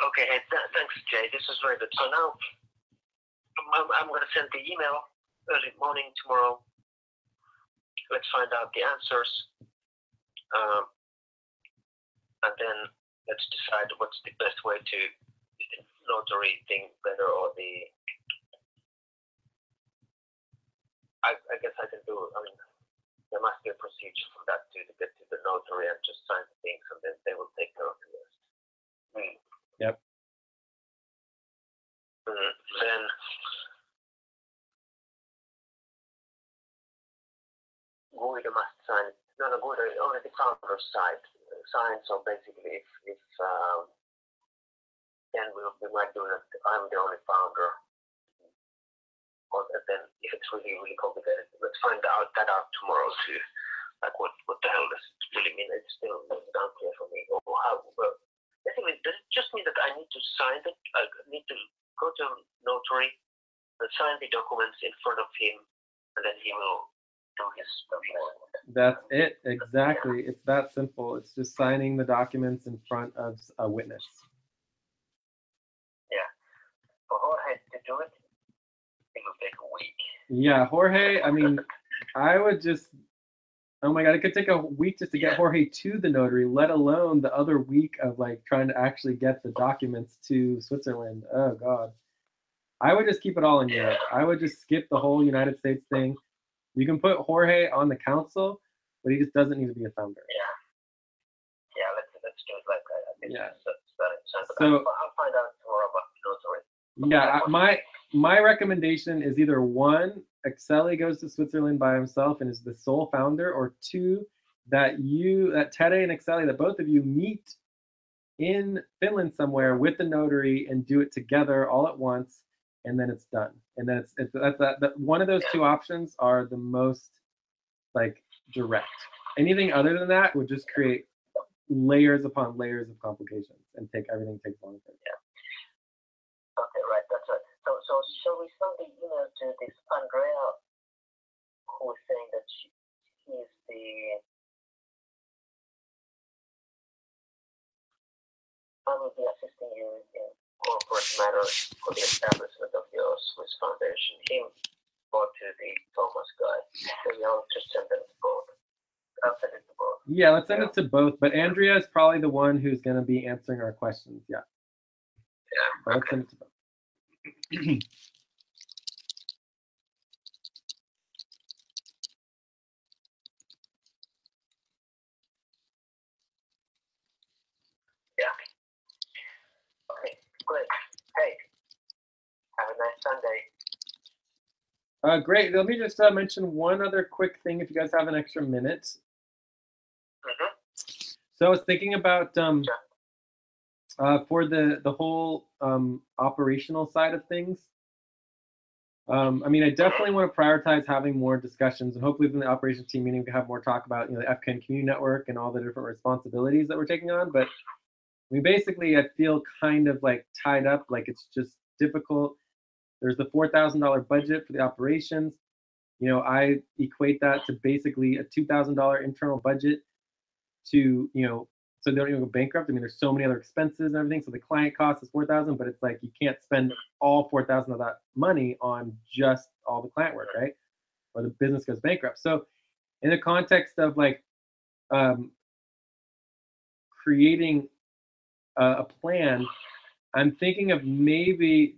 Okay, thanks, Jay. This is very good. So now I'm going to send the email early morning tomorrow. Let's find out the answers, and then let's decide what's the best way to the notary thing better, or the. I guess I can do. I mean, there must be a procedure for that to get to the notary and just sign the things, and then they will take care of the rest. Yep. Then. Guido must sign. No, Guido, only the founder's side sign. So basically, if then we might do it. I'm the only founder. Or then if it's really, really complicated, let's find out tomorrow too. Like what the hell does it really mean? It's still not unclear for me. Or how, well, basically, does it just mean that I need to sign it? I need to go to a notary and sign the documents in front of him, and then he will do his business. That's it, exactly. It's that simple. It's just signing the documents in front of a witness. Yeah. For Jorge to do it, it will take a week. Yeah, Jorge, I mean, I would just, oh my God, it could take a week just to get Jorge to the notary, let alone the other week of like trying to actually get the documents to Switzerland. Oh God. I would just keep it all in Europe. I would just skip the whole United States thing. You can put Jorge on the council, but he just doesn't need to be a founder. Yeah, let's do it like that. Yeah. So I'll find out tomorrow about the notary. Yeah, my recommendation is either one, Exceli goes to Switzerland by himself and is the sole founder, or two, that Tere and Exceli, that both of you meet in Finland somewhere with the notary and do it together all at once, and then it's done. And then that one of those two options are the most like direct. Anything other than that would just create layers upon layers of complications and everything takes longer. Yeah. Okay, right. That's right. So shall we send the email to this Andrea, who is saying that he is I will be assisting you in corporate matters for the establishment of your Swiss Foundation. Him or to the Thomas guy. So I'll just send them to both. I'll send it to both. Yeah, let's send it to both. But Andrea is probably the one who's going to be answering our questions. Yeah. Yeah. Let's send it to both. Yeah. Okay, great. Hey, have a nice Sunday. Great. Let me just mention one other quick thing if you guys have an extra minute. So I was thinking about for the whole operational side of things. I mean, I definitely want to prioritize having more discussions, and hopefully within the operations team meeting we can have more talk about, you know, the FCAN community network and all the different responsibilities that we're taking on. But I mean, basically, I feel kind of like tied up, like it's just difficult. There's the $4,000 budget for the operations. You know, I equate that to basically a $2,000 internal budget to, you know, so they don't even go bankrupt. I mean, there's so many other expenses and everything. So the client cost is $4,000, but it's like you can't spend all $4,000 of that money on just all the client work, right? Or the business goes bankrupt. So in the context of like creating a plan, I'm thinking of maybe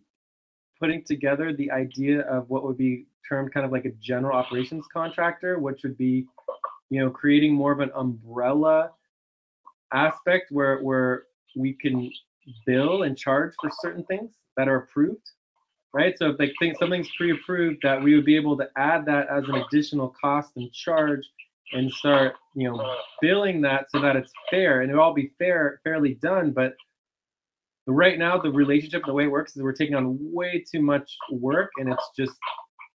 putting together the idea of what would be termed kind of like a general operations contractor, which would be, you know, creating more of an umbrella aspect where we can bill and charge for certain things that are approved, right? So if like something's pre-approved, that we would be able to add that as an additional cost and charge and start, you know, billing that so that it's fair and it'll all be fairly done. But right now the relationship, the way it works is we're taking on way too much work, and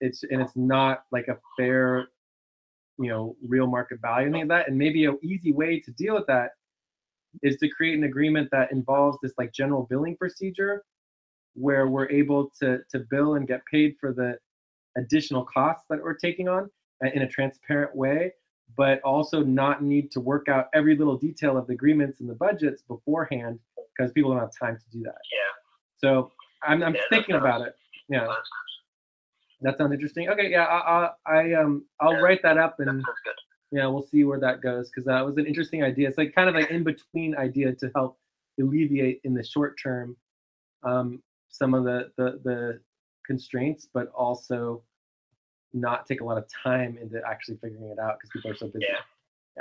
it's not like a fair, you know, real market value and things like that. And maybe an easy way to deal with that is to create an agreement that involves this like general billing procedure where we're able to bill and get paid for the additional costs that we're taking on in a transparent way, but also not need to work out every little detail of the agreements and the budgets beforehand because people don't have time to do that. Yeah. So I'm thinking about it. Yeah. That sounds interesting. Okay, yeah, I'll write that up, and yeah, we'll see where that goes, because that was an interesting idea. It's like kind of an in-between idea to help alleviate in the short term some of the constraints, but also not take a lot of time into actually figuring it out because people are so busy. Yeah,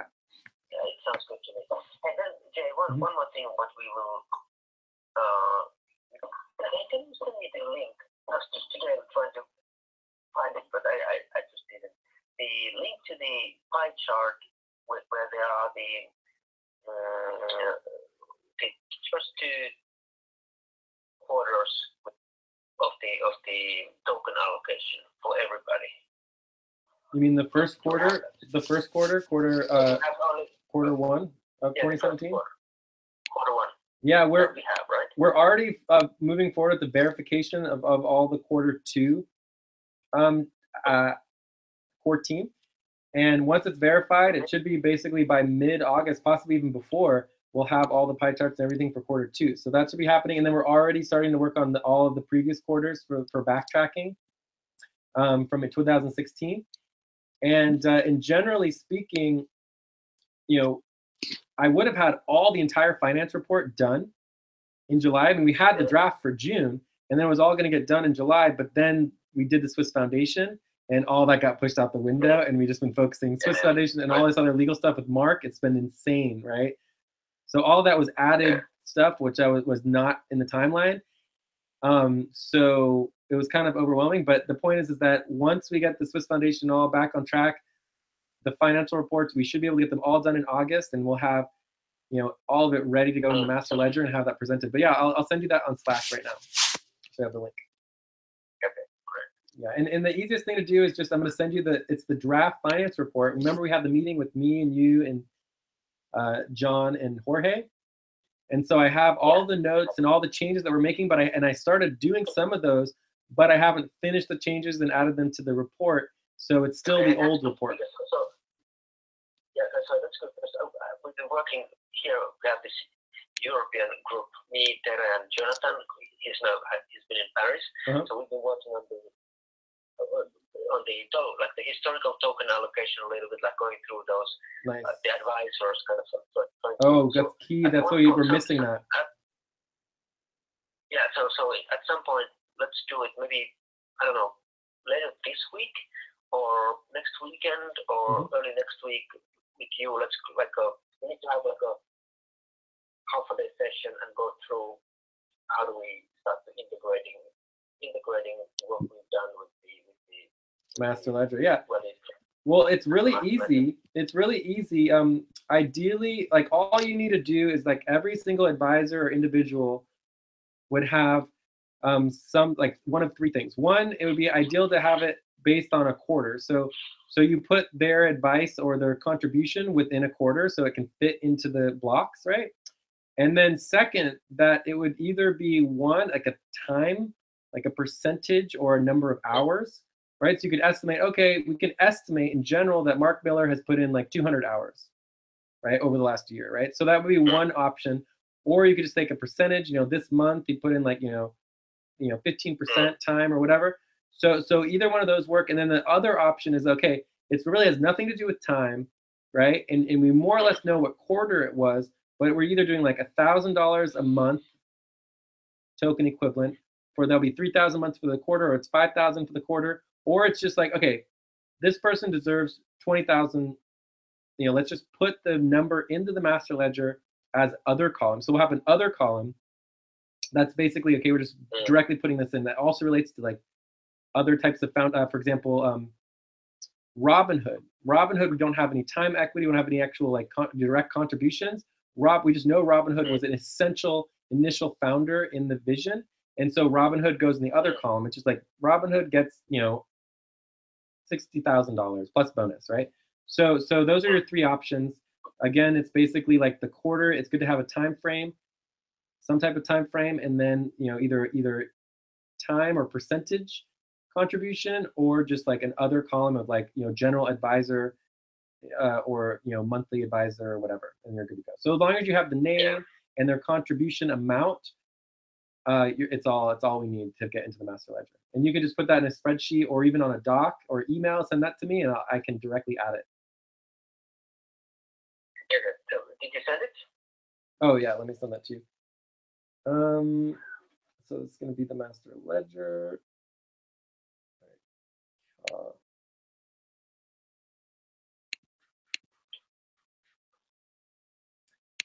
it sounds good to me. And then Jay, one more thing, what we will can you send me the link? Just today I'm trying to find it, but I just didn't. The link to the pie chart where there are the first two quarters of the token allocation for everybody? You mean the first quarter? The first quarter, quarter one of 2017. Quarter one. Yeah, we have, right? We're already moving forward with the verification of all the quarter two core team. And once it's verified, it should be basically by mid-August, possibly even before, we'll have all the pie charts and everything for quarter two. So that should be happening. And then we're already starting to work on all of the previous quarters for backtracking from 2016. And in generally speaking, you know, I would have had all the entire finance report done in July. I mean, we had the draft for June, and then it was all going to get done in July. But then we did the Swiss Foundation, and all that got pushed out the window. And we just been focusing Swiss Foundation and all this other legal stuff with Mark. It's been insane, right? So all of that was added stuff, which I was not in the timeline. So it was kind of overwhelming. But the point is that once we get the Swiss Foundation all back on track, the financial reports, we should be able to get them all done in August, and we'll have, you know, all of it ready to go in the master ledger and have that presented. But yeah, I'll send you that on Slack right now. So you have the link. Okay, great. Yeah, and the easiest thing to do is just, I'm going to send you it's the draft finance report. Remember, we had the meeting with me and you and John and Jorge. And so I have all the notes and all the changes that we're making, but I started doing some of those, but I haven't finished the changes and added them to the report. So it's still the old report. So that's good, because we've been working here. We have this European group, me, Tere, and Jonathan. He's been in Paris. So we've been working on the historical token allocation a little bit, like going through those the advisors kind of stuff. Oh, that's key. That's why you were missing that. Yeah. So at some point, let's do it. Maybe, I don't know, later this week or next weekend or early next week with you. Let's we need to have like a half a day session and go through how do we start integrating what we've done with the master ledger. Yeah. Well, it's really easy. It's really easy. Ideally, like, all you need to do is, like, every single advisor or individual would have some, like, one of three things. One, it would be ideal to have it based on a quarter. So you put their advice or their contribution within a quarter so it can fit into the blocks, right? And then second, that it would either be one, like a time, like a percentage or a number of hours, right? So you could estimate, okay, we can estimate in general that Mark Miller has put in like 200 hours, right, over the last year, right? So that would be one option. Or you could just take a percentage, you know, this month he put in like, you know, 15% time or whatever. So either one of those work. And then the other option is, okay, it really has nothing to do with time, right? And we more or less know what quarter it was, but we're either doing like $1,000 a month token equivalent, for there'll be 3,000 months for the quarter, or it's 5,000 for the quarter, or it's just like, okay, this person deserves 20,000. You know, let's just put the number into the master ledger as other column. So we'll have an other column that's basically, okay, we're just directly putting this in. That also relates to like other types of for example, Robinhood. Robinhood, we don't have any time equity. We don't have any actual like direct contributions. We just know Robinhood was an essential initial founder in the vision. And so Robinhood goes in the other column. It's just like Robinhood gets, you know, $60,000 plus bonus, right? So those are your three options. Again, it's basically like the quarter. It's good to have a time frame, some type of time frame, and then, you know, either time or percentage contribution, or just like an other column of like, you know, general advisor or, you know, monthly advisor or whatever, and you're good to go. So as long as you have the name and their contribution amount, it's all we need to get into the master ledger. And you can just put that in a spreadsheet or even on a doc or email, send that to me, and I can directly add it. Did you send it? Oh yeah, let me send that to you. So it's going to be the master ledger.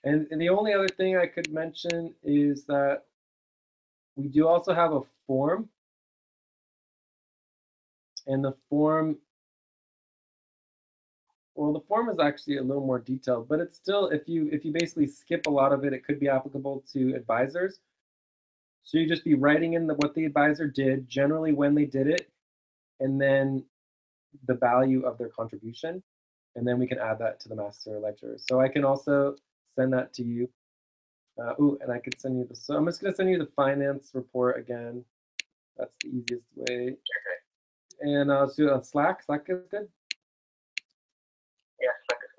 And the only other thing I could mention is that we do also have a form, and the form, well, the form is actually a little more detailed, but it's still, if you basically skip a lot of it, it could be applicable to advisors. So you just be writing in what the advisor did, generally when they did it, and then the value of their contribution, and then we can add that to the master ledger. So I can also send that to you. And I could send you the, so I'm just gonna send you the finance report again. That's the easiest way. Okay. And I'll do it on Slack. Slack is good? Yeah, Slack is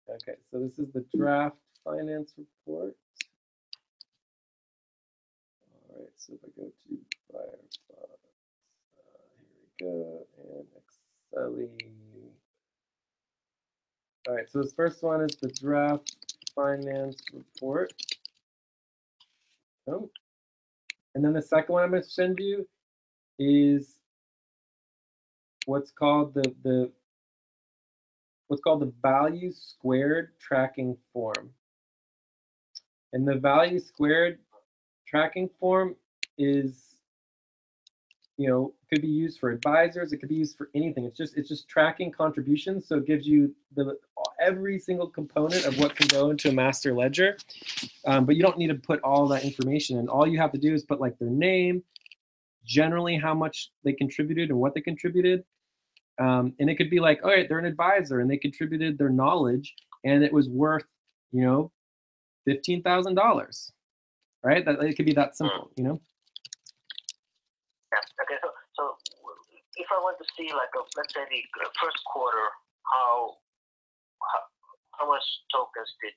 good. Okay, so this is the draft finance report. All right, so if I go to Firefox, here we go, and Excel. All right, so this first one is the draft finance report. Oh. And then the second one I'm going to send you is what's called the value squared tracking form. And the value squared tracking form is, you know, could be used for advisors. It could be used for anything. It's just tracking contributions. So it gives you every single component of what can go into a master ledger. But you don't need to put all that information in. All you have to do is put like their name, generally how much they contributed and what they contributed. And it could be like, all right, they're an advisor and they contributed their knowledge and it was worth, you know, $15,000, right? That it could be that simple, you know? Yeah. Okay. So if I want to see like let's say the first quarter, how much tokens did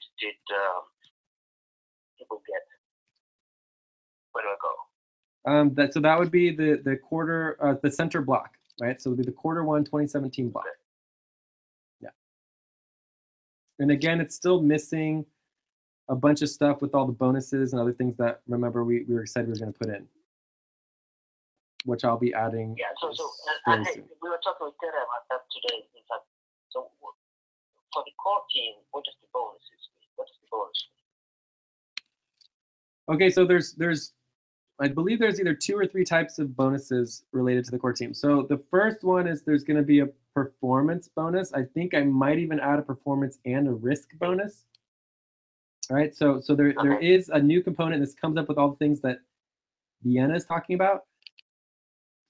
people get? Where do I go? So that would be the quarter, the center block, right? So it would be the Q1 2017 block. Okay. Yeah. And again, it's still missing a bunch of stuff with all the bonuses and other things that, remember, we were excited we were going to put in, which I'll be adding. Yeah, so very soon. we were talking with Tere about that today. In fact, so for the core team, what is the bonuses? What is the bonus? Okay, so there's I believe there's either 2 or 3 types of bonuses related to the core team. So the first one is there's going to be a performance bonus. I think I might even add a performance and a risk bonus. All right, so there is a new component. This comes up with all the things that Vienna is talking about.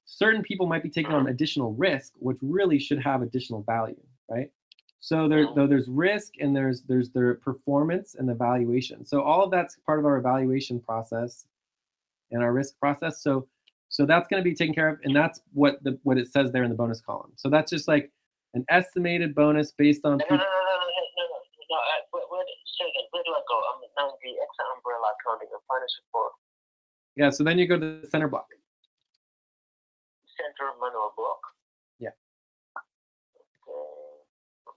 Certain people might be taking on additional risk, which really should have additional value, right? So there's risk and there's their performance and the valuation. So all of that's part of our evaluation process and our risk process. So that's going to be taken care of, and that's what it says there in the bonus column. So that's just like an estimated bonus based on. No. Where do I go? I'm now in the Excel umbrella accounting and finance report. Yeah. So then you go to the center block. Center manual block. Yeah. Okay. I'm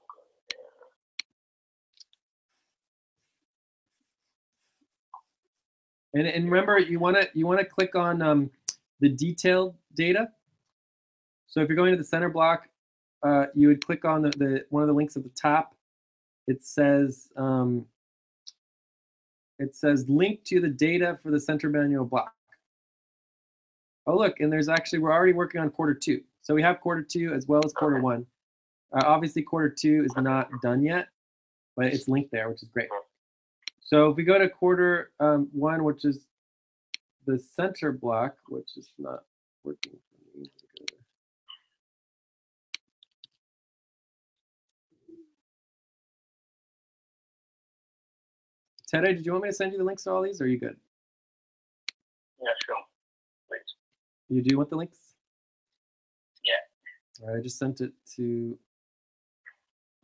going there. And remember, you want to click on the detailed data. So if you're going to the center block, you would click on the one of the links at the top. It says link to the data for the center manual block. Oh look, and there's actually, we're already working on Q2. So we have Q2 as well as Q1. Obviously Q2 is not done yet, but it's linked there, which is great. So if we go to Q1, which is the center block, which is not working for me. Tere, did you want me to send you the links to all these, or are you good? Yeah, sure. Please. You do want the links? Yeah. All right, I just sent it to,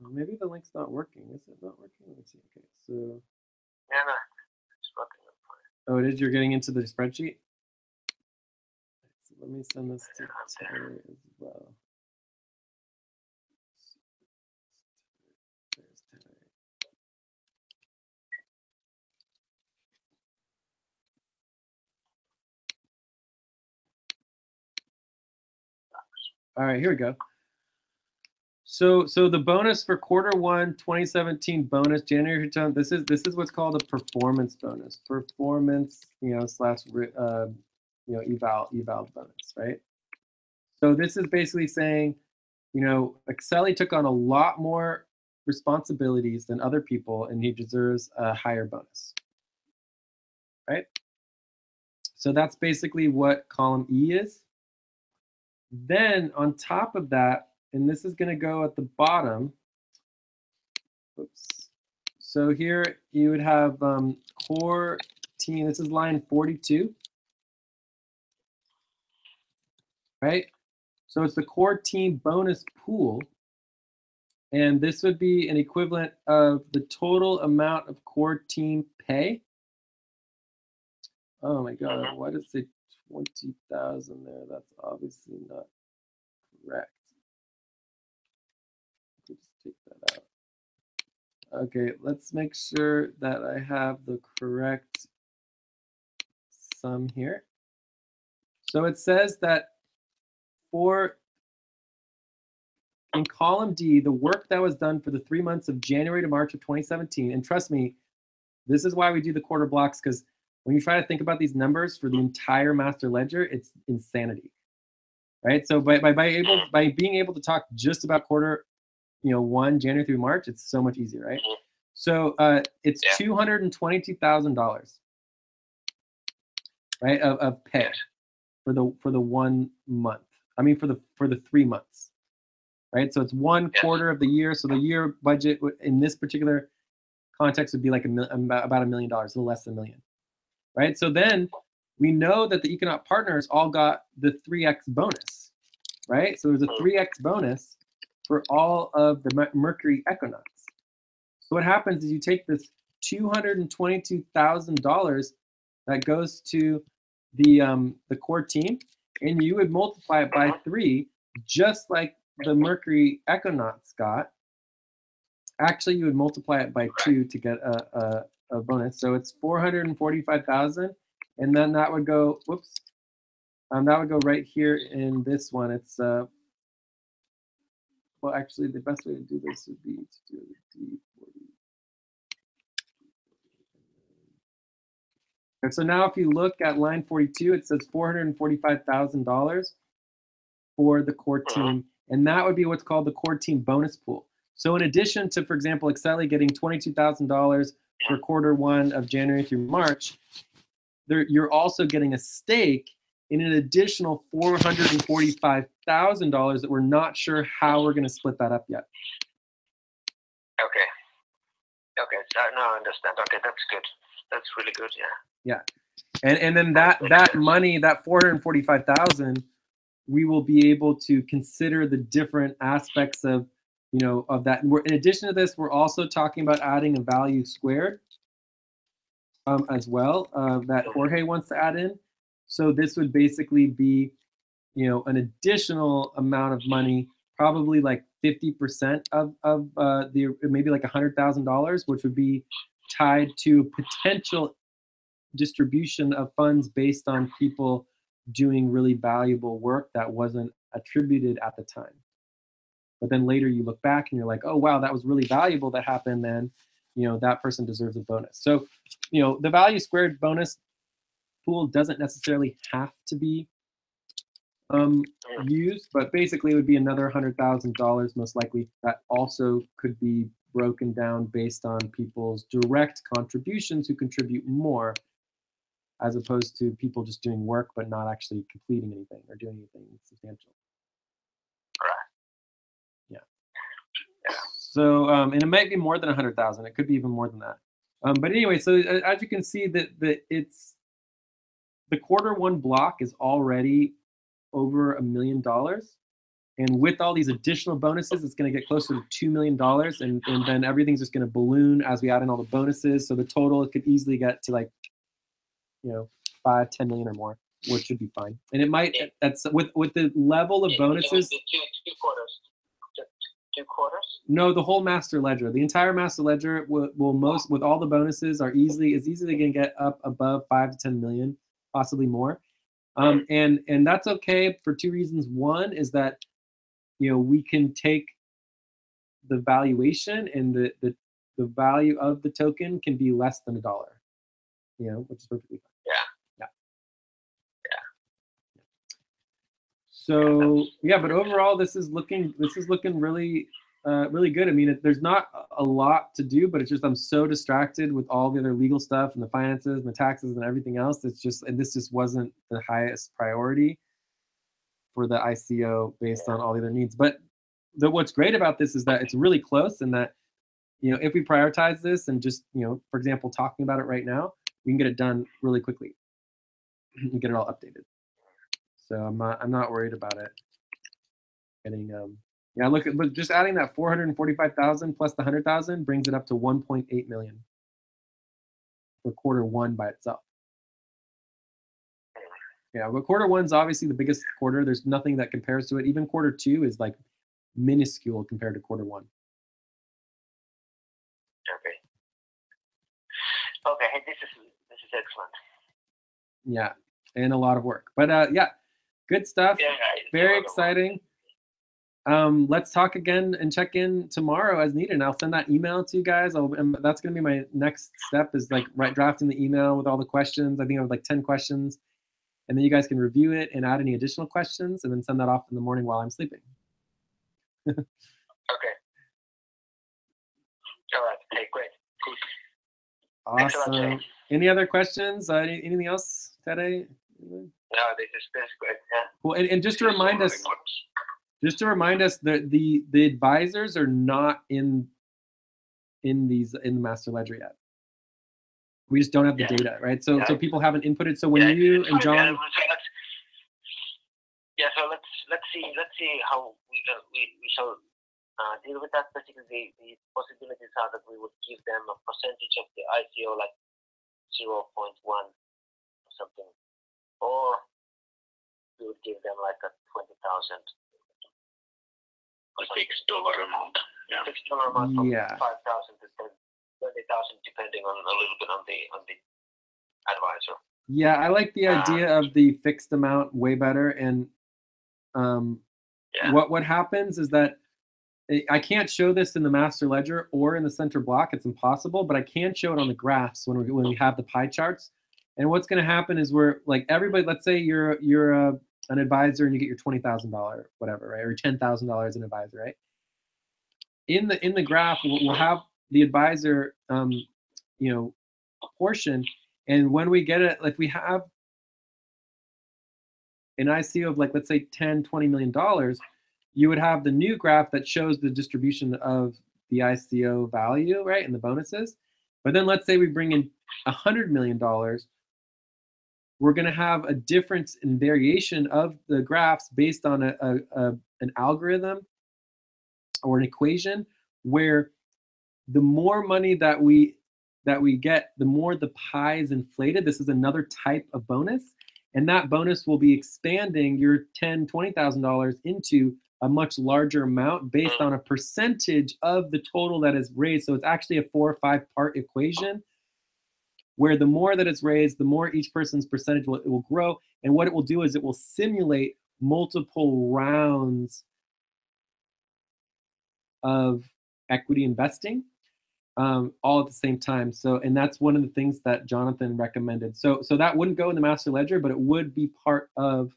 maybe the link's not working. Is it not working? Let me see. Okay, so. Yeah, no, it's working. Oh, it is? You're getting into the spreadsheet? So let me send this to Tere as well. There's Tere. All right, here we go. So the bonus for Q1 2017 bonus, January to June, this is what's called a performance bonus. Performance, slash eval bonus, right? So this is basically saying, Exceli took on a lot more responsibilities than other people, and he deserves a higher bonus, right? So that's basically what column E is. Then on top of that, and this is going to go at the bottom. Oops. So here you would have core team. This is line 42. Right? So it's the core team bonus pool. And this would be an equivalent of the total amount of core team pay. Oh my God, why does it say 20,000 there? That's obviously not correct. Let's take that out. Okay, let's make sure that I have the correct sum here. So it says that in column D, the work that was done for the 3 months of January to March of 2017, and trust me, this is why we do the quarter blocks, because when you try to think about these numbers for the entire master ledger, it's insanity, right? So by being able to talk just about quarter, 1 January through March, it's so much easier, right? So it's $222,000, right, of pay for the 1 month. I mean for the 3 months, right? So it's 1 quarter of the year. So the year budget in this particular context would be like about $1 million, a little less than $1 million. Right, so then we know that the Econaut partners all got the 3x bonus, right? So there's a 3x bonus for all of the Mercury Econauts. So what happens is you take this $222,000 that goes to the core team, and you would multiply it by 3, just like the Mercury Econauts got. Actually, you would multiply it by 2 to get a bonus. So it's 445,000, and then that would go, whoops, that would go right here in this one. It's well, actually, the best way to do this would be to do D40. And so now if you look at line 42, it says $445,000 for the core team, and that would be what's called the core team bonus pool. So in addition to, for example, Excelli getting $22,000 for quarter 1 of January through March, you're also getting a stake in an additional $445,000 that we're not sure how we're going to split that up yet. Okay. Okay. Now I understand. Okay, that's good. That's really good. Yeah. Yeah, and then that money, that $445,000, we will be able to consider the different aspects of of that. In addition to this, we're also talking about adding a value squared as well that Jorge wants to add in. So this would basically be, an additional amount of money, probably like 50% of maybe like $100,000, which would be tied to potential distribution of funds based on people doing really valuable work that wasn't attributed at the time. But then later you look back and you're like, oh, wow, that was really valuable that happened then. That person deserves a bonus. So, the value squared bonus pool doesn't necessarily have to be used, but basically it would be another $100,000 most likely that also could be broken down based on people's direct contributions who contribute more, as opposed to people just doing work but not actually completing anything or doing anything substantial. So, and it might be more than 100,000. It could be even more than that. But anyway, so as you can see, that it's the quarter 1 block is already over $1 million, and with all these additional bonuses, it's going to get closer to $2 million, and then everything's just going to balloon as we add in all the bonuses. So the total could easily get to like, 5, 10 million or more, which should be fine. And it might that's with the level of bonuses. 2 quarters. 2 quarters? No, the whole master ledger. The entire master ledger will most, with all the bonuses, is easily going to get up above 5 to 10 million, possibly more. And that's okay for 2 reasons. One is that, we can take the valuation, and the value of the token can be less than $1, which is perfectly fine. Yeah. So yeah, but overall, this is looking really really good. I mean, there's not a lot to do, but it's just I'm so distracted with all the other legal stuff and the finances and the taxes and everything else. It's just, and this just wasn't the highest priority for the ICO based on all the other needs. But what's great about this is that it's really close, and that, you know, if we prioritize this and just, you know, for example, talking about it right now, we can get it done really quickly and get it all updated. So I'm not worried about it getting yeah, look at just adding that 445,000 plus the 100,000 brings it up to 1.8 million for Q1 by itself. Yeah, but Q1's obviously the biggest quarter. There's nothing that compares to it. Even Q2 is like minuscule compared to Q1. Okay. Okay, this is excellent. Yeah, and a lot of work. But yeah, good stuff. Yeah, very exciting. Let's talk again and check in tomorrow as needed. And I'll send that email to you guys. That's going to be my next step, is like drafting the email with all the questions. I think I have like 10 questions. And then you guys can review it and add any additional questions, and then send that off in the morning while I'm sleeping. Okay. All right. Okay, great. Cool. Awesome. Any other questions? Anything else today? No, this is great. Yeah. Well, and just to remind us, that the advisors are not in the master ledger yet. We just don't have the data, right? So so people haven't inputted. So when you and John. Yeah. So let's see how we shall deal with that. Basically, the possibilities are that we would give them a percentage of the ICO, like 0.1 or something, or we would give them like a 20,000. A fixed dollar amount. Yeah. Fixed dollar amount from 5,000 to 20,000, depending on a little bit on the advisor. Yeah, I like the idea of the fixed amount way better. And what happens is that I can't show this in the master ledger or in the center block. It's impossible, but I can show it on the graphs when we have the pie charts. And what's going to happen is we're like everybody. Let's say you're an advisor and you get your $20,000 whatever, right, or $10,000 an advisor, right? In the graph, we'll have the advisor, you know, portion, and when we get it, if we have an ICO of like, let's say $10-20 million, you would have the new graph that shows the distribution of the ICO value, right, and the bonuses. But then let's say we bring in $100 million, we're going to have a difference in variation of the graphs based on an algorithm or an equation, where the more money that we get, the more the pie is inflated. This is another type of bonus, and that bonus will be expanding your $10,000-$20,000 into a much larger amount based on a percentage of the total that is raised. So it's actually a 4 or 5 part equation, where the more that it's raised, the more each person's percentage will grow. And what it will do is it will simulate multiple rounds of equity investing, all at the same time. So, and that's one of the things that Jonathan recommended. So that wouldn't go in the master ledger, but it would be part of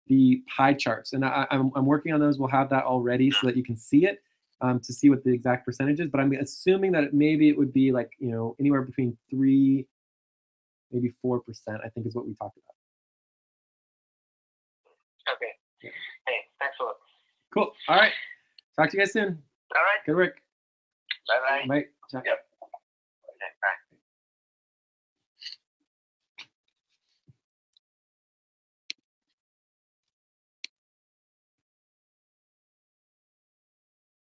the pie charts. And I'm working on those. We'll have that all ready so that you can see it, to see what the exact percentage is. But I'm assuming that maybe it would be like, you know, anywhere between 3, maybe 4%, I think is what we talked about. Okay. Hey, thanks a lot. Cool. All right. Talk to you guys soon. All right. Good work. Bye-bye. Bye. Ciao. Yep.